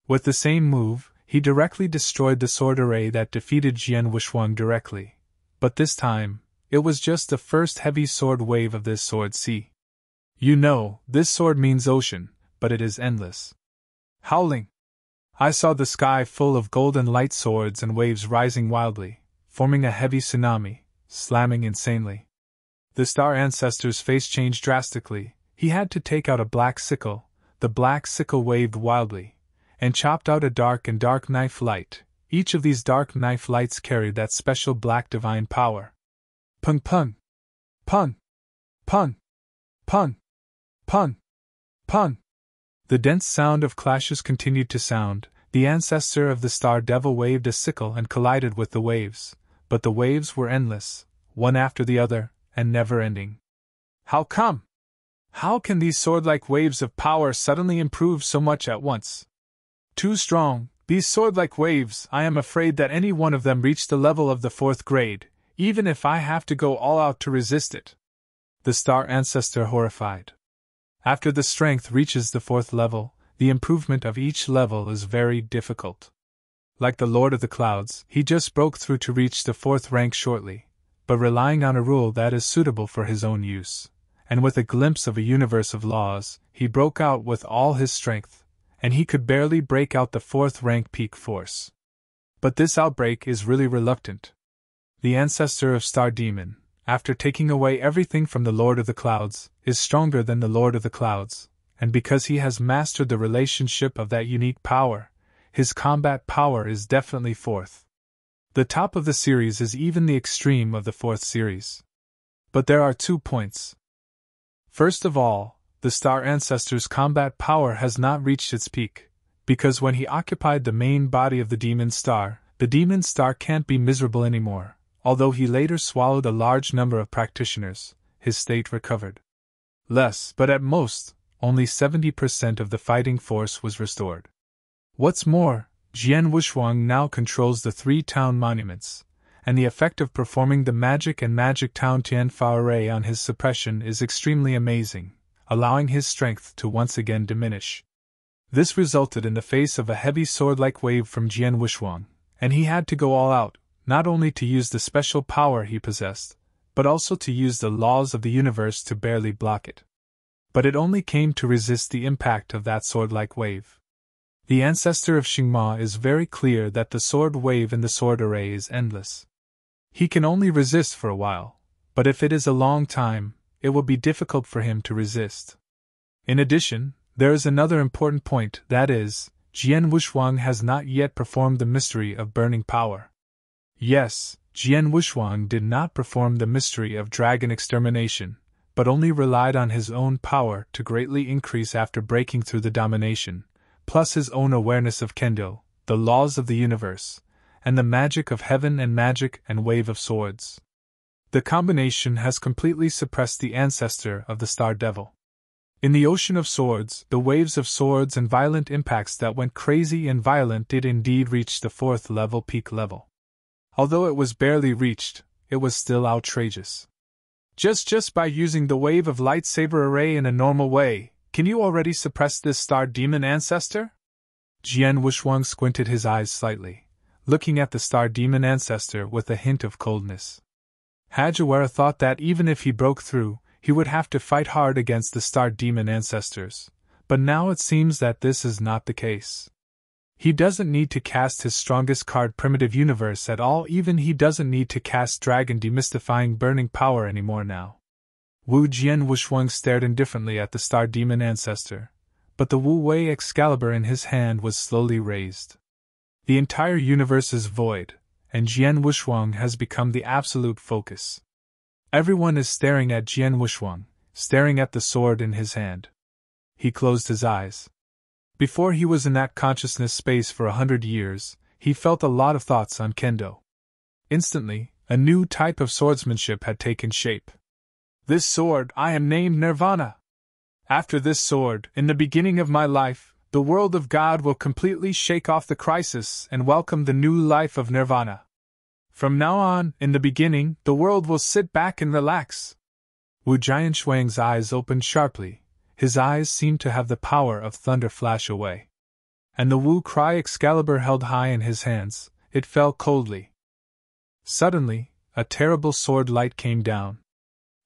With the same move, he directly destroyed the sword array that defeated Jian Wushuang directly, but this time, it was just the first heavy sword wave of this sword sea. You know, this sword means ocean, but it is endless. Howling! I saw the sky full of golden light swords and waves rising wildly, forming a heavy tsunami, slamming insanely. The star ancestor's face changed drastically. He had to take out a black sickle. The black sickle waved wildly, and chopped out a dark knife light. Each of these dark knife lights carried that special black divine power. Pung pung! Pung! Pung! Pung! Pung! Pung! The dense sound of clashes continued to sound. The ancestor of the star devil waved a sickle and collided with the waves, but the waves were endless, one after the other, and never-ending. How come? How can these sword-like waves of power suddenly improve so much at once? Too strong, these sword-like waves. I am afraid that any one of them reached the level of the 4th grade, even if I have to go all out to resist it. The star ancestor horrified. After the strength reaches the 4th level, the improvement of each level is very difficult. Like the Lord of the Clouds, he just broke through to reach the 4th rank shortly, but relying on a rule that is suitable for his own use, and with a glimpse of a universe of laws, he broke out with all his strength, and he could barely break out the 4th rank peak force. But this outbreak is really reluctant. The ancestor of Star Demon, after taking away everything from the Lord of the Clouds, is stronger than the Lord of the Clouds, and because he has mastered the relationship of that unique power, his combat power is definitely 4th. The top of the series is even the extreme of the 4th series. But there are 2 points. First of all, the Star Ancestor's combat power has not reached its peak, because when he occupied the main body of the Demon Star can't be miserable anymore. Although he later swallowed a large number of practitioners, his state recovered. Less, but at most, only 70% of the fighting force was restored. What's more, Jian Wushuang now controls the 3 town monuments, and the effect of performing the magic and magic town Tianfa array on his suppression is extremely amazing, allowing his strength to once again diminish. This resulted in the face of a heavy sword-like wave from Jian Wushuang, and he had to go all out, not only to use the special power he possessed, but also to use the laws of the universe to barely block it. But it only came to resist the impact of that sword-like wave. The ancestor of Xingma is very clear that the sword wave in the sword array is endless. He can only resist for a while, but if it is a long time, it will be difficult for him to resist. In addition, there is another important point, that is, Jian Wushuang has not yet performed the mystery of burning power. Yes, Jian Wushuang did not perform the mystery of dragon extermination, but only relied on his own power to greatly increase after breaking through the domination, plus his own awareness of Kendo, the laws of the universe, and the magic of heaven and magic and wave of swords. The combination has completely suppressed the ancestor of the Star Devil. In the ocean of swords, the waves of swords and violent impacts that went crazy and violent did indeed reach the 4th level peak level. Although it was barely reached, it was still outrageous. Just by using the wave of lightsaber array in a normal way, can you already suppress this star demon ancestor? Jian Wushuang squinted his eyes slightly, looking at the star demon ancestor with a hint of coldness. Hajiwara thought that even if he broke through, he would have to fight hard against the star demon ancestors, but now it seems that this is not the case. He doesn't need to cast his strongest card Primitive Universe at all, even he doesn't need to cast Dragon Demystifying Burning Power anymore now. Wu Jian Wushuang stared indifferently at the Star Demon Ancestor, but the Wu Wei Excalibur in his hand was slowly raised. The entire universe is void, and Jian Wushuang has become the absolute focus. Everyone is staring at Jian Wushuang, staring at the sword in his hand. He closed his eyes. Before he was in that consciousness space for 100 years, he felt a lot of thoughts on Kendo. Instantly, a new type of swordsmanship had taken shape. This sword I am named Nirvana. After this sword, in the beginning of my life, the world of God will completely shake off the crisis and welcome the new life of Nirvana. From now on, in the beginning, the world will sit back and relax. Wu Jianshuang's eyes opened sharply. His eyes seemed to have the power of thunder flash away. And the Wu Cry Excalibur held high in his hands, it fell coldly. Suddenly, a terrible sword light came down.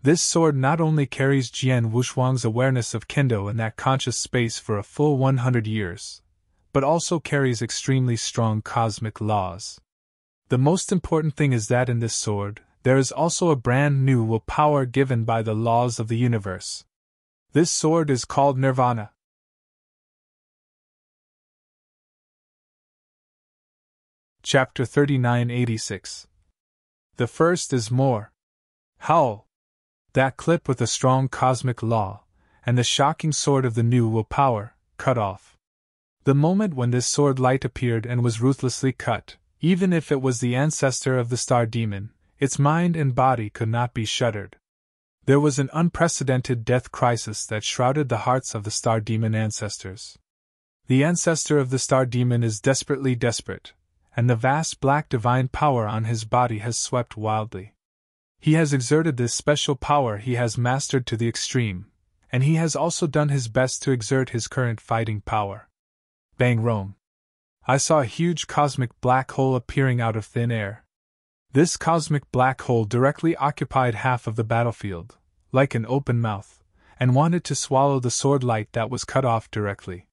This sword not only carries Jian Wuxuang's awareness of Kendo in that conscious space for a full 100 years, but also carries extremely strong cosmic laws. The most important thing is that in this sword, there is also a brand new willpower given by the laws of the universe. This sword is called Nirvana. Chapter 3986. The first is more. Howl! That clip with a strong cosmic law, and the shocking sword of the new willpower, cut off. The moment when this sword light appeared and was ruthlessly cut, even if it was the ancestor of the star demon, its mind and body could not be shuttered. There was an unprecedented death crisis that shrouded the hearts of the star demon ancestors. The ancestor of the star demon is desperately desperate, and the vast black divine power on his body has swept wildly. He has exerted this special power he has mastered to the extreme, and he has also done his best to exert his current fighting power. Bang Rome. I saw a huge cosmic black hole appearing out of thin air. This cosmic black hole directly occupied half of the battlefield, like an open mouth, and wanted to swallow the sword light that was cut off directly.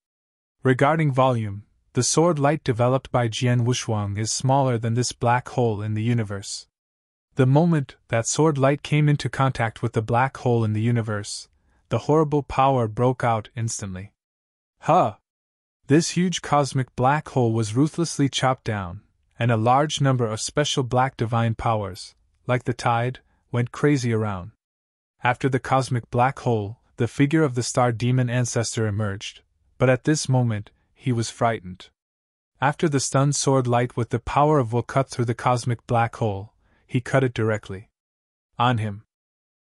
Regarding volume, the sword light developed by Jian Wuxuang is smaller than this black hole in the universe. The moment that sword light came into contact with the black hole in the universe, the horrible power broke out instantly. Huh! This huge cosmic black hole was ruthlessly chopped down, and a large number of special black divine powers, like the tide, went crazy around. After the cosmic black hole, the figure of the star demon ancestor emerged, but at this moment, he was frightened. After the stunned sword light with the power of will cut through the cosmic black hole, he cut it directly on him.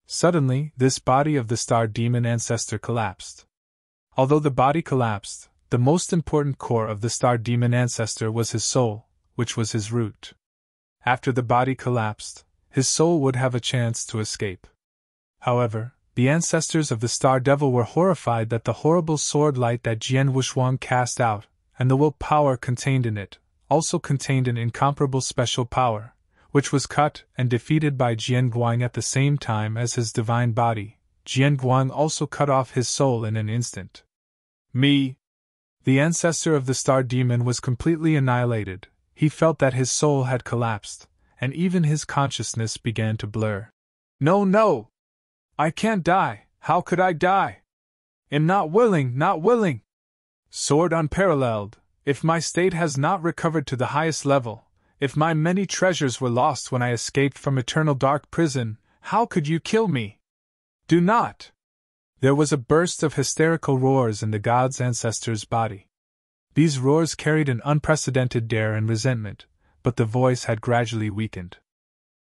Suddenly, this body of the star demon ancestor collapsed. Although the body collapsed, the most important core of the star demon ancestor was his soul, which was his root. After the body collapsed, his soul would have a chance to escape. However, the ancestors of the star devil were horrified that the horrible sword light that Jian Wuxuang cast out, and the will power contained in it, also contained an incomparable special power, which was cut and defeated by Jian Guang at the same time as his divine body. Jian Guang also cut off his soul in an instant. Me! The ancestor of the star demon was completely annihilated. He felt that his soul had collapsed, and even his consciousness began to blur. No, no! I can't die! How could I die? Am not willing, not willing! Sword unparalleled, if my state has not recovered to the highest level, if my many treasures were lost when I escaped from eternal dark prison, how could you kill me? Do not! There was a burst of hysterical roars in the god's ancestor's body. These roars carried an unprecedented dare and resentment, but the voice had gradually weakened.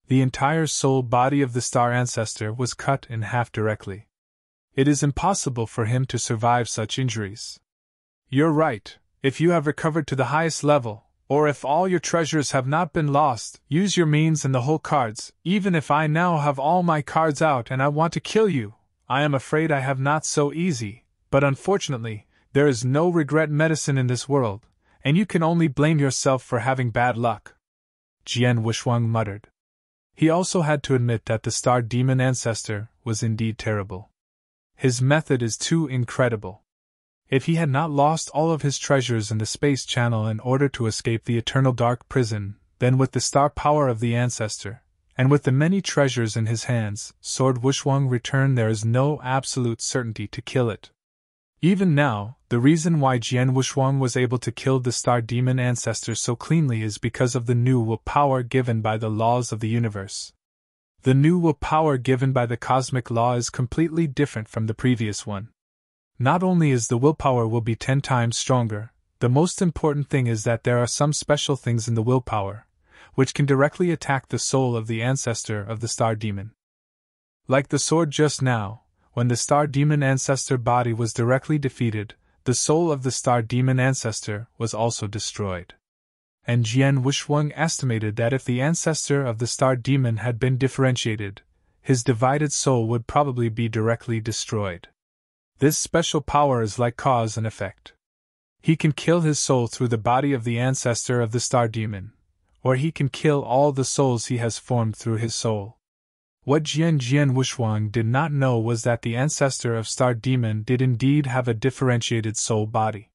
The entire soul body of the star ancestor was cut in half directly. It is impossible for him to survive such injuries. You're right, if you have recovered to the highest level, or if all your treasures have not been lost, use your means and the whole cards. Even if I now have all my cards out and I want to kill you, I am afraid I have not so easy, but unfortunately, there is no regret medicine in this world, and you can only blame yourself for having bad luck. Jian Wuxuang muttered. He also had to admit that the star demon ancestor was indeed terrible. His method is too incredible. If he had not lost all of his treasures in the space channel in order to escape the eternal dark prison, then with the star power of the ancestor, and with the many treasures in his hands, Sword Wuxuang return, there is no absolute certainty to kill it. Even now, the reason why Jian Wuxuang was able to kill the star demon ancestor so cleanly is because of the new will power given by the laws of the universe. The new will power given by the cosmic law is completely different from the previous one. Not only is the willpower will be 10 times stronger, the most important thing is that there are some special things in the willpower, which can directly attack the soul of the ancestor of the star demon. Like the sword just now, when the star demon ancestor body was directly defeated, the soul of the star demon ancestor was also destroyed. And Jian Wuxuang estimated that if the ancestor of the star demon had been differentiated, his divided soul would probably be directly destroyed. This special power is like cause and effect. He can kill his soul through the body of the ancestor of the star demon, or he can kill all the souls he has formed through his soul. What Jian Wushuang did not know was that the ancestor of Star Demon did indeed have a differentiated soul body.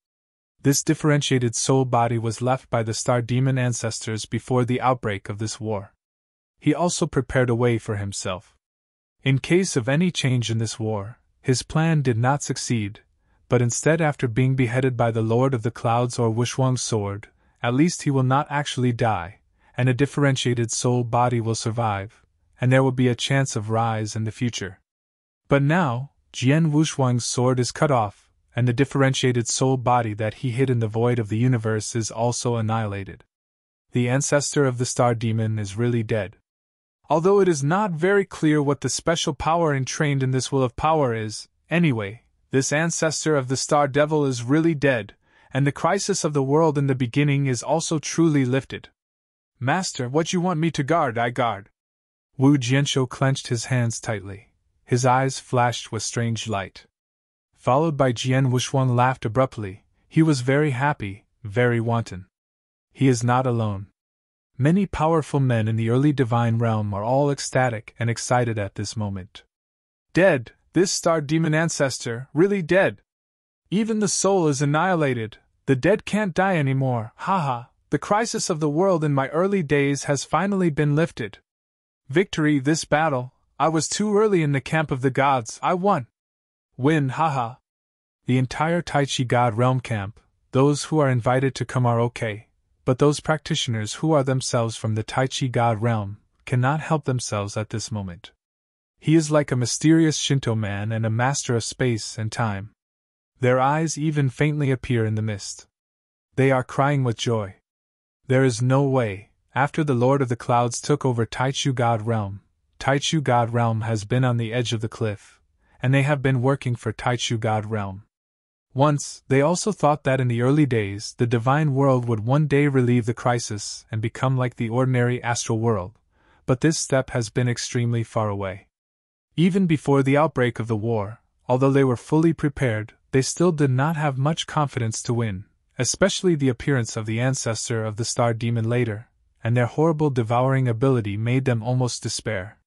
This differentiated soul body was left by the Star Demon ancestors before the outbreak of this war. He also prepared a way for himself. In case of any change in this war, his plan did not succeed, but instead, after being beheaded by the Lord of the Clouds or Wushuang's sword, at least he will not actually die, and a differentiated soul body will survive, and there will be a chance of rise in the future. But now, Jian Wushuang's sword is cut off, and the differentiated soul body that he hid in the void of the universe is also annihilated. The ancestor of the Star Demon is really dead. Although it is not very clear what the special power entrained in this will of power is, anyway, this ancestor of the Star Devil is really dead, and the crisis of the world in the beginning is also truly lifted. Master, what you want me to guard, I guard. Wu Jianshou clenched his hands tightly. His eyes flashed with strange light. Followed by Jian Wushuang laughed abruptly. He was very happy, very wanton. He is not alone. Many powerful men in the early divine realm are all ecstatic and excited at this moment. Dead, this Star Demon ancestor, really dead. Even the soul is annihilated. The dead can't die anymore, haha. The crisis of the world in my early days has finally been lifted. Victory this battle, I was too early in the camp of the gods, I won. Win, haha. The entire Tai Chi God realm camp, those who are invited to come are okay, but those practitioners who are themselves from the Tai Chi God realm cannot help themselves at this moment. He is like a mysterious Shinto man and a master of space and time. Their eyes even faintly appear in the mist. They are crying with joy. There is no way, after the Lord of the Clouds took over Taichu God Realm, Taichu God Realm has been on the edge of the cliff, and they have been working for Taichu God Realm. Once, they also thought that in the early days the divine world would one day relieve the crisis and become like the ordinary astral world, but this step has been extremely far away. Even before the outbreak of the war, although they were fully prepared, they still did not have much confidence to win, especially the appearance of the ancestor of the Star Demon later, and their horrible devouring ability made them almost despair.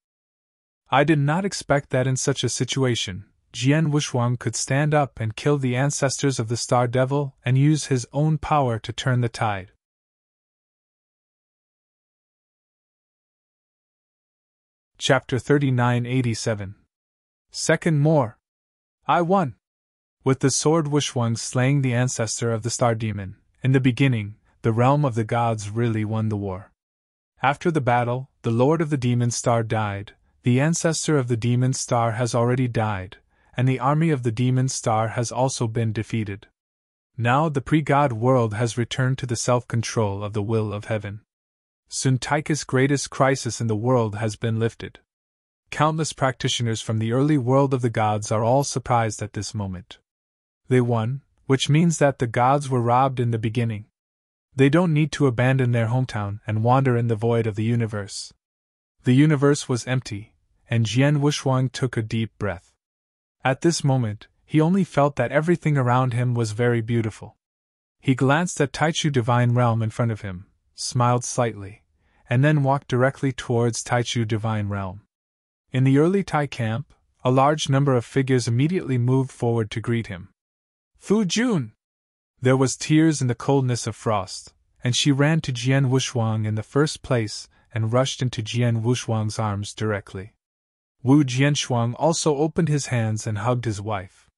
I did not expect that in such a situation, Jian Wushuang could stand up and kill the ancestors of the Star Devil and use his own power to turn the tide. Chapter 3987. Second more. I won. With the sword Wushuang slaying the ancestor of the Star Demon, in the beginning, the realm of the gods really won the war. After the battle, the Lord of the Demon Star died, the ancestor of the Demon Star has already died, and the army of the Demon Star has also been defeated. Now the pre-God world has returned to the self-control of the will of heaven. Suntaika's greatest crisis in the world has been lifted. Countless practitioners from the early world of the gods are all surprised at this moment. They won, which means that the gods were robbed in the beginning. They don't need to abandon their hometown and wander in the void of the universe. The universe was empty, and Jian Wushuang took a deep breath. At this moment, he only felt that everything around him was very beautiful. He glanced at Taichu Divine Realm in front of him, smiled slightly, and then walked directly towards Taichu Divine Realm. In the early Tai camp, a large number of figures immediately moved forward to greet him. Fu Jun! There was tears in the coldness of frost, and she ran to Jian Wushuang in the first place and rushed into Jian Wushuang's arms directly. Wu Jianshuang also opened his hands and hugged his wife.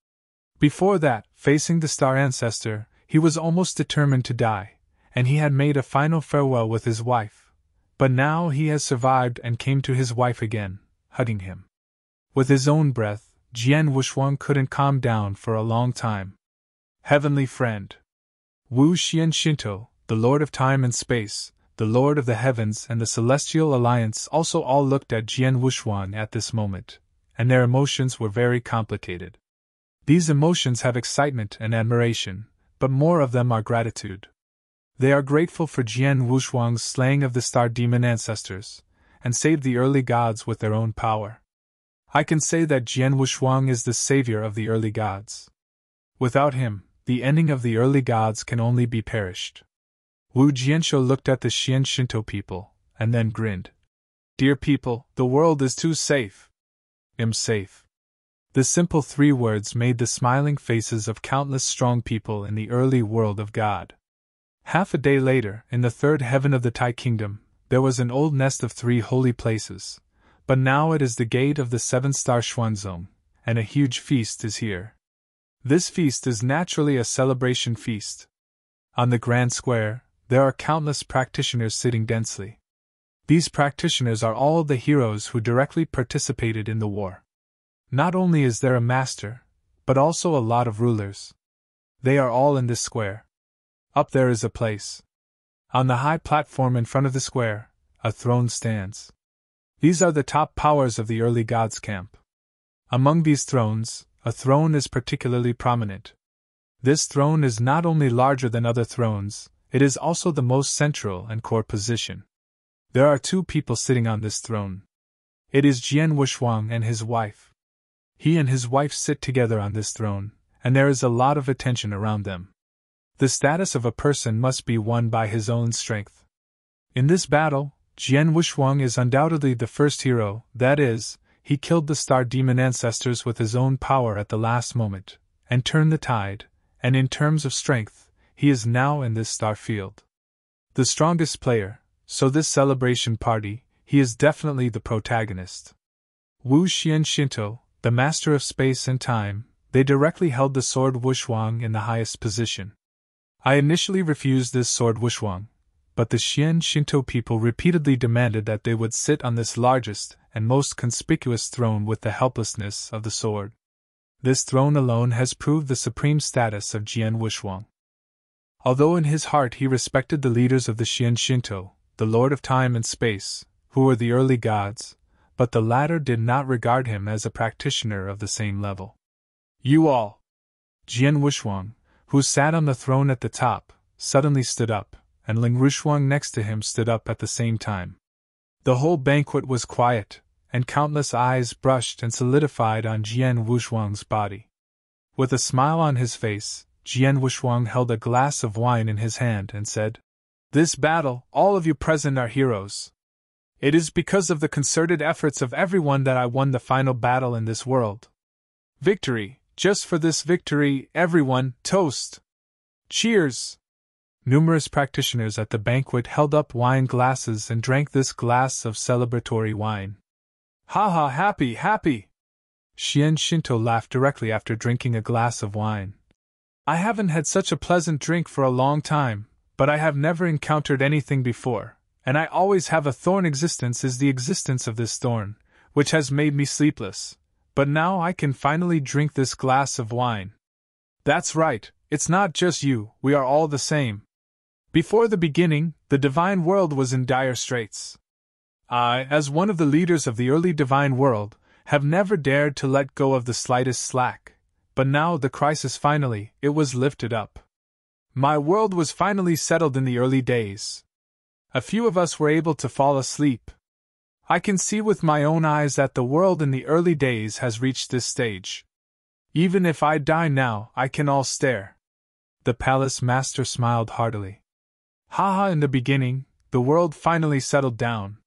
Before that, facing the star ancestor, he was almost determined to die, and he had made a final farewell with his wife. But now he has survived and came to his wife again, hugging him. With his own breath, Jian Wushuang couldn't calm down for a long time. Heavenly friend. Wu Xian Shinto, the Lord of Time and Space, the Lord of the Heavens and the Celestial Alliance also all looked at Jian Wushuang at this moment, and their emotions were very complicated. These emotions have excitement and admiration, but more of them are gratitude. They are grateful for Jian Wushuang's slaying of the Star Demon ancestors, and saved the early gods with their own power. I can say that Jian Wushuang is the savior of the early gods. Without him, the ending of the early gods can only be perished. Wu Jianshou looked at the Xian Shinto people, and then grinned. dear people, the world is too safe. I'm safe. The simple 3 words made the smiling faces of countless strong people in the early world of God. Half a day later, in the 3rd heaven of the Tai Kingdom, there was an old nest of 3 holy places, but now it is the gate of the 7-star Xuanzong, and a huge feast is here. This feast is naturally a celebration feast. On the grand square, there are countless practitioners sitting densely. These practitioners are all the heroes who directly participated in the war. Not only is there a master, but also a lot of rulers. They are all in this square. Up there is a place. On the high platform in front of the square, a throne stands. These are the top powers of the early gods' camp. Among these thrones, a throne is particularly prominent. This throne is not only larger than other thrones, it is also the most central and core position. There are 2 people sitting on this throne. It is Jian Wushuang and his wife. He and his wife sit together on this throne, and there is a lot of attention around them. The status of a person must be won by his own strength. In this battle, Jian Wushuang is undoubtedly the first hero, that is, he killed the star demon ancestors with his own power at the last moment, and turned the tide, and in terms of strength, he is now in this star field. The strongest player, so this celebration party, he is definitely the protagonist. Wu Xian Shinto, the master of space and time, they directly held the sword Wushuang in the highest position. I initially refused this sword Wushuang, but the Xian Shinto people repeatedly demanded that they would sit on this largest and most conspicuous throne with the helplessness of the sword. This throne alone has proved the supreme status of Jian Wushuang. Although in his heart he respected the leaders of the Xian Shinto, the Lord of Time and Space, who were the early gods, but the latter did not regard him as a practitioner of the same level. You all! Jian Wushuang, who sat on the throne at the top, suddenly stood up, and Ling Rushuang next to him stood up at the same time. The whole banquet was quiet, and countless eyes brushed and solidified on Jian Wushuang's body. With a smile on his face, Jian Wushuang held a glass of wine in his hand and said, "This battle, all of you present are heroes. It is because of the concerted efforts of everyone that I won the final battle in this world. Victory, just for this victory, everyone, toast! Cheers!" Numerous practitioners at the banquet held up wine glasses and drank this glass of celebratory wine. "Ha ha, happy, happy!" Xian Shinto laughed directly after drinking a glass of wine. "I haven't had such a pleasant drink for a long time, but I have never encountered anything before. And I always have a thorn. Existence is the existence of this thorn, which has made me sleepless, but now I can finally drink this glass of wine. That's right, it's not just you, we are all the same. Before the beginning, the divine world was in dire straits. I, as one of the leaders of the early divine world, have never dared to let go of the slightest slack, but now the crisis finally, it was lifted up. My world was finally settled in the early days. A few of us were able to fall asleep. I can see with my own eyes that the world in the early days has reached this stage. Even if I die now, I can all stare." The palace master smiled heartily. "Haha, in the beginning, the world finally settled down.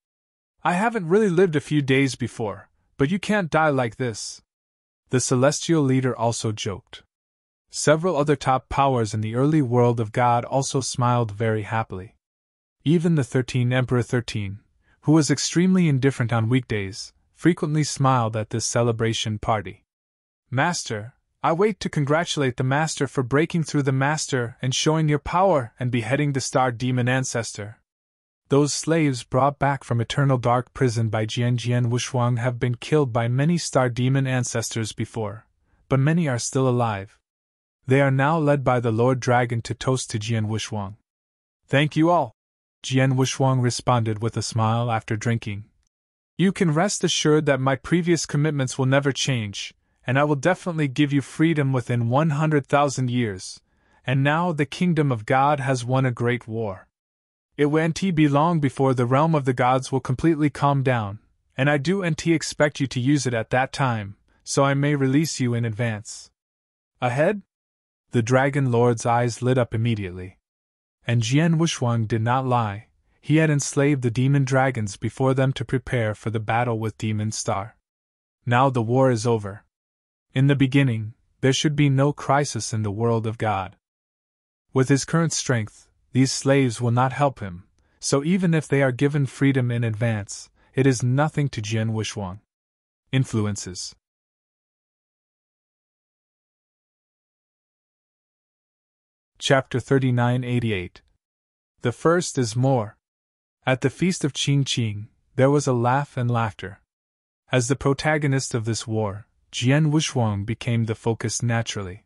I haven't really lived a few days before, but you can't die like this." The celestial leader also joked. Several other top powers in the early world of God also smiled very happily. Even the 13th Emperor 13, who was extremely indifferent on weekdays, frequently smiled at this celebration party. "Master, I wait to congratulate the Master for breaking through the Master and showing your power and beheading the star demon ancestor. Those slaves brought back from eternal dark prison by Jian Wushuang have been killed by many star demon ancestors before, but many are still alive. They are now led by the Lord Dragon to toast to Jian Wushuang." "Thank you all," Jian Wushuang responded with a smile after drinking. "You can rest assured that my previous commitments will never change, and I will definitely give you freedom within 100,000 years, and now the kingdom of God has won a great war. It won't be long before the realm of the gods will completely calm down, and I do expect you to use it at that time, so I may release you in advance." "Ahead?" The Dragon Lord's eyes lit up immediately. And Jian Wushuang did not lie, he had enslaved the demon dragons before them to prepare for the battle with Demon Star. Now the war is over. In the beginning, there should be no crisis in the world of God. With his current strength, these slaves will not help him, so even if they are given freedom in advance, it is nothing to Jian Wuxuang. Influences. Chapter 3988. The first is more. At the feast of Qing Qing, there was a laugh and laughter. As the protagonist of this war, Jian Wuxuang became the focus naturally.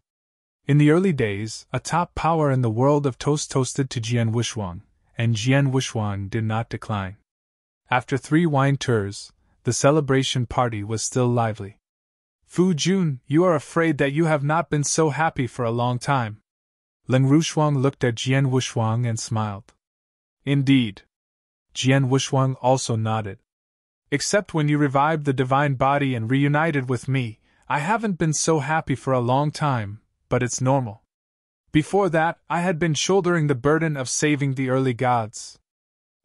In the early days, a top power in the world of toast toasted to Jian Wuxuang, and Jian Wuxuang did not decline. After 3 wine tours, the celebration party was still lively. Fu Jun, you are afraid that you have not been so happy for a long time. Ling Rushuang looked at Jian Wuxuang and smiled. Indeed. Jian Wuxuang also nodded. Except when you revived the divine body and reunited with me, I haven't been so happy for a long time, but it's normal. Before that, I had been shouldering the burden of saving the early gods.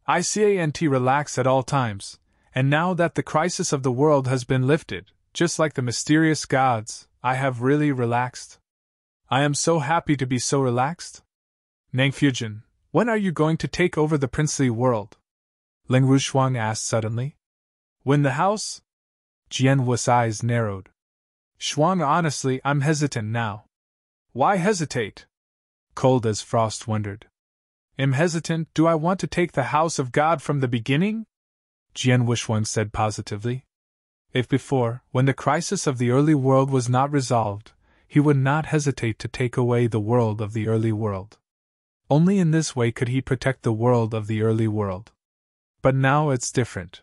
I can't relax at all times, and now that the crisis of the world has been lifted, just like the mysterious gods, I have really relaxed. I am so happy to be so relaxed. Nang Fujin, when are you going to take over the princely world? Ling Rushuang asked suddenly. Win the house? Jian Wu's eyes narrowed. Shuang, honestly, I'm hesitant now. Why hesitate? Cold as frost wondered. Am hesitant, do I want to take the house of God from the beginning? Jian Wuxuang said positively. If before, when the crisis of the early world was not resolved, he would not hesitate to take away the world of the early world. Only in this way could he protect the world of the early world. But now it's different.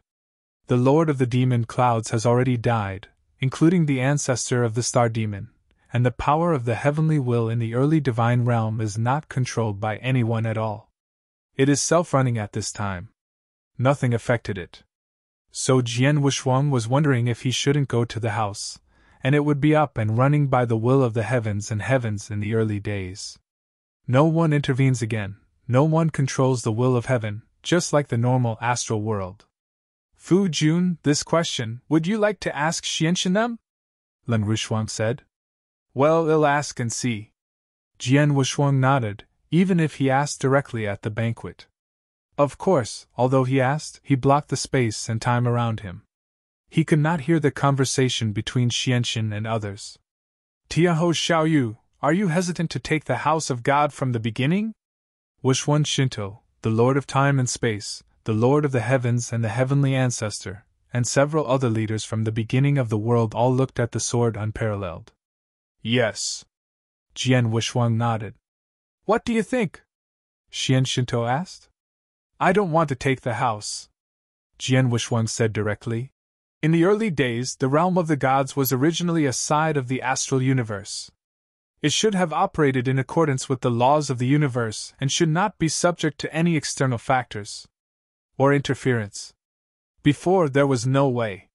The Lord of the Demon Clouds has already died, including the ancestor of the Star Demon, and the power of the heavenly will in the early divine realm is not controlled by anyone at all. It is self-running at this time. Nothing affected it. So Jian Wuxuang was wondering if he shouldn't go to the house, and it would be up and running by the will of the heavens and heavens in the early days. No one intervenes again, no one controls the will of heaven, just like the normal astral world. Fu Jun, this question, would you like to ask Xianxianem? Ling Rushuang said. Well, I'll ask and see. Jian Wuxuang nodded, even if he asked directly at the banquet. Of course, although he asked, he blocked the space and time around him. He could not hear the conversation between Xianxian and others. Tiaho Xiaoyu, are you hesitant to take the house of God from the beginning? Wuxuan Shinto, the Lord of Time and Space, the Lord of the Heavens and the Heavenly Ancestor, and several other leaders from the beginning of the world all looked at the sword unparalleled. Yes. Jian Wuxuang nodded. What do you think? Xian Shinto asked. I don't want to take the house. Jian Wuxuang said directly. In the early days, the realm of the gods was originally a side of the astral universe. It should have operated in accordance with the laws of the universe and should not be subject to any external factors or interference. Before, there was no way.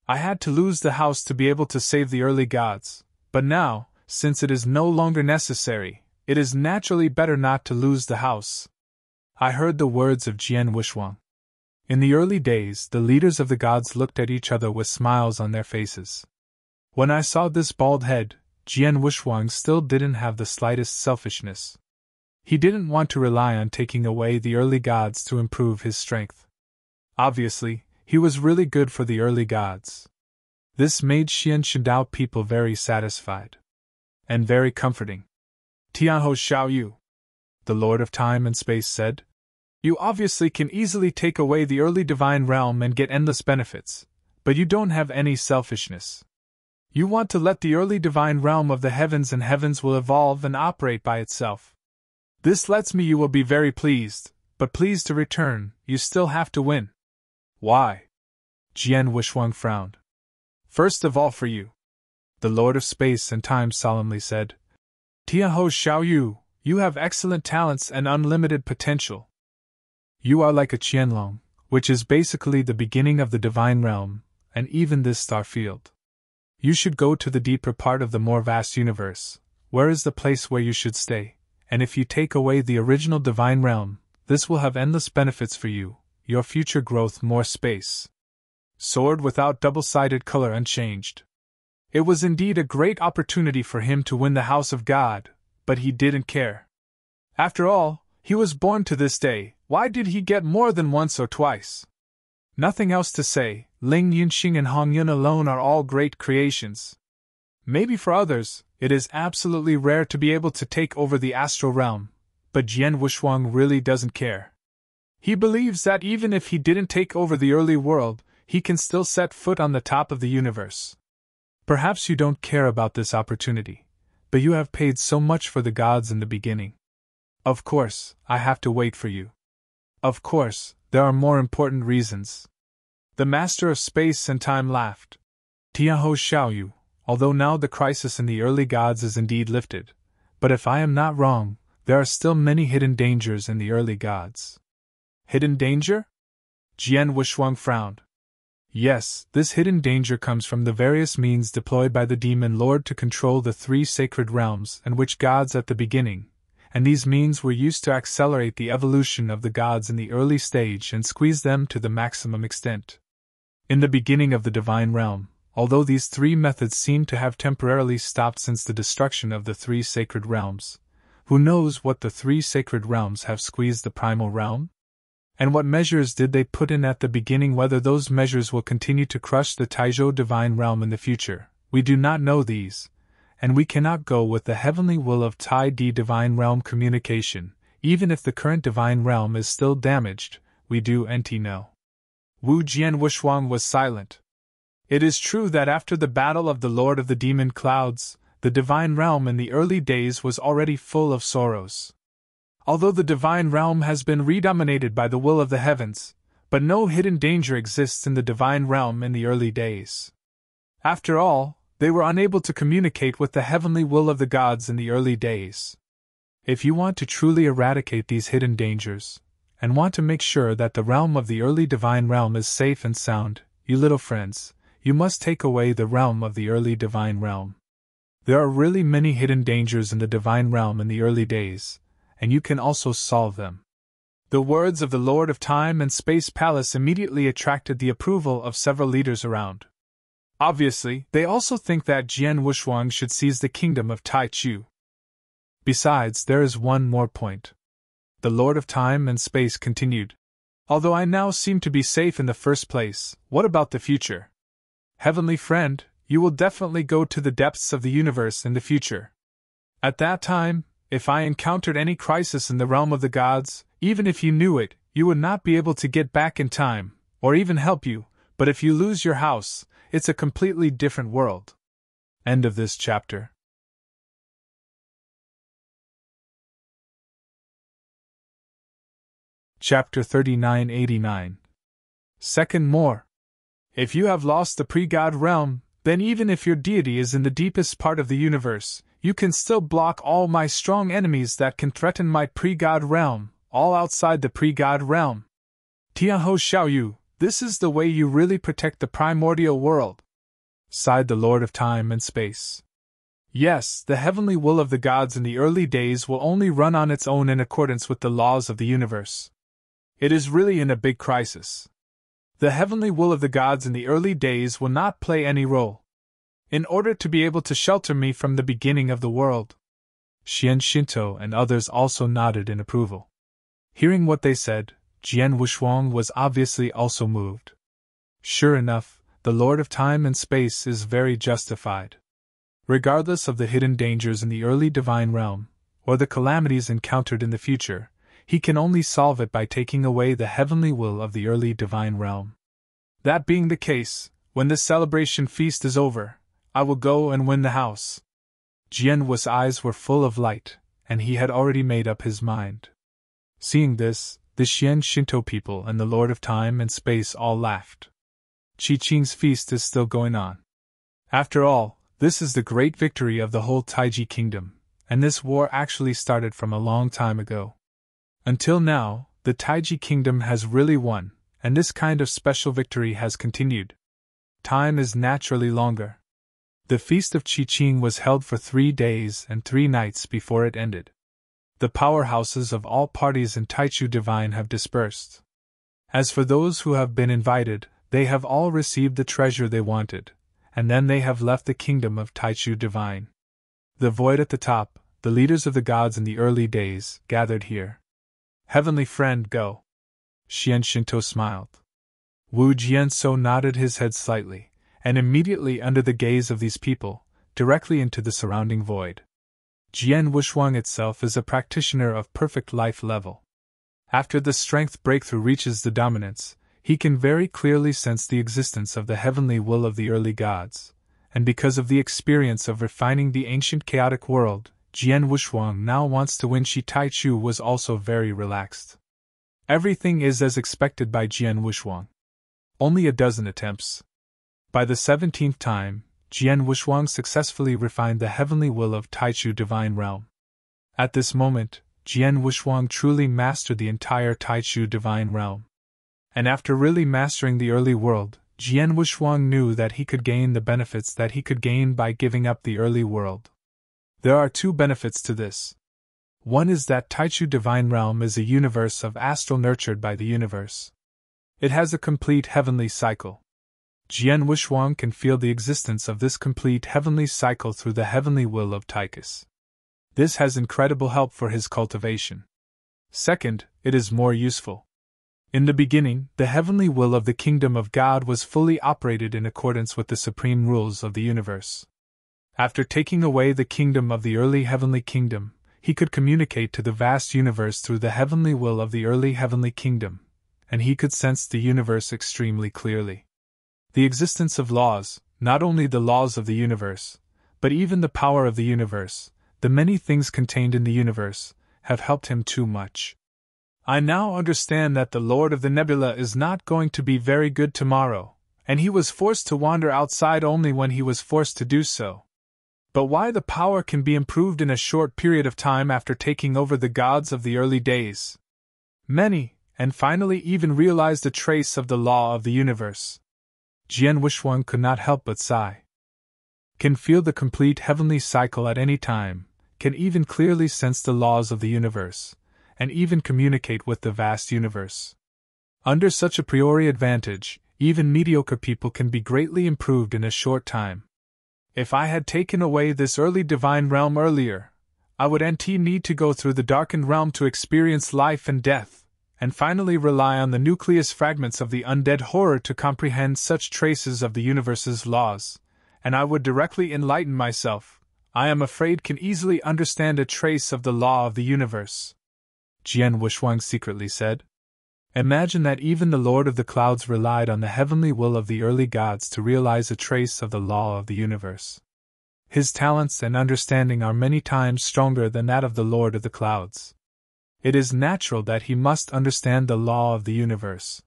I had to lose the house to be able to save the early gods, but now, since it is no longer necessary, it is naturally better not to lose the house. I heard the words of Jian Wuxuang. In the early days, the leaders of the gods looked at each other with smiles on their faces. When I saw this bald head, Jian Wuxuang still didn't have the slightest selfishness. He didn't want to rely on taking away the early gods to improve his strength. Obviously, he was really good for the early gods. This made Xian Shidao people very satisfied. And very comforting. Tianho Xiaoyu, the Lord of Time and Space said, you obviously can easily take away the early divine realm and get endless benefits, but you don't have any selfishness. You want to let the early divine realm of the heavens and heavens will evolve and operate by itself. This lets me you will be very pleased, but please to return, you still have to win. Why? Jian Wuxuang frowned. First of all for you. The Lord of Space and Time solemnly said. Tiaho Xiaoyu, you have excellent talents and unlimited potential. You are like a Qianlong, which is basically the beginning of the divine realm, and even this star field. You should go to the deeper part of the more vast universe, where is the place where you should stay, and if you take away the original divine realm, This will have endless benefits for you, your future growth, more space. Sword without double-sided color unchanged. It was indeed a great opportunity for him to win the house of God, but he didn't care. After all, he was born to this day, why did he get more than once or twice? Nothing else to say, Ling Yunxing and Hong Yun alone are all great creations. Maybe for others, it is absolutely rare to be able to take over the astral realm, but Jian Wushuang really doesn't care. He believes that even if he didn't take over the early world, he can still set foot on the top of the universe. Perhaps you don't care about this opportunity, but you have paid so much for the gods in the beginning. Of course, I have to wait for you. Of course, there are more important reasons. The master of space and time laughed. Tianhou Xiaoyu, although now the crisis in the early gods is indeed lifted, but if I am not wrong, there are still many hidden dangers in the early gods. Hidden danger? Jian Wushuang frowned. Yes, this hidden danger comes from the various means deployed by the demon lord to control the three sacred realms and which gods at the beginning, and these means were used to accelerate the evolution of the gods in the early stage and squeeze them to the maximum extent. In the beginning of the divine realm, although these three methods seem to have temporarily stopped since the destruction of the three sacred realms, who knows what the three sacred realms have squeezed the primal realm? And what measures did they put in at the beginning? Whether those measures will continue to crush the Taizhou divine realm in the future, we do not know these, and we cannot go with the heavenly will of Tai Di divine realm communication, even if the current divine realm is still damaged, we do know. Wu Jian Wushuang was silent. It is true that after the battle of the Lord of the Demon Clouds, the divine realm in the early days was already full of sorrows. Although the divine realm has been redominated by the will of the heavens, but no hidden danger exists in the divine realm in the early days. After all, they were unable to communicate with the heavenly will of the gods in the early days. If you want to truly eradicate these hidden dangers, and want to make sure that the realm of the early divine realm is safe and sound, you little friends, you must take away the realm of the early divine realm. There are really many hidden dangers in the divine realm in the early days, and you can also solve them. The words of the Lord of Time and Space Palace immediately attracted the approval of several leaders around. Obviously, they also think that Jian Wushuang should seize the kingdom of Taichu. Besides, there is one more point. The Lord of Time and Space continued. Although I now seem to be safe in the first place, what about the future? Heavenly friend, you will definitely go to the depths of the universe in the future. At that time, if I encountered any crisis in the realm of the gods, even if you knew it, you would not be able to get back in time, or even help you, but if you lose your house, it's a completely different world. End of this chapter. Chapter 3989. Second more. If you have lost the pre-god realm, then even if your deity is in the deepest part of the universe, you can still block all my strong enemies that can threaten my pre-god realm, all outside the pre-god realm. Tianhou Xiaoyu, this is the way you really protect the primordial world, sighed the Lord of Time and Space. Yes, the heavenly will of the gods in the early days will only run on its own in accordance with the laws of the universe. It is really in a big crisis. The heavenly will of the gods in the early days will not play any role. In order to be able to shelter me from the beginning of the world. Xian Shinto and others also nodded in approval. Hearing what they said, Jian Wushuang was obviously also moved. Sure enough, the Lord of Time and Space is very justified. Regardless of the hidden dangers in the early divine realm, or the calamities encountered in the future, he can only solve it by taking away the heavenly will of the early divine realm. That being the case, when this celebration feast is over, I will go and win the house. Jian Wu's eyes were full of light, and he had already made up his mind. Seeing this, the Xian Shinto people and the Lord of Time and Space all laughed. Qi Qing's feast is still going on. After all, this is the great victory of the whole Taiji kingdom, and this war actually started from a long time ago. Until now, the Taiji kingdom has really won, and this kind of special victory has continued. Time is naturally longer. The feast of Qi Qing was held for 3 days and 3 nights before it ended. The powerhouses of all parties in Taichu Divine have dispersed. As for those who have been invited, they have all received the treasure they wanted, and then they have left the kingdom of Taichu Divine. The void at the top, the leaders of the gods in the early days, gathered here. Heavenly friend, go. Xian Shinto smiled. Wu Jianso nodded his head slightly, and immediately under the gaze of these people, directly into the surrounding void. Jian Wushuang itself is a practitioner of perfect life level. After the strength breakthrough reaches the dominance, he can very clearly sense the existence of the heavenly will of the early gods, and because of the experience of refining the ancient chaotic world, Jian Wushuang now wants to win. Shi Taichu was also very relaxed. Everything is as expected by Jian Wushuang. Only a dozen attempts. By the 17th time, Jian Wushuang successfully refined the heavenly will of Taichu Divine Realm. At this moment, Jian Wushuang truly mastered the entire Taichu Divine Realm. And after really mastering the early world, Jian Wushuang knew that he could gain the benefits that he could gain by giving up the early world. There are two benefits to this. One is that Taichu Divine Realm is a universe of astral nurtured by the universe. It has a complete heavenly cycle. Jian Wushuang can feel the existence of this complete heavenly cycle through the heavenly will of Taikus. This has incredible help for his cultivation. Second, it is more useful. In the beginning, the heavenly will of the kingdom of God was fully operated in accordance with the supreme rules of the universe. After taking away the kingdom of the early heavenly kingdom, he could communicate to the vast universe through the heavenly will of the early heavenly kingdom, and he could sense the universe extremely clearly. The existence of laws, not only the laws of the universe, but even the power of the universe, the many things contained in the universe, have helped him too much. I now understand that the Lord of the Nebula is not going to be very good tomorrow, and he was forced to wander outside only when he was forced to do so. But why the power can be improved in a short period of time after taking over the gods of the early days? Many, and finally even realized a trace of the law of the universe. Jian Wushuang could not help but sigh. Can feel the complete heavenly cycle at any time, can even clearly sense the laws of the universe, and even communicate with the vast universe. Under such a priori advantage, even mediocre people can be greatly improved in a short time. If I had taken away this early divine realm earlier, I would need to go through the darkened realm to experience life and death, and finally rely on the nucleus fragments of the undead horror to comprehend such traces of the universe's laws, and I would directly enlighten myself. I am afraid can easily understand a trace of the law of the universe. Jian Wushuang secretly said. Imagine that even the Lord of the Clouds relied on the heavenly will of the early gods to realize a trace of the law of the universe. His talents and understanding are many times stronger than that of the Lord of the Clouds. It is natural that he must understand the law of the universe.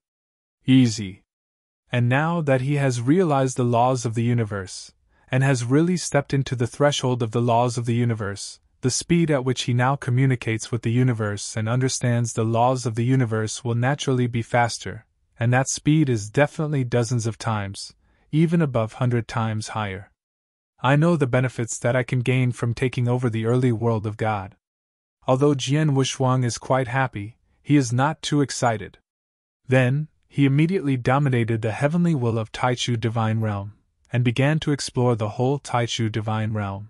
Easy. And now that he has realized the laws of the universe, and has really stepped into the threshold of the laws of the universe, the speed at which he now communicates with the universe and understands the laws of the universe will naturally be faster, and that speed is definitely dozens of times, even above 100 times higher. I know the benefits that I can gain from taking over the early world of God. Although Jian Wushuang is quite happy, he is not too excited. Then, he immediately dominated the heavenly will of Taichu Divine Realm, and began to explore the whole Taichu Divine Realm.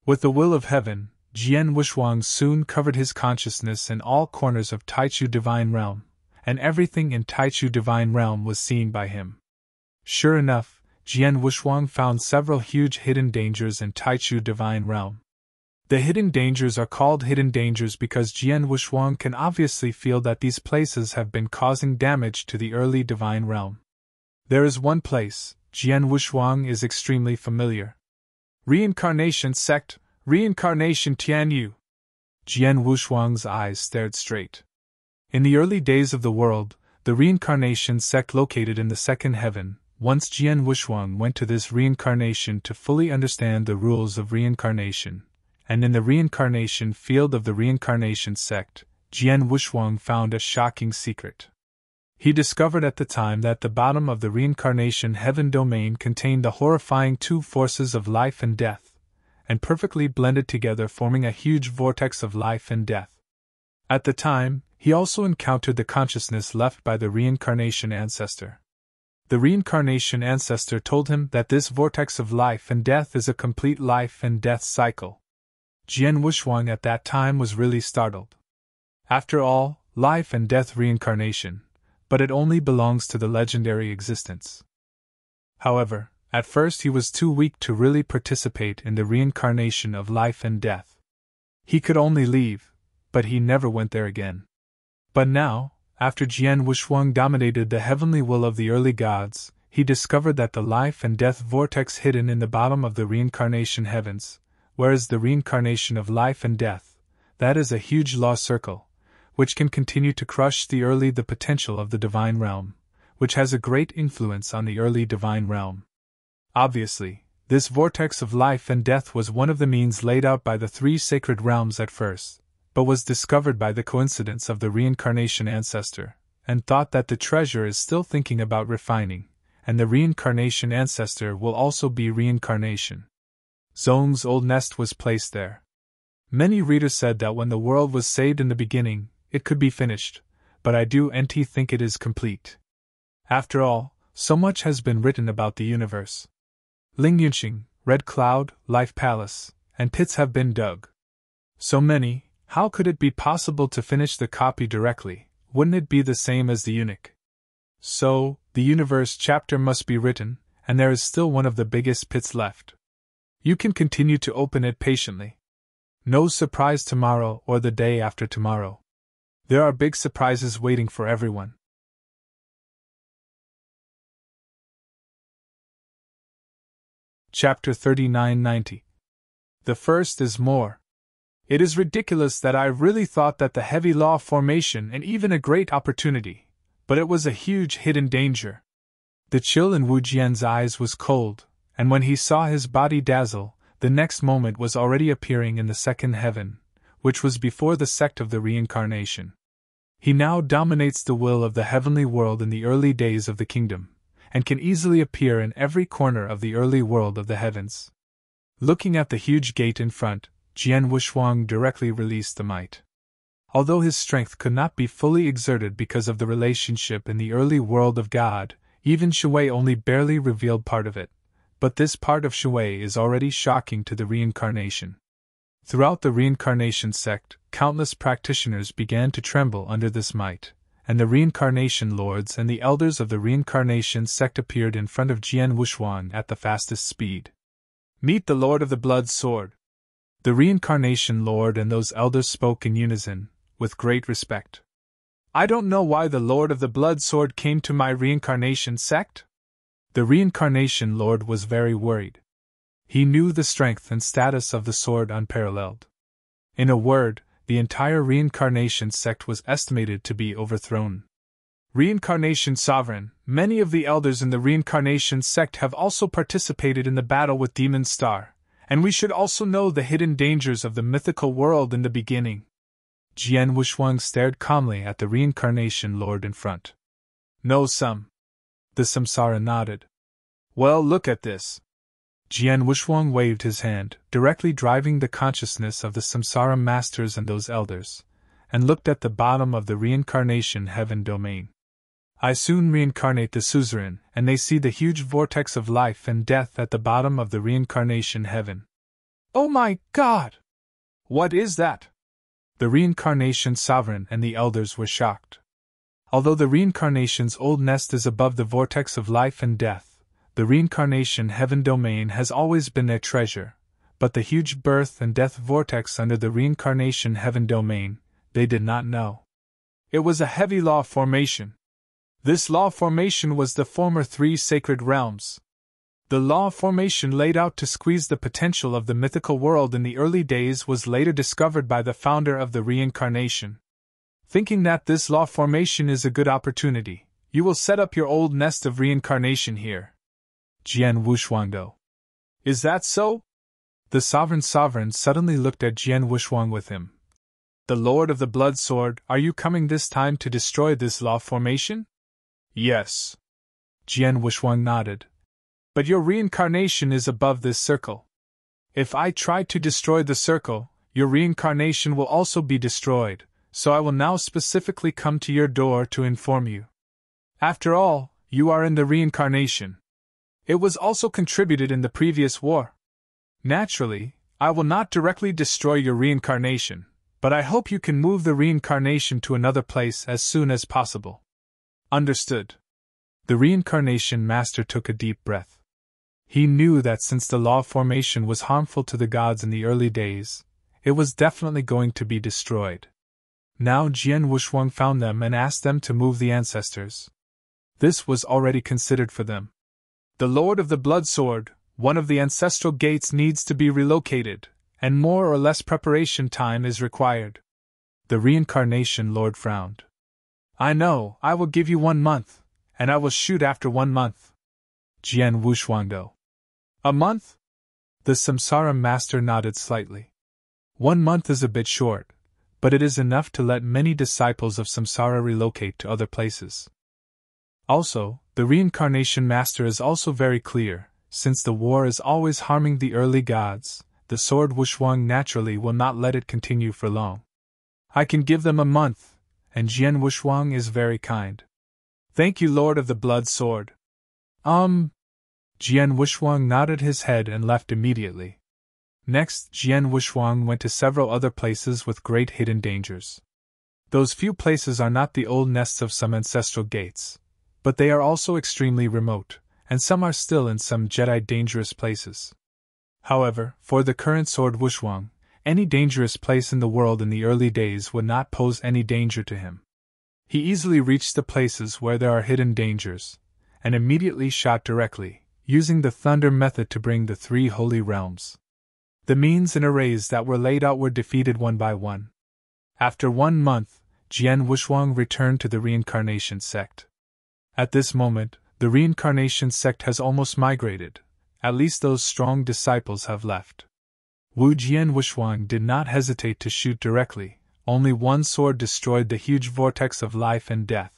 With the will of heaven, Jian Wushuang soon covered his consciousness in all corners of Taichu Divine Realm, and everything in Taichu Divine Realm was seen by him. Sure enough, Jian Wushuang found several huge hidden dangers in Taichu Divine Realm. The hidden dangers are called hidden dangers because Jian Wushuang can obviously feel that these places have been causing damage to the early divine realm. There is one place, Jian Wushuang is extremely familiar. Reincarnation Sect, Reincarnation Tianyu. Jian Wushuang's eyes stared straight. In the early days of the world, the reincarnation sect located in the second heaven, once Jian Wushuang went to this reincarnation to fully understand the rules of reincarnation. And in the reincarnation field of the reincarnation sect, Jian Wushuang found a shocking secret. He discovered at the time that the bottom of the reincarnation heaven domain contained the horrifying two forces of life and death, and perfectly blended together, forming a huge vortex of life and death. At the time, he also encountered the consciousness left by the reincarnation ancestor. The reincarnation ancestor told him that this vortex of life and death is a complete life and death cycle. Jian Wushuang at that time was really startled. After all, life and death reincarnation, but it only belongs to the legendary existence. However, at first he was too weak to really participate in the reincarnation of life and death. He could only leave, but he never went there again. But now, after Jian Wushuang dominated the heavenly will of the early gods, he discovered that the life and death vortex hidden in the bottom of the reincarnation heavens, whereas the reincarnation of life and death, that is a huge law circle, which can continue to crush the potential of the divine realm, which has a great influence on the early divine realm. Obviously, this vortex of life and death was one of the means laid out by the three sacred realms at first, but was discovered by the coincidence of the reincarnation ancestor, and thought that the treasure is still thinking about refining, and the reincarnation ancestor will also be reincarnation. Zhong's old nest was placed there. Many readers said that when the world was saved in the beginning, it could be finished, but I do think it is complete. After all, so much has been written about the universe. Ling Yunxing, Red Cloud, Life Palace, and pits have been dug. So many, how could it be possible to finish the copy directly? Wouldn't it be the same as the eunuch? So, the universe chapter must be written, and there is still one of the biggest pits left. You can continue to open it patiently. No surprise tomorrow or the day after tomorrow. There are big surprises waiting for everyone. Chapter 3990. The first is more. It is ridiculous that I really thought that the heavy law formation and even a great opportunity, but it was a huge hidden danger. The chill in Wu Jian's eyes was cold, and when he saw his body dazzle, the next moment was already appearing in the second heaven, which was before the sect of the reincarnation. He now dominates the will of the heavenly world in the early days of the kingdom, and can easily appear in every corner of the early world of the heavens. Looking at the huge gate in front, Jian Wushuang directly released the might. Although his strength could not be fully exerted because of the relationship in the early world of God, even Shui only barely revealed part of it, but this part of Shui is already shocking to the reincarnation. Throughout the reincarnation sect, countless practitioners began to tremble under this might, and the reincarnation lords and the elders of the reincarnation sect appeared in front of Jian Wushuang at the fastest speed. Meet the Lord of the Blood Sword. The reincarnation lord and those elders spoke in unison, with great respect. I don't know why the Lord of the Blood Sword came to my reincarnation sect. The reincarnation lord was very worried. He knew the strength and status of the sword unparalleled. In a word, the entire reincarnation sect was estimated to be overthrown. Reincarnation Sovereign, many of the elders in the reincarnation sect have also participated in the battle with Demon Star, and we should also know the hidden dangers of the mythical world in the beginning. Jian Wushuang stared calmly at the reincarnation lord in front. Know some. The Samsara nodded. Well, look at this. Jian Wushuang waved his hand, directly driving the consciousness of the Samsara masters and those elders, and looked at the bottom of the reincarnation heaven domain. I soon reincarnate the suzerain, and they see the huge vortex of life and death at the bottom of the reincarnation heaven. Oh my God! What is that? The reincarnation sovereign and the elders were shocked. Although the reincarnation's old nest is above the vortex of life and death, the reincarnation heaven domain has always been their treasure, but the huge birth and death vortex under the reincarnation heaven domain, they did not know. It was a heavy law formation. This law formation was the former three sacred realms. The law formation laid out to squeeze the potential of the mythical world in the early days was later discovered by the founder of the reincarnation. Thinking that this law formation is a good opportunity, you will set up your old nest of reincarnation here. Jian Wushuang. Is that so? The sovereign suddenly looked at Jian Wushuang with him. The Lord of the Blood Sword, are you coming this time to destroy this law formation? Yes. Jian Wushuang nodded. But your reincarnation is above this circle. If I try to destroy the circle, your reincarnation will also be destroyed, so I will now specifically come to your door to inform you. After all, you are in the reincarnation. It was also contributed in the previous war. Naturally, I will not directly destroy your reincarnation, but I hope you can move the reincarnation to another place as soon as possible. Understood. The reincarnation master took a deep breath. He knew that since the law of formation was harmful to the gods in the early days, it was definitely going to be destroyed. Now Jian Wushuang found them and asked them to move the ancestors. This was already considered for them. The Lord of the Blood Sword, one of the ancestral gates needs to be relocated, and more or less preparation time is required. The reincarnation lord frowned. I know, I will give you 1 month, and I will shoot after 1 month. Jian Wushuangdo. A month? The Samsara master nodded slightly. 1 month is a bit short, but it is enough to let many disciples of Samsara relocate to other places. Also, the reincarnation master is also very clear, since the war is always harming the early gods, the sword Wushuang naturally will not let it continue for long. I can give them a month, and Jian Wushuang is very kind. Thank you, Lord of the Blood Sword. Jian Wushuang nodded his head and left immediately. Next, Jian Wushuang went to several other places with great hidden dangers. Those few places are not the old nests of some ancestral gates, but they are also extremely remote, and some are still in some Jedi dangerous places. However, for the current sword Wushuang, any dangerous place in the world in the early days would not pose any danger to him. He easily reached the places where there are hidden dangers, and immediately shot directly, using the thunder method to bring the 3 holy realms. The means and arrays that were laid out were defeated one by one. After 1 month, Jian Wushuang returned to the reincarnation sect. At this moment, the reincarnation sect has almost migrated, at least those strong disciples have left. Wu Jian Wushuang did not hesitate to shoot directly, only 1 sword destroyed the huge vortex of life and death.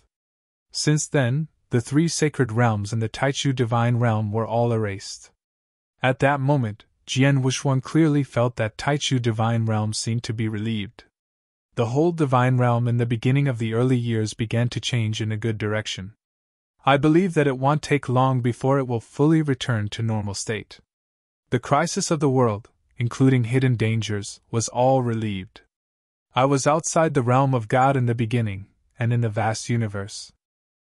Since then, the 3 sacred realms and the Taichu divine realm were all erased. At that moment, Jian Wushuang clearly felt that Taichu divine realm seemed to be relieved. The whole divine realm in the beginning of the early years began to change in a good direction. I believe that it won't take long before it will fully return to normal state. The crisis of the world, including hidden dangers, was all relieved. I was outside the realm of God in the beginning, and in the vast universe.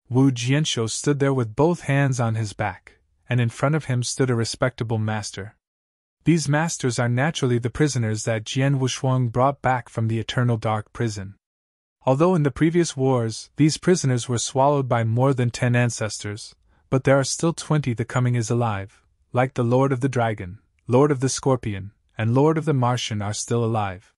Wu Jianshou stood there with both hands on his back, and in front of him stood a respectable master. These masters are naturally the prisoners that Jian Wushuang brought back from the eternal dark prison. Although in the previous wars these prisoners were swallowed by more than 10 ancestors, but there are still 20 the coming is alive, like the Lord of the Dragon, Lord of the Scorpion, and Lord of the Martian are still alive.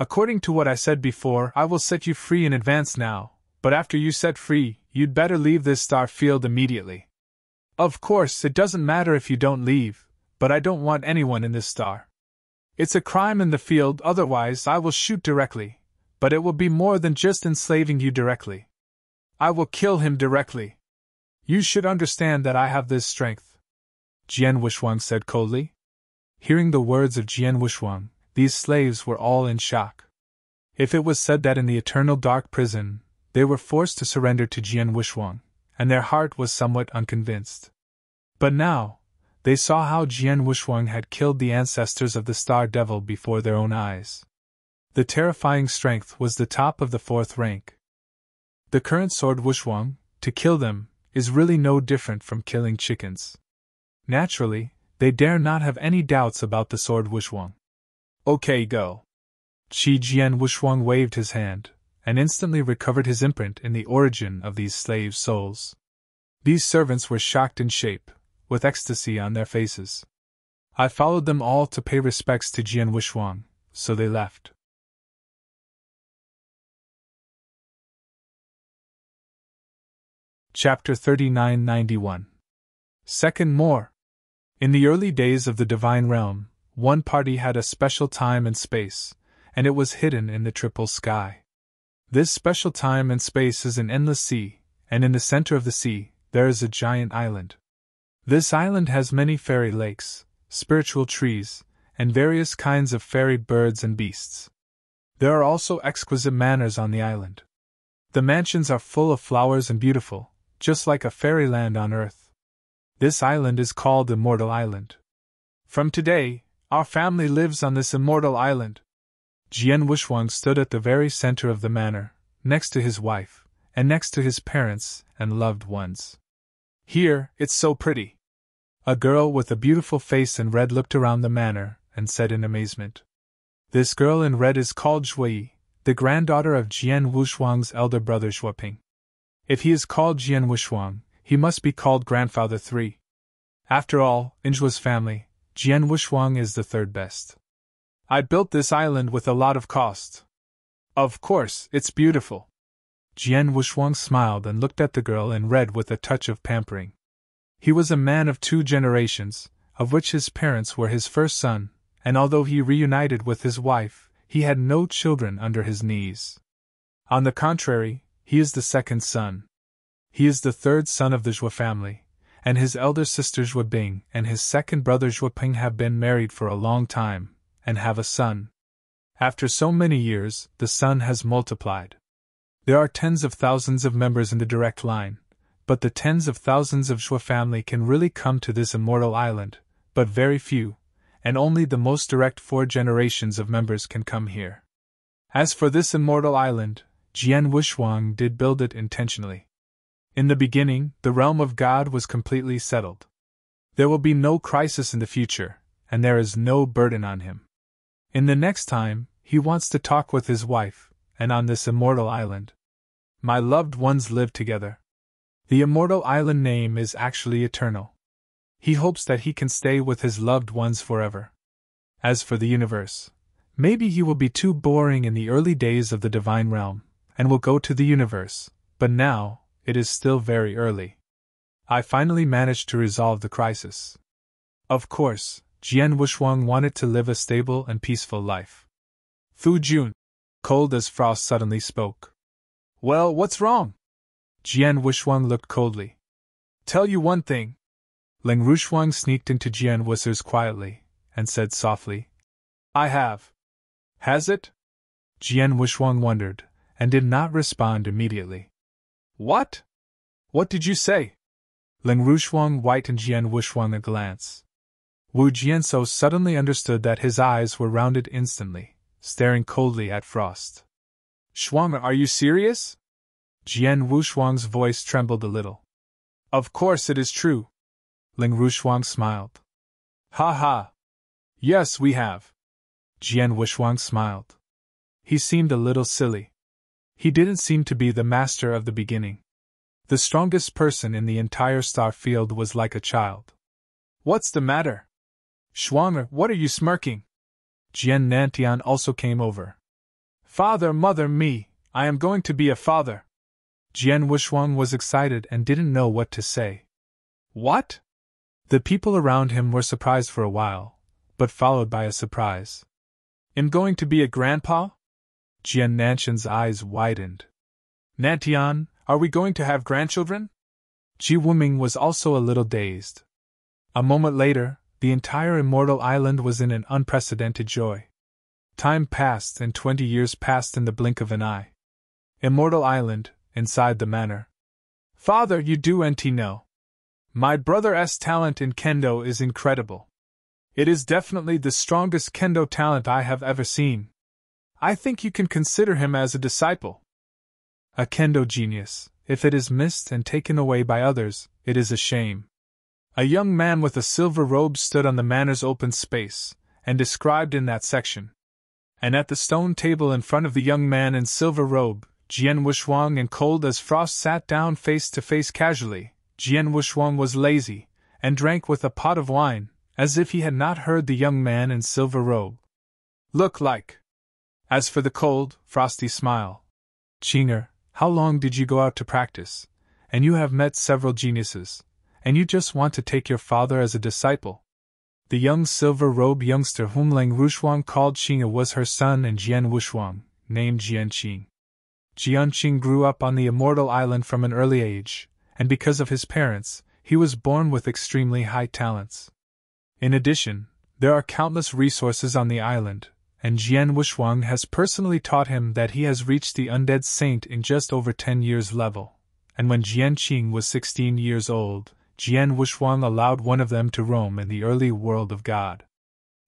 According to what I said before, I will set you free in advance now, but after you set free, you'd better leave this star field immediately. Of course, it doesn't matter if you don't leave, but I don't want anyone in this star. It's a crime in the field, otherwise I will shoot directly, but it will be more than just enslaving you directly. I will kill him directly. You should understand that I have this strength. Jian Wushuang said coldly. Hearing the words of Jian Wushuang, these slaves were all in shock. If it was said that in the eternal dark prison, they were forced to surrender to Jian Wushuang, and their heart was somewhat unconvinced. But now, they saw how Jian Wushuang had killed the ancestors of the Star Devil before their own eyes. The terrifying strength was the top of the 4th rank. The current sword Wushuang, to kill them, is really no different from killing chickens. Naturally, they dare not have any doubts about the sword Wushuang. Okay, go. Qi Jian Wushuang waved his hand, and instantly recovered his imprint in the origin of these slave souls. These servants were shocked in shape, with ecstasy on their faces. I followed them all to pay respects to Jian Wushuang, so they left. Chapter 3991. Second more. In the early days of the Divine Realm, one party had a special time and space, and it was hidden in the triple sky. This special time and space is an endless sea, and in the center of the sea, there is a giant island. This island has many fairy lakes, spiritual trees, and various kinds of fairy birds and beasts. There are also exquisite manors on the island. The mansions are full of flowers and beautiful, just like a fairyland on earth. This island is called Immortal Island. From today, our family lives on this immortal island. Jian Wushwang stood at the very center of the manor, next to his wife, and next to his parents and loved ones. Here, it's so pretty. A girl with a beautiful face in red looked around the manor and said in amazement. This girl in red is called Zhuyi, the granddaughter of Jian Wushwang's elder brother Zhuoping. If he is called Jian Wushwang, he must be called Grandfather 3. After all, in Zhuo's family, Jian Wushwang is the third best. I built this island with a lot of cost. Of course, it's beautiful. Jian Wushwang smiled and looked at the girl in red with a touch of pampering. He was a man of 2 generations, of which his parents were his first son, and although he reunited with his wife, he had no children under his knees. On the contrary, he is the second son. He is the third son of the Zhuo family, and his elder sister Zhuobing and his second brother Zhuoping have been married for a long time, and have a son. After so many years, the son has multiplied. There are tens of thousands of members in the direct line, but the tens of thousands of Zhuo family can really come to this immortal island, but very few, and only the most direct 4 generations of members can come here. As for this immortal island, Jian Wushwang did build it intentionally. In the beginning, the realm of God was completely settled. There will be no crisis in the future, and there is no burden on him. In the next time, he wants to talk with his wife, and on this immortal island. My loved ones live together. The immortal island name is actually eternal. He hopes that he can stay with his loved ones forever. As for the universe, maybe he will be too boring in the early days of the divine realm, and will go to the universe, but now, it is still very early. I finally managed to resolve the crisis. Of course, Jian Wushwang wanted to live a stable and peaceful life. Fu Jun, cold as frost, suddenly spoke. Well, what's wrong? Jian Wushwang looked coldly. Tell you one thing. Ling Rushuang sneaked into Jian Wuser's quietly, and said softly, I have. Has it? Jian Wushwang wondered, and did not respond immediately. What? What did you say? Ling Rushuang whitened Jian Wushwang a glance. Wu Jianso suddenly understood that his eyes were rounded instantly, staring coldly at Frost. Shuang, are you serious? Jian Wushwang's voice trembled a little. Of course it is true. Ling Rushuang smiled. Ha ha. Yes, we have. Jian Wushwang smiled. He seemed a little silly. He didn't seem to be the master of the beginning. The strongest person in the entire star field was like a child. What's the matter? Shuang, what are you smirking? Jian Nantian also came over. Father, mother, me, I am going to be a father. Jian Wushwang was excited and didn't know what to say. What? The people around him were surprised for a while, but followed by a surprise. I'm going to be a grandpa? Jian Nantian's eyes widened. Nantian, are we going to have grandchildren? Ji Wuming was also a little dazed. A moment later, the entire immortal island was in an unprecedented joy. Time passed and 20 years passed in the blink of an eye. Immortal Island, inside the manor. Father, you do know. My brother's talent in kendo is incredible. It is definitely the strongest kendo talent I have ever seen. I think you can consider him as a disciple. A kendo genius, if it is missed and taken away by others, it is a shame. A young man with a silver robe stood on the manor's open space, and described in that section. And at the stone table in front of the young man in silver robe, Jian Wushwang and cold as frost sat down face to face casually. Jian Wushwang was lazy, and drank with a pot of wine, as if he had not heard the young man in silver robe. Look like. As for the cold, frosty smile. Chinger, how long did you go out to practice? And you have met several geniuses, and you just want to take your father as a disciple. The young silver-robe youngster whom Ling Rushuang called Xing'e was her son, and Jian Wushwang, named Jianqing. Jianqing grew up on the immortal island from an early age, and because of his parents, he was born with extremely high talents. In addition, There are countless resources on the island, and Jian Wuxuang has personally taught him that he has reached the undead saint in just over 10 years level, and when Jian Qing was 16 years old, Jian Wuxuang allowed one of them to roam in the early world of God.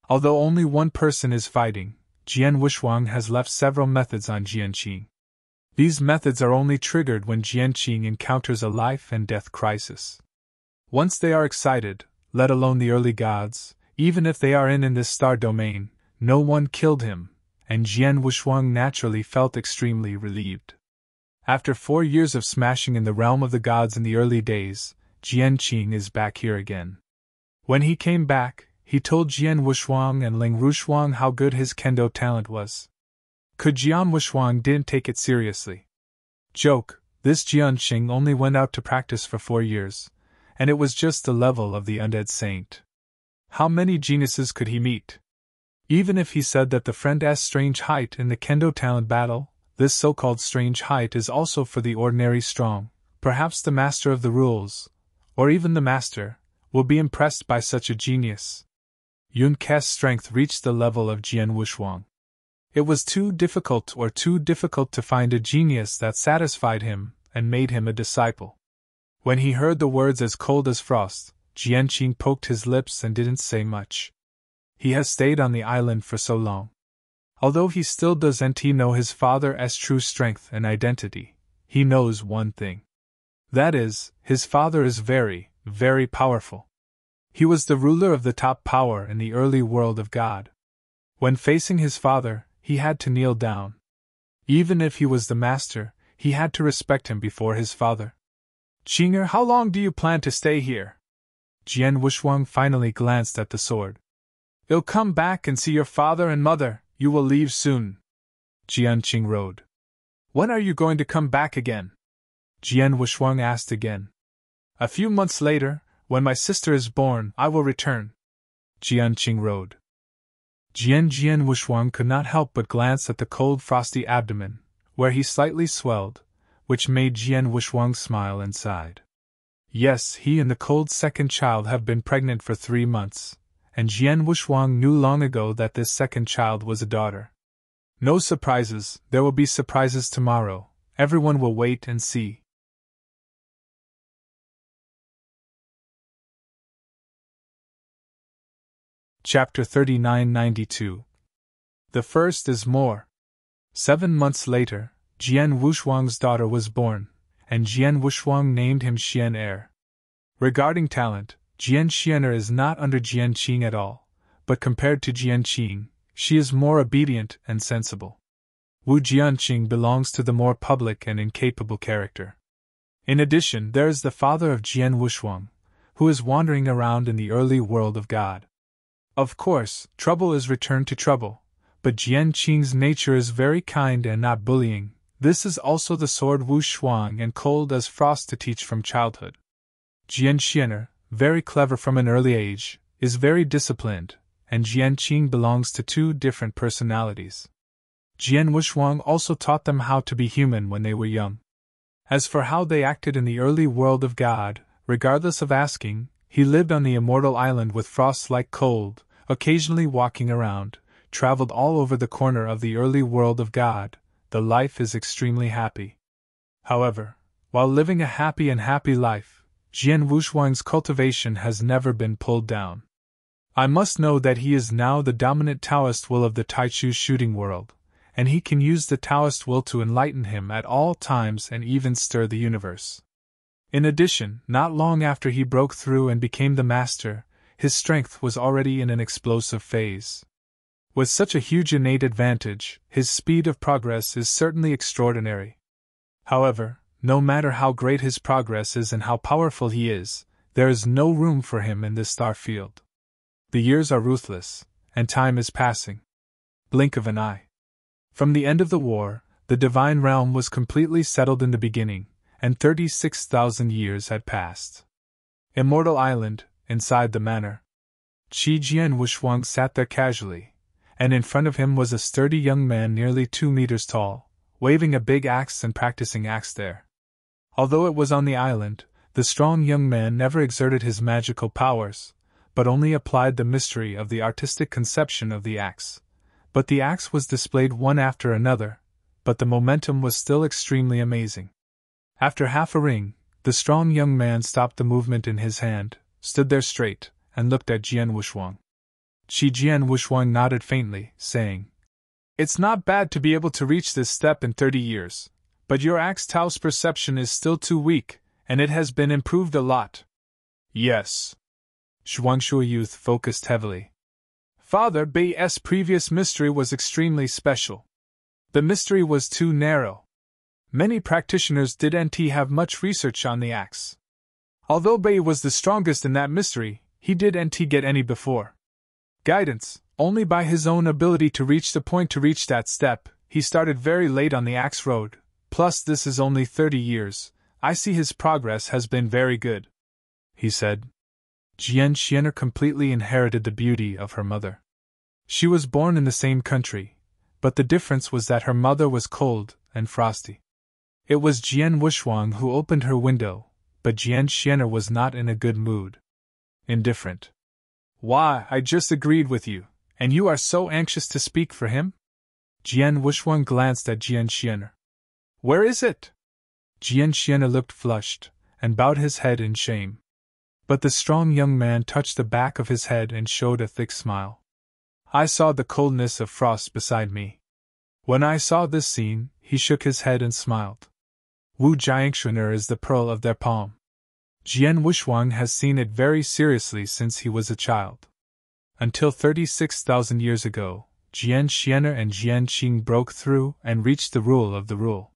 Although only one person is fighting, Jian Wuxuang has left several methods on Jian Qing. These methods are only triggered when Jian Qing encounters a life and death crisis. Once they are excited, let alone the early gods, even if they are in this star domain, no one killed him, and Jian Wuxuang naturally felt extremely relieved. After 4 years of smashing in the realm of the gods in the early days, Jian Qing is back here again. When he came back, he told Jian Wuxuang and Ling Rushuang how good his kendo talent was. Could Jian Wuxuang didn't take it seriously. Joke, this Jian Qing only went out to practice for 4 years, and it was just the level of the undead saint. How many geniuses could he meet? Even if he said that the friend's strange height in the kendo talent battle, this so-called strange height is also for the ordinary strong, perhaps the master of the rules, or even the master, will be impressed by such a genius. Yun Ke's strength reached the level of Jian Wuxuang. It was too difficult to find a genius that satisfied him and made him a disciple. When he heard the words as cold as frost, Jian Qing poked his lips and didn't say much. He has stayed on the island for so long. Although he still doesn't know his father's true strength and identity, he knows one thing. That is, his father is very, very powerful. He was the ruler of the top power in the early world of God. When facing his father, he had to kneel down. Even if he was the master, he had to respect him before his father. Qinger, how long do you plan to stay here? Jian Wuxuang finally glanced at the sword. You'll come back and see your father and mother, you will leave soon. Jian Qing rode. When are you going to come back again? Jian Wuxuang asked again. A few months later, when my sister is born, I will return. Jian Qing rode. Jian Wuxuang could not help but glance at the cold frosty abdomen, where he slightly swelled, which made Jian Wuxuang smile and sighed. Yes, he and the cold second child have been pregnant for 3 months, and Jian Wuxuang knew long ago that this second child was a daughter. No surprises, there will be surprises tomorrow, everyone will wait and see. Chapter 3992. The first is more. 7 months later, Jian Wuxuang's daughter was born, and Jian Wuxuang named him Xian. Regarding talent, Jian Xian is not under Jian Qing at all, but compared to Jian Qing, she is more obedient and sensible. Wu Jianqing belongs to the more public and incapable character. In addition, there is the father of Jian Wuxuang, who is wandering around in the early world of God. Of course, trouble is returned to trouble, but Jian Qing's nature is very kind and not bullying. This is also the sword Wu Shuang and cold as frost to teach from childhood. Jian Xian, very clever from an early age, is very disciplined, and Jian Qing belongs to 2 different personalities. Jian Wuxuang also taught them how to be human when they were young. As for how they acted in the early world of God, regardless of asking, he lived on the immortal island with frost-like cold, occasionally walking around, traveled all over the corner of the early world of God. The life is extremely happy. However, while living a happy life, Jian Wuxuang's cultivation has never been pulled down. I must know that he is now the dominant Taoist will of the Taichu shooting world, and he can use the Taoist will to enlighten him at all times and even stir the universe. In addition, not long after he broke through and became the master, his strength was already in an explosive phase. With such a huge innate advantage, his speed of progress is certainly extraordinary. However, no matter how great his progress is and how powerful he is, there is no room for him in this star field. The years are ruthless, and time is passing. Blink of an eye. From the end of the war, the divine realm was completely settled in the beginning, and 36,000 years had passed. Immortal Island, inside the manor. Jian Wuxuang sat there casually, and in front of him was a sturdy young man nearly 2 meters tall, waving a big axe and practicing axe there. Although it was on the island, the strong young man never exerted his magical powers, but only applied the mystery of the artistic conception of the axe. But the axe was displayed one after another, but the momentum was still extremely amazing. After half a ring, the strong young man stopped the movement in his hand, stood there straight, and looked at Jian Wushuang. Jian Wushuang nodded faintly, saying, "It's not bad to be able to reach this step in 30 years, but your axe Tao's perception is still too weak, and it has been improved a lot." "Yes." Zhuangshu youth focused heavily. "Father Bei's previous mystery was extremely special. The mystery was too narrow. Many practitioners didn't have much research on the axe. Although Bei was the strongest in that mystery, he didn't get any before guidance, only by his own ability to reach the point to reach that step. He started very late on the axe road, plus this is only 30 years, I see his progress has been very good," he said. Jian Xiener completely inherited the beauty of her mother. She was born in the same country, but the difference was that her mother was cold and frosty. It was Jian Wushuang who opened her window, but Jian Xiener was not in a good mood. Indifferent. "Why, I just agreed with you, and you are so anxious to speak for him?" Jian Wushuang glanced at Jian Xiener. "Where is it?" Jian Xiener looked flushed, and bowed his head in shame. But the strong young man touched the back of his head and showed a thick smile. "I saw the coldness of frost beside me. When I saw this scene," he shook his head and smiled. "Wu Jiangshuner is the pearl of their palm. Jian Wushuang has seen it very seriously since he was a child. Until 36,000 years ago, Jian Xiener and Jian Qing broke through and reached the rule of the rule.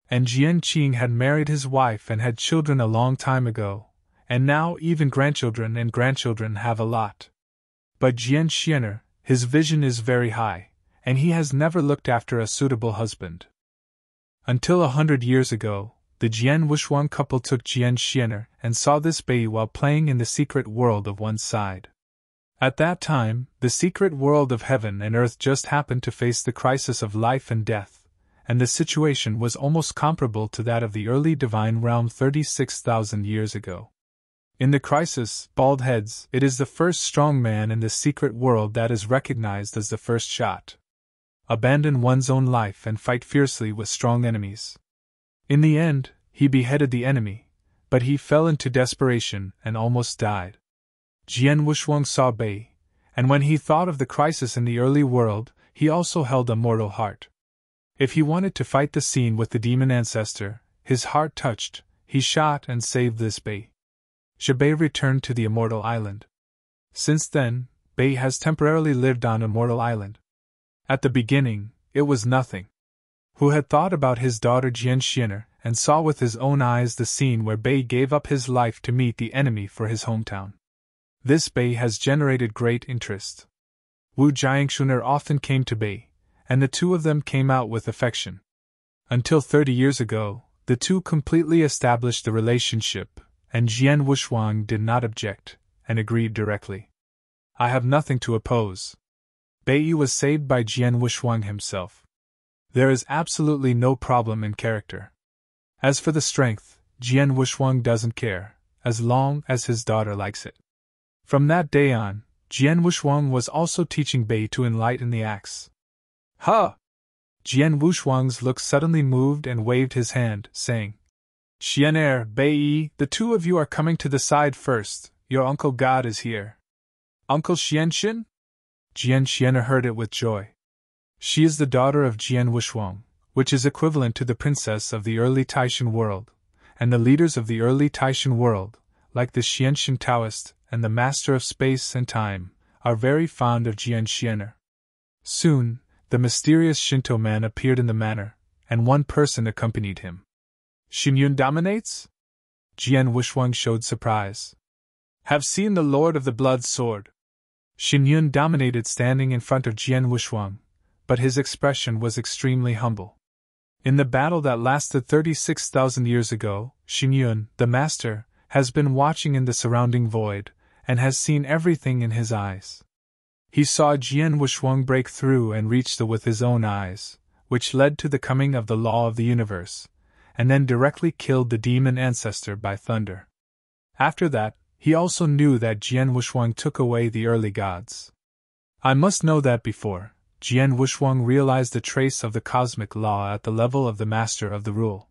And Jian Qing had married his wife and had children a long time ago, and now even grandchildren and grandchildren have a lot. But Jian Xiener, his vision is very high, and he has never looked after a suitable husband. Until 100 years ago, the Jian Wushuang couple took Jian Xiener and saw this Bei while playing in the secret world of one side. At that time, the secret world of heaven and earth just happened to face the crisis of life and death, and the situation was almost comparable to that of the early divine realm 36,000 years ago. In the crisis, bald heads, it is the first strong man in the secret world that is recognized as the first shot. Abandon one's own life and fight fiercely with strong enemies. In the end, he beheaded the enemy, but he fell into desperation and almost died. Jian Wushuang saw Bei, and when he thought of the crisis in the early world, he also held a mortal heart. If he wanted to fight the scene with the demon ancestor, his heart touched, he shot and saved this Bei. Bei returned to the Immortal Island. Since then, Bei has temporarily lived on Immortal Island. At the beginning, it was nothing. Who had thought about his daughter Jian Xiener and saw with his own eyes the scene where Bei gave up his life to meet the enemy for his hometown. This Bei has generated great interest. Wu Jiangshuner often came to Bei, and the two of them came out with affection. Until 30 years ago, the two completely established the relationship, and Jian Wushuang did not object, and agreed directly. "I have nothing to oppose." Bei was saved by Jian Wushuang himself. There is absolutely no problem in character. As for the strength, Jian Wushuang doesn't care, as long as his daughter likes it. From that day on, Jian Wushuang was also teaching Bei to enlighten the axe. "Ha!" Jian Wushuang's look suddenly moved and waved his hand, saying, "Xiener, Bei, the two of you are coming to the side first, your uncle God is here." "Uncle Xianxin?" Jian Xiener heard it with joy. She is the daughter of Jian Wushuang, which is equivalent to the princess of the early Taishan world, and the leaders of the early Taishan world, like the Xianxin Taoist and the master of space and time, are very fond of Jian Xiener. Soon, the mysterious Shinto man appeared in the manor, and one person accompanied him. "Xinyun dominates?" Jian Wushuang showed surprise. "Have seen the Lord of the Blood Sword." Xinyun dominated standing in front of Jian Wushuang, but his expression was extremely humble. In the battle that lasted 36,000 years ago, Xinyun, the master, has been watching in the surrounding void, and has seen everything in his eyes. He saw Jian Wushuang break through and reach with his own eyes, which led to the coming of the law of the universe, and then directly killed the demon ancestor by thunder. After that, he also knew that Jian Wushuang took away the early gods. I must know that before. Jian Wushuang realized a trace of the cosmic law at the level of the master of the rule.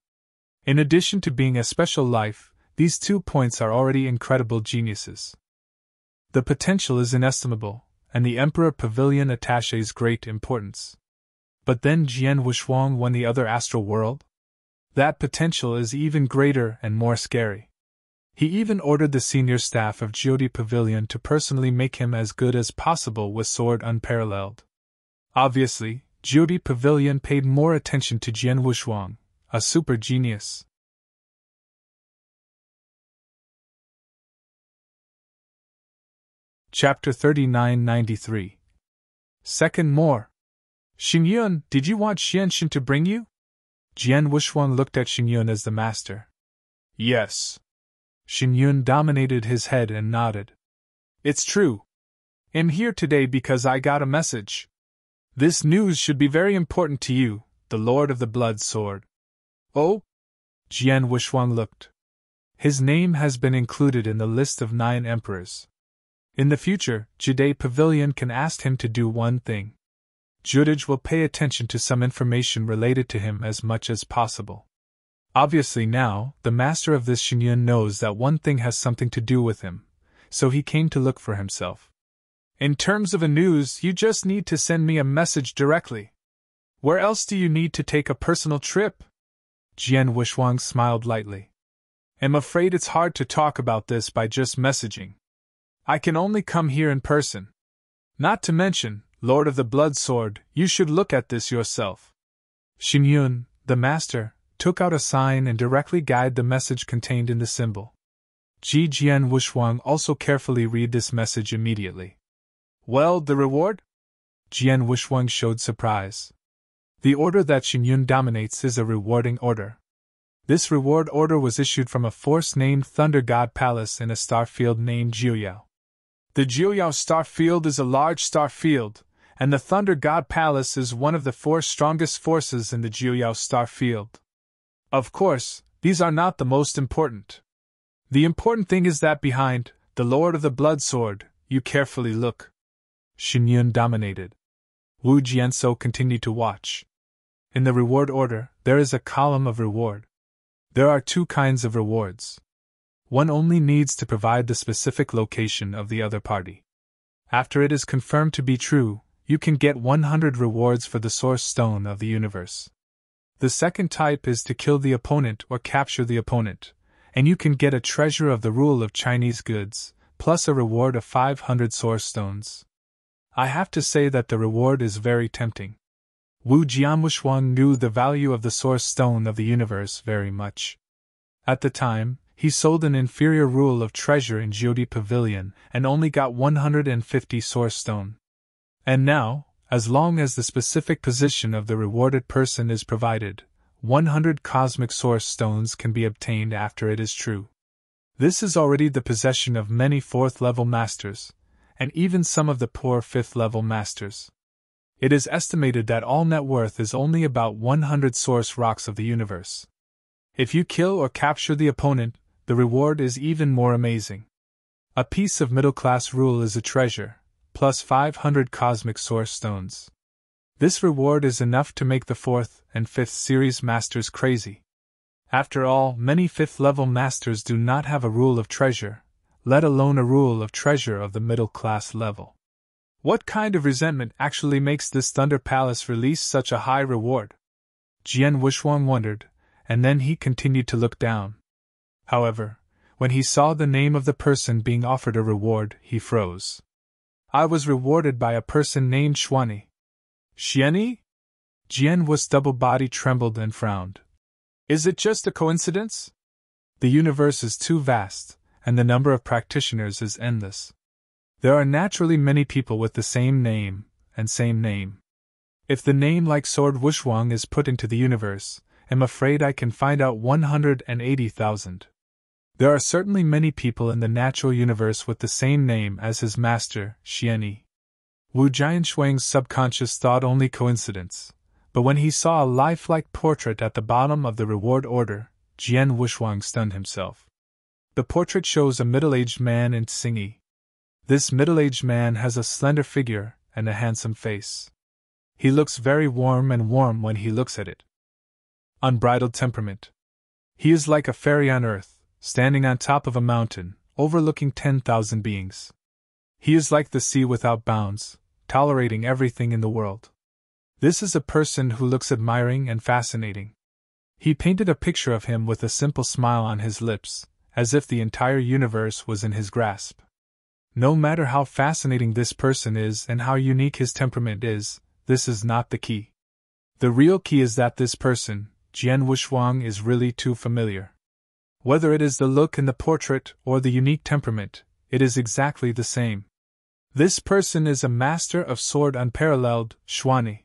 In addition to being a special life, these 2 points are already incredible geniuses. The potential is inestimable, and the Emperor Pavilion attaches great importance. But then Jian Wushuang won the other astral world? That potential is even greater and more scary. He even ordered the senior staff of Jyoti Pavilion to personally make him as good as possible with sword unparalleled. Obviously, Jyoti Pavilion paid more attention to Jian Wushuang, a super genius. Chapter 3993. Second more. Xingyun, did you want Xianshen to bring you? Jian Wushuang looked at Xingyun as the master. Yes. Xingyun dominated his head and nodded. It's true. I'm here today because I got a message. This news should be very important to you, the Lord of the Blood Sword. Oh? Jian Wushuang looked. His name has been included in the list of 9 emperors. In the future, Jyoti Pavilion can ask him to do one thing. Jyoti will pay attention to some information related to him as much as possible. Obviously now, the master of this Xingyun knows that one thing has something to do with him, so he came to look for himself. In terms of a news, you just need to send me a message directly. Where else do you need to take a personal trip? Jian Wushuang smiled lightly. I'm afraid it's hard to talk about this by just messaging. I can only come here in person. Not to mention, Lord of the Blood Sword, you should look at this yourself. Xingyun, the master, took out a sign and directly guided the message contained in the symbol. Jian Wushuang also carefully read this message immediately. Well, the reward? Jian Wushuang showed surprise. The order that Xingyun dominates is a rewarding order. This reward order was issued from a force named Thunder God Palace in a star field named Jiuyao. The Jiuyao star field is a large star field, and the Thunder God Palace is one of the 4 strongest forces in the Jiuyao star field. Of course, these are not the most important. The important thing is that behind, the Lord of the Blood Sword, you carefully look. Xingyun dominated. Wu Jianso continued to watch. In the reward order, there is a column of reward. There are 2 kinds of rewards. One only needs to provide the specific location of the other party. After it is confirmed to be true, you can get 100 rewards for the Source Stone of the universe. The second type is to kill the opponent or capture the opponent, and you can get a treasure of the rule of Chinese goods, plus a reward of 500 Source Stones. I have to say that the reward is very tempting. Wu Jianwushuang knew the value of the Source Stone of the universe very much. At the time, he sold an inferior rule of treasure in Jyoti Pavilion and only got 150 Source Stone. And now, as long as the specific position of the rewarded person is provided, 100 cosmic source stones can be obtained after it is true. This is already the possession of many 4th-level masters, and even some of the poor 5th-level masters. It is estimated that all net worth is only about 100 source rocks of the universe. If you kill or capture the opponent, the reward is even more amazing. A piece of middle-class rule is a treasure, plus 500 cosmic source stones. This reward is enough to make the 4th and 5th series masters crazy. After all, many 5th-level masters do not have a rule of treasure, let alone a rule of treasure of the middle-class level. What kind of resentment actually makes this Thunder Palace release such a high reward? Jian Wushuang wondered, and then he continued to look down. However, when he saw the name of the person being offered a reward, he froze. I was rewarded by a person named Xuani. Xiani? Jian Wu's double body trembled and frowned. Is it just a coincidence? The universe is too vast, and the number of practitioners is endless. There are naturally many people with the same name, and same name. If the name like Sword Wushuang is put into the universe, I'm afraid I can find out 180,000. There are certainly many people in the natural universe with the same name as his master, Xianyi. Wu Jianshuang's subconscious thought only coincidence, but when he saw a lifelike portrait at the bottom of the reward order, Jian Wushuang stunned himself. The portrait shows a middle-aged man in Tsingy. This middle-aged man has a slender figure and a handsome face. He looks very warm when he looks at it. Unbridled temperament. He is like a fairy on earth, standing on top of a mountain, overlooking 10,000 beings. He is like the sea without bounds, tolerating everything in the world. This is a person who looks admiring and fascinating. He painted a picture of him with a simple smile on his lips, as if the entire universe was in his grasp. No matter how fascinating this person is and how unique his temperament is, this is not the key. The real key is that this person, Jian Wushuang, is really too familiar. Whether it is the look in the portrait or the unique temperament, it is exactly the same. This person is a master of sword unparalleled, Xuani.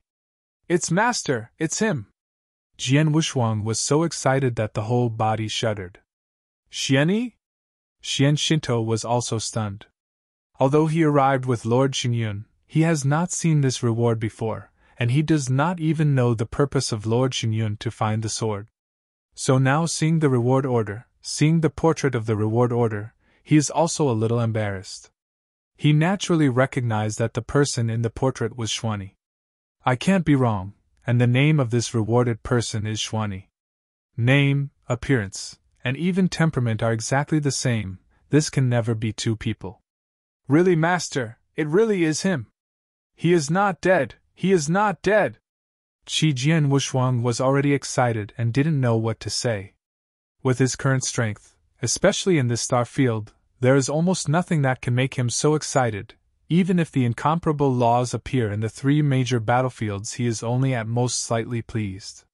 It's master, it's him! Jian Wushuang was so excited that the whole body shuddered. Xianyi? Xian Shinto was also stunned. Although he arrived with Lord Xingyun, he has not seen this reward before, and he does not even know the purpose of Lord Xingyun to find the sword. So now, seeing the reward order, seeing the portrait of the reward order, he is also a little embarrassed. He naturally recognized that the person in the portrait was Xuani. I can't be wrong, and the name of this rewarded person is Xuani. Name, appearance, and even temperament are exactly the same. This can never be two people. Really, master, it really is him. He is not dead, he is not dead. Jian Wushuang was already excited and didn't know what to say. With his current strength, especially in this star field, there is almost nothing that can make him so excited. Even if the incomparable laws appear in the three major battlefields, he is only at most slightly pleased.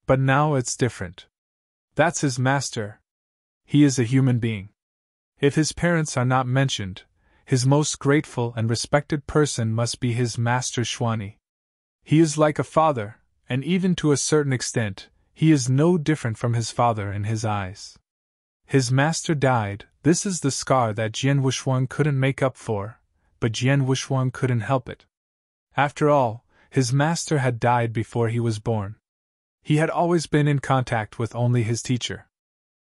But now it's different. That's his master. He is a human being. If his parents are not mentioned, his most grateful and respected person must be his master Xuani. He is like a father, and even to a certain extent, he is no different from his father in his eyes. His master died. This is the scar that Jian Wushuang couldn't make up for, but Jian Wushuang couldn't help it. After all, his master had died before he was born. He had always been in contact with only his teacher.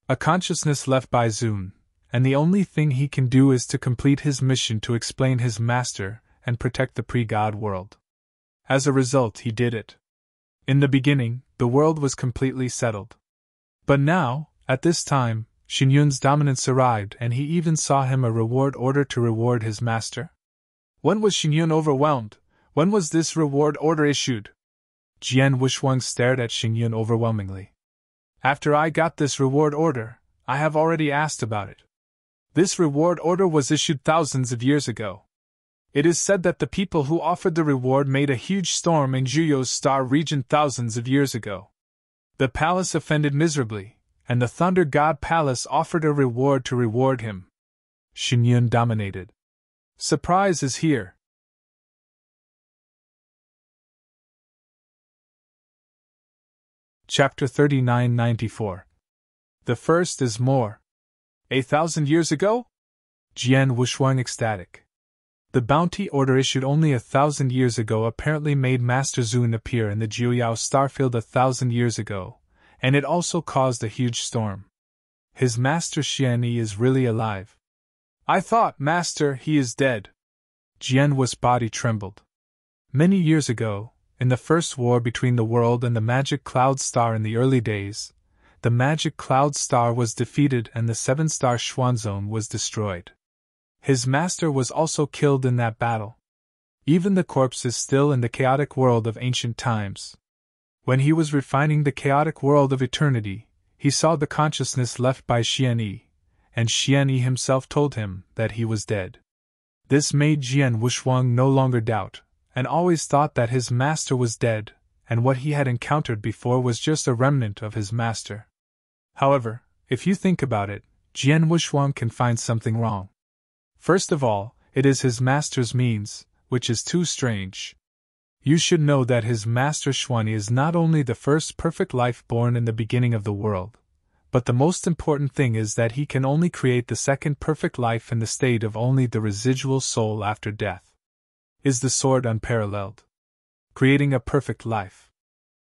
A consciousness left by Zun, and the only thing he can do is to complete his mission to explain his master and protect the pre-God world. As a result, he did it. In the beginning, the world was completely settled. But now, at this time, Xingyun's dominance arrived, and he even saw him a reward order to reward his master. When was Xingyun overwhelmed? When was this reward order issued? Jian Wushuang stared at Xingyun overwhelmingly. After I got this reward order, I have already asked about it. This reward order was issued thousands of years ago. It is said that the people who offered the reward made a huge storm in Zhuyo's star region thousands of years ago. The palace offended miserably, and the Thunder God Palace offered a reward to reward him. Xingyun dominated. Surprise is here. Chapter 3994. The first is more. 1,000 years ago? Jian Wushuang ecstatic. The bounty order issued only 1,000 years ago apparently made Master Zun appear in the Jiuyao starfield 1,000 years ago, and it also caused a huge storm. His master Xianyi is really alive. I thought, master, he is dead. Jian Wu's body trembled. Many years ago, in the first war between the world and the magic cloud star in the early days, the magic cloud star was defeated and the seven-star Xuanzone was destroyed. His master was also killed in that battle. Even the corpse is still in the chaotic world of ancient times. When he was refining the chaotic world of eternity, he saw the consciousness left by Xianyi, and Xianyi himself told him that he was dead. This made Jian Wushuang no longer doubt, and always thought that his master was dead, and what he had encountered before was just a remnant of his master. However, if you think about it, Jian Wushuang can find something wrong. First of all, it is his master's means, which is too strange. You should know that his master Xuani is not only the first perfect life born in the beginning of the world, but the most important thing is that he can only create the second perfect life in the state of only the residual soul after death. Is the sword unparalleled? Creating a perfect life.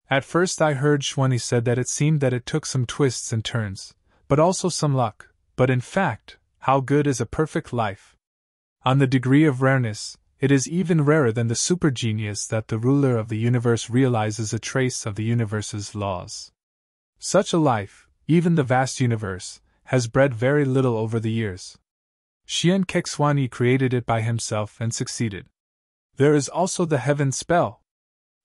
At first I heard Xuani said that it seemed that it took some twists and turns, but also some luck, but in fact, how good is a perfect life? On the degree of rareness, it is even rarer than the supergenius that the ruler of the universe realizes a trace of the universe's laws. Such a life, even the vast universe, has bred very little over the years. Xian Kexuani created it by himself and succeeded. There is also the heaven spell.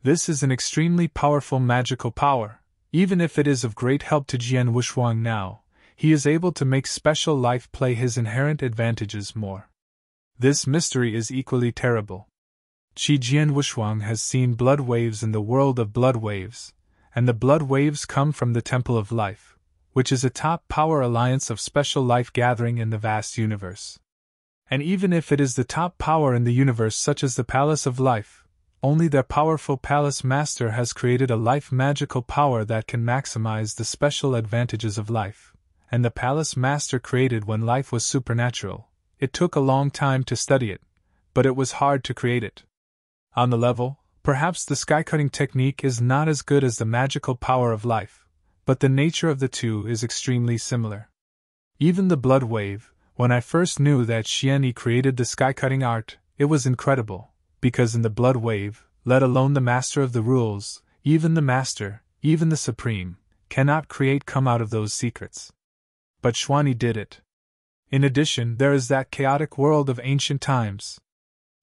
This is an extremely powerful magical power. Even if it is of great help to Jian Wushuang now, he is able to make special life play his inherent advantages more. This mystery is equally terrible. Qi Jian Wushuang has seen blood waves in the world of blood waves, and the blood waves come from the Temple of Life, which is a top power alliance of special life gathering in the vast universe. And even if it is the top power in the universe, such as the Palace of Life, only their powerful palace master has created a life magical power that can maximize the special advantages of life, and the palace master created when life was supernatural. It took a long time to study it, but it was hard to create it. On the level, perhaps the sky-cutting technique is not as good as the magical power of life, but the nature of the two is extremely similar. Even the blood wave, when I first knew that Xian created the sky-cutting art, it was incredible, because in the blood wave, let alone the master of the rules, even the master, even the supreme, cannot come out of those secrets. But Xuani did it. In addition, there is that chaotic world of ancient times.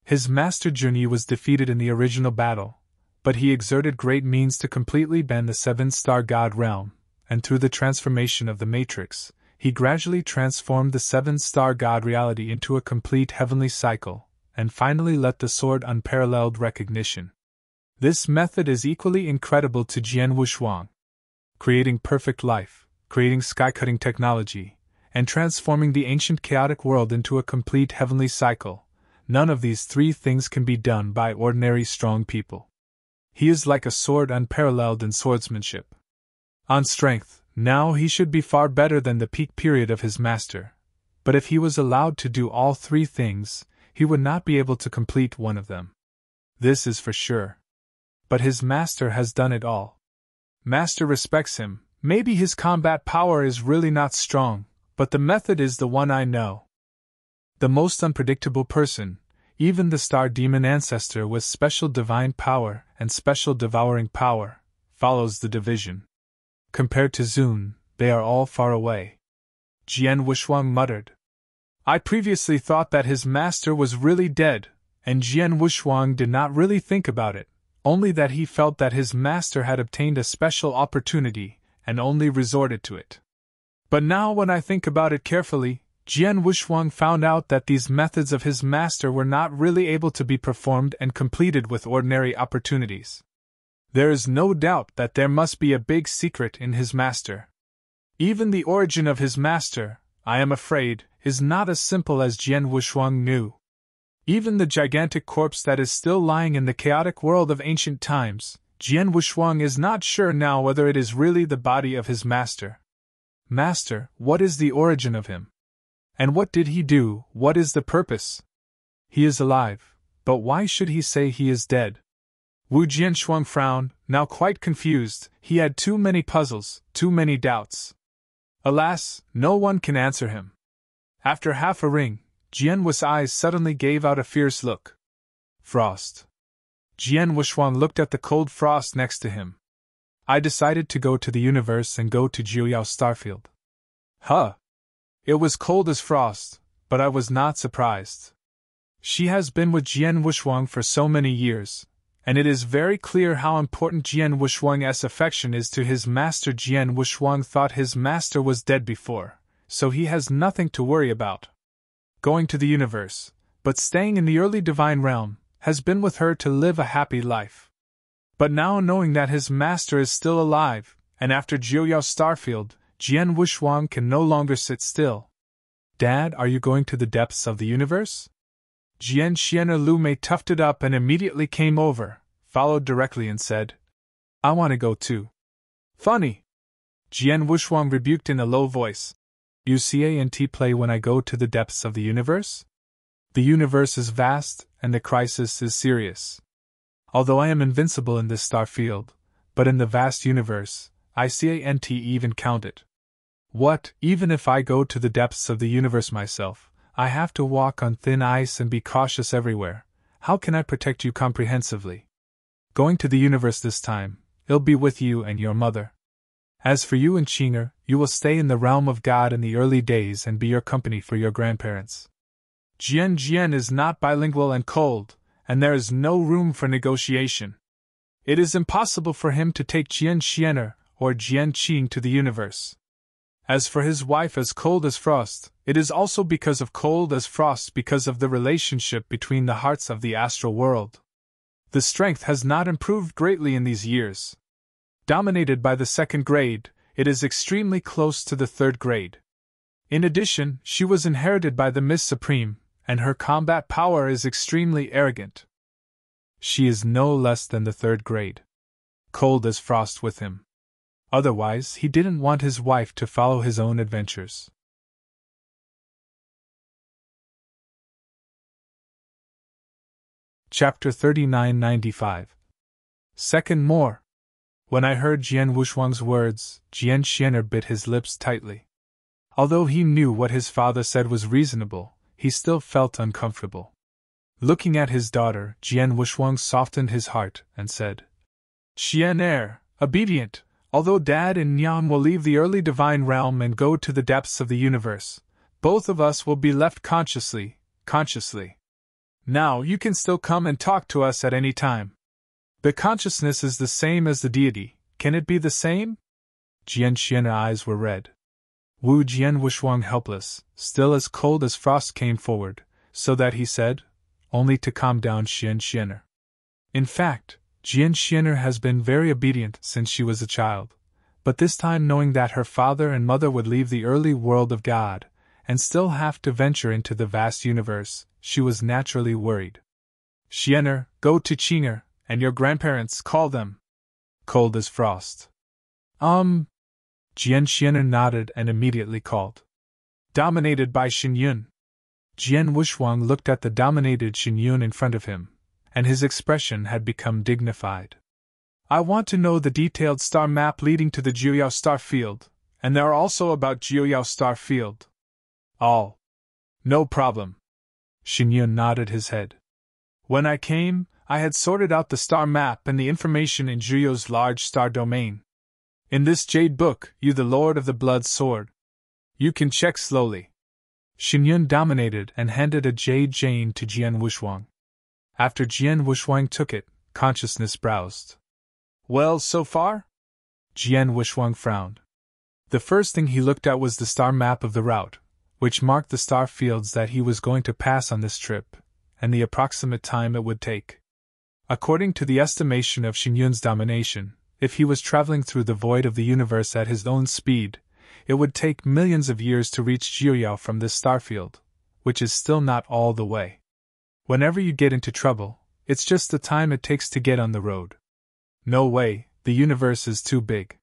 His master Junyi was defeated in the original battle, but he exerted great means to completely bend the seven-star god realm, and through the transformation of the matrix, he gradually transformed the seven-star god reality into a complete heavenly cycle, and finally let the sword unparalleled recognition. This method is equally incredible to Jian Wushuang. Creating perfect life, creating sky-cutting technology, and transforming the ancient chaotic world into a complete heavenly cycle, none of these three things can be done by ordinary strong people. He is like a sword unparalleled in swordsmanship. On strength, now he should be far better than the peak period of his master, but if he was allowed to do all three things, he would not be able to complete one of them. This is for sure. But his master has done it all. Master respects him. Maybe his combat power is really not strong, but the method is the one I know. The most unpredictable person, even the star demon ancestor with special divine power and special devouring power, follows the division. Compared to Zun, they are all far away. Jian Wushuang muttered. I previously thought that his master was really dead, and Jian Wushuang did not really think about it, only that he felt that his master had obtained a special opportunity, and only resorted to it. But now when I think about it carefully, Jian Wushuang found out that these methods of his master were not really able to be performed and completed with ordinary opportunities. There is no doubt that there must be a big secret in his master. Even the origin of his master, I am afraid, is not as simple as Jian Wushuang knew. Even the gigantic corpse that is still lying in the chaotic world of ancient times, Jian Wushuang is not sure now whether it is really the body of his master. Master, what is the origin of him? And what did he do? What is the purpose? He is alive, but why should he say he is dead? Wu Jianshuang frowned, now quite confused. He had too many puzzles, too many doubts. Alas, no one can answer him. After half a ring, Jian Wu's eyes suddenly gave out a fierce look. Frost. Jian Wushuang looked at the cold frost next to him. I decided to go to the universe and go to Jiuyao Starfield. Huh! It was cold as frost, but I was not surprised. She has been with Jian Wushuang for so many years, and it is very clear how important Jian Wushuang's affection is to his master. Jian Wushuang thought his master was dead before, so he has nothing to worry about. Going to the universe, but staying in the early divine realm, has been with her to live a happy life. But now knowing that his master is still alive, and after Jiuyao Starfield, Jian Wushuang can no longer sit still. Dad, are you going to the depths of the universe? Jian Xian'er Lu Mei tufted up and immediately came over, followed directly and said, I want to go too. Funny! Jian Wushuang rebuked in a low voice. You can't play when I go to the depths of the universe? The universe is vast, and the crisis is serious. Although I am invincible in this star field, but in the vast universe, I can't even count it. What, even if I go to the depths of the universe myself, I have to walk on thin ice and be cautious everywhere. How can I protect you comprehensively? Going to the universe this time, it'll be with you and your mother. As for you and Chinger, you will stay in the realm of God in the early days and be your company for your grandparents. Jian is not bilingual and cold, and there is no room for negotiation. It is impossible for him to take Jian Xiener or Jian Qing to the universe. As for his wife as cold as frost, it is also because of cold as frost because of the relationship between the hearts of the astral world. The strength has not improved greatly in these years. Dominated by the second grade, it is extremely close to the third grade. In addition, she was inherited by the Miss Supreme, and her combat power is extremely arrogant. She is no less than the third grade. Cold as frost with him. Otherwise, he didn't want his wife to follow his own adventures. Chapter 3995. Second more. When I heard Jian Wushuang's words, Jian Xiener bit his lips tightly. Although he knew what his father said was reasonable, he still felt uncomfortable. Looking at his daughter, Jian Wushuang softened his heart and said, Xiener, obedient, although Dad and Nyan will leave the early divine realm and go to the depths of the universe, both of us will be left consciously. Now you can still come and talk to us at any time. The consciousness is the same as the deity, can it be the same? Jian Xien's eyes were red. Wu Jian Wushuang helpless, still as cold as frost came forward, so that he said, only to calm down Jian Xiener. In fact, Jian Xiener has been very obedient since she was a child, but this time knowing that her father and mother would leave the early world of God, and still have to venture into the vast universe, she was naturally worried. Xiener, go to Chinger, and your grandparents, call them. Cold as frost. Jian Xiener nodded and immediately called. Dominated by Xinyun. Jian Wushuang looked at the dominated Xinyun in front of him, and his expression had become dignified. I want to know the detailed star map leading to the Jiuyao star field, and there are also about Jiuyao star field. All. No problem. Xinyun nodded his head. When I came, I had sorted out the star map and the information in Jiuyao's large star domain. In this jade book, you the Lord of the Blood Sword. You can check slowly. Xinyun dominated and handed a jade chain to Jian Wushuang. After Jian Wushuang took it, consciousness browsed. Well, so far? Jian Wushuang frowned. The first thing he looked at was the star map of the route, which marked the star fields that he was going to pass on this trip, and the approximate time it would take. According to the estimation of Xinyun's domination, if he was traveling through the void of the universe at his own speed, it would take millions of years to reach Jiuyao from this starfield, which is still not all the way. Whenever you get into trouble, it's just the time it takes to get on the road. No way, the universe is too big.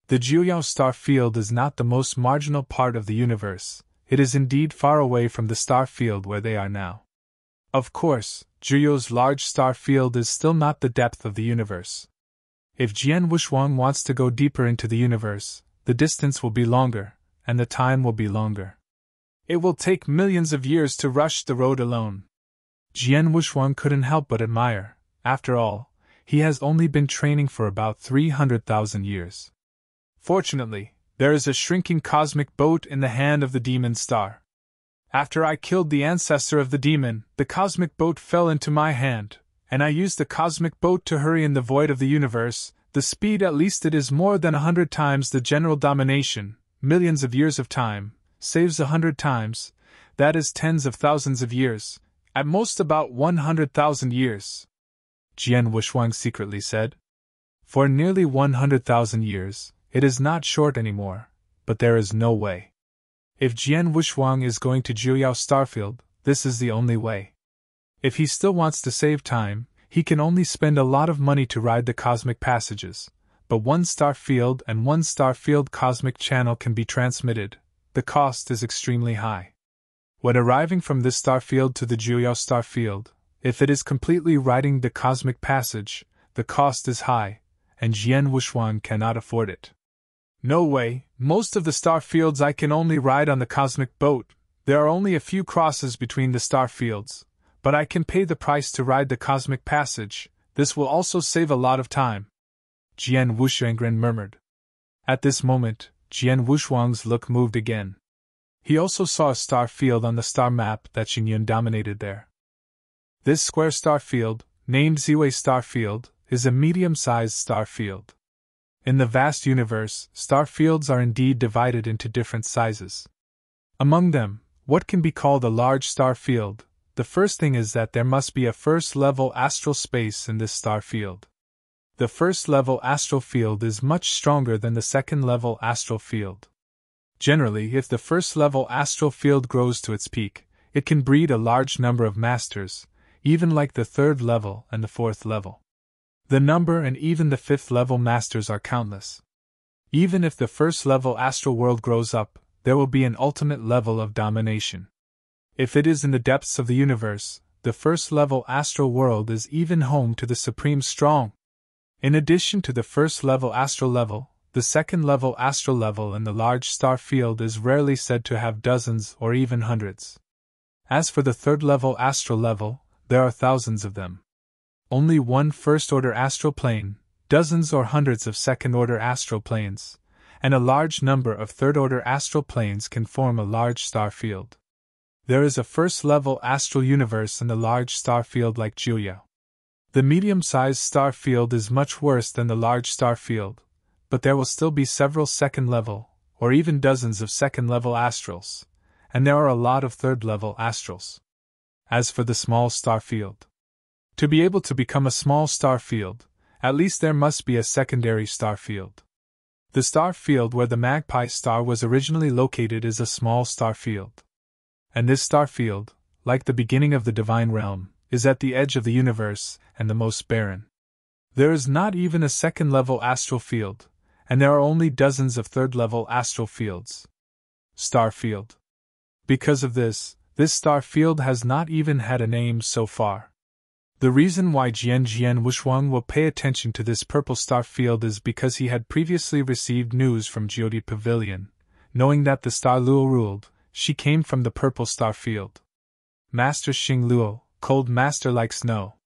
The Jiuyao star field is not the most marginal part of the universe, it is indeed far away from the star field where they are now. Of course, Jiuyao's large star field is still not the depth of the universe. If Jian Wushuang wants to go deeper into the universe, the distance will be longer, and the time will be longer. It will take millions of years to rush the road alone. Jian Wushuang couldn't help but admire. After all, he has only been training for about 300,000 years. Fortunately, there is a shrinking cosmic boat in the hand of the demon star. After I killed the ancestor of the demon, the cosmic boat fell into my hand, and I used the cosmic boat to hurry in the void of the universe. The speed, at least it is more than 100 times the general domination, millions of years of time, saves 100 times, that is tens of thousands of years, at most about 100,000 years. Jian Wushuang secretly said. For nearly 100,000 years, it is not short anymore, but there is no way. If Jian Wushuang is going to Jiuyao Starfield, this is the only way. If he still wants to save time, he can only spend a lot of money to ride the cosmic passages, but one star field and one star field cosmic channel can be transmitted. The cost is extremely high. When arriving from this star field to the Jiuyao star field, if it is completely riding the cosmic passage, the cost is high, and Jian Wushuang cannot afford it. No way, most of the star fields I can only ride on the cosmic boat. There are only a few crosses between the star fields, but I can pay the price to ride the cosmic passage. This will also save a lot of time," Jian Wuxiangren murmured. At this moment, Jian Wuxuang's look moved again. He also saw a star field on the star map that Xingyun dominated there. This square star field, named Ziwei star field, is a medium-sized star field. In the vast universe, star fields are indeed divided into different sizes. Among them, what can be called a large star field, the first thing is that there must be a first-level astral space in this star field. The first-level astral field is much stronger than the second-level astral field. Generally, if the first-level astral field grows to its peak, it can breed a large number of masters, even like the third level and the fourth level. The number and even the fifth level masters are countless. Even if the first level astral world grows up, there will be an ultimate level of domination. If it is in the depths of the universe, the first level astral world is even home to the supreme strong. In addition to the first level astral level, the second level astral level in the large star field is rarely said to have dozens or even hundreds. As for the third level astral level, there are thousands of them. Only one first-order astral plane, dozens or hundreds of second-order astral planes, and a large number of third-order astral planes can form a large star field. There is a first-level astral universe in the large star field like Jiuyao. The medium-sized star field is much worse than the large star field, but there will still be several second-level, or even dozens of second-level astrals, and there are a lot of third-level astrals. As for the small star field, to be able to become a small star field, at least there must be a secondary star field. The star field where the Magpie star was originally located is a small star field. And this star field, like the beginning of the divine realm, is at the edge of the universe and the most barren. There is not even a second-level astral field, and there are only dozens of third-level astral fields. Star field. Because of this star field has not even had a name so far. The reason why Jian Wuxuang will pay attention to this purple star field is because he had previously received news from Jiodi Pavilion. Knowing that the star Luo ruled, she came from the purple star field. Master Xing Luo, cold master like snow.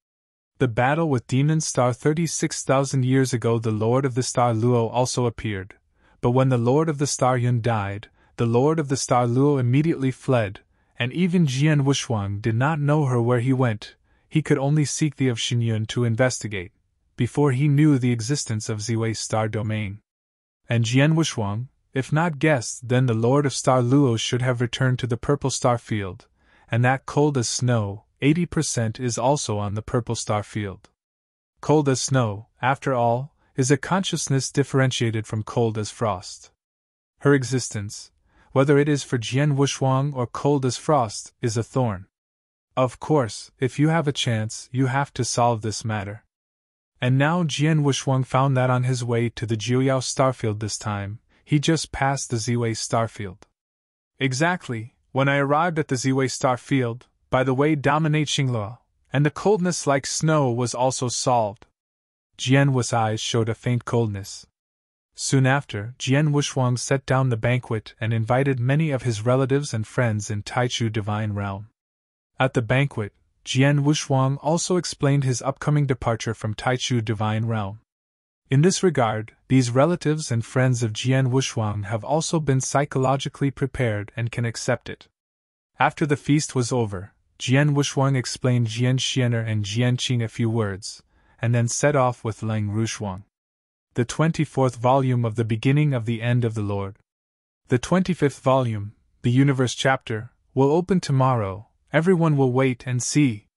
The battle with Demon Star 36,000 years ago, the Lord of the Star Luo also appeared, but when the Lord of the Star Yun died, the Lord of the Star Luo immediately fled, and even Jian Wuxuang did not know her where he went. He could only seek the of Xinyun to investigate, before he knew the existence of Ziwei's star domain. And Jian Wuxuang, if not guessed, then the Lord of Star Luo should have returned to the purple star field, and that cold as snow, 80% is also on the purple star field. Cold as snow, after all, is a consciousness differentiated from cold as frost. Her existence, whether it is for Jian Wuxuang or cold as frost, is a thorn. Of course, if you have a chance, you have to solve this matter. And now Jian Wuxuang found that on his way to the Jiuyao starfield this time, he just passed the Ziwei starfield. Exactly, when I arrived at the Ziwei starfield, by the way dominate Xingluo, and the coldness like snow was also solved. Jian Wu's eyes showed a faint coldness. Soon after, Jian Wuxuang set down the banquet and invited many of his relatives and friends in Taichu Divine Realm. At the banquet, Jian Wuxuang also explained his upcoming departure from Taichu Divine Realm. In this regard, these relatives and friends of Jian Wuxuang have also been psychologically prepared and can accept it. After the feast was over, Jian Wuxuang explained Jian Xiener and Jian Qing a few words, and then set off with Leng Rushuang. The 24th volume of The Beginning of the End of the Lord. The 25th volume, the Universe chapter, will open tomorrow. Everyone will wait and see.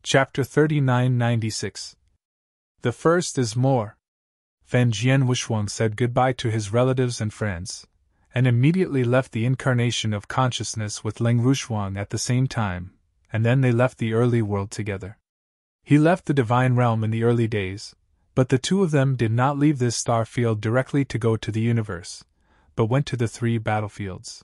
Chapter 3996. The first is more. Fan Jian Wuxuang said goodbye to his relatives and friends, and immediately left the incarnation of consciousness with Leng Rushuang at the same time, and then they left the early world together. He left the divine realm in the early days, but the two of them did not leave this star field directly to go to the universe, but went to the three battlefields.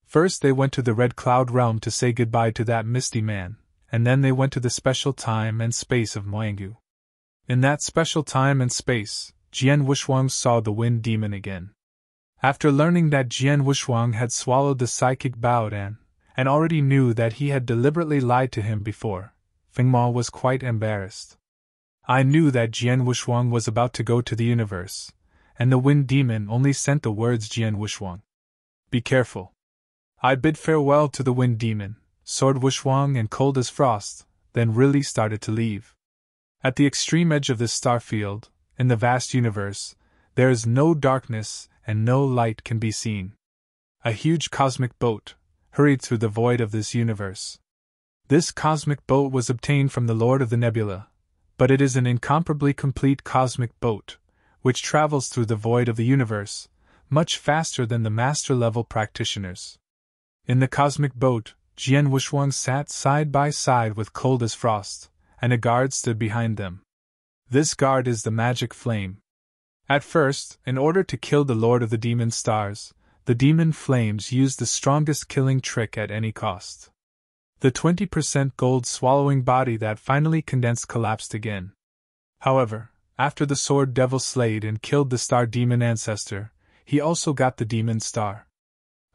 First they went to the Red Cloud realm to say goodbye to that misty man, and then they went to the special time and space of Moangyu. In that special time and space, Jian Wushuang saw the wind demon again. After learning that Jian Wushuang had swallowed the psychic Baodan, and already knew that he had deliberately lied to him before, Feng Mao was quite embarrassed. I knew that Jian Wushuang was about to go to the universe, and the wind demon only sent the words Jian Wushuang. Be careful. I bid farewell to the wind demon, Sword Wushuang and Cold as Frost, then really started to leave. At the extreme edge of this star field, in the vast universe, there is no darkness and no light can be seen. A huge cosmic boat hurried through the void of this universe. This cosmic boat was obtained from the Lord of the Nebula, but it is an incomparably complete cosmic boat, which travels through the void of the universe, much faster than the master-level practitioners. In the cosmic boat, Jian Wushuang sat side by side with Cold as Frost, and a guard stood behind them. This guard is the magic flame. At first, in order to kill the Lord of the Demon Stars, the demon flames used the strongest killing trick at any cost. The 20% gold swallowing body that finally condensed collapsed again. However, after the sword devil slayed and killed the star demon ancestor, he also got the demon star.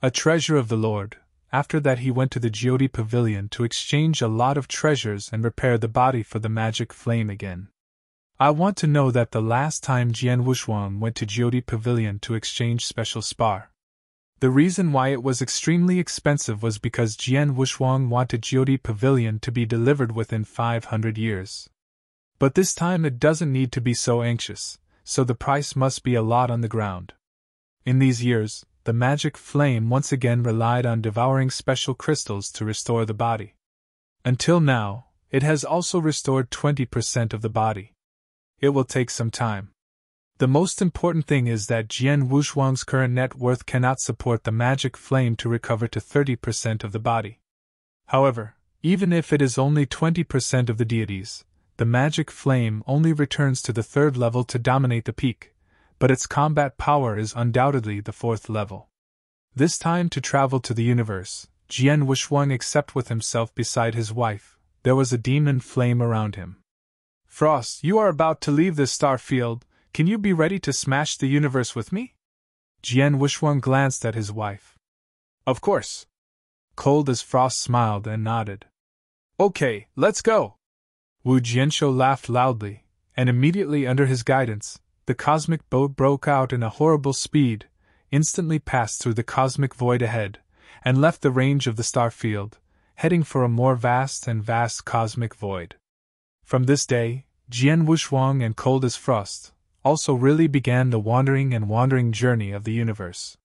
A treasure of the Lord. After that he went to the Jyoti Pavilion to exchange a lot of treasures and repair the body for the magic flame again. I want to know that the last time Jian Wushuang went to Jyoti Pavilion to exchange special spar. The reason why it was extremely expensive was because Jian Wushuang wanted Jyoti Pavilion to be delivered within 500 years. But this time it doesn't need to be so anxious, so the price must be a lot on the ground. In these years, the magic flame once again relied on devouring special crystals to restore the body. Until now, it has also restored 20% of the body. It will take some time. The most important thing is that Jian Wushuang's current net worth cannot support the magic flame to recover to 30% of the body. However, even if it is only 20% of the deities, the magic flame only returns to the third level to dominate the peak, but its combat power is undoubtedly the fourth level. This time to travel to the universe, Jian Wushuang except with himself beside his wife, there was a demon flame around him. Frost, you are about to leave this star field, can you be ready to smash the universe with me? Jian Wushuang glanced at his wife. Of course. Cold as Frost smiled and nodded. Okay, let's go. Wu Jianshou laughed loudly, and immediately under his guidance, the cosmic boat broke out in a horrible speed, instantly passed through the cosmic void ahead, and left the range of the star field, heading for a more vast and vast cosmic void. From this day, Jian Wushuang and Cold as Frost also really began the wandering journey of the universe.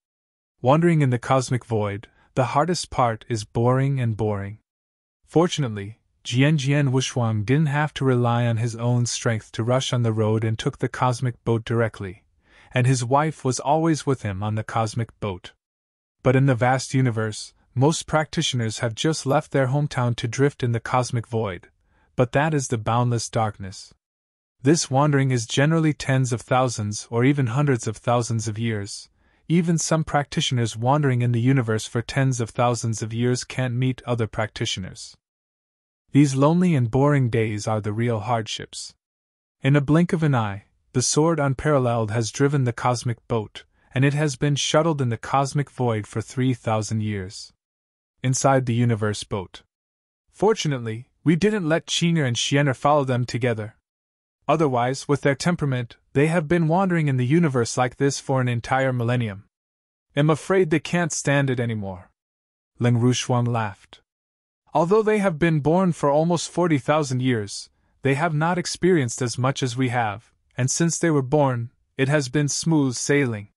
Wandering in the cosmic void, the hardest part is boring and boring. Fortunately, Jian Wushuang didn't have to rely on his own strength to rush on the road and took the cosmic boat directly, and his wife was always with him on the cosmic boat. But in the vast universe, most practitioners have just left their hometown to drift in the cosmic void, but that is the boundless darkness. This wandering is generally tens of thousands or even hundreds of thousands of years. Even some practitioners wandering in the universe for tens of thousands of years can't meet other practitioners. These lonely and boring days are the real hardships. In a blink of an eye, the sword unparalleled has driven the cosmic boat, and it has been shuttled in the cosmic void for 3,000 years. Inside the universe boat. Fortunately, we didn't let Qing'er and Xian'er follow them together. Otherwise, with their temperament, they have been wandering in the universe like this for an entire millennium. I'm afraid they can't stand it anymore. Ling Rushuang laughed. Although they have been born for almost 40,000 years, they have not experienced as much as we have, and since they were born, it has been smooth sailing.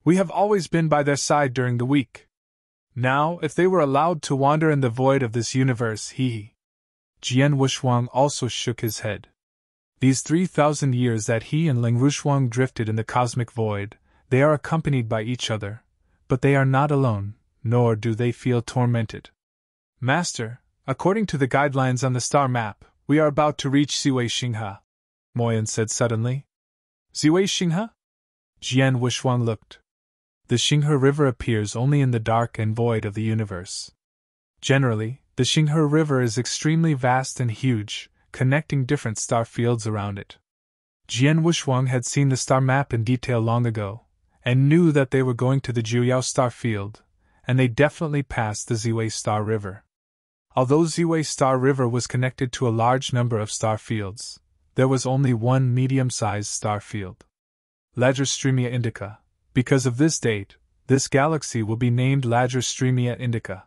We have always been by their side during the week. Now, if they were allowed to wander in the void of this universe, Jian Wushuang also shook his head. These 3,000 years that he and Ling Rushuang drifted in the cosmic void, they are accompanied by each other, but they are not alone, nor do they feel tormented. Master, according to the guidelines on the star map, we are about to reach Ziwei Xinghe, Moyan said suddenly. Ziwei Xinghe? Jian Wushuang looked. The Xinghe River appears only in the dark and void of the universe. Generally, The Xinghe River is extremely vast and huge, connecting different star fields around it. Jian Wushuang had seen the star map in detail long ago, and knew that they were going to the Jiuyao star field, and they definitely passed the Ziwei Star River. Although Ziwei Star River was connected to a large number of star fields, there was only one medium-sized star field. Lagerstroemia Indica. Because of this date, this galaxy will be named Lagerstroemia Indica.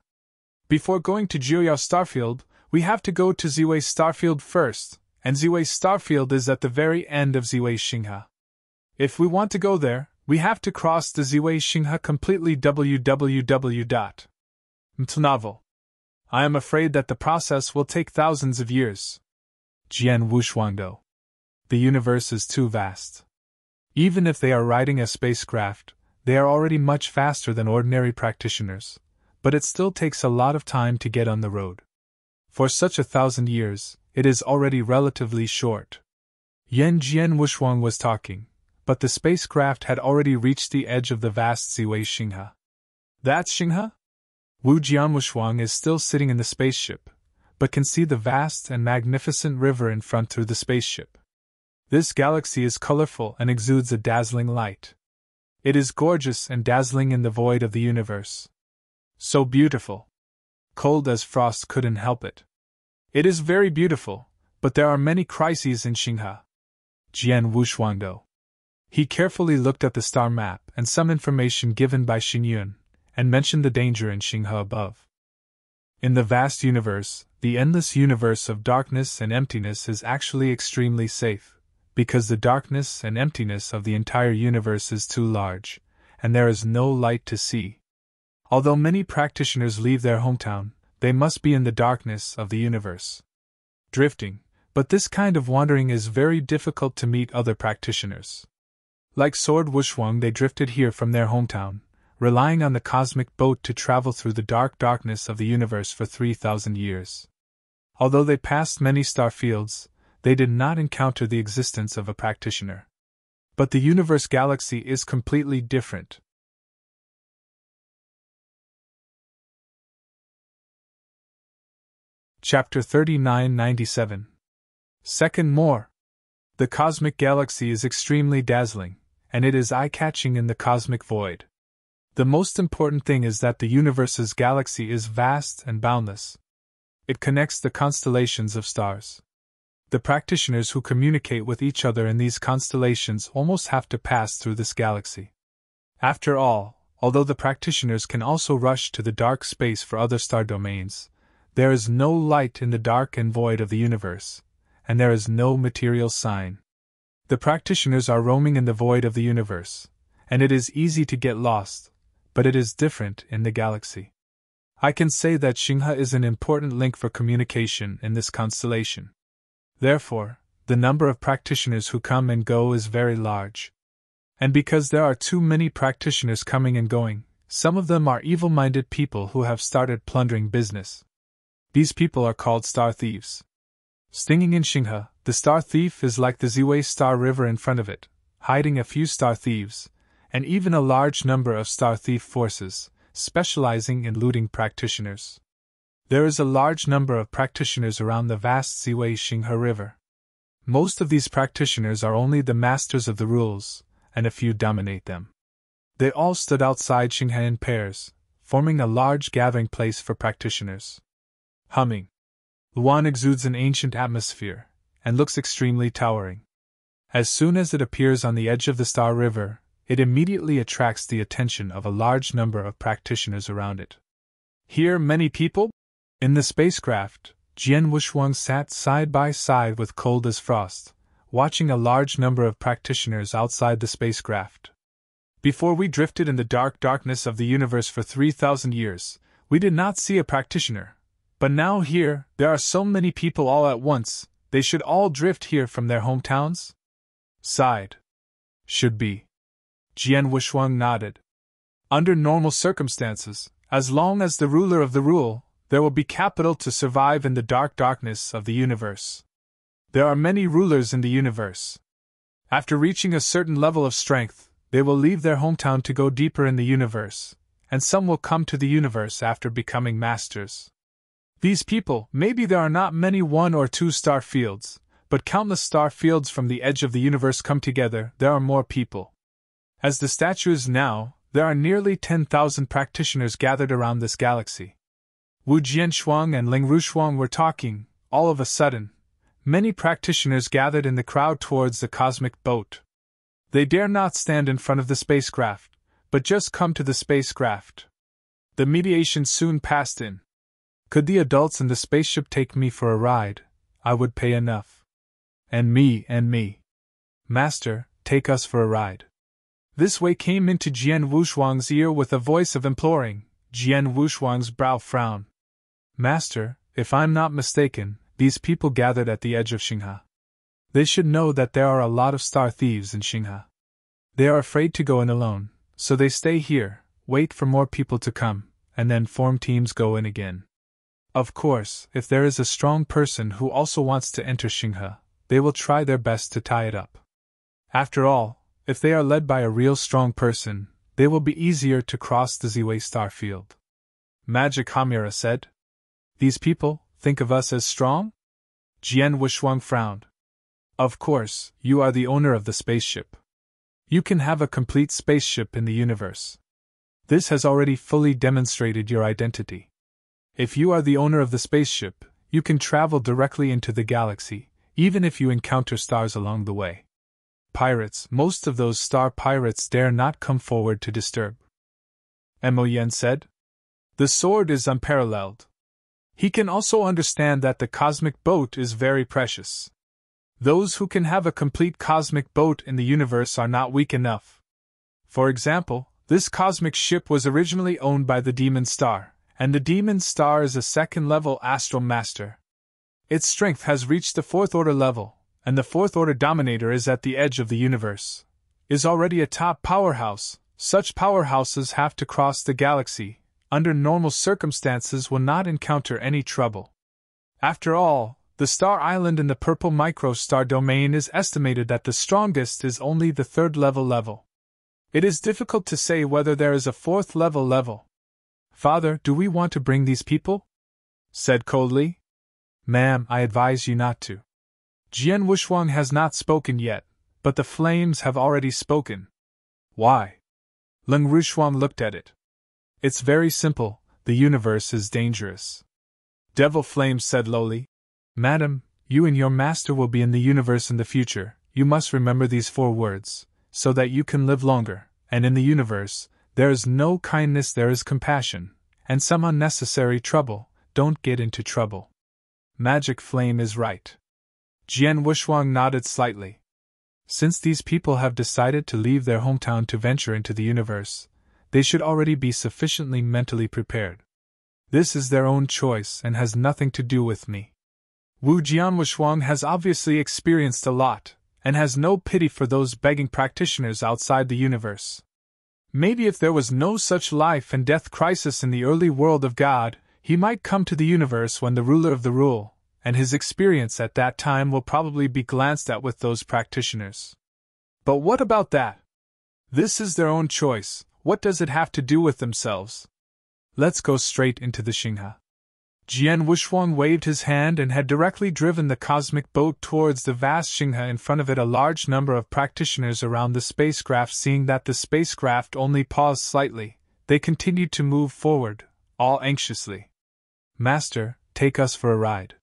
Before going to Jiuyao Starfield, we have to go to Ziwei Starfield first, and Ziwei Starfield is at the very end of Ziwei Xinghe. If we want to go there, we have to cross the Ziwei Xinghe completely. Novel. I am afraid that the process will take thousands of years. Jian Wushuangdo. The universe is too vast. Even if they are riding a spacecraft, they are already much faster than ordinary practitioners, but it still takes a lot of time to get on the road. For such 1,000 years, it is already relatively short. Jian Wushuang was talking, but the spacecraft had already reached the edge of the vast Ziwei Xinghe. That's Xinghe? Wu Jianwushuang is still sitting in the spaceship, but can see the vast and magnificent river in front through the spaceship. This galaxy is colorful and exudes a dazzling light. It is gorgeous and dazzling in the void of the universe. So beautiful. Cold as frost couldn't help it. It is very beautiful, but there are many crises in Xinghe. Jian Wushuangdo. He carefully looked at the star map and some information given by Xingyun, and mentioned the danger in Xinghe above. In the vast universe, the endless universe of darkness and emptiness is actually extremely safe, because the darkness and emptiness of the entire universe is too large, and there is no light to see. Although many practitioners leave their hometown, they must be in the darkness of the universe. Drifting, but this kind of wandering is very difficult to meet other practitioners. Like Sword Wushuang, they drifted here from their hometown, relying on the cosmic boat to travel through the darkness of the universe for 3,000 years. Although they passed many star fields, they did not encounter the existence of a practitioner. But the universe galaxy is completely different. Chapter 3997. Second more. The cosmic galaxy is extremely dazzling, and it is eye-catching in the cosmic void. The most important thing is that the universe's galaxy is vast and boundless. It connects the constellations of stars. The practitioners who communicate with each other in these constellations almost have to pass through this galaxy. After all, although the practitioners can also rush to the dark space for other star domains, there is no light in the dark and void of the universe, and there is no material sign. The practitioners are roaming in the void of the universe, and it is easy to get lost, but it is different in the galaxy. I can say that Xinghe is an important link for communication in this constellation. Therefore, the number of practitioners who come and go is very large. And because there are too many practitioners coming and going, some of them are evil-minded people who have started plundering business. These people are called star thieves. Stinging in Xinghe, the star thief is like the Ziwei Star River in front of it, hiding a few star thieves, and even a large number of star thief forces, specializing in looting practitioners. There is a large number of practitioners around the vast Ziwei Xinghe River. Most of these practitioners are only the masters of the rules, and a few dominate them. They all stood outside Xinghe in pairs, forming a large gathering place for practitioners. Humming. Luan exudes an ancient atmosphere, and looks extremely towering. As soon as it appears on the edge of the Star River, it immediately attracts the attention of a large number of practitioners around it. Here many people? In the spacecraft, Jian Wushuang sat side by side with Cold as Frost, watching a large number of practitioners outside the spacecraft. Before we drifted in the darkness of the universe for 3,000 years, we did not see a practitioner. But now here, there are so many people all at once, they should all drift here from their hometowns? Sighed. Should be. Jian Wushuang nodded. Under normal circumstances, as long as the ruler of the rule, there will be capital to survive in the darkness of the universe. There are many rulers in the universe. After reaching a certain level of strength, they will leave their hometown to go deeper in the universe, and some will come to the universe after becoming masters. These people, maybe there are not many 1 or 2 star fields, but countless star fields from the edge of the universe come together, there are more people. As the statue is now, there are nearly 10,000 practitioners gathered around this galaxy. Wu Jianshuang and Ling Rushuang were talking. All of a sudden, many practitioners gathered in the crowd towards the cosmic boat. They dare not stand in front of the spacecraft, but just come to the spacecraft. The mediation soon passed in. Could the adults in the spaceship take me for a ride? I would pay enough. And me. Master, take us for a ride. This way came into Jian Wushuang's ear with a voice of imploring. Jian Wushuang's brow frowned. Master, if I'm not mistaken, these people gathered at the edge of Xinghe. They should know that there are a lot of star thieves in Xinghe. They are afraid to go in alone, so they stay here, wait for more people to come, and then form teams go in again. Of course, if there is a strong person who also wants to enter Xinghe, they will try their best to tie it up. After all, if they are led by a real strong person, they will be easier to cross the Ziwei star field. Magic Hamura said. These people think of us as strong? Jian Wushuang frowned. Of course, you are the owner of the spaceship. You can have a complete spaceship in the universe. This has already fully demonstrated your identity. If you are the owner of the spaceship, you can travel directly into the galaxy, even if you encounter stars along the way. Pirates, most of those star pirates dare not come forward to disturb. Mo Yen said. The sword is unparalleled. He can also understand that the cosmic boat is very precious. Those who can have a complete cosmic boat in the universe are not weak enough. For example, this cosmic ship was originally owned by the Demon Star, and the Demon Star is a second-level astral master. Its strength has reached the 4th-order level, and the 4th-order Dominator is at the edge of the universe. Is already a top powerhouse. Such powerhouses have to cross the galaxy. Under normal circumstances will not encounter any trouble. After all, the star island in the purple microstar domain is estimated that the strongest is only the 3rd level. It is difficult to say whether there is a 4th level. Father, do we want to bring these people? Said coldly. Ma'am, I advise you not to. Jian Wushuang has not spoken yet, but the flames have already spoken. Why? Ling Rushuang looked at it. It's very simple, the universe is dangerous. Devil Flame said lowly. Madam, you and your master will be in the universe in the future. You must remember these 4 words, so that you can live longer, and in the universe, there is no kindness, there is compassion, and some unnecessary trouble. Don't get into trouble. Magic Flame is right. Jian Wushuang nodded slightly. Since these people have decided to leave their hometown to venture into the universe, they should already be sufficiently mentally prepared. This is their own choice and has nothing to do with me. Wu Jianwushuang has obviously experienced a lot, and has no pity for those begging practitioners outside the universe. Maybe if there was no such life and death crisis in the early world of God, he might come to the universe when the ruler of the rule, and his experience at that time will probably be glanced at with those practitioners. But what about that? This is their own choice. What does it have to do with themselves? Let's go straight into the Xinghe. Jian Wushuang waved his hand and had directly driven the cosmic boat towards the vast Xinghe. In front of it a large number of practitioners around the spacecraft. Seeing that the spacecraft only paused slightly, they continued to move forward, all anxiously. Master, take us for a ride.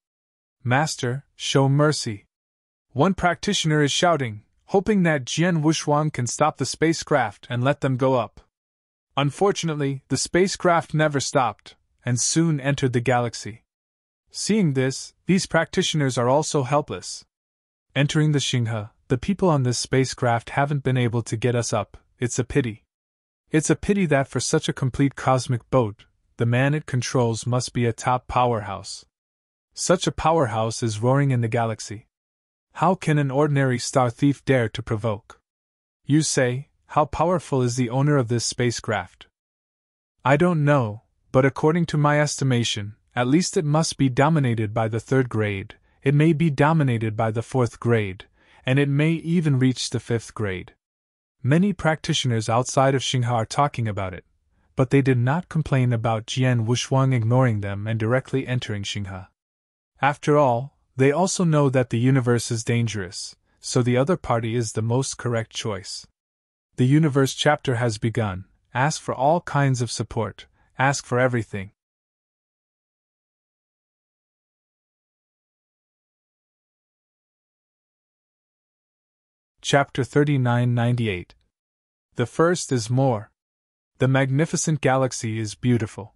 Master, show mercy. One practitioner is shouting, hoping that Jian Wushuang can stop the spacecraft and let them go up. Unfortunately, the spacecraft never stopped, and soon entered the galaxy. Seeing this, these practitioners are also helpless. Entering the Xinghe, the people on this spacecraft haven't been able to get us up. It's a pity. It's a pity that for such a complete cosmic boat, the man it controls must be a top powerhouse. Such a powerhouse is roaring in the galaxy. How can an ordinary star thief dare to provoke? You say, how powerful is the owner of this spacecraft? I don't know, but according to my estimation, at least it must be dominated by the 3rd grade, it may be dominated by the 4th grade, and it may even reach the 5th grade. Many practitioners outside of Xinghe are talking about it, but they did not complain about Jian Wushuang ignoring them and directly entering Xinghe. After all, they also know that the universe is dangerous, so the other party is the most correct choice. The universe chapter has begun. Ask for all kinds of support. Ask for everything. Chapter 3998. The first is more. The magnificent galaxy is beautiful.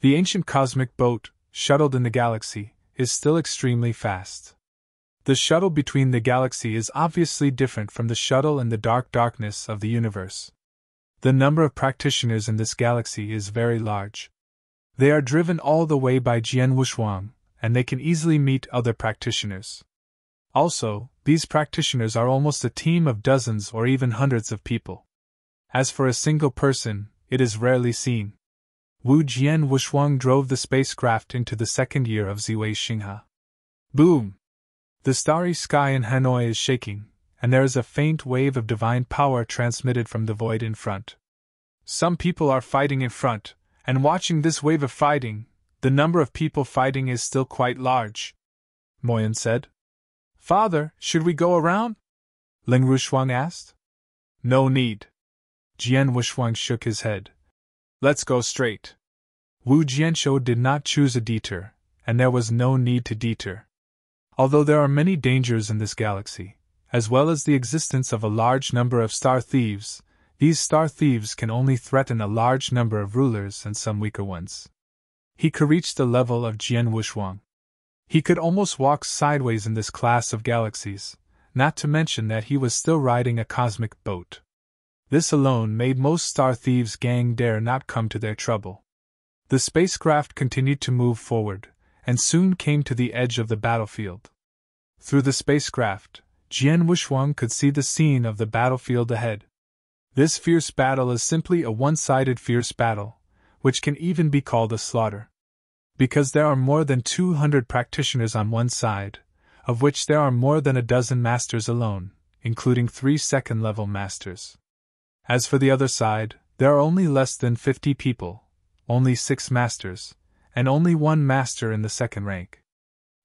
The ancient cosmic boat, shuttled in the galaxy, is still extremely fast. The shuttle between the galaxy is obviously different from the shuttle in the darkness of the universe. The number of practitioners in this galaxy is very large. They are driven all the way by Jian Wushuang, and they can easily meet other practitioners. Also, these practitioners are almost a team of dozens or even hundreds of people. As for a single person, it is rarely seen. Wu Jian Wushuang drove the spacecraft into the second year of Ziwei Xinghe. Boom! The starry sky in Hanoi is shaking, and there is a faint wave of divine power transmitted from the void in front. Some people are fighting in front, and watching this wave of fighting, the number of people fighting is still quite large. Moyan said. Father, should we go around? Ling Rushuang asked. No need. Jian Wushuang shook his head. Let's go straight. Wu Jianshou did not choose a detour, and there was no need to detour. Although there are many dangers in this galaxy, as well as the existence of a large number of star thieves, these star thieves can only threaten a large number of rulers and some weaker ones. He could reach the level of Jian Wushuang. He could almost walk sideways in this class of galaxies, not to mention that he was still riding a cosmic boat. This alone made most star thieves' gang dare not come to their trouble. The spacecraft continued to move forward, and soon came to the edge of the battlefield. Through the spacecraft, Jian Wushuang could see the scene of the battlefield ahead. This fierce battle is simply a one-sided fierce battle, which can even be called a slaughter. Because there are more than 200 practitioners on one side, of which there are more than a dozen masters alone, including 3 second-level masters. As for the other side, there are only less than 50 people, only 6 masters, and only 1 master in the second rank.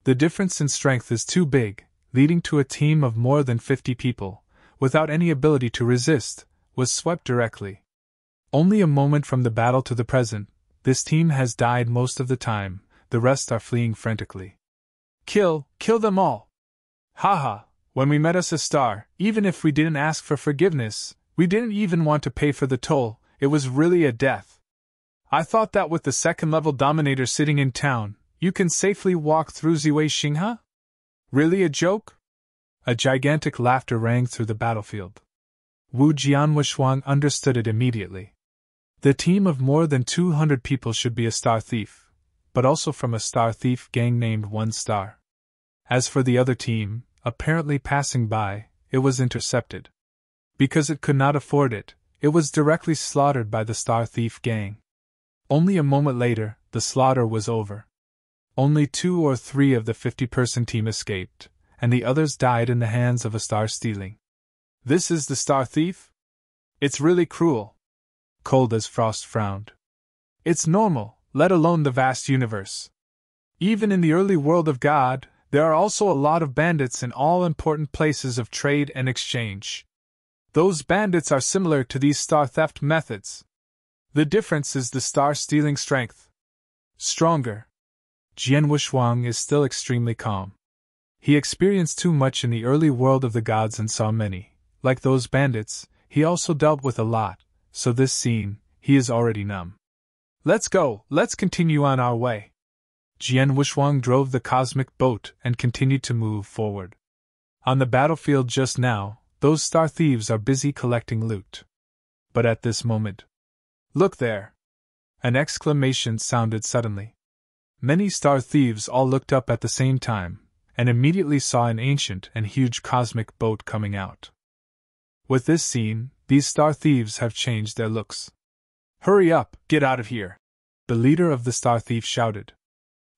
The difference in strength is too big, leading to a team of more than 50 people, without any ability to resist, was swept directly. Only a moment from the battle to the present, this team has died most of the time, the rest are fleeing frantically. Kill them all! Haha, when we met us a star, even if we didn't ask for forgiveness, we didn't even want to pay for the toll, it was really a death. I thought that with the second-level dominator sitting in town, you can safely walk through Ziwei Xinghe? Really a joke? A gigantic laughter rang through the battlefield. Wu Jianwushuang understood it immediately. The team of more than 200 people should be a star thief, but also from a star thief gang named One Star. As for the other team, apparently passing by, it was intercepted. Because it could not afford it, it was directly slaughtered by the star thief gang. Only a moment later, the slaughter was over. Only 2 or 3 of the 50-person team escaped, and the others died in the hands of a star stealing. This is the star thief? It's really cruel. Cold as frost frowned. It's normal, let alone the vast universe. Even in the early world of God, there are also a lot of bandits in all important places of trade and exchange. Those bandits are similar to these star theft methods. The difference is the star-stealing strength. Stronger. Jian Wushuang is still extremely calm. He experienced too much in the early world of the gods and saw many. Like those bandits, he also dealt with a lot, so this scene, he is already numb. Let's go, let's continue on our way. Jian Wushuang drove the cosmic boat and continued to move forward. On the battlefield just now, those star thieves are busy collecting loot. But at this moment, look there! An exclamation sounded suddenly. Many star thieves all looked up at the same time, and immediately saw an ancient and huge cosmic boat coming out. With this scene, these star thieves have changed their looks. Hurry up, get out of here! The leader of the star thieves shouted.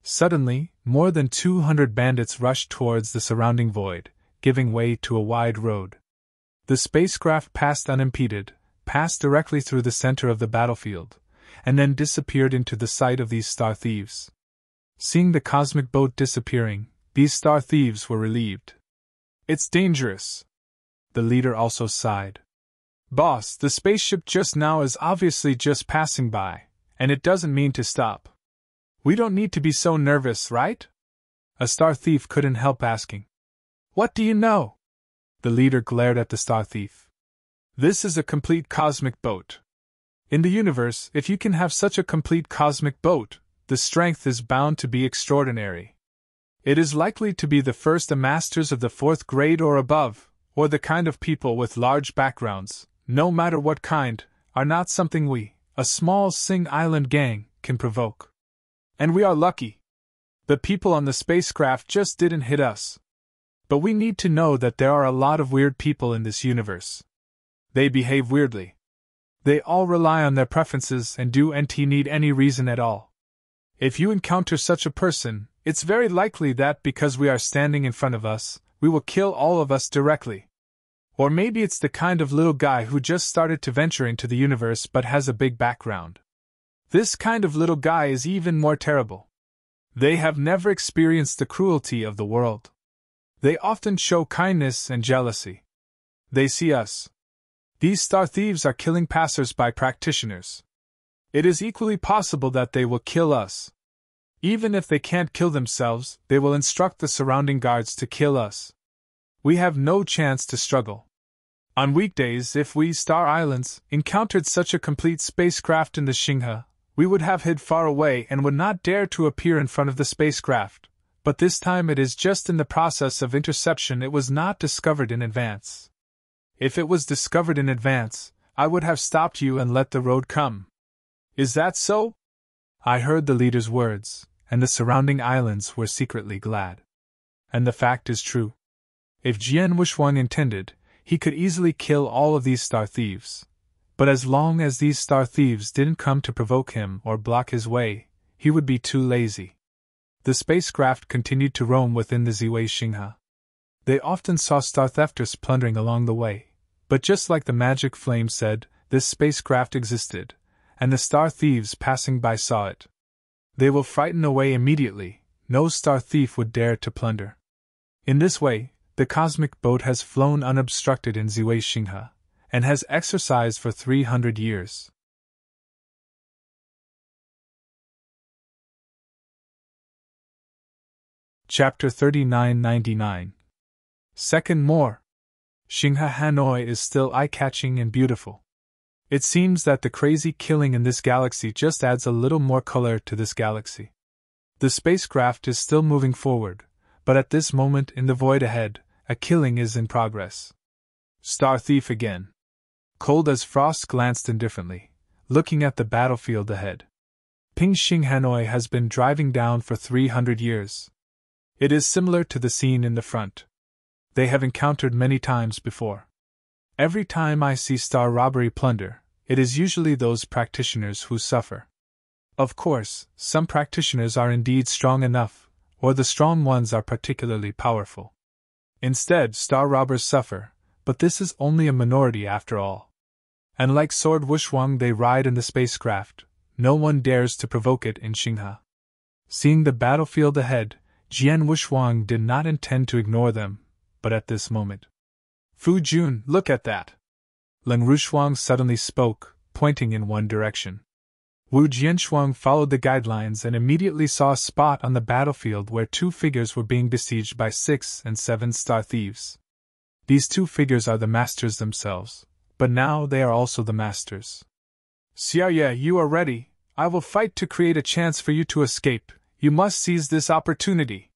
Suddenly, more than 200 bandits rushed towards the surrounding void, giving way to a wide road. The spacecraft passed unimpeded, passed directly through the center of the battlefield, and then disappeared into the sight of these star thieves. Seeing the cosmic boat disappearing, these star thieves were relieved. "It's dangerous." The leader also sighed. "Boss, the spaceship just now is obviously just passing by, and it doesn't mean to stop. We don't need to be so nervous, right?" A star thief couldn't help asking. "What do you know?" The leader glared at the star thief. "This is a complete cosmic boat. In the universe, if you can have such a complete cosmic boat, the strength is bound to be extraordinary. It is likely to be the first masters of the 4th grade or above, or the kind of people with large backgrounds, no matter what kind, are not something we, a small Sing Island gang, can provoke. And we are lucky. The people on the spacecraft just didn't hit us. But we need to know that there are a lot of weird people in this universe. They behave weirdly. They all rely on their preferences and don't need any reason at all. If you encounter such a person, it's very likely that because we are standing in front of us, we will kill all of us directly. Or maybe it's the kind of little guy who just started to venture into the universe but has a big background. This kind of little guy is even more terrible. They have never experienced the cruelty of the world. They often show kindness and jealousy. They see us. These star thieves are killing passers-by practitioners. It is equally possible that they will kill us. Even if they can't kill themselves, they will instruct the surrounding guards to kill us. We have no chance to struggle. On weekdays, if we, Star Islands, encountered such a complete spacecraft in the Xinghe, we would have hid far away and would not dare to appear in front of the spacecraft, but this time it is just in the process of interception. It was not discovered in advance. If it was discovered in advance, I would have stopped you and let the road come. Is that so?" I heard the leader's words, and the surrounding islands were secretly glad. And the fact is true. If Jian Wuxuang intended, he could easily kill all of these star thieves. But as long as these star thieves didn't come to provoke him or block his way, he would be too lazy. The spacecraft continued to roam within the Ziwei Xinghe. They often saw star thefters plundering along the way, but just like the magic flame said, this spacecraft existed, and the star thieves passing by saw it. They will frighten away immediately. No star thief would dare to plunder. In this way, the cosmic boat has flown unobstructed in Ziwei Xinghe, and has exercised for 300 years. Chapter 3999. Second more. Xinghe Hanoi is still eye-catching and beautiful. It seems that the crazy killing in this galaxy just adds a little more color to this galaxy. The spacecraft is still moving forward, but at this moment in the void ahead, a killing is in progress. Star thief again. Cold as frost glanced indifferently, looking at the battlefield ahead. Ping Xing Hanoi has been driving down for 300 years. It is similar to the scene in the front. They have encountered many times before. Every time I see star robbery plunder, it is usually those practitioners who suffer. Of course, some practitioners are indeed strong enough, or the strong ones are particularly powerful. Instead, star robbers suffer, but this is only a minority after all. And like Sword Wuxuang, they ride in the spacecraft. No one dares to provoke it in Xinghe. Seeing the battlefield ahead, Jian Wuxuang did not intend to ignore them, but at this moment. "Fu Jun, look at that!" Leng Rushuang suddenly spoke, pointing in one direction. Wu Jianshuang followed the guidelines and immediately saw a spot on the battlefield where two figures were being besieged by 6 and 7 star thieves. These two figures are the masters themselves, but now they are also the masters. "Xiaoye, you are ready. I will fight to create a chance for you to escape. You must seize this opportunity."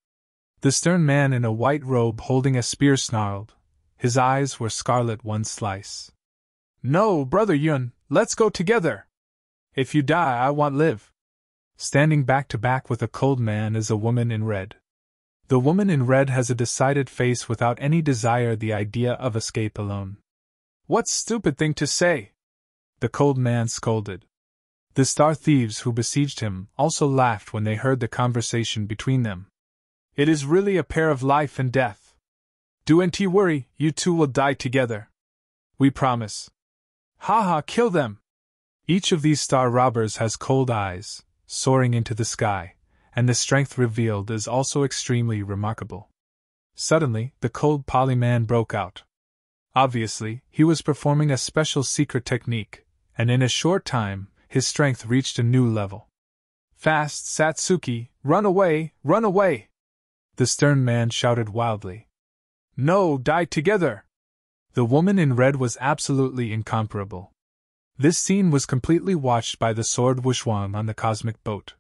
The stern man in a white robe holding a spear snarled. His eyes were scarlet one slice. "No, Brother Yun, let's go together. If you die, I want live." Standing back to back with a cold man is a woman in red. The woman in red has a decided face without any desire the idea of escape alone. "What stupid thing to say!" the cold man scolded. The star thieves who besieged him also laughed when they heard the conversation between them. "It is really a pair of life and death. Don't worry, you two will die together. We promise." "Ha ha, kill them! Each of these star robbers has cold eyes, soaring into the sky, and the strength revealed is also extremely remarkable. Suddenly, the cold polyman broke out. Obviously, he was performing a special secret technique, and in a short time, his strength reached a new level. Fast, Satsuki, run away, run away! The stern man shouted wildly. No, die together! The woman in red was absolutely incomparable. This scene was completely watched by the sword Wushwang on the cosmic boat.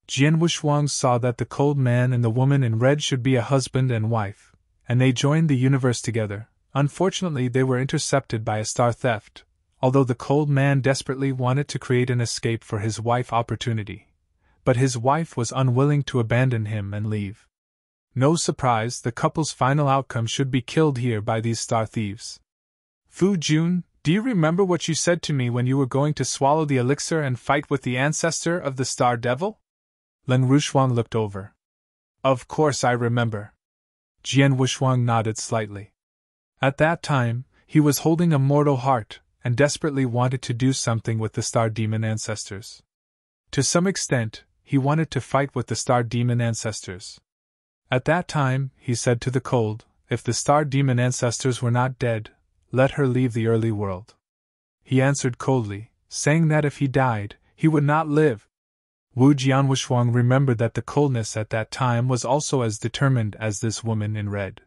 Jian Wushwang saw that the cold man and the woman in red should be a husband and wife, and they joined the universe together. Unfortunately, they were intercepted by a star theft, although the cold man desperately wanted to create an escape for his wife opportunity. But his wife was unwilling to abandon him and leave. No surprise, the couple's final outcome should be killed here by these star thieves. Fu Jun, do you remember what you said to me when you were going to swallow the elixir and fight with the ancestor of the Star Devil? Len Rushuang looked over. Of course I remember. Jian Wushwang nodded slightly. At that time, he was holding a mortal heart, and desperately wanted to do something with the Star Demon ancestors. To some extent, he wanted to fight with the Star Demon ancestors. At that time, he said to the cold, if the Star Demon ancestors were not dead, let her leave the early world. He answered coldly, saying that if he died, he would not live. Wu Jianwushwang remembered that the coldness at that time was also as determined as this woman in red.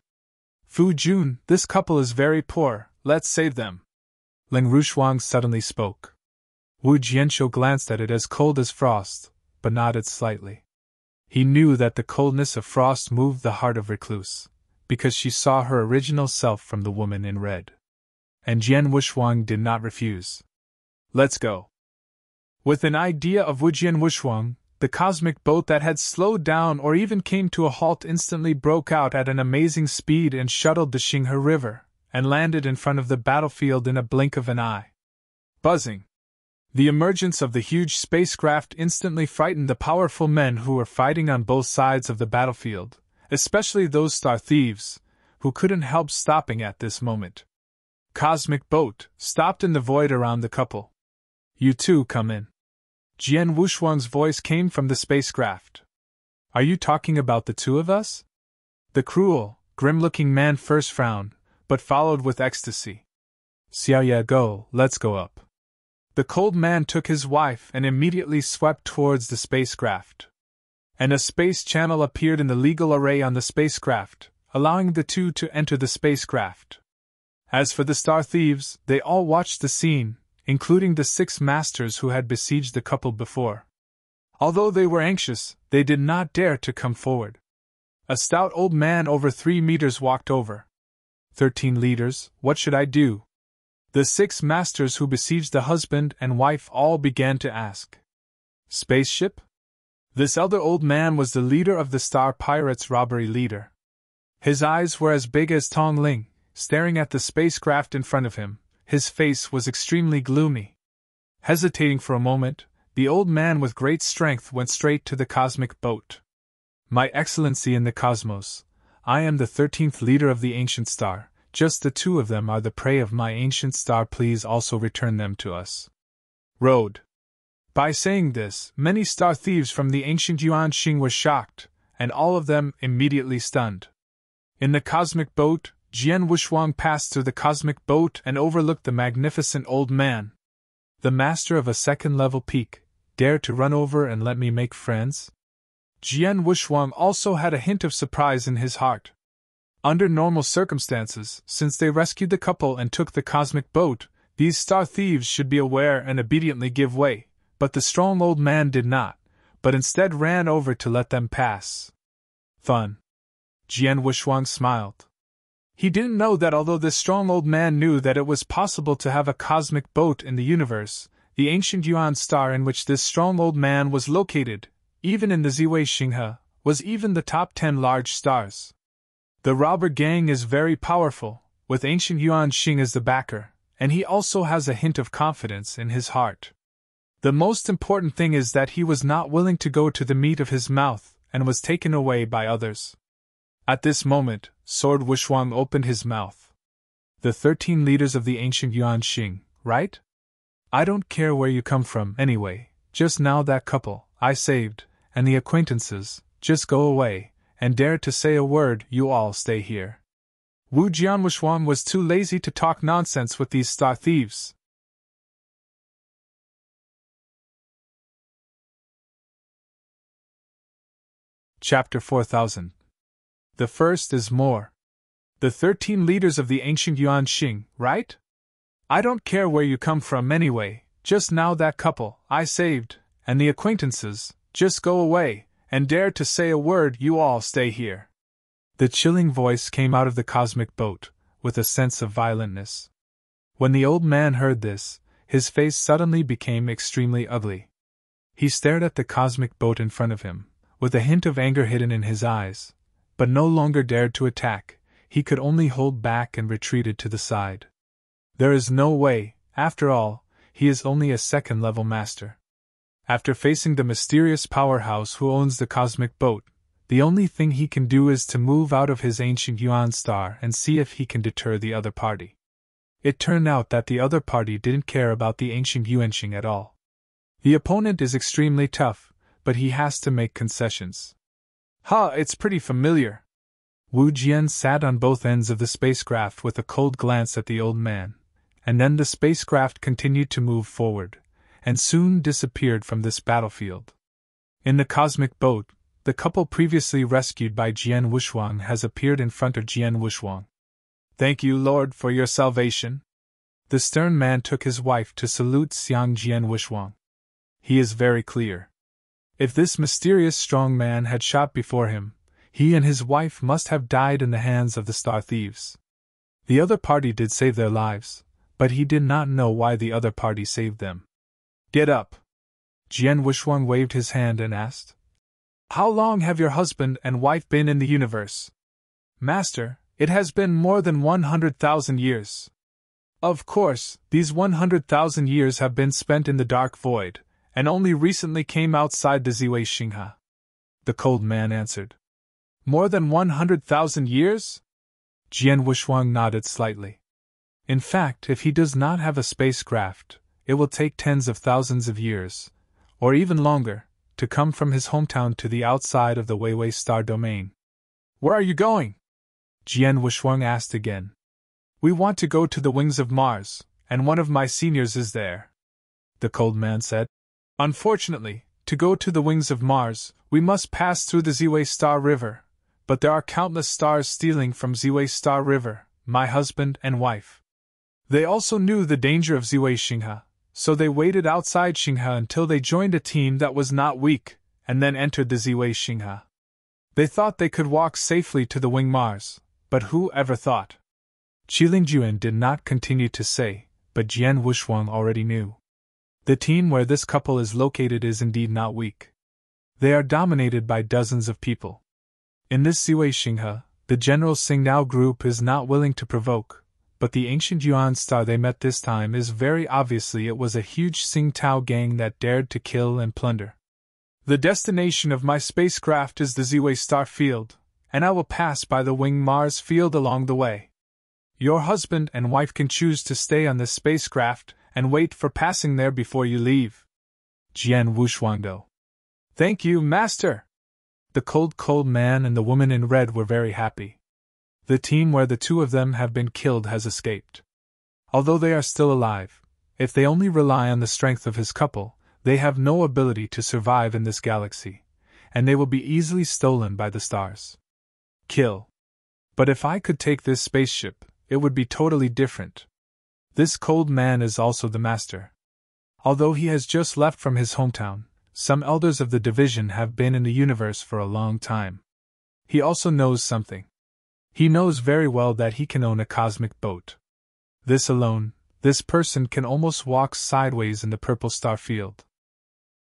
Fu Jun, this couple is very poor, let's save them. Ling Rushuang suddenly spoke. Wu Jianshou glanced at it as cold as frost, but nodded slightly. He knew that the coldness of frost moved the heart of Recluse, because she saw her original self from the woman in red. And Jian Wushwang did not refuse. Let's go. With an idea of Wu Jian Wushwang, the cosmic boat that had slowed down or even came to a halt instantly broke out at an amazing speed and shuttled the Xinghe River, and landed in front of the battlefield in a blink of an eye. Buzzing. The emergence of the huge spacecraft instantly frightened the powerful men who were fighting on both sides of the battlefield, especially those star thieves, who couldn't help stopping at this moment. Cosmic boat stopped in the void around the couple. You two come in. Jian Wushwang's voice came from the spacecraft. Are you talking about the two of us? The cruel, grim-looking man first frowned, but followed with ecstasy. Xiaoya, go, let's go up. The cold man took his wife and immediately swept towards the spacecraft. And a space channel appeared in the legal array on the spacecraft, allowing the two to enter the spacecraft. As for the star thieves, they all watched the scene, including the 6 masters who had besieged the couple before. Although they were anxious, they did not dare to come forward. A stout old man over 3 meters walked over. 13 liters, what should I do? The 6 masters who besieged the husband and wife all began to ask. Spaceship? This elder old man was the leader of the Star Pirates robbery leader. His eyes were as big as Tong Ling, staring at the spacecraft in front of him. His face was extremely gloomy. Hesitating for a moment, the old man with great strength went straight to the cosmic boat. My Excellency in the cosmos, I am the 13th leader of the ancient star. Just the 2 of them are the prey of my ancient star, please also return them to us. Road. By saying this, many star thieves from the ancient Yuan Xing were shocked, and all of them immediately stunned. In the cosmic boat, Jian Wushwang passed through the cosmic boat and overlooked the magnificent old man. The master of a 2nd-level peak, dare to run over and let me make friends? Jian Wushwang also had a hint of surprise in his heart. Under normal circumstances, since they rescued the couple and took the cosmic boat, these star thieves should be aware and obediently give way, but the strong old man did not, but instead ran over to let them pass. Fun. Jian Wushwang smiled. He didn't know that although this strong old man knew that it was possible to have a cosmic boat in the universe, the ancient Yuan star in which this strong old man was located, even in the Ziwei Xinghe, was even the top 10 large stars. The robber gang is very powerful, with ancient Yuan Xing as the backer, and he also has a hint of confidence in his heart. The most important thing is that he was not willing to go to the meat of his mouth, and was taken away by others. At this moment, Sword Wushwang opened his mouth. The 13 leaders of the ancient Yuan Xing, right? I don't care where you come from, anyway. Just now that couple I saved, and the acquaintances, just go away, and dare to say a word, you all stay here. Wu Jianwuxuan was too lazy to talk nonsense with these star thieves. Chapter 4000. The first is more. The 13 leaders of the ancient Yuan Xing, right? I don't care where you come from anyway, just now that couple I saved, and the acquaintances, just go away, and dare to say a word, you all stay here. The chilling voice came out of the cosmic boat, with a sense of violentness. When the old man heard this, his face suddenly became extremely ugly. He stared at the cosmic boat in front of him, with a hint of anger hidden in his eyes, but no longer dared to attack. He could only hold back and retreated to the side. There is no way, after all, he is only a second-level master. After facing the mysterious powerhouse who owns the cosmic boat, the only thing he can do is to move out of his ancient Yuan star and see if he can deter the other party. It turned out that the other party didn't care about the ancient Yuanxing at all. The opponent is extremely tough, but he has to make concessions. It's pretty familiar. Wu Jian sat on both ends of the spacecraft with a cold glance at the old man, and then the spacecraft continued to move forward, and soon disappeared from this battlefield. In the cosmic boat, the couple previously rescued by Jian Wushuang has appeared in front of Jian Wushuang. Thank you, Lord, for your salvation. The stern man took his wife to salute Xiang Jian Wushuang. He is very clear. If this mysterious strong man had shot before him, he and his wife must have died in the hands of the star thieves. The other party did save their lives, but he did not know why the other party saved them. Get up! Jian Wushuang waved his hand and asked. How long have your husband and wife been in the universe? Master, it has been more than 100,000 years. Of course, these 100,000 years have been spent in the dark void, and only recently came outside the Ziwei Xinghe. The cold man answered. More than 100,000 years? Jian Wushuang nodded slightly. In fact, if he does not have a spacecraft, it will take tens of thousands of years, or even longer, to come from his hometown to the outside of the Weiwei star domain. Where are you going? Jian Wushuang asked again. We want to go to the wings of Mars, and one of my seniors is there. The cold man said. Unfortunately, to go to the wings of Mars, we must pass through the Ziwei Star River, but there are countless stars stealing from Ziwei Star River, my husband and wife. They also knew the danger of Ziwei Xinghe, so they waited outside Xinghe until they joined a team that was not weak, and then entered the Ziwei Xinghe. They thought they could walk safely to the wing Mars, but who ever thought? Qilin Juan did not continue to say, but Jian Wushuang already knew. The team where this couple is located is indeed not weak. They are dominated by dozens of people. In this Ziwei Xinghe, the General Xingdao group is not willing to provoke, but the ancient Yuan star they met this time is very obviously it was a huge Xingtao gang that dared to kill and plunder. The destination of my spacecraft is the Ziwei star field, and I will pass by the wing Mars field along the way. Your husband and wife can choose to stay on this spacecraft and wait for passing there before you leave. Jian Wushuangdo. Thank you, Master! The cold man and the woman in red were very happy. The team where the two of them have been killed has escaped. Although they are still alive, if they only rely on the strength of his couple, they have no ability to survive in this galaxy, and they will be easily stolen by the stars. Kill. But if I could take this spaceship, it would be totally different. This cold man is also the master. Although he has just left from his hometown, some elders of the division have been in the universe for a long time. He also knows something. He knows very well that he can own a cosmic boat. This alone, this person can almost walk sideways in the purple star field.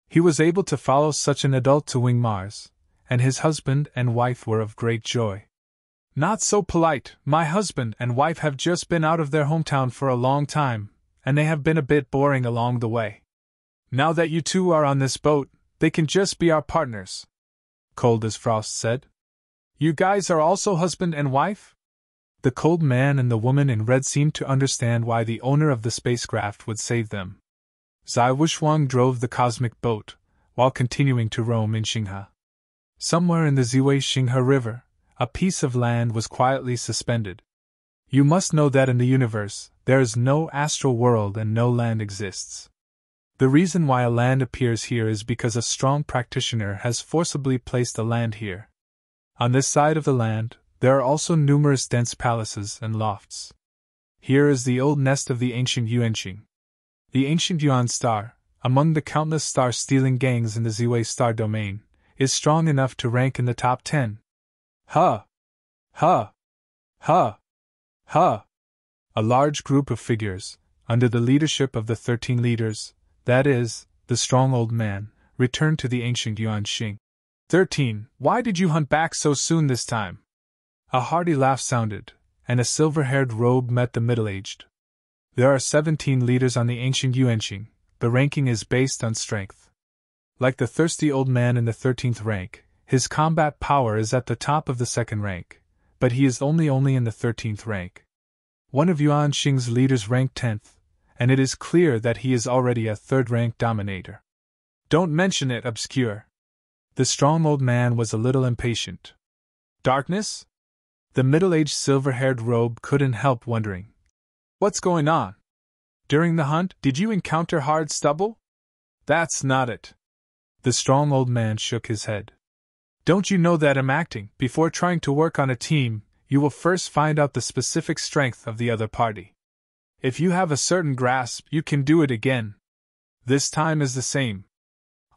He was able to follow such an adult to wing Mars, and his husband and wife were of great joy. Not so polite, my husband and wife have just been out of their hometown for a long time, and they have been a bit boring along the way. Now that you two are on this boat, they can just be our partners. Cold as Frost said. You guys are also husband and wife? The cold man and the woman in red seemed to understand why the owner of the spacecraft would save them. Zai Wuxuang drove the cosmic boat, while continuing to roam in Xinghe. Somewhere in the Ziwei Xinghe River, a piece of land was quietly suspended. You must know that in the universe, there is no astral world and no land exists. The reason why a land appears here is because a strong practitioner has forcibly placed a land here. On this side of the land, there are also numerous dense palaces and lofts. Here is the old nest of the ancient Yuanqing. The ancient Yuan star, among the countless star-stealing gangs in the Ziwei star domain, is strong enough to rank in the top 10. Ha! Ha! Ha! Ha! A large group of figures, under the leadership of the 13 leaders, that is, the strong old man, returned to the ancient Yuanqing. 13. Why did you hunt back so soon this time? A hearty laugh sounded, and a silver-haired robe met the middle-aged. There are 17 leaders on the ancient Yuanqing. The ranking is based on strength. Like the thirsty old man in the 13th rank, his combat power is at the top of the 2nd rank, but he is only in the 13th rank. One of Yuanqing's leaders ranked 10th, and it is clear that he is already a 3rd-rank dominator. Don't mention it, obscure. The strong old man was a little impatient. Darkness? The middle-aged silver-haired robe couldn't help wondering. What's going on? During the hunt, did you encounter hard stubble? That's not it. The strong old man shook his head. Don't you know that in acting, before trying to work on a team, you will first find out the specific strength of the other party. If you have a certain grasp, you can do it again. This time is the same.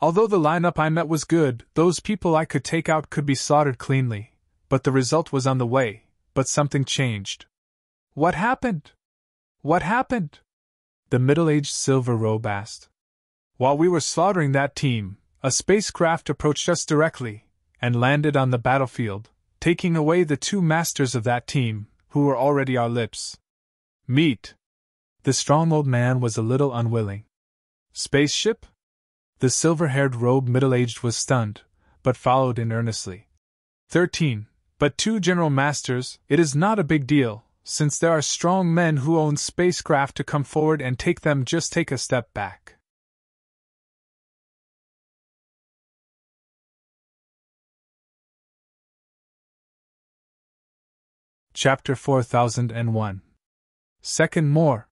Although the lineup I met was good, those people I could take out could be slaughtered cleanly, but the result was on the way, but something changed. What happened? What happened? The middle-aged silver robe asked. While we were slaughtering that team, a spacecraft approached us directly, and landed on the battlefield, taking away the 2 masters of that team, who were already our lips. Meat. The strong old man was a little unwilling. Spaceship? The silver-haired robe middle-aged was stunned, but followed in earnestly. 13. But 2 general masters, it is not a big deal, since there are strong men who own spacecraft to come forward and take them. Just take a step back. Chapter 4001. Second more.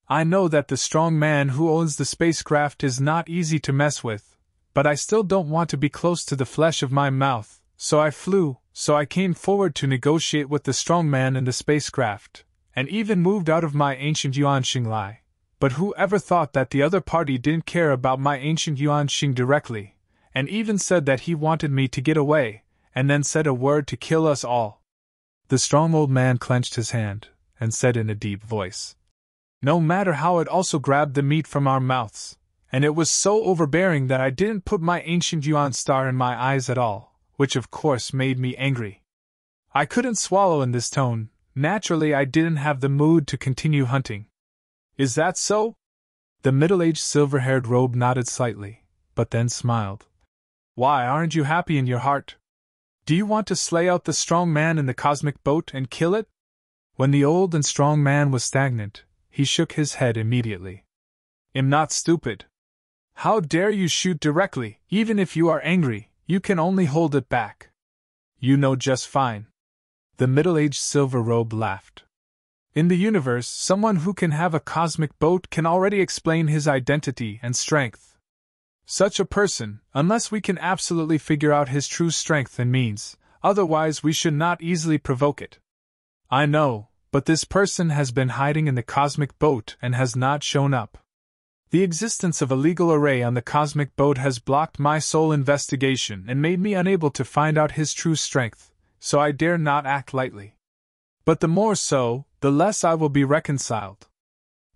I know that the strong man who owns the spacecraft is not easy to mess with, but I still don't want to be close to the flesh of my mouth, so I came forward to negotiate with the strong man in the spacecraft, and even moved out of my ancient Yuanqing Lai. But whoever thought that the other party didn't care about my ancient Yuanqing directly, and even said that he wanted me to get away, and then said a word to kill us all. The strong old man clenched his hand, and said in a deep voice, no matter how, it also grabbed the meat from our mouths, and it was so overbearing that I didn't put my ancient Yuan star in my eyes at all, which of course made me angry. I couldn't swallow in this tone. Naturally I didn't have the mood to continue hunting. Is that so? The middle-aged silver-haired robe nodded slightly, but then smiled. Why aren't you happy in your heart? Do you want to slay out the strong man in the cosmic boat and kill it? When the old and strong man was stagnant, he shook his head immediately. I'm not stupid. How dare you shoot directly? Even if you are angry, you can only hold it back. You know just fine. The middle-aged silver robe laughed. In the universe, someone who can have a cosmic boat can already explain his identity and strength. Such a person, unless we can absolutely figure out his true strength and means, otherwise we should not easily provoke it. I know, but this person has been hiding in the cosmic boat and has not shown up. The existence of a legal array on the cosmic boat has blocked my sole investigation and made me unable to find out his true strength, so I dare not act lightly. But the more so, the less I will be reconciled.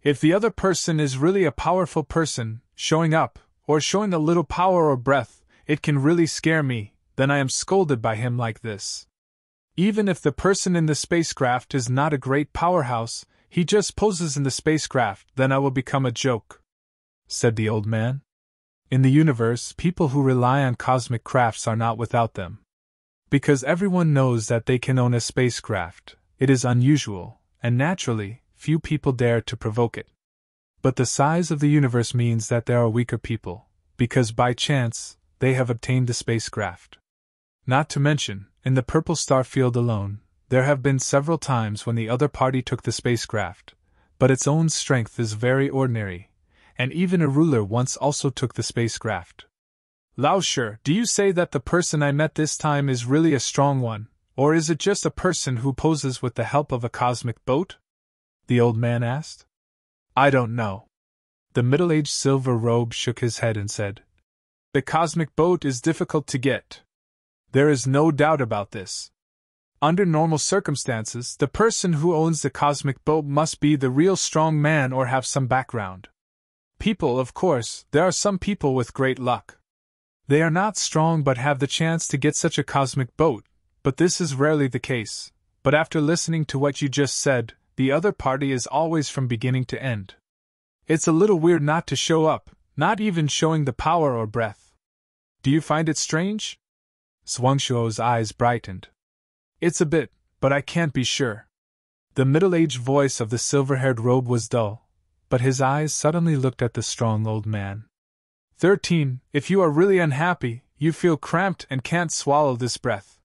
If the other person is really a powerful person, showing up, or showing a little power or breath, it can really scare me, then I am scolded by him like this. Even if the person in the spacecraft is not a great powerhouse, he just poses in the spacecraft, then I will become a joke," said the old man. "In the universe, people who rely on cosmic crafts are not without them. Because everyone knows that they can own a spacecraft, it is unusual, and naturally, few people dare to provoke it. But the size of the universe means that there are weaker people, because by chance, they have obtained the spacecraft. Not to mention, in the purple star field alone, there have been several times when the other party took the spacecraft, but its own strength is very ordinary, and even a ruler once also took the spacecraft. Lauscher, do you say that the person I met this time is really a strong one, or is it just a person who poses with the help of a cosmic boat? The old man asked. I don't know. The middle-aged silver robe shook his head and said, The cosmic boat is difficult to get. There is no doubt about this. Under normal circumstances, the person who owns the cosmic boat must be the real strong man or have some background. People, of course, there are some people with great luck. They are not strong but have the chance to get such a cosmic boat, but this is rarely the case. But after listening to what you just said, the other party is always from beginning to end. It's a little weird not to show up, not even showing the power or breath. Do you find it strange? Zhuangshuo's eyes brightened. It's a bit, but I can't be sure. The middle-aged voice of the silver-haired robe was dull, but his eyes suddenly looked at the strong old man. 13. If you are really unhappy, you feel cramped and can't swallow this breath.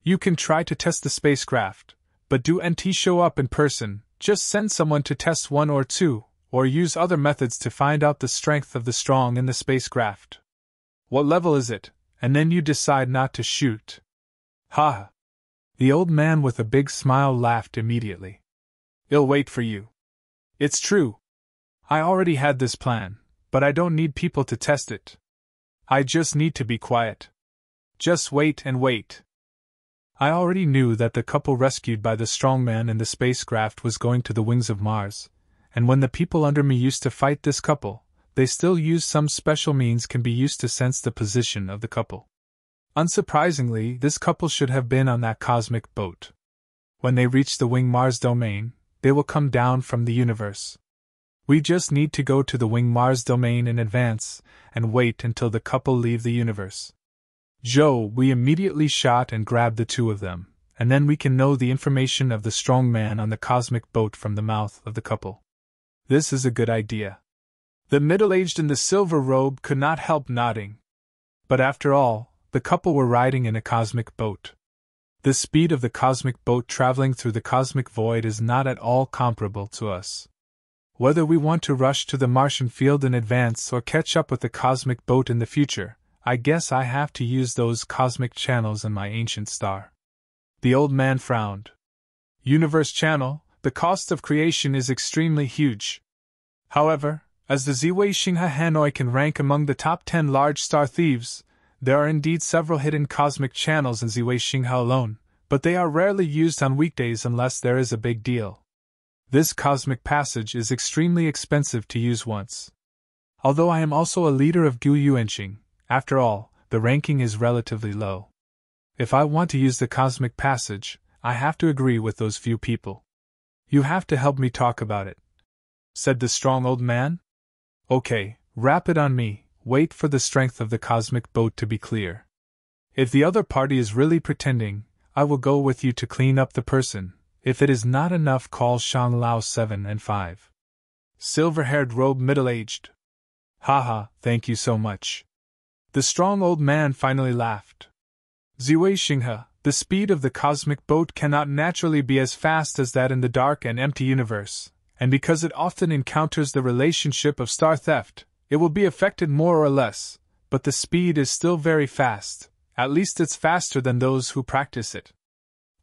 You can try to test the spacecraft, but do NT show up in person, just send someone to test 1 or 2, or use other methods to find out the strength of the strong in the spacecraft. What level is it, and then you decide not to shoot. Ha! The old man with a big smile laughed immediately. I'll wait for you. It's true. I already had this plan, but I don't need people to test it. I just need to be quiet. Just wait and wait. I already knew that the couple rescued by the strong man in the spacecraft was going to the wings of Mars, and when the people under me used to fight this couple, they still used some special means can be used to sense the position of the couple. Unsurprisingly, this couple should have been on that cosmic boat. When they reach the Wing Mars domain, they will come down from the universe. We just need to go to the Wing Mars domain in advance, and wait until the couple leave the universe. Joe, we immediately shot and grabbed the two of them, and then we can know the information of the strong man on the cosmic boat from the mouth of the couple. This is a good idea. The middle-aged in the silver robe could not help nodding. But after all, the couple were riding in a cosmic boat. The speed of the cosmic boat traveling through the cosmic void is not at all comparable to us. Whether we want to rush to the Martian field in advance or catch up with the cosmic boat in the future, I guess I have to use those cosmic channels in my ancient star. The old man frowned. Universe channel, the cost of creation is extremely huge. However, as the Ziwei Xinghe Hanoi can rank among the top 10 large star thieves, there are indeed several hidden cosmic channels in Ziwei Xinghe alone, but they are rarely used on weekdays unless there is a big deal. This cosmic passage is extremely expensive to use once. Although I am also a leader of Gu Yuanxing, after all, the ranking is relatively low. If I want to use the cosmic passage, I have to agree with those few people. You have to help me talk about it, said the strong old man. Okay, wrap it on me. Wait for the strength of the cosmic boat to be clear. If the other party is really pretending, I will go with you to clean up the person. If it is not enough, call Shang Lao 7 and 5. Silver-haired robe middle-aged. Haha, thank you so much. The strong old man finally laughed. Ziwei Xinghe, the speed of the cosmic boat cannot naturally be as fast as that in the dark and empty universe, and because it often encounters the relationship of star theft, it will be affected more or less, but the speed is still very fast, at least it's faster than those who practice it.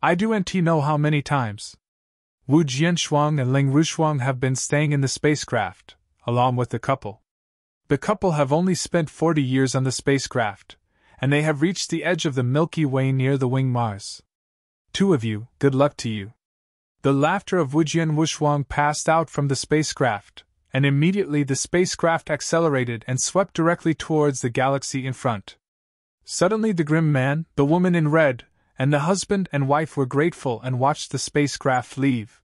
I do know how many times. Wu Jianshuang and Ling Rushuang have been staying in the spacecraft, along with the couple. The couple have only spent 40 years on the spacecraft, and they have reached the edge of the Milky Way near the Wing Mars. 2 of you, good luck to you. The laughter of Wu Jian Wushuang passed out from the spacecraft, and immediately the spacecraft accelerated and swept directly towards the galaxy in front. Suddenly the grim man, the woman in red, and the husband and wife were grateful and watched the spacecraft leave.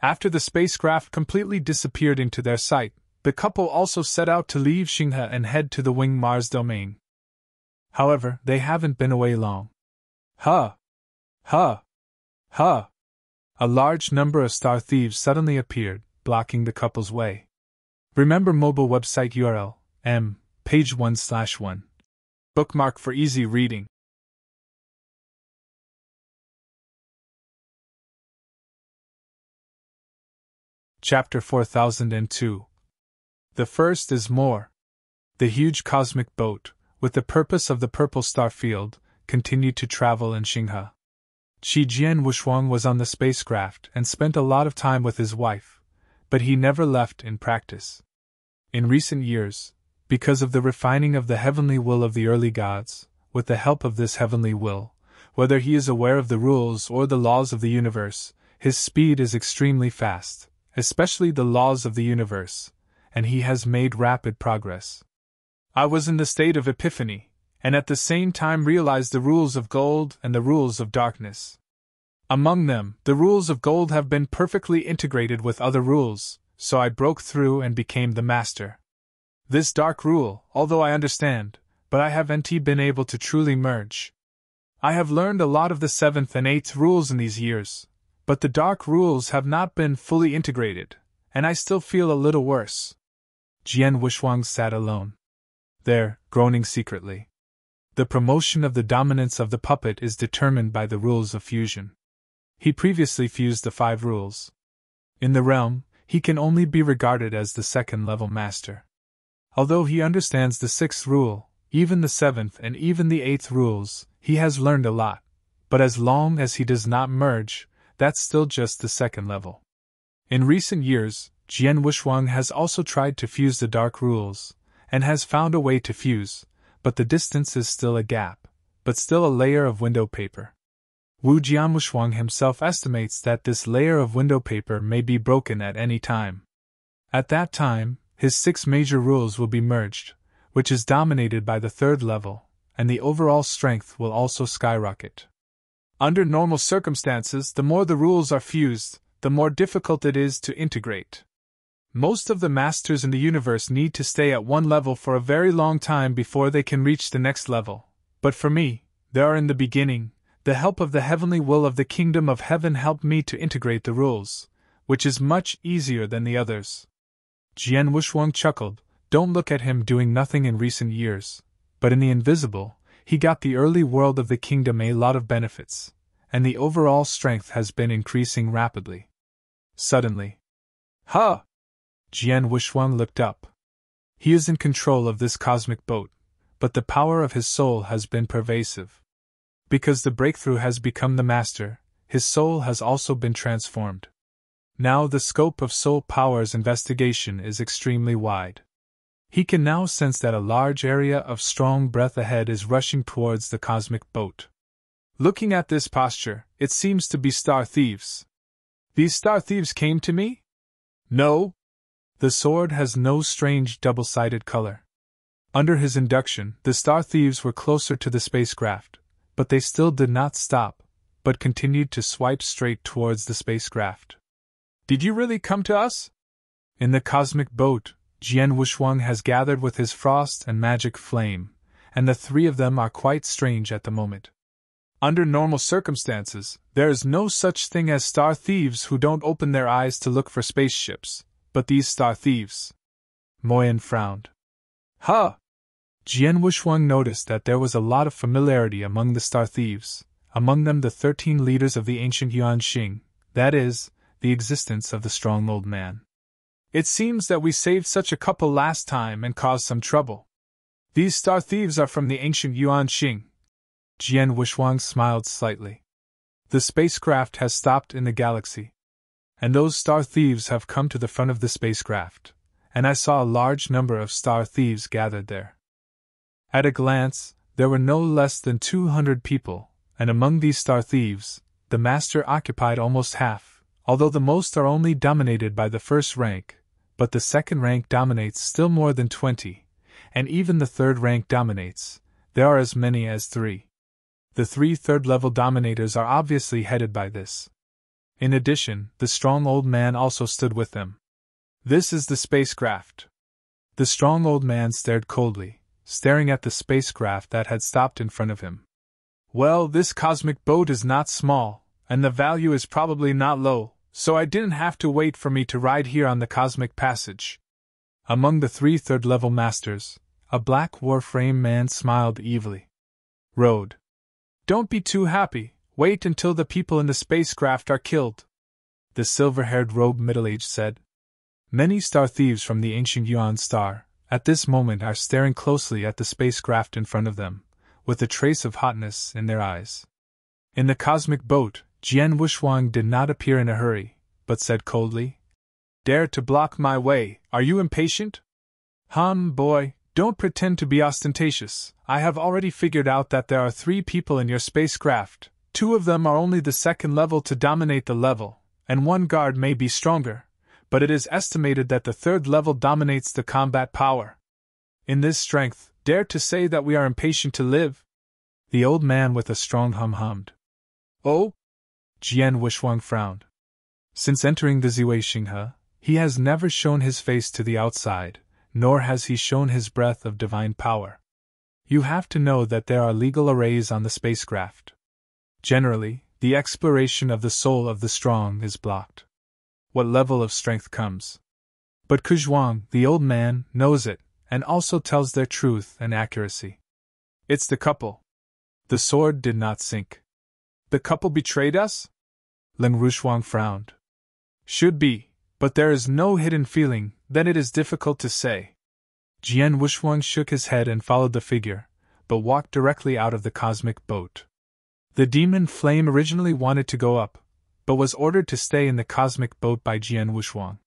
After the spacecraft completely disappeared into their sight, the couple also set out to leave Xinghe and head to the Wing Mars domain. However, they haven't been away long. Ha! Ha! Ha! A large number of star thieves suddenly appeared, blocking the couple's way. Remember mobile website URL, page 1/1. Bookmark for easy reading. Chapter 4002. The first is more. The huge cosmic boat, with the purpose of the purple star field, continued to travel in Xinghe. Qi Jian Wushuang was on the spacecraft and spent a lot of time with his wife, but he never left in practice. In recent years, because of the refining of the heavenly will of the early gods, with the help of this heavenly will, whether he is aware of the rules or the laws of the universe, his speed is extremely fast, especially the laws of the universe, and he has made rapid progress. I was in the state of epiphany, and at the same time realized the rules of gold and the rules of darkness. Among them, the rules of gold have been perfectly integrated with other rules, so I broke through and became the master. This dark rule, although I understand, but I haven't been able to truly merge. I have learned a lot of the 7th and 8th rules in these years, but the dark rules have not been fully integrated, and I still feel a little worse. Jian Wushuang sat alone there, groaning secretly. The promotion of the dominance of the puppet is determined by the rules of fusion. He previously fused the 5 rules. In the realm, he can only be regarded as the 2nd-level master. Although he understands the 6th rule, even the 7th and even the 8th rules, he has learned a lot, but as long as he does not merge, that's still just the 2nd level. In recent years, Jian Wushuang has also tried to fuse the dark rules, and has found a way to fuse, but the distance is still a gap, but still a layer of window paper. Wu Jianwushuang himself estimates that this layer of window paper may be broken at any time. At that time, his 6 major rules will be merged, which is dominated by the 3rd level, and the overall strength will also skyrocket. Under normal circumstances, the more the rules are fused, the more difficult it is to integrate. Most of the masters in the universe need to stay at one level for a very long time before they can reach the next level, but for me, there are in the beginning, the help of the heavenly will of the kingdom of heaven helped me to integrate the rules, which is much easier than the others. Jian Wushuang chuckled. Don't look at him doing nothing in recent years, but in the invisible, he got the early world of the kingdom a lot of benefits, and the overall strength has been increasing rapidly. Suddenly, "Ha!" Jian Wushuang looked up. He is in control of this cosmic boat, but the power of his soul has been pervasive. Because the breakthrough has become the master, his soul has also been transformed. Now the scope of soul power's investigation is extremely wide. He can now sense that a large area of strong breath ahead is rushing towards the cosmic boat. Looking at this posture, it seems to be star thieves. These star thieves came to me? No. The sword has no strange double-sided color. Under his induction, the star thieves were closer to the spacecraft, but they still did not stop, but continued to swipe straight towards the spacecraft. Did you really come to us? In the cosmic boat, Jian Wushuang has gathered with his frost and magic flame, and the 3 of them are quite strange at the moment. Under normal circumstances, there is no such thing as star thieves who don't open their eyes to look for spaceships, but these star thieves. Moyan frowned. Ha! Jian Wushuang noticed that there was a lot of familiarity among the star thieves, among them the 13 leaders of the ancient Yuan Xing, that is, the existence of the strong old man. It seems that we saved such a couple last time and caused some trouble. These star thieves are from the ancient Yuan Xing. Jian Wushuang smiled slightly. The spacecraft has stopped in the galaxy, and those star thieves have come to the front of the spacecraft, and I saw a large number of star thieves gathered there. At a glance, there were no less than 200 people, and among these star thieves, the master occupied almost half, although the most are only dominated by the 1st rank, but the 2nd rank dominates still more than 20, and even the 3rd rank dominates. There are as many as 3. The 3 3rd-level dominators are obviously headed by this. In addition, the strong old man also stood with them. This is the spacecraft. The strong old man stared coldly, staring at the spacecraft that had stopped in front of him. Well, this cosmic boat is not small, and the value is probably not low, so I didn't have to wait for me to ride here on the cosmic passage. Among the 3 third-level masters, a black warframe man smiled evilly. Road. Don't be too happy, wait until the people in the spacecraft are killed, the silver-haired robed middle-aged said. Many star thieves from the ancient Yuan star, at this moment, are staring closely at the spacecraft in front of them, with a trace of hotness in their eyes. In the cosmic boat, Jian Wuxuang did not appear in a hurry, but said coldly, Dare to block my way, are you impatient? Boy, don't pretend to be ostentatious. I have already figured out that there are 3 people in your spacecraft. 2 of them are only the 2nd level to dominate the level, and 1 guard may be stronger, but it is estimated that the 3rd level dominates the combat power. In this strength, dare to say that we are impatient to live? The old man with a strong hum hummed. Oh? Jian Wuxuang frowned. Since entering the Ziwei he has never shown his face to the outside, nor has he shown his breath of divine power. You have to know that there are legal arrays on the spacecraft. Generally, the exploration of the soul of the strong is blocked. What level of strength comes? But Kuzhuang, the old man, knows it, and also tells their truth and accuracy. It's the couple. The sword did not sink. The couple betrayed us? Ling Rushuang frowned. Should be, but there is no hidden feeling, then it is difficult to say. Jian Wuxuang shook his head and followed the figure, but walked directly out of the cosmic boat. The demon flame originally wanted to go up, but was ordered to stay in the cosmic boat by Jian Wuxuang.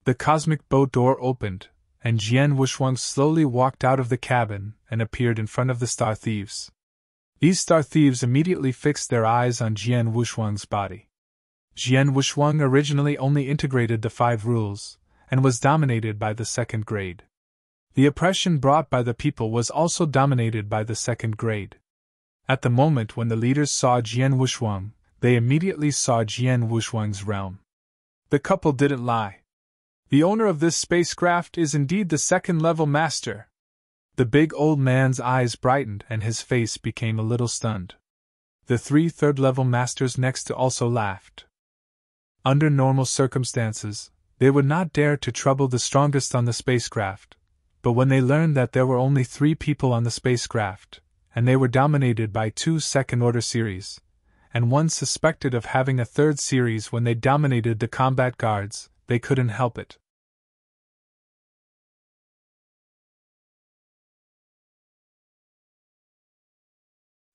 The cosmic boat door opened, and Jian Wuxuang slowly walked out of the cabin and appeared in front of the star thieves. These star thieves immediately fixed their eyes on Jian Wuxuang's body. Jian Wuxuang originally only integrated the 5 rules, and was dominated by the 2nd grade. The oppression brought by the people was also dominated by the 2nd grade. At the moment when the leaders saw Jian Wuxuang, they immediately saw Jian Wuxuang's realm. The couple didn't lie. The owner of this spacecraft is indeed the 2nd-level master. The big old man's eyes brightened and his face became a little stunned. The 3 third-level masters next to also laughed. Under normal circumstances, they would not dare to trouble the strongest on the spacecraft, but when they learned that there were only 3 people on the spacecraft, and they were dominated by 2 second-order series, and one suspected of having a 3rd series when they dominated the combat guards, they couldn't help it.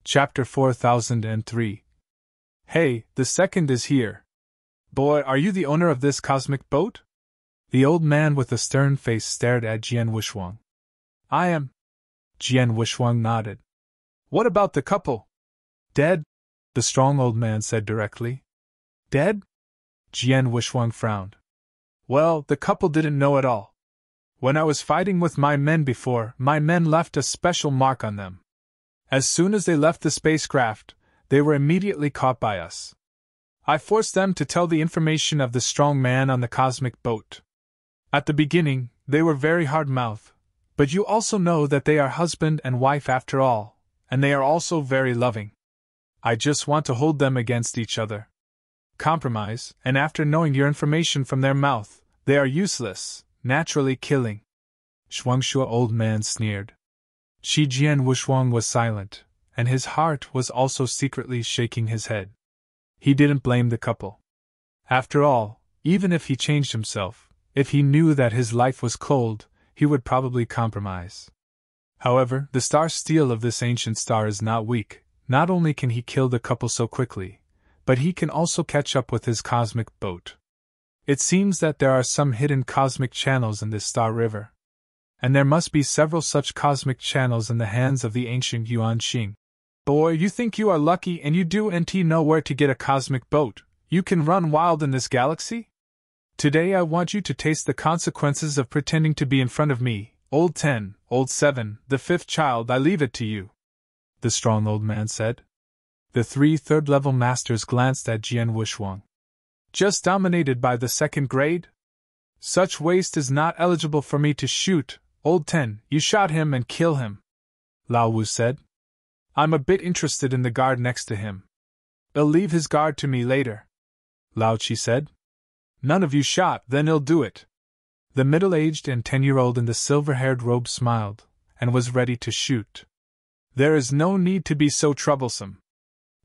Chapter 4003. Hey, the 2nd is here. Boy, are you the owner of this cosmic boat? The old man with a stern face stared at Jian Wuxuang. I am. Jian Wuxuang nodded. What about the couple? Dead? The strong old man said directly. Dead? Jian Wuxuang frowned. Well, the couple didn't know at all. When I was fighting with my men before, my men left a special mark on them. As soon as they left the spacecraft, they were immediately caught by us. I forced them to tell the information of the strong man on the cosmic boat. At the beginning, they were very hard-mouthed, but you also know that they are husband and wife after all, and they are also very loving. I just want to hold them against each other. Compromise, and after knowing your information from their mouth, they are useless, naturally killing. Shuangshua old man sneered. Shi Jian Wuxuang was silent, and his heart was also secretly shaking his head. He didn't blame the couple. After all, even if he changed himself, if he knew that his life was cold, he would probably compromise. However, the star steel of this ancient star is not weak. Not only can he kill the couple so quickly, but he can also catch up with his cosmic boat. It seems that there are some hidden cosmic channels in this star river. And there must be several such cosmic channels in the hands of the ancient Yuan Xing. Boy, you think you are lucky and you do know where to get a cosmic boat. You can run wild in this galaxy? Today I want you to taste the consequences of pretending to be in front of me, old 10, old 7, the 5th child, I leave it to you. The strong old man said. The 3 third-level masters glanced at Jian Wuxuang. Just dominated by the 2nd grade? Such waste is not eligible for me to shoot, old 10, you shot him and kill him. Lao Wu said. I'm a bit interested in the guard next to him. He'll leave his guard to me later. Lao Chi said. None of you shot, then he'll do it. The middle-aged and 10-year-old in the silver-haired robe smiled, and was ready to shoot. "There is no need to be so troublesome."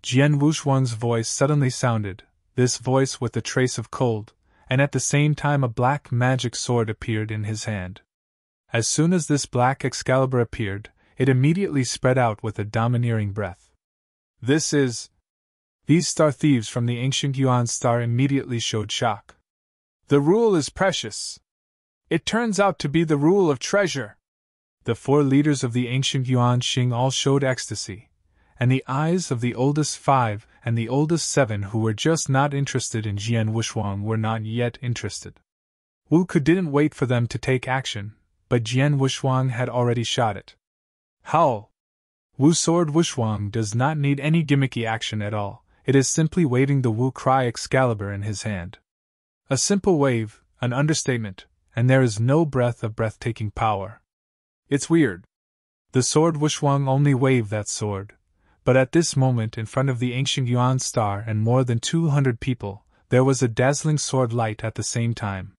Jian Wushuang's voice suddenly sounded, this voice with a trace of cold, and at the same time a black magic sword appeared in his hand. As soon as this black Excalibur appeared, it immediately spread out with a domineering breath. "This is—" These star thieves from the ancient Yuan star immediately showed shock. "The rule is precious. It turns out to be the rule of treasure." The 4 leaders of the ancient Yuan Xing all showed ecstasy, and the eyes of the oldest 5 and the oldest 7 who were just not interested in Jian Wushuang were not yet interested. Wu Ke didn't wait for them to take action, but Jian Wushuang had already shot it. Howl! Wu Sword Wushuang does not need any gimmicky action at all, it is simply waving the Wu Cry Excalibur in his hand. A simple wave, an understatement, and there is no breath of breathtaking power. It's weird. The sword Wushuang only waved that sword, but at this moment in front of the ancient Yuan star and more than 200 people, there was a dazzling sword light at the same time.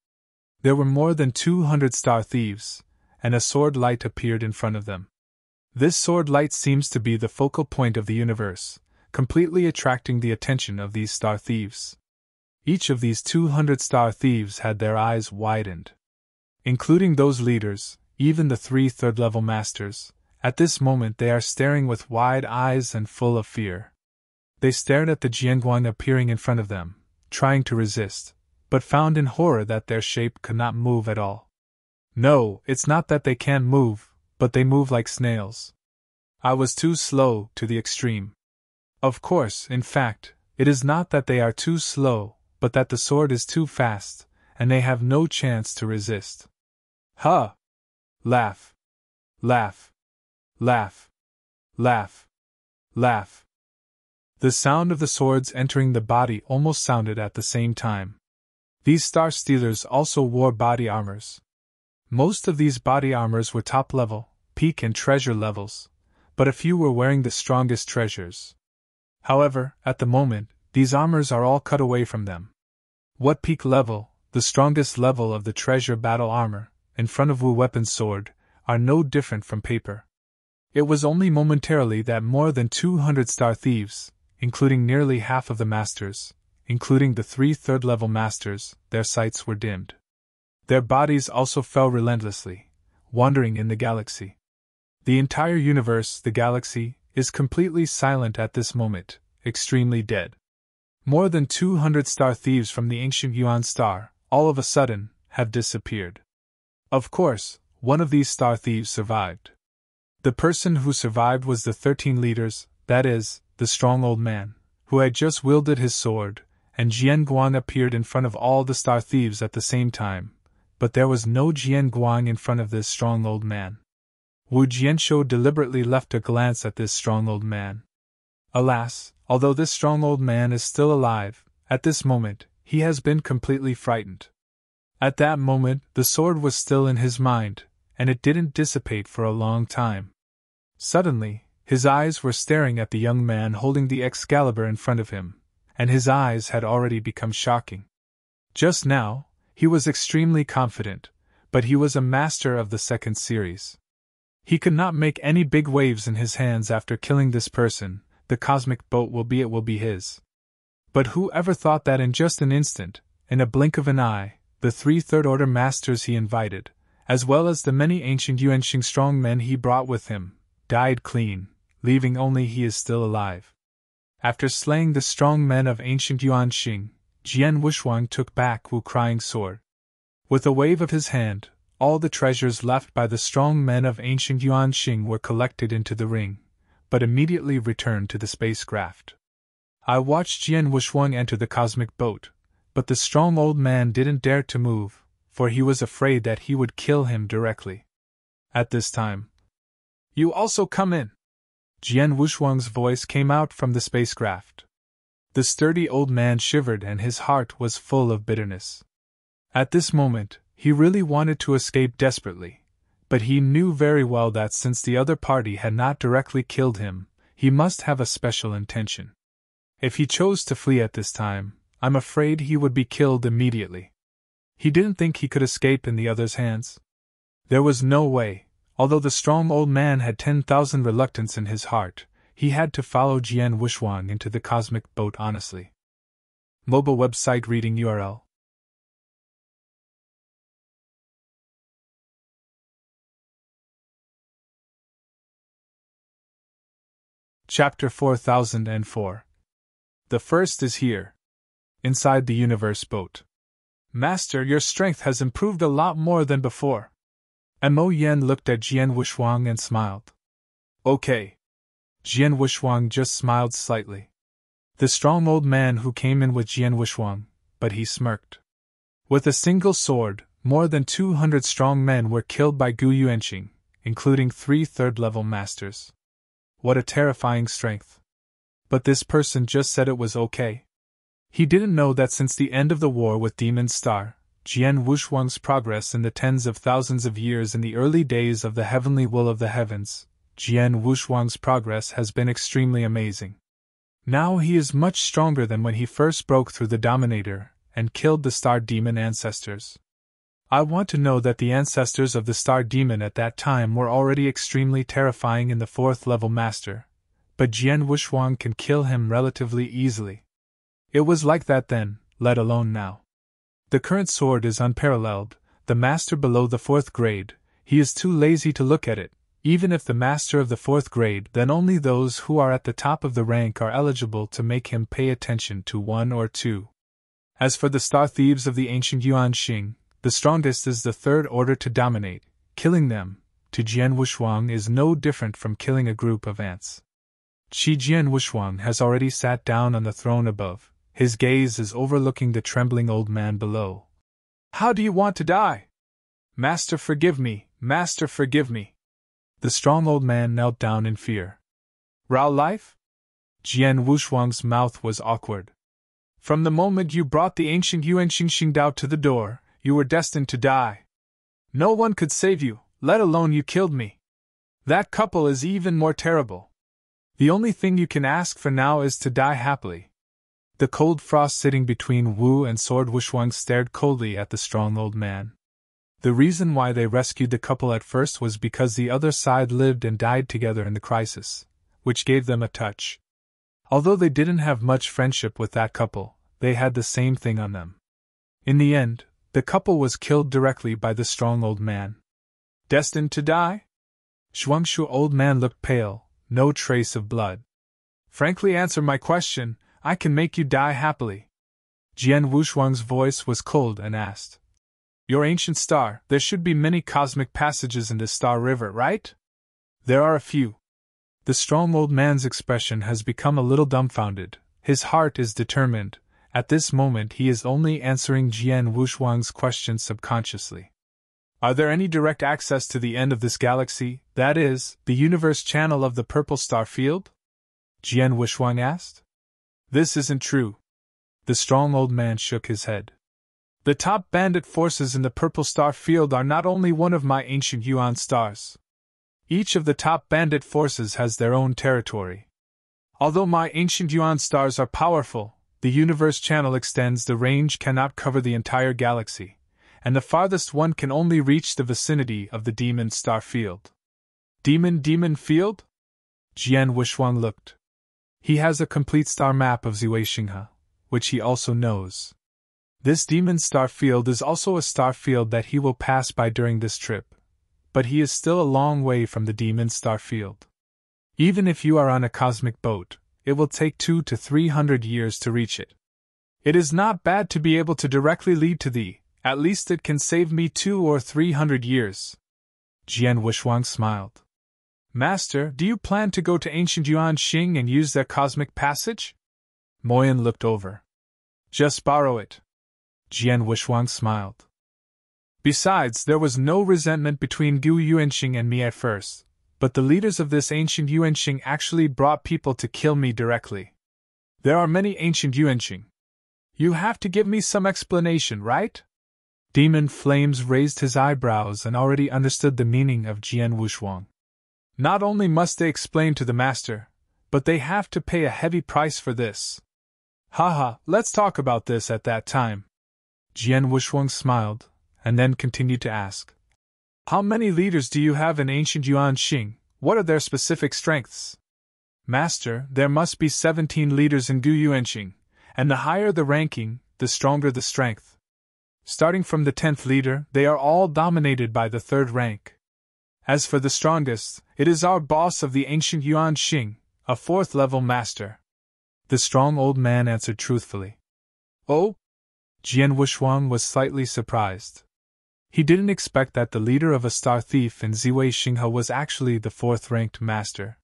There were more than 200 star thieves, and a sword light appeared in front of them. This sword light seems to be the focal point of the universe, completely attracting the attention of these star thieves. Each of these 200 star thieves had their eyes widened. Including those leaders, even the 3 third-level masters, at this moment they are staring with wide eyes and full of fear. They stared at the Jianguang appearing in front of them, trying to resist, but found in horror that their shape could not move at all. No, it's not that they can't move, but they move like snails. I was too slow to the extreme. Of course, in fact, it is not that they are too slow, but that the sword is too fast, and they have no chance to resist. Huh! Laugh! Laugh! Laugh! Laugh! Laugh! The sound of the swords entering the body almost sounded at the same time. These star stealers also wore body armors. Most of these body armors were top level, peak and treasure levels, but a few were wearing the strongest treasures. However, at the moment, these armors are all cut away from them. What peak level, the strongest level of the treasure battle armor, in front of Wu Weapon's sword, are no different from paper. It was only momentarily that more than 200 star thieves, including nearly half of the masters, including the 3 third-level masters, their sights were dimmed. Their bodies also fell relentlessly, wandering in the galaxy. The entire universe, the galaxy, is completely silent at this moment, extremely dead. More than 200 star thieves from the ancient Yuan star, all of a sudden, have disappeared. Of course, one of these star thieves survived. The person who survived was the 13 leaders, that is, the strong old man, who had just wielded his sword, and Jian Guang appeared in front of all the star thieves at the same time, but there was no Jian Guang in front of this strong old man. Wu Jianshou deliberately left a glance at this strong old man. Alas, although this strong old man is still alive, at this moment, he has been completely frightened. At that moment, the sword was still in his mind, and it didn't dissipate for a long time. Suddenly, his eyes were staring at the young man holding the Excalibur in front of him, and his eyes had already become shocking. Just now, he was extremely confident, but he was a master of the second series. He could not make any big waves in his hands after killing this person. The cosmic boat will be his. But who ever thought that in just an instant, in a blink of an eye, the 3 third-order masters he invited, as well as the many ancient Yuanxing strong men he brought with him, died clean, leaving only he is still alive. After slaying the strong men of ancient Yuanxing, Jian Wushuang took back Wu Crying Sword. With a wave of his hand, all the treasures left by the strong men of ancient Yuanxing were collected into the ring, but immediately returned to the spacecraft. I watched Jian Wushuang enter the cosmic boat, but the strong old man didn't dare to move, for he was afraid that he would kill him directly. At this time, "You also come in!" Jian Wushuang's voice came out from the spacecraft. The sturdy old man shivered and his heart was full of bitterness. At this moment, he really wanted to escape desperately, but he knew very well that since the other party had not directly killed him, he must have a special intention. If he chose to flee at this time, I'm afraid he would be killed immediately. He didn't think he could escape in the other's hands. There was no way, although the strong old man had 10,000 reluctance in his heart, he had to follow Jian Wuxuang into the cosmic boat honestly. Mobile website reading URL. Chapter 4004. The first is here. Inside the universe boat. Master, your strength has improved a lot more than before. Mo Yen looked at Jian Wuxuang and smiled. Okay. Jian Wuxuang just smiled slightly. The strong old man who came in with Jian Wuxuang, but he smirked. With a single sword, more than 200 strong men were killed by Gu Yuanqing, including 3 third-level masters. What a terrifying strength. But this person just said it was okay. He didn't know that since the end of the war with Demon Star, Jian Wuxuang's progress in the tens of thousands of years in the early days of the heavenly will of the heavens, Jian Wuxuang's progress has been extremely amazing. Now he is much stronger than when he first broke through the Dominator and killed the Star Demon ancestors. I want to know that the ancestors of the Star Demon at that time were already extremely terrifying in the 4th level master, but Jian Wuxuang can kill him relatively easily. It was like that then, let alone now. The current sword is unparalleled, the master below the 4th grade, he is too lazy to look at it. Even if the master of the 4th grade, then only those who are at the top of the rank are eligible to make him pay attention to 1 or 2. As for the star thieves of the ancient Yuan Xing, the strongest is the 3rd order to dominate. Killing them, to Jian Wuxuang, is no different from killing a group of ants. Jian Wuxuang has already sat down on the throne above, his gaze is overlooking the trembling old man below. How do you want to die? Master, forgive me, Master, forgive me. The strong old man knelt down in fear. Rao life? Jian Wuxuang's mouth was awkward. From the moment you brought the ancient Yuan Xingdao to the door, you were destined to die. No one could save you, let alone you killed me. That couple is even more terrible. The only thing you can ask for now is to die happily. The cold frost sitting between Wu and Sword Wuxuang stared coldly at the strong old man. The reason why they rescued the couple at first was because the other side lived and died together in the crisis, which gave them a touch. Although they didn't have much friendship with that couple, they had the same thing on them. In the end, the couple was killed directly by the strong old man. Destined to die? Shuangshu old man looked pale, no trace of blood. Frankly answer my question, I can make you die happily. Jian Wuxuang's voice was cold and asked. Your ancient star, there should be many cosmic passages in this star river, right? There are a few. The strong old man's expression has become a little dumbfounded, his heart is determined. At this moment he is only answering Jian Wuxuang's question subconsciously. Are there any direct access to the end of this galaxy, that is, the universe channel of the purple star field? Jian Wuxuang asked. This isn't true. The strong old man shook his head. The top bandit forces in the purple star field are not only one of my ancient Yuan stars. Each of the top bandit forces has their own territory. Although my ancient Yuan stars are powerful, the universe channel extends, the range cannot cover the entire galaxy, and the farthest one can only reach the vicinity of the demon star field. Demon field? Jian Wuxuang looked. He has a complete star map of Zhuixinghe, which he also knows. This demon star field is also a star field that he will pass by during this trip, but he is still a long way from the demon star field. Even if you are on a cosmic boat, it will take 200 to 300 years to reach it. It is not bad to be able to directly lead to thee, at least it can save me 200 or 300 years. Jian Wuxuang smiled. Master, do you plan to go to ancient Yuan Xing and use their cosmic passage? Moyan looked over. Just borrow it. Jian Wuxuang smiled. Besides, there was no resentment between Gu Yuanqing and me at first, but the leaders of this ancient Yuanqing actually brought people to kill me directly. There are many ancient Yuanqing. You have to give me some explanation, right? Demon Flames raised his eyebrows and already understood the meaning of Jian Wuxuang. Not only must they explain to the master, but they have to pay a heavy price for this. Haha, let's talk about this at that time. Jian Wushuang smiled, and then continued to ask. How many leaders do you have in ancient Yuan Xing? What are their specific strengths? Master, there must be 17 leaders in Gu Yuanxing, and the higher the ranking, the stronger the strength. Starting from the 10th leader, they are all dominated by the 3rd rank. As for the strongest, it is our boss of the ancient Yuan Xing, a 4th level master. The strong old man answered truthfully. Oh? Jian Wushuang was slightly surprised. He didn't expect that the leader of a star thief in Ziwei Xinghe was actually the 4th ranked master.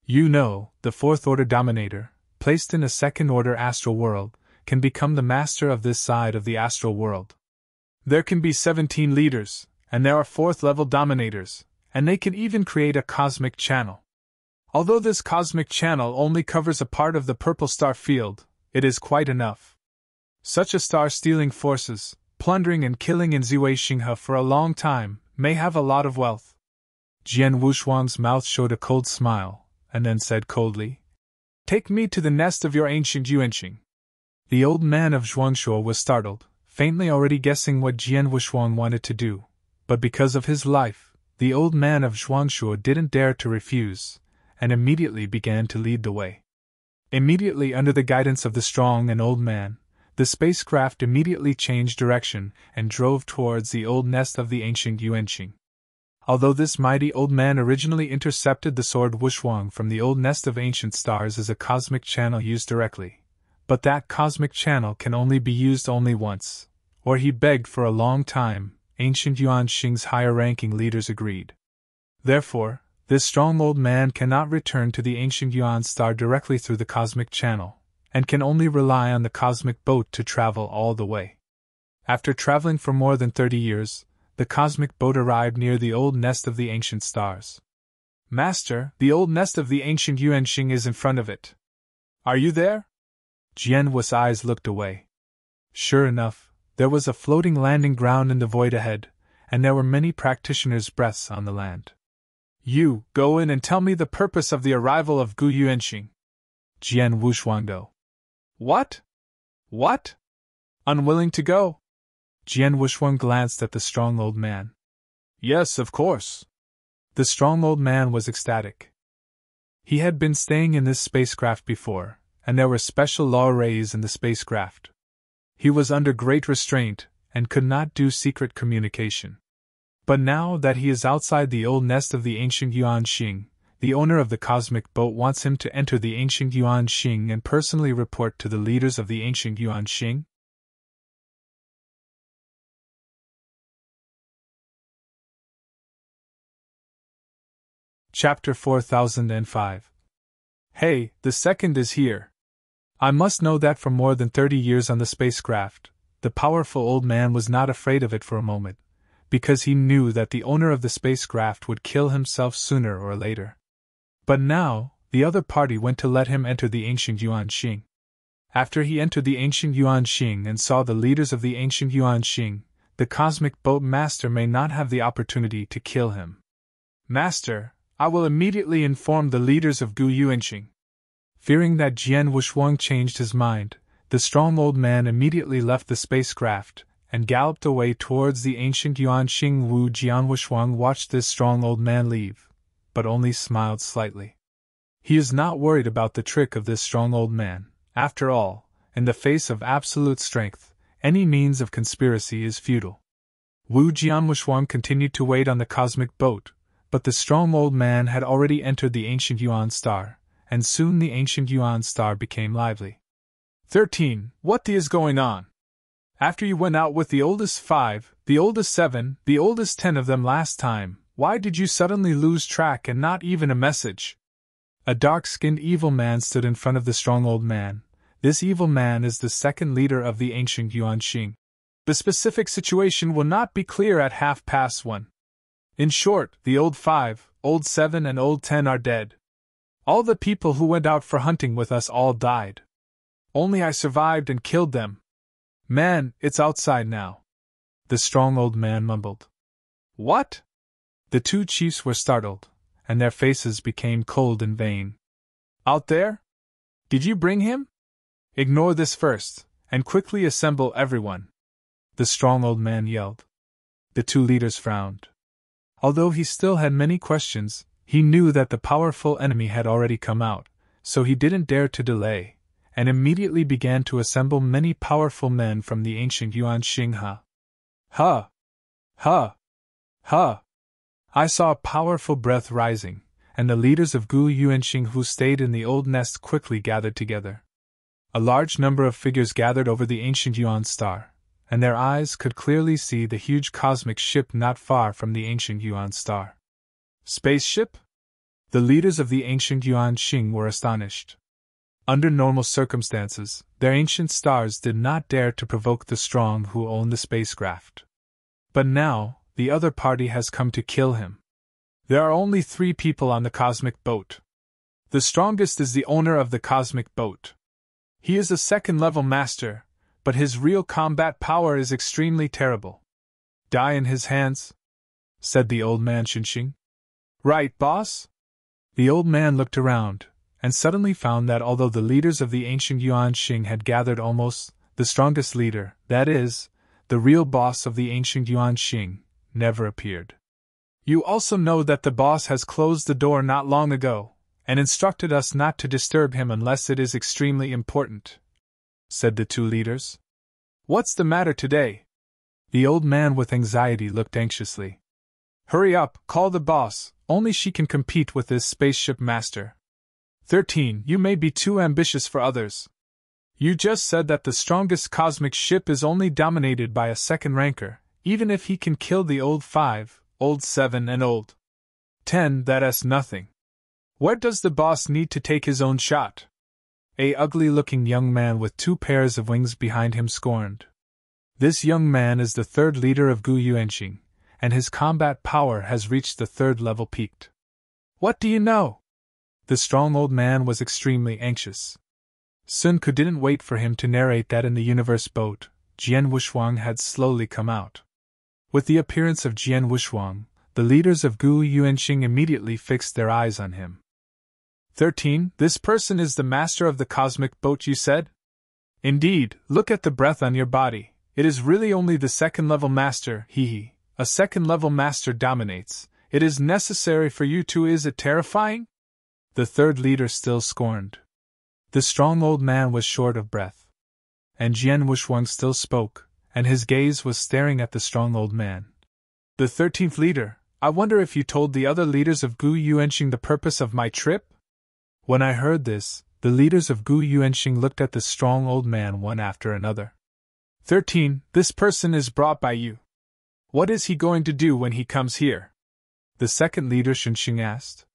You know, the 4th order dominator, placed in a 2nd order astral world, can become the master of this side of the astral world. There can be 17 leaders, and there are 4th level dominators, and they can even create a cosmic channel. Although this cosmic channel only covers a part of the purple star field, it is quite enough. Such a star stealing forces, plundering and killing in Ziwei Xinghe for a long time, may have a lot of wealth. Jian Wushuang's mouth showed a cold smile, and then said coldly, Take me to the nest of your ancient Yuanxing. The old man of Zhuangshuo was startled, faintly already guessing what Jian Wushuang wanted to do, but because of his life, the old man of Zhuangshuo didn't dare to refuse, and immediately began to lead the way. Immediately under the guidance of the strong and old man, the spacecraft immediately changed direction and drove towards the old nest of the ancient Yuanxing. Although this mighty old man originally intercepted the sword Wushuang from the old nest of ancient stars as a cosmic channel used directly, but that cosmic channel can only be used only once, or he begged for a long time, ancient Yuan Xing's higher-ranking leaders agreed. Therefore, this strong old man cannot return to the ancient Yuan star directly through the cosmic channel, and can only rely on the cosmic boat to travel all the way. After traveling for more than 30 years, the cosmic boat arrived near the old nest of the ancient stars. Master, the old nest of the ancient Yuanxing is in front of it. Are you there? Jian Wu's eyes looked away. Sure enough, there was a floating landing ground in the void ahead, and there were many practitioners' breaths on the land. You, go in and tell me the purpose of the arrival of Gu Yuanxing. Jian Wushuang. What? What? Unwilling to go? Jian Wushuang glanced at the strong old man. Yes, of course. The strong old man was ecstatic. He had been staying in this spacecraft before, and there were special law arrays in the spacecraft. He was under great restraint, and could not do secret communication. But now that he is outside the old nest of the ancient Yuan Xing, the owner of the cosmic boat wants him to enter the ancient Yuan Xing and personally report to the leaders of the ancient Yuan Xing. Chapter 4005. Hey, the second is here. I must know that for more than 30 years on the spacecraft, the powerful old man was not afraid of it for a moment, because he knew that the owner of the spacecraft would kill himself sooner or later. But now, the other party went to let him enter the ancient Yuan Xing. After he entered the ancient Yuan Xing and saw the leaders of the ancient Yuan Xing, the cosmic boat master may not have the opportunity to kill him. Master, I will immediately inform the leaders of Gu Yuanxing. Fearing that Jian Wushuang changed his mind, the strong old man immediately left the spacecraft and galloped away towards the ancient Yuan Xing. Jian Wushuang watched this strong old man leave, but only smiled slightly. He is not worried about the trick of this strong old man. After all, in the face of absolute strength, any means of conspiracy is futile. Jian Wushuang continued to wait on the cosmic boat, but the strong old man had already entered the ancient Yuan star, and soon the ancient Yuan star became lively. 13. What is going on? After you went out with the oldest 5, the oldest 7, the oldest 10 of them last time, why did you suddenly lose track and not even a message? A dark-skinned evil man stood in front of the strong old man. This evil man is the second leader of the ancient Yuan Xing. The specific situation will not be clear at 1:30. In short, the old 5, old 7 and old 10 are dead. All the people who went out for hunting with us all died. Only I survived and killed them. Man, it's outside now. The strong old man mumbled. What? The two chiefs were startled, and their faces became cold and vain. Out there? Did you bring him? Ignore this first, and quickly assemble everyone. the strong old man yelled. The two leaders frowned. Although he still had many questions, he knew that the powerful enemy had already come out, so he didn't dare to delay, and immediately began to assemble many powerful men from the ancient Yuan Xingha. Ha! Ha! Ha! I saw a powerful breath rising, and the leaders of Gu Yuanxing who stayed in the old nest quickly gathered together. A large number of figures gathered over the ancient Yuan star, and their eyes could clearly see the huge cosmic ship not far from the ancient Yuan star. Spaceship? The leaders of the ancient Yuan Xing were astonished. Under normal circumstances, their ancient stars did not dare to provoke the strong who owned the spacecraft. But now, the other party has come to kill him. There are only 3 people on the cosmic boat. The strongest is the owner of the cosmic boat. He is a second-level master, but his real combat power is extremely terrible. Die in his hands? Said the old man Xinxing. Right, boss? The old man looked around, and suddenly found that although the leaders of the ancient Yuan Xing had gathered almost, the strongest leader, that is, the real boss of the ancient Yuan Xing, never appeared. You also know that the boss has closed the door not long ago, and instructed us not to disturb him unless it is extremely important, said the 2 leaders. What's the matter today? The old man with anxiety looked anxiously. Hurry up, call the boss, only she can compete with this spaceship master. 13. You may be too ambitious for others. You just said that the strongest cosmic ship is only dominated by a second ranker, even if he can kill the old 5, old 7 and old 10, that's nothing. Where does the boss need to take his own shot? A ugly-looking young man with 2 pairs of wings behind him scorned. This young man is the 3rd leader of Gu Yuanxing, and his combat power has reached the 3rd level peaked. What do you know? The strong old man was extremely anxious. Sun Ku didn't wait for him to narrate that in the universe boat, Jian Wushuang had slowly come out. With the appearance of Jian Wushuang, the leaders of Gu Yuanxing immediately fixed their eyes on him. 13. This person is the master of the cosmic boat, you said? Indeed, look at the breath on your body. It is really only the 2nd-level master, hee. A 2nd-level master dominates. It is necessary for you to. Is it terrifying? The 3rd leader still scorned. The strong old man was short of breath. And Jian Wushuang still spoke, and his gaze was staring at the strong old man. The 13th leader, I wonder if you told the other leaders of Gu Yuanxing the purpose of my trip? When I heard this, the leaders of Gu Yuanxing looked at the strong old man one after another. 13. This person is brought by you. What is he going to do when he comes here? The 2nd leader Xinxing asked.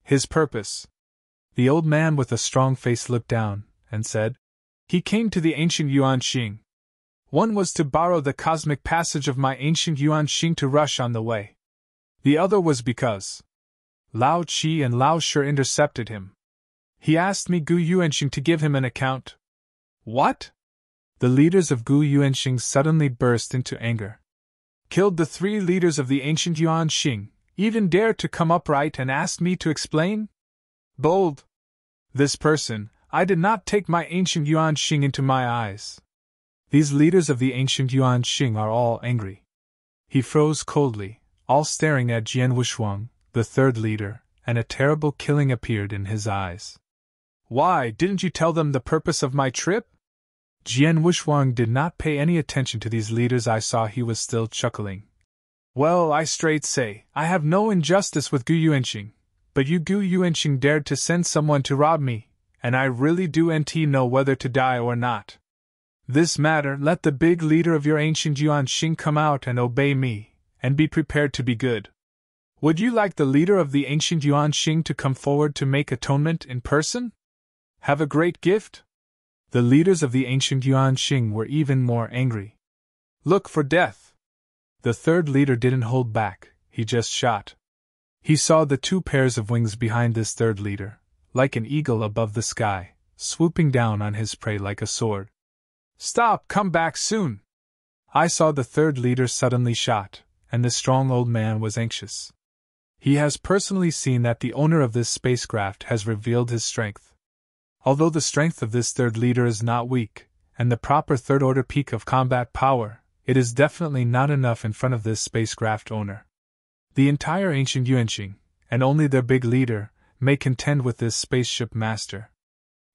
His purpose. The old man with a strong face looked down, and said, He came to the ancient Yuan Xing. One was to borrow the cosmic passage of my ancient Yuan Xing to rush on the way. The other was because Lao Qi and Lao Shi intercepted him. He asked me Gu Yuanxing to give him an account. What? The leaders of Gu Yuanxing suddenly burst into anger. Killed the 3 leaders of the ancient Yuan Xing, even dared to come upright and ask me to explain? Bold! This person, I did not take my ancient Yuan Xing into my eyes. These leaders of the ancient Yuan Xing are all angry. He froze coldly, all staring at Jian Wushuang, the 3rd leader, and a terrible killing appeared in his eyes. Why didn't you tell them the purpose of my trip? Jian Wushuang did not pay any attention to these leaders. I saw he was still chuckling. Well, I straight say, I have no injustice with Gu Yuanxing, but you Gu Yuanxing dared to send someone to rob me, and I really do know whether to die or not. This matter, let the big leader of your ancient Yuan Xing come out and obey me, and be prepared to be good. Would you like the leader of the ancient Yuan Xing to come forward to make atonement in person? Have a great gift? The leaders of the ancient Yuan Xing were even more angry. Look for death. The 3rd leader didn't hold back, he just shot. He saw the 2 pairs of wings behind this 3rd leader, like an eagle above the sky, swooping down on his prey like a sword. Stop, come back soon! I saw the 3rd leader suddenly shot, and the strong old man was anxious. He has personally seen that the owner of this spacecraft has revealed his strength. Although the strength of this 3rd leader is not weak, and the proper 3rd order peak of combat power, it is definitely not enough in front of this spacecraft owner. The entire ancient Yuanqing, and only their big leader, may contend with this spaceship master.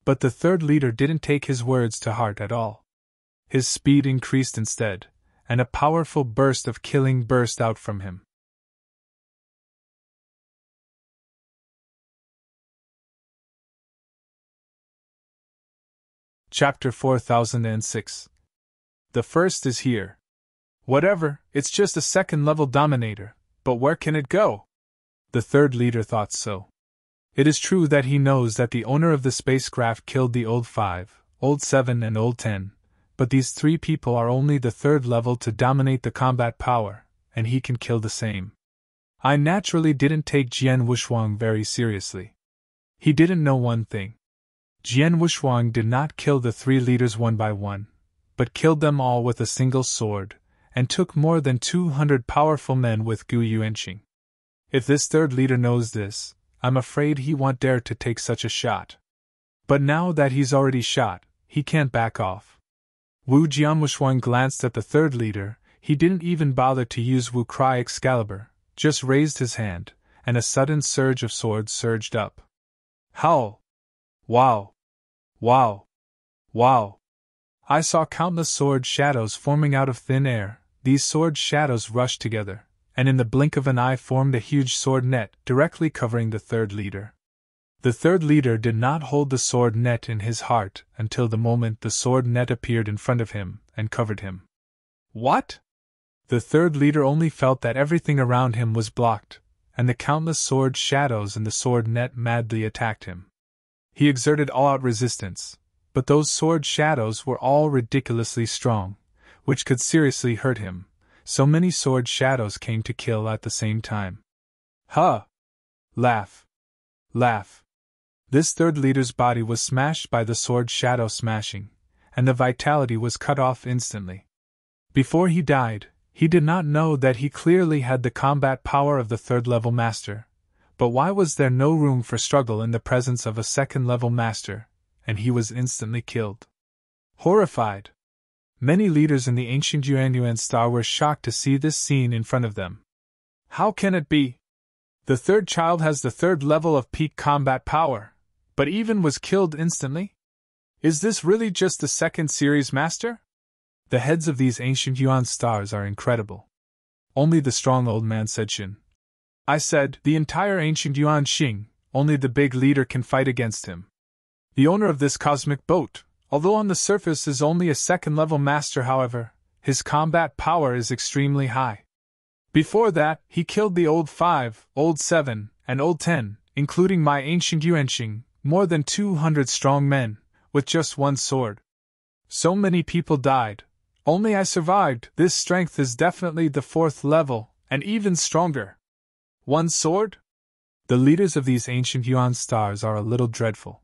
But the third leader didn't take his words to heart at all. His speed increased instead, and a powerful burst of killing burst out from him. Chapter 4006. The first is here. Whatever, it's just a second-level dominator, but where can it go? The third leader thought so. It is true that he knows that the owner of the spacecraft killed the old 5, old 7 and old 10, but these three people are only the third level to dominate the combat power, and he can kill the same. I naturally didn't take Jian Wushuang very seriously. He didn't know one thing. Jian Wushuang did not kill the three leaders one by one, but killed them all with a single sword, and took more than 200 powerful men with Gu Yuanqing. If this third leader knows this, I'm afraid he won't dare to take such a shot. But now that he's already shot, he can't back off. Wu Jianwushuang glanced at the third leader. He didn't even bother to use Wu Cry Excalibur, just raised his hand, and a sudden surge of swords surged up. Howl! Wow! Wow! Wow! I saw countless sword shadows forming out of thin air. These sword shadows rushed together, and in the blink of an eye formed a huge sword net directly covering the third leader. The third leader did not hold the sword net in his heart until the moment the sword net appeared in front of him and covered him. What? The third leader only felt that everything around him was blocked, and the countless sword shadows and the sword net madly attacked him. He exerted all-out resistance, but those sword shadows were all ridiculously strong, which could seriously hurt him. So many sword shadows came to kill at the same time. Huh! Laugh! Laugh! This third leader's body was smashed by the sword shadow smashing, and the vitality was cut off instantly. Before he died, he did not know that he clearly had the combat power of the third-level master. But why was there no room for struggle in the presence of a second-level master, and he was instantly killed? Horrified, many leaders in the ancient Yuanyuan star were shocked to see this scene in front of them. How can it be? The third child has the third level of peak combat power, but even was killed instantly? Is this really just the second series master? The heads of these ancient Yuan stars are incredible. Only the strong old man said Shin. I said, the entire ancient Yuan Xing, only the big leader can fight against him. The owner of this cosmic boat, although on the surface is only a second-level master, however, his combat power is extremely high. Before that, he killed the old 5, old 7, and old 10, including my ancient Yuanqing, more than 200 strong men, with just one sword. So many people died. Only I survived. This strength is definitely the fourth level, and even stronger. One sword? The leaders of these ancient Yuan stars are a little dreadful.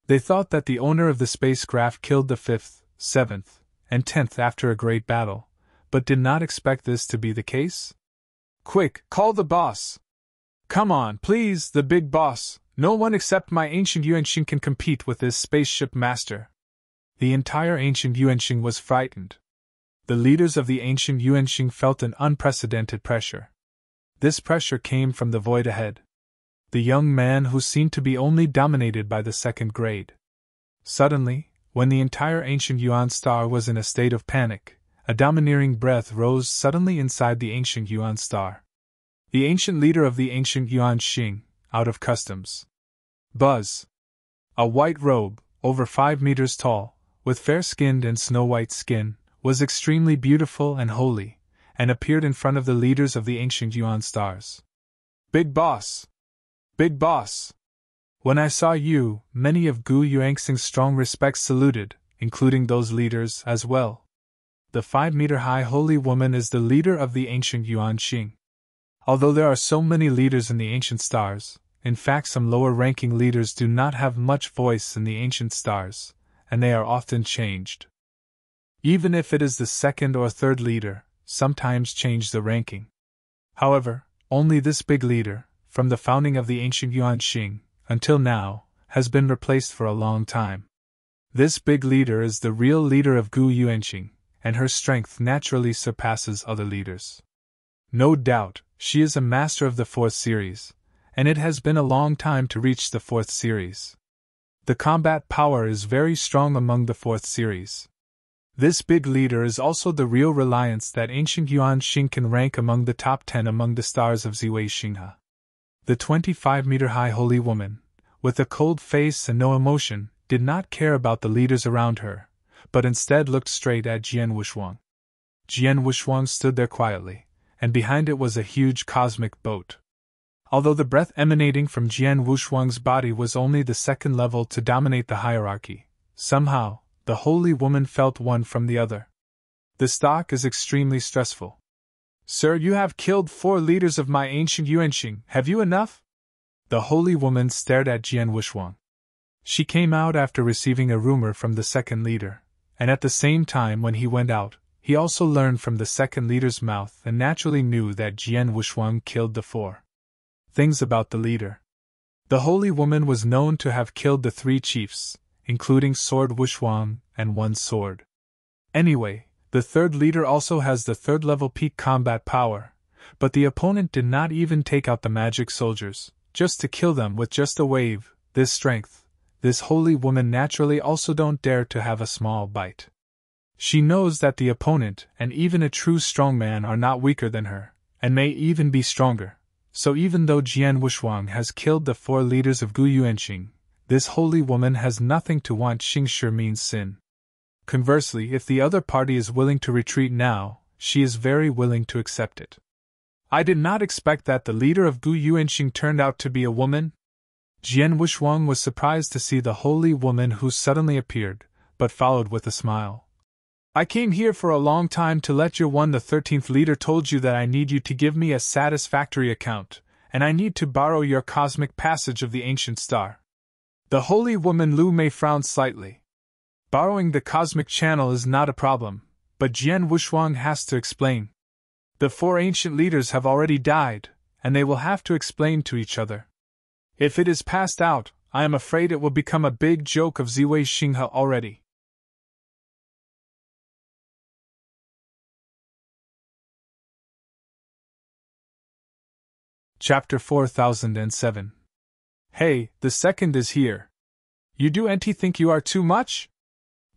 They thought that the owner of the spacecraft killed the 5th, 7th, and 10th after a great battle, but did not expect this to be the case. Quick, call the boss! Come on, please, the big boss. No one except my ancient Yuanqing can compete with this spaceship master. The entire ancient Yuanqing was frightened. The leaders of the ancient Yuanqing felt an unprecedented pressure. This pressure came from the void ahead. The young man who seemed to be only dominated by the second grade. Suddenly, when the entire ancient Yuan star was in a state of panic, a domineering breath rose suddenly inside the ancient Yuan star. The ancient leader of the ancient Yuan Xing, out of customs. Buzz. A white robe, over 5 meters tall, with fair-skinned and snow-white skin, was extremely beautiful and holy, and appeared in front of the leaders of the ancient Yuan stars. Big boss! Big boss! When I saw you, many of Gu Yuanxing's strong respects saluted, including those leaders as well. The 5-meter-high holy woman is the leader of the ancient Yuan Xing. Although there are so many leaders in the ancient stars, in fact some lower-ranking leaders do not have much voice in the ancient stars, and they are often changed. Even if it is the second or third leader, sometimes change the ranking. However, only this big leader, from the founding of the ancient Yuan Xing, until now, has been replaced for a long time. This big leader is the real leader of Gu Yuanqing, and her strength naturally surpasses other leaders. No doubt, she is a master of the 4th series, and it has been a long time to reach the 4th series. The combat power is very strong among the 4th series. This big leader is also the real reliance that ancient Yuan Xing can rank among the top 10 among the stars of Ziwei Xinghe. The 25-meter-high holy woman, with a cold face and no emotion, did not care about the leaders around her, but instead looked straight at Jian Wushuang. Jian Wushuang stood there quietly, and behind it was a huge cosmic boat. Although the breath emanating from Jian Wushuang's body was only the 2nd level to dominate the hierarchy, somehow, the holy woman felt one from the other. This talk is extremely stressful. Sir, you have killed 4 leaders of my ancient Yuanxing, have you enough? The holy woman stared at Jian Wushuang. She came out after receiving a rumor from the 2nd leader, and at the same time when he went out, he also learned from the 2nd leader's mouth and naturally knew that Jian Wushuang killed the 4. Things about the leader. The holy woman was known to have killed the 3 chiefs, including Sword Wushuang and 1 sword. Anyway, the 3rd leader also has the 3rd level peak combat power, but the opponent did not even take out the magic soldiers, just to kill them with just a wave. This strength, this holy woman naturally also don't dare to have a small bite. She knows that the opponent and even a true strongman are not weaker than her, and may even be stronger. So even though Jian Wushuang has killed the 4 leaders of Gu Yuanxing, this holy woman has nothing to want. Xingshi means sin. Conversely, if the other party is willing to retreat now, she is very willing to accept it. I did not expect that the leader of Gu Yuanxing turned out to be a woman. Jian Wushuang was surprised to see the holy woman who suddenly appeared, but followed with a smile. I came here for a long time to let your 13th leader told you that I need you to give me a satisfactory account, and I need to borrow your cosmic passage of the ancient star. The holy woman Lu Mei frowned slightly. Borrowing the cosmic channel is not a problem, but Jian Wushuang has to explain. The 4 ancient leaders have already died, and they will have to explain to each other. If it is passed out, I am afraid it will become a big joke of Ziwei Xinghe already. Chapter 4007. Hey, the 2nd is here. You do think you are too much?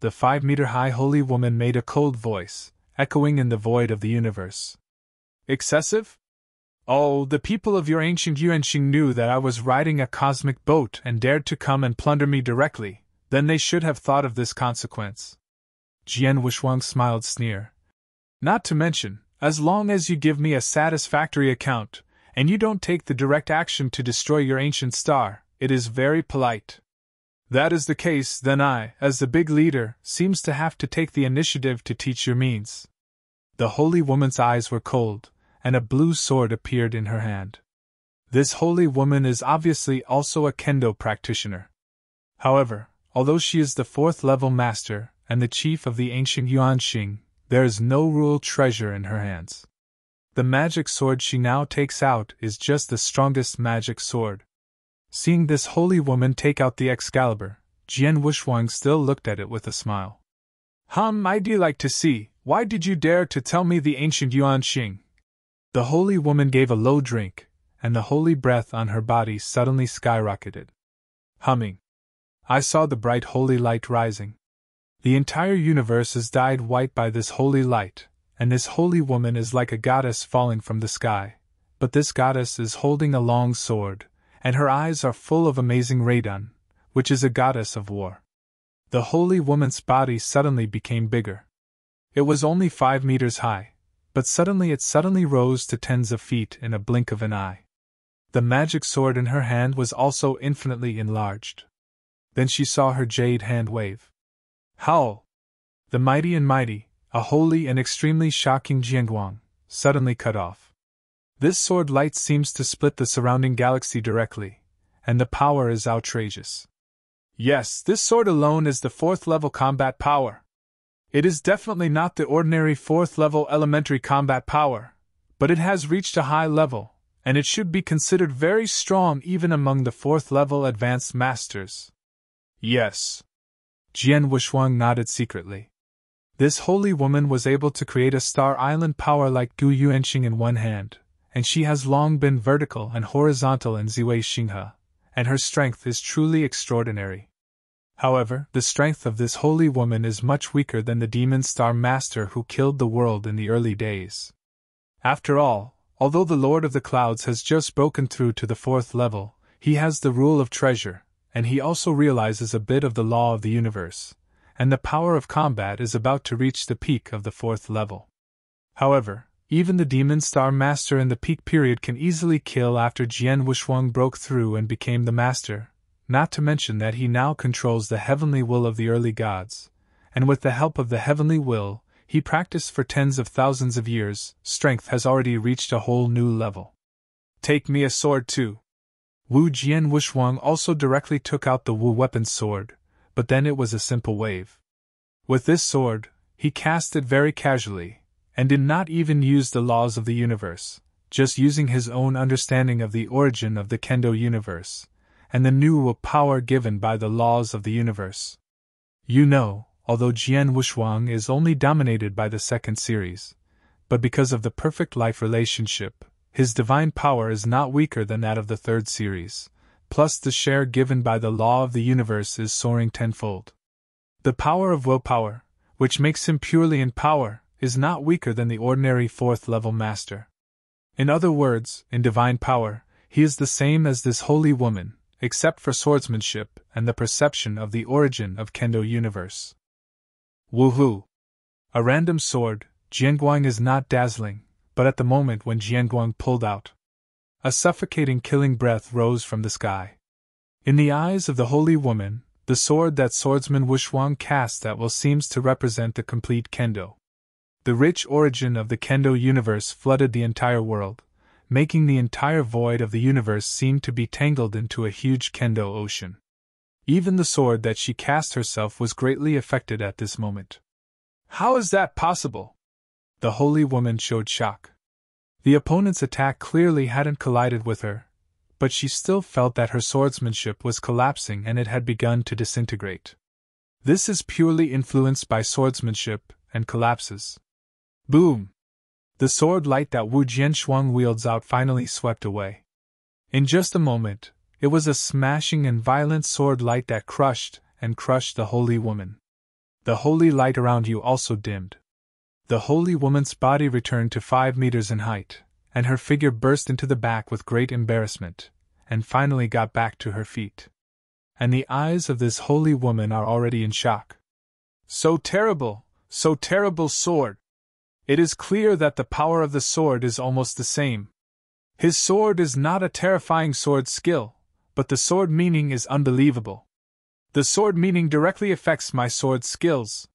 The 5-meter-high holy woman made a cold voice, echoing in the void of the universe. Excessive? Oh, the people of your ancient Yuanxing knew that I was riding a cosmic boat and dared to come and plunder me directly, then they should have thought of this consequence. Jian Wushuang smiled sneer. Not to mention, as long as you give me a satisfactory account, and you don't take the direct action to destroy your ancient star, it is very polite. That is the case, then I, as the big leader, seems to have to take the initiative to teach your means. The holy woman's eyes were cold, and a blue sword appeared in her hand. This holy woman is obviously also a kendo practitioner. However, although she is the 4th level master and the chief of the ancient Yuanxing, there is no real treasure in her hands. The magic sword she now takes out is just the strongest magic sword. Seeing this holy woman take out the Excalibur, Jian Wushuang still looked at it with a smile. I'd like to see, why did you dare to tell me the ancient Yuanxing? The holy woman gave a low drink, and the holy breath on her body suddenly skyrocketed. Humming. I saw the bright holy light rising. The entire universe is dyed white by this holy light, and this holy woman is like a goddess falling from the sky, but this goddess is holding a long sword, and her eyes are full of amazing Radon, which is a goddess of war. The holy woman's body suddenly became bigger. It was only 5 meters high, but suddenly it rose to tens of feet in a blink of an eye. The magic sword in her hand was also infinitely enlarged. Then she saw her jade hand wave. Howl! The mighty and mighty, a holy and extremely shocking Jianguang, suddenly cut off. This sword light seems to split the surrounding galaxy directly, and the power is outrageous. Yes, this sword alone is the 4th level combat power. It is definitely not the ordinary 4th level elementary combat power, but it has reached a high level, and it should be considered very strong even among the 4th level advanced masters. Yes. Jian Wushuang nodded secretly. This holy woman was able to create a star island power like Gu Yuanxing in one hand, and she has long been vertical and horizontal in Ziwei Xinghe, and her strength is truly extraordinary. However, the strength of this holy woman is much weaker than the demon star master who killed the world in the early days. After all, although the Lord of the Clouds has just broken through to the 4th level, he has the rule of treasure, and he also realizes a bit of the law of the universe, and the power of combat is about to reach the peak of the 4th level. However, even the Demon Star Master in the peak period can easily kill after Jian Wushuang broke through and became the Master, not to mention that he now controls the heavenly will of the early gods, and with the help of the heavenly will, he practiced for tens of thousands of years, strength has already reached a whole new level. Take me a sword too. Wu Jian Wushuang also directly took out the Wu weapon sword, but then it was a simple wave. With this sword, he cast it very casually, and did not even use the laws of the universe, just using his own understanding of the origin of the Kendo universe, and the new power given by the laws of the universe. You know, although Jian Wushuang is only dominated by the 2nd series, but because of the perfect life relationship, his divine power is not weaker than that of the 3rd series, plus the share given by the law of the universe is soaring tenfold. The power of willpower, which makes him purely in power, is not weaker than the ordinary 4th level master. In other words, in divine power, he is the same as this holy woman, except for swordsmanship and the perception of the origin of Kendo universe. Woohoo! A random sword, Jianguang is not dazzling, but at the moment when Jianguang pulled out, a suffocating killing breath rose from the sky. In the eyes of the holy woman, the sword that swordsman Wushuang cast at will seems to represent the complete Kendo. The rich origin of the Kendo universe flooded the entire world, making the entire void of the universe seem to be tangled into a huge Kendo ocean. Even the sword that she cast herself was greatly affected at this moment. How is that possible? The holy woman showed shock. The opponent's attack clearly hadn't collided with her, but she still felt that her swordsmanship was collapsing and it had begun to disintegrate. This is purely influenced by swordsmanship and collapses. Boom! The sword light that Wu Jianshuang wields out finally swept away. In just a moment, it was a smashing and violent sword light that crushed the holy woman. The holy light around you also dimmed. The holy woman's body returned to 5 meters in height, and her figure burst into the back with great embarrassment, and finally got back to her feet. And the eyes of this holy woman are already in shock. So terrible sword! It is clear that the power of the sword is almost the same. His sword is not a terrifying sword skill, but the sword meaning is unbelievable. The sword meaning directly affects my sword skills.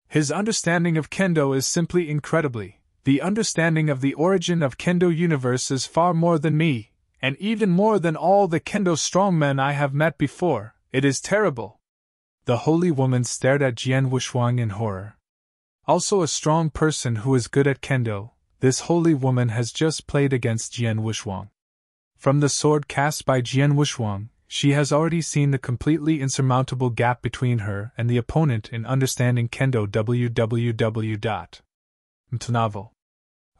His understanding of Kendo is simply incredibly. The understanding of the origin of Kendo universe is far more than me, and even more than all the Kendo strongmen I have met before. It is terrible. The holy woman stared at Jian Wushuang in horror. Also a strong person who is good at Kendo, this holy woman has just played against Jian Wushuang. From the sword cast by Jian Wushuang, she has already seen the completely insurmountable gap between her and the opponent in understanding Kendo. Novel.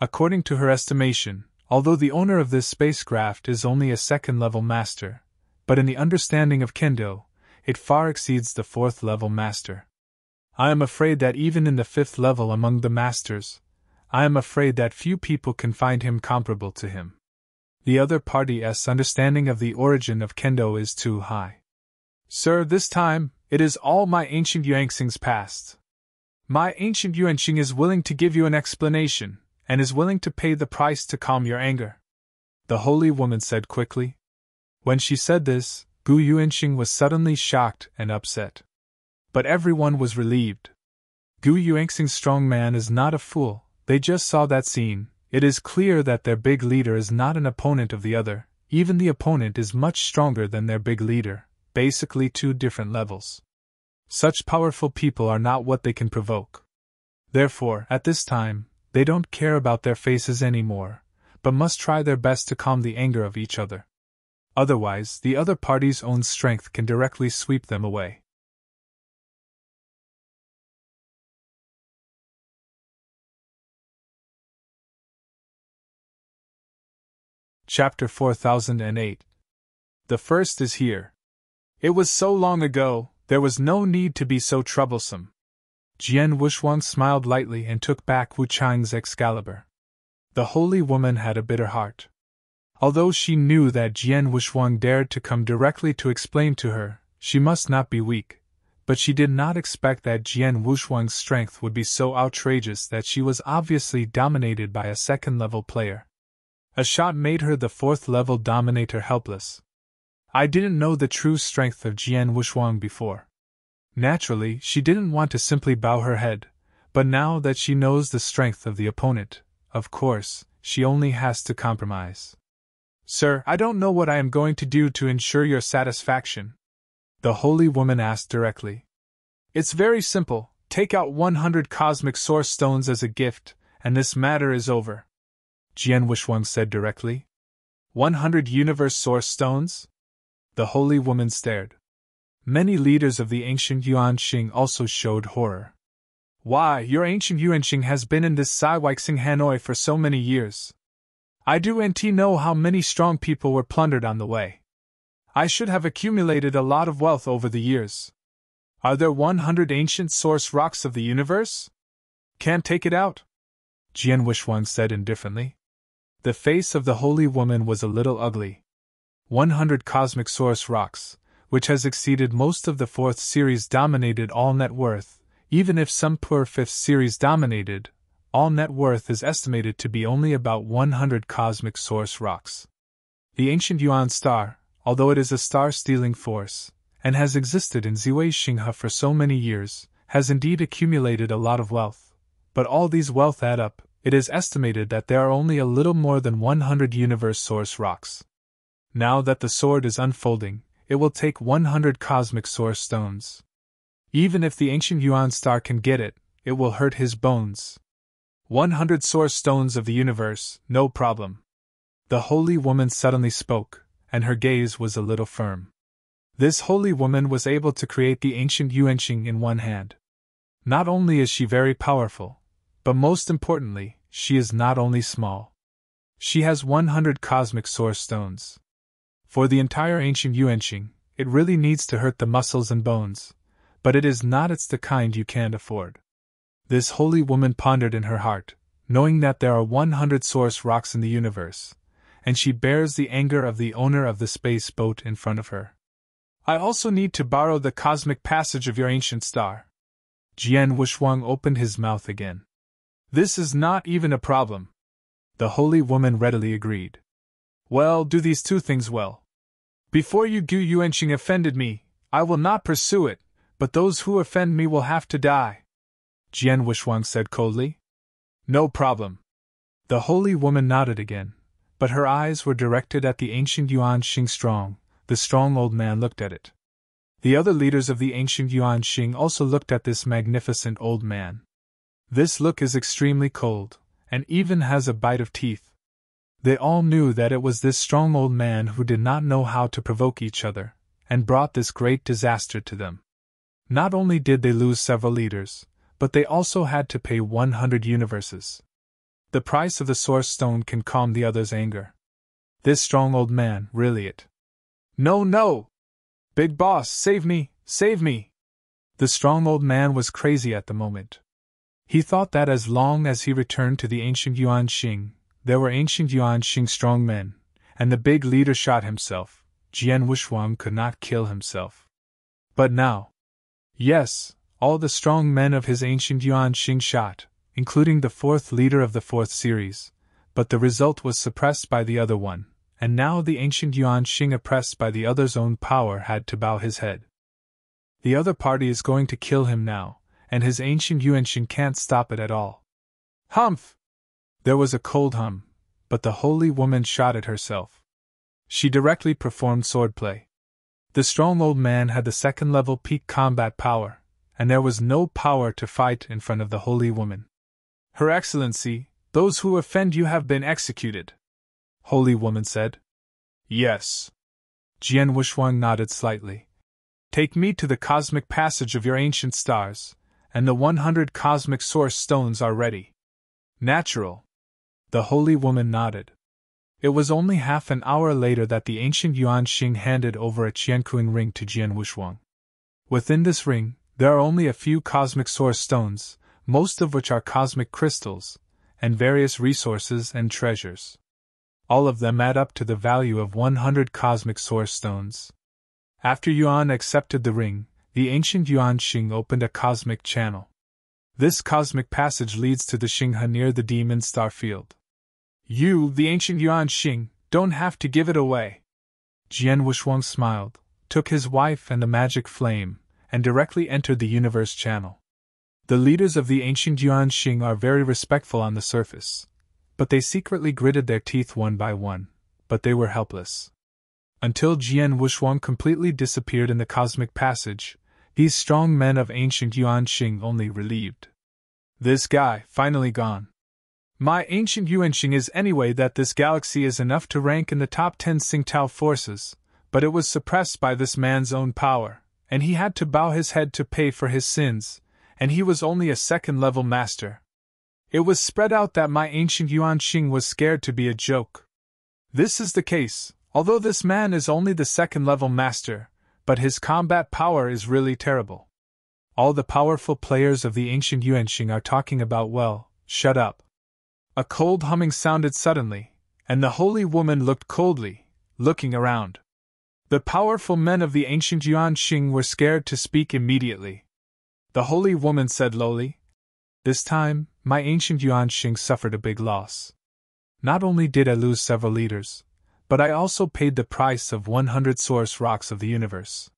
According to her estimation, although the owner of this spacecraft is only a 2nd-level master, but in the understanding of Kendo, it far exceeds the 4th-level master. I am afraid that even in the 5th level among the masters, I am afraid that few people can find him comparable to him. The other party's understanding of the origin of Kendo is too high. Sir, this time, it is all my ancient Yuanxing's past. My ancient Yuanxing is willing to give you an explanation, and is willing to pay the price to calm your anger. The holy woman said quickly. When she said this, Gu Yuanxing was suddenly shocked and upset. But everyone was relieved. Gu Yuanxing's strong man is not a fool, they just saw that scene. It is clear that their big leader is not an opponent of the other, even the opponent is much stronger than their big leader, basically 2 different levels. Such powerful people are not what they can provoke. Therefore, at this time, they don't care about their faces anymore, but must try their best to calm the anger of each other. Otherwise, the other party's own strength can directly sweep them away. Chapter 4008. The first is here. It was so long ago, there was no need to be so troublesome. Jian Wuxuang smiled lightly and took back Wu Chang's Excalibur. The holy woman had a bitter heart. Although she knew that Jian Wuxuang dared to come directly to explain to her, she must not be weak, but she did not expect that Jian Wuxuang's strength would be so outrageous that she was obviously dominated by a second-level player. A shot made her the fourth-level dominator helpless. I didn't know the true strength of Jian Wuxuang before. Naturally, she didn't want to simply bow her head, but now that she knows the strength of the opponent, of course, she only has to compromise. Sir, I don't know what I am going to do to ensure your satisfaction, the holy woman asked directly. It's very simple, take out 100 cosmic source stones as a gift, and this matter is over, Jian Wuxuang said directly. 100 universe source stones? The holy woman stared. Many leaders of the ancient Yuanxing also showed horror. Why, your ancient Yuanxing has been in this Saiweixing Hanoi for so many years. I do know how many strong people were plundered on the way. I should have accumulated a lot of wealth over the years. Are there 100 ancient source rocks of the universe? Can't take it out, Jian Wuxuang said indifferently. The face of the holy woman was a little ugly. 100 cosmic source rocks, which has exceeded most of the 4th series dominated all net worth. Even if some poor 5th series dominated, all net worth is estimated to be only about 100 cosmic source rocks. The ancient Yuan star, although it is a star-stealing force, and has existed in Ziwei-Xinghe for so many years, has indeed accumulated a lot of wealth. But all these wealth add up, it is estimated that there are only a little more than 100 universe source rocks. Now that the sword is unfolding, it will take 100 cosmic source stones. Even if the ancient Yuan star can get it, it will hurt his bones. 100 source stones of the universe, no problem. The holy woman suddenly spoke, and her gaze was a little firm. This holy woman was able to create the ancient Yuanxing in one hand. Not only is she very powerful, but most importantly, she is not only small. She has 100 cosmic source stones. For the entire ancient Yuanxing, it really needs to hurt the muscles and bones, but it is not the kind you can't afford. This holy woman pondered in her heart, knowing that there are 100 source rocks in the universe, and she bears the anger of the owner of the space boat in front of her. I also need to borrow the cosmic passage of your ancient star. Jian Wuxuang opened his mouth again. This is not even a problem. The holy woman readily agreed. Well, do these two things well. Before you Gu Yuanxing offended me, I will not pursue it, but those who offend me will have to die, Jian Wuxuang said coldly. No problem. The holy woman nodded again, but her eyes were directed at the ancient Yuanxing strong. The strong old man looked at it. The other leaders of the ancient Yuanxing also looked at this magnificent old man. This look is extremely cold, and even has a bite of teeth. They all knew that it was this strong old man who did not know how to provoke each other, and brought this great disaster to them. Not only did they lose several leaders, but they also had to pay 100 universes. The price of the source stone can calm the other's anger. This strong old man, really it. No, no! Big boss, save me, save me! The strong old man was crazy at the moment. He thought that as long as he returned to the ancient Yuanxing, there were ancient Yuanxing strong men, and the big leader shot himself. Jian Wuxuang could not kill himself. But now, yes, all the strong men of his ancient Yuanxing shot, including the 4th leader of the 4th series, but the result was suppressed by the other one, and now the ancient Yuanxing oppressed by the other's own power had to bow his head. The other party is going to kill him now, and his ancient Yuanxing can't stop it at all. Humph! There was a cold hum, but the holy woman shot at herself. She directly performed swordplay. The strong old man had the 2nd-level peak combat power, and there was no power to fight in front of the holy woman. Her Excellency, those who offend you have been executed, holy woman said. Yes. Jian Wuxuang nodded slightly. Take me to the cosmic passage of your ancient stars, and the 100 cosmic source stones are ready. Natural. The holy woman nodded. It was only half an hour later that the ancient Yuan Xing handed over a Qiankuing ring to Jian Wushuang. Within this ring, there are only a few cosmic source stones, most of which are cosmic crystals, and various resources and treasures. All of them add up to the value of 100 cosmic source stones. After Yuan accepted the ring, the ancient Yuan Xing opened a cosmic channel. This cosmic passage leads to the Xinghe near the demon star field. You, the ancient Yuan Xing, don't have to give it away. Jian Wushuang smiled, took his wife and the magic flame, and directly entered the universe channel. The leaders of the ancient Yuan Xing are very respectful on the surface, but they secretly gritted their teeth one by one, but they were helpless. Until Jian Wushuang completely disappeared in the cosmic passage, these strong men of ancient Yuan Xing only relieved. This guy, finally gone. My ancient Yuan Xing is anyway that this galaxy is enough to rank in the top 10 Tsingtao forces, but it was suppressed by this man's own power, and he had to bow his head to pay for his sins, and he was only a second-level master. It was spread out that my ancient Yuan Xing was scared to be a joke. This is the case, although this man is only the second-level master, but his combat power is really terrible. All the powerful players of the ancient Yuan Xing are talking about, well, shut up. A cold humming sounded suddenly, and the holy woman looked coldly, looking around. The powerful men of the ancient Yuan Xing were scared to speak immediately. The holy woman said lowly, "This time, my ancient Yuan Xing suffered a big loss. Not only did I lose several leaders, but I also paid the price of 100 source rocks of the universe.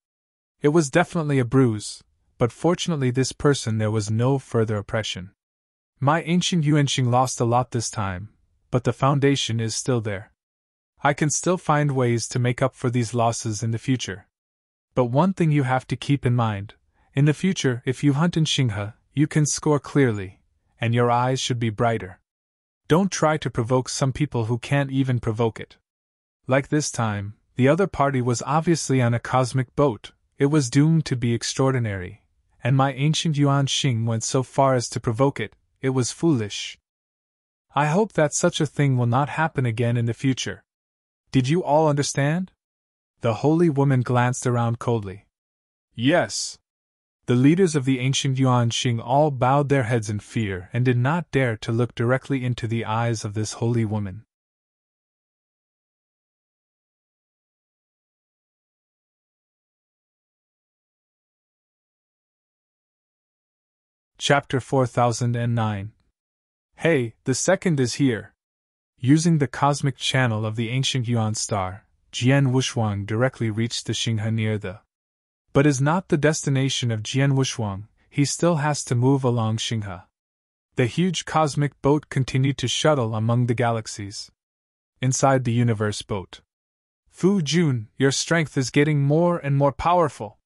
It was definitely a bruise, but fortunately this person there was no further oppression. My ancient Yuan Xing lost a lot this time, but the foundation is still there. I can still find ways to make up for these losses in the future. But one thing you have to keep in mind, in the future if you hunt in Xinghe, you can score clearly, and your eyes should be brighter. Don't try to provoke some people who can't even provoke it. Like this time, the other party was obviously on a cosmic boat, it was doomed to be extraordinary, and my ancient Yuan Xing went so far as to provoke it. It was foolish. I hope that such a thing will not happen again in the future. Did you all understand?" The holy woman glanced around coldly. Yes. The leaders of the ancient Yuan Xing all bowed their heads in fear and did not dare to look directly into the eyes of this holy woman. Chapter 4009. Hey, the second is here. Using the cosmic channel of the ancient Yuan star, Jian Wushuang directly reached the Xinghe near the. But is not the destination of Jian Wushuang, he still has to move along Xinghe. The huge cosmic boat continued to shuttle among the galaxies. Inside the universe boat. Fu Jun, your strength is getting more and more powerful.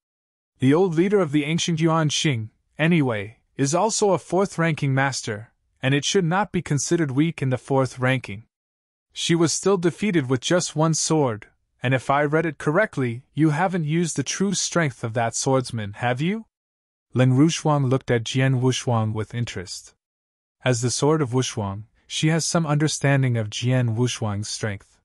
The old leader of the ancient Yuan Xing, anyway, is also a fourth-ranking master, and it should not be considered weak in the fourth ranking. She was still defeated with just one sword, and if I read it correctly, you haven't used the true strength of that swordsman, have you? Ling Rushuang looked at Jian Wushuang with interest. As the sword of Wushuang, she has some understanding of Jian Wushuang's strength.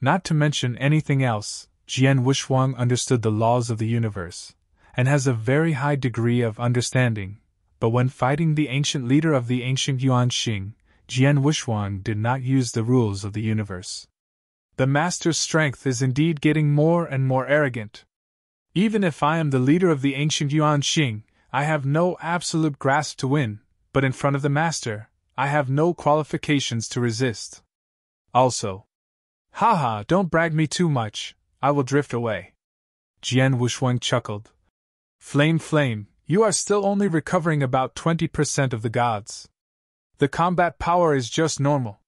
Not to mention anything else, Jian Wushuang understood the laws of the universe, and has a very high degree of understanding. But when fighting the ancient leader of the ancient Yuan Xing, Jian Wushuang did not use the rules of the universe. The master's strength is indeed getting more and more arrogant. Even if I am the leader of the ancient Yuan Xing, I have no absolute grasp to win, but in front of the master, I have no qualifications to resist. Also, haha, don't brag me too much, I will drift away. Jian Wushuang chuckled. Flame, you are still only recovering about 20% of the gods. The combat power is just normal.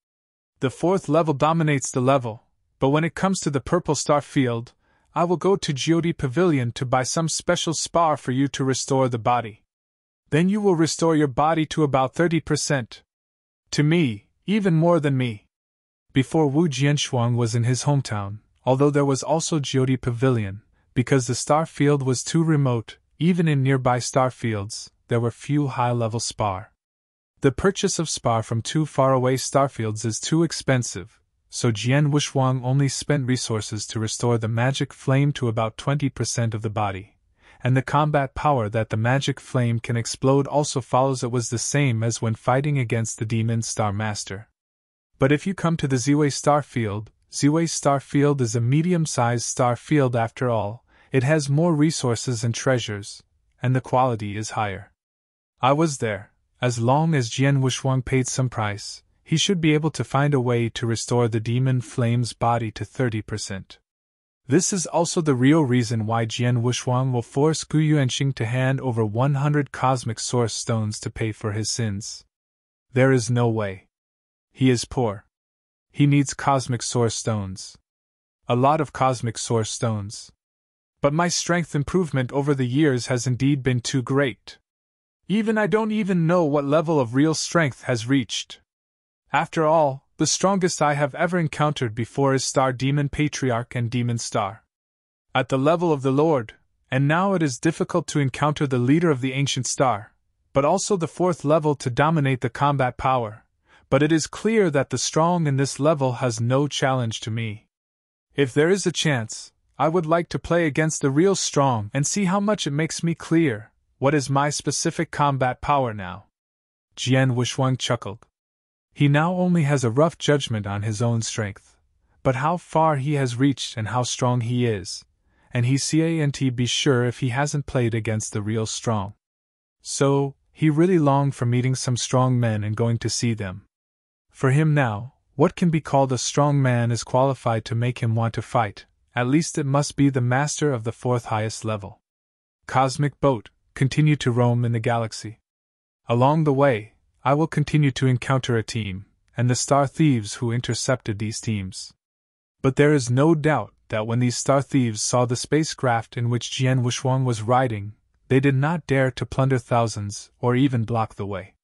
The fourth level dominates the level, but when it comes to the purple star field, I will go to Jyoti Pavilion to buy some special spar for you to restore the body. Then you will restore your body to about 30%. To me, even more than me. Before Wu Jianshuang was in his hometown, although there was also Jyoti Pavilion, because the star field was too remote, even in nearby star fields, there were few high-level spar. The purchase of spar from too far-away starfields is too expensive, so Jian Wushuang only spent resources to restore the magic flame to about 20% of the body, and the combat power that the magic flame can explode also follows it was the same as when fighting against the Demon Star Master. But if you come to the Ziwei Star Field, Ziwei Star Field is a medium-sized star field after all, it has more resources and treasures, and the quality is higher. I was there. As long as Jian Wushuang paid some price, he should be able to find a way to restore the demon flame's body to 30%. This is also the real reason why Jian Wushuang will force Gu Yuanxing to hand over 100 cosmic source stones to pay for his sins. There is no way. He is poor. He needs cosmic source stones. A lot of cosmic source stones. But my strength improvement over the years has indeed been too great. I don't even know what level of real strength has reached. After all, the strongest I have ever encountered before is Star Demon Patriarch and Demon Star. At the level of the Lord, and now it is difficult to encounter the leader of the Ancient Star, but also the fourth level to dominate the combat power, but it is clear that the strong in this level has no challenge to me. If there is a chance, I would like to play against the real strong and see how much it makes me clear. What is my specific combat power now? Jian Wushuang chuckled. He now only has a rough judgment on his own strength, but how far he has reached and how strong he is, and he can't be sure if he hasn't played against the real strong. So, he really longed for meeting some strong men and going to see them. For him now, what can be called a strong man is qualified to make him want to fight, at least it must be the master of the fourth highest level. Cosmic Boat, continue to roam in the galaxy. Along the way, I will continue to encounter a team, and the star thieves who intercepted these teams. But there is no doubt that when these star thieves saw the spacecraft in which Jian Wushuang was riding, they did not dare to plunder thousands or even block the way.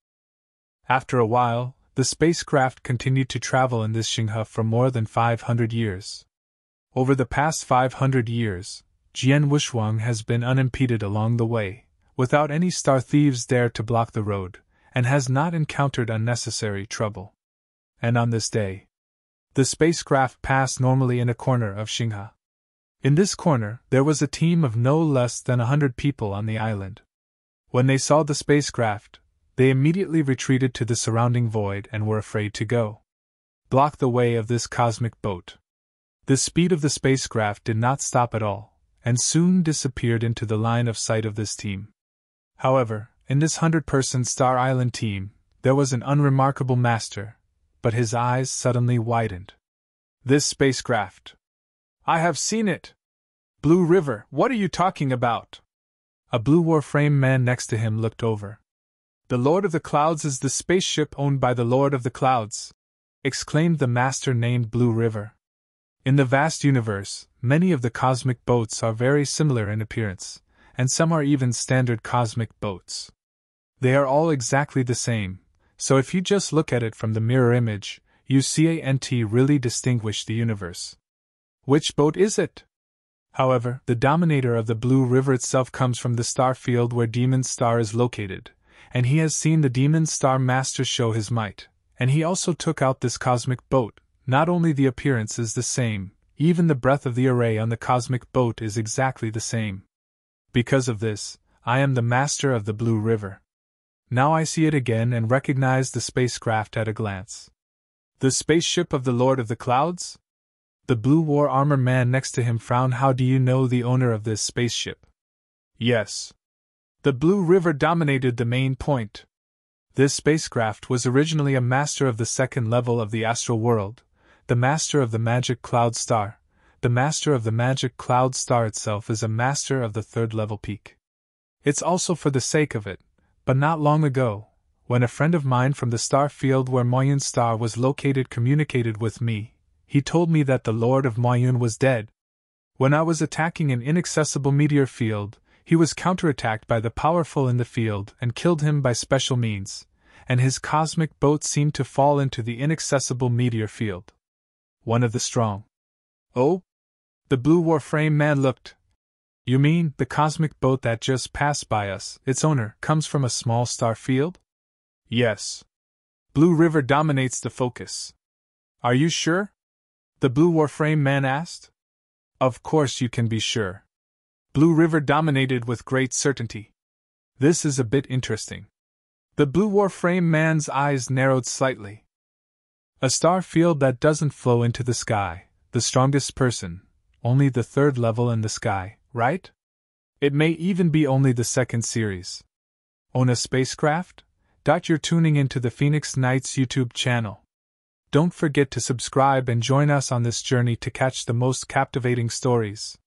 After a while, the spacecraft continued to travel in this Xinghe for more than 500 years. Over the past 500 years, Jian Wushuang has been unimpeded along the way, without any star thieves dare to block the road, and has not encountered unnecessary trouble. And on this day, the spacecraft passed normally in a corner of Xinghe. In this corner, there was a team of no less than 100 people on the island. When they saw the spacecraft, they immediately retreated to the surrounding void and were afraid to block the way of this cosmic boat. The speed of the spacecraft did not stop at all, and soon disappeared into the line of sight of this team. However, in this 100-person Star Island team, there was an unremarkable master, but his eyes suddenly widened. This spacecraft. I have seen it! Blue River, what are you talking about? A blue warframe man next to him looked over. The Lord of the Clouds is the spaceship owned by the Lord of the Clouds, exclaimed the master named Blue River. In the vast universe, many of the cosmic boats are very similar in appearance, and some are even standard cosmic boats. They are all exactly the same, so if you just look at it from the mirror image, you can't really distinguish the universe. Which boat is it? However, the dominator of the Blue River itself comes from the star field where Demon Star is located, and he has seen the Demon Star Master show his might, and he also took out this cosmic boat. Not only the appearance is the same, even the breadth of the array on the cosmic boat is exactly the same. Because of this, I am the master of the Blue River. Now I see it again and recognize the spacecraft at a glance. The spaceship of the Lord of the Clouds? The blue war armor man next to him frowned. How do you know the owner of this spaceship? Yes. The Blue River dominated the main point. This spacecraft was originally a master of the second level of the astral world, the master of the magic cloud star. The master of the magic cloud star itself is a master of the third level peak. It's also for the sake of it, but not long ago, when a friend of mine from the star field where Moyun Star was located communicated with me, he told me that the Lord of Moyun was dead. When I was attacking an inaccessible meteor field, he was counterattacked by the powerful in the field and killed him by special means, and his cosmic boat seemed to fall into the inaccessible meteor field. One of the strong. Oh? The blue warframe man looked. You mean the cosmic boat that just passed by us, its owner, comes from a small star field? Yes. Blue River dominates the focus. Are you sure? The Blue Warframe man asked. Of course you can be sure. Blue River dominated with great certainty. This is a bit interesting. The Blue Warframe man's eyes narrowed slightly. A star field that doesn't flow into the sky, the strongest person, only the third level in the sky, right? It may even be only the second series. Own a spacecraft? You're tuning into the Phoenix Nights YouTube channel. Don't forget to subscribe and join us on this journey to catch the most captivating stories.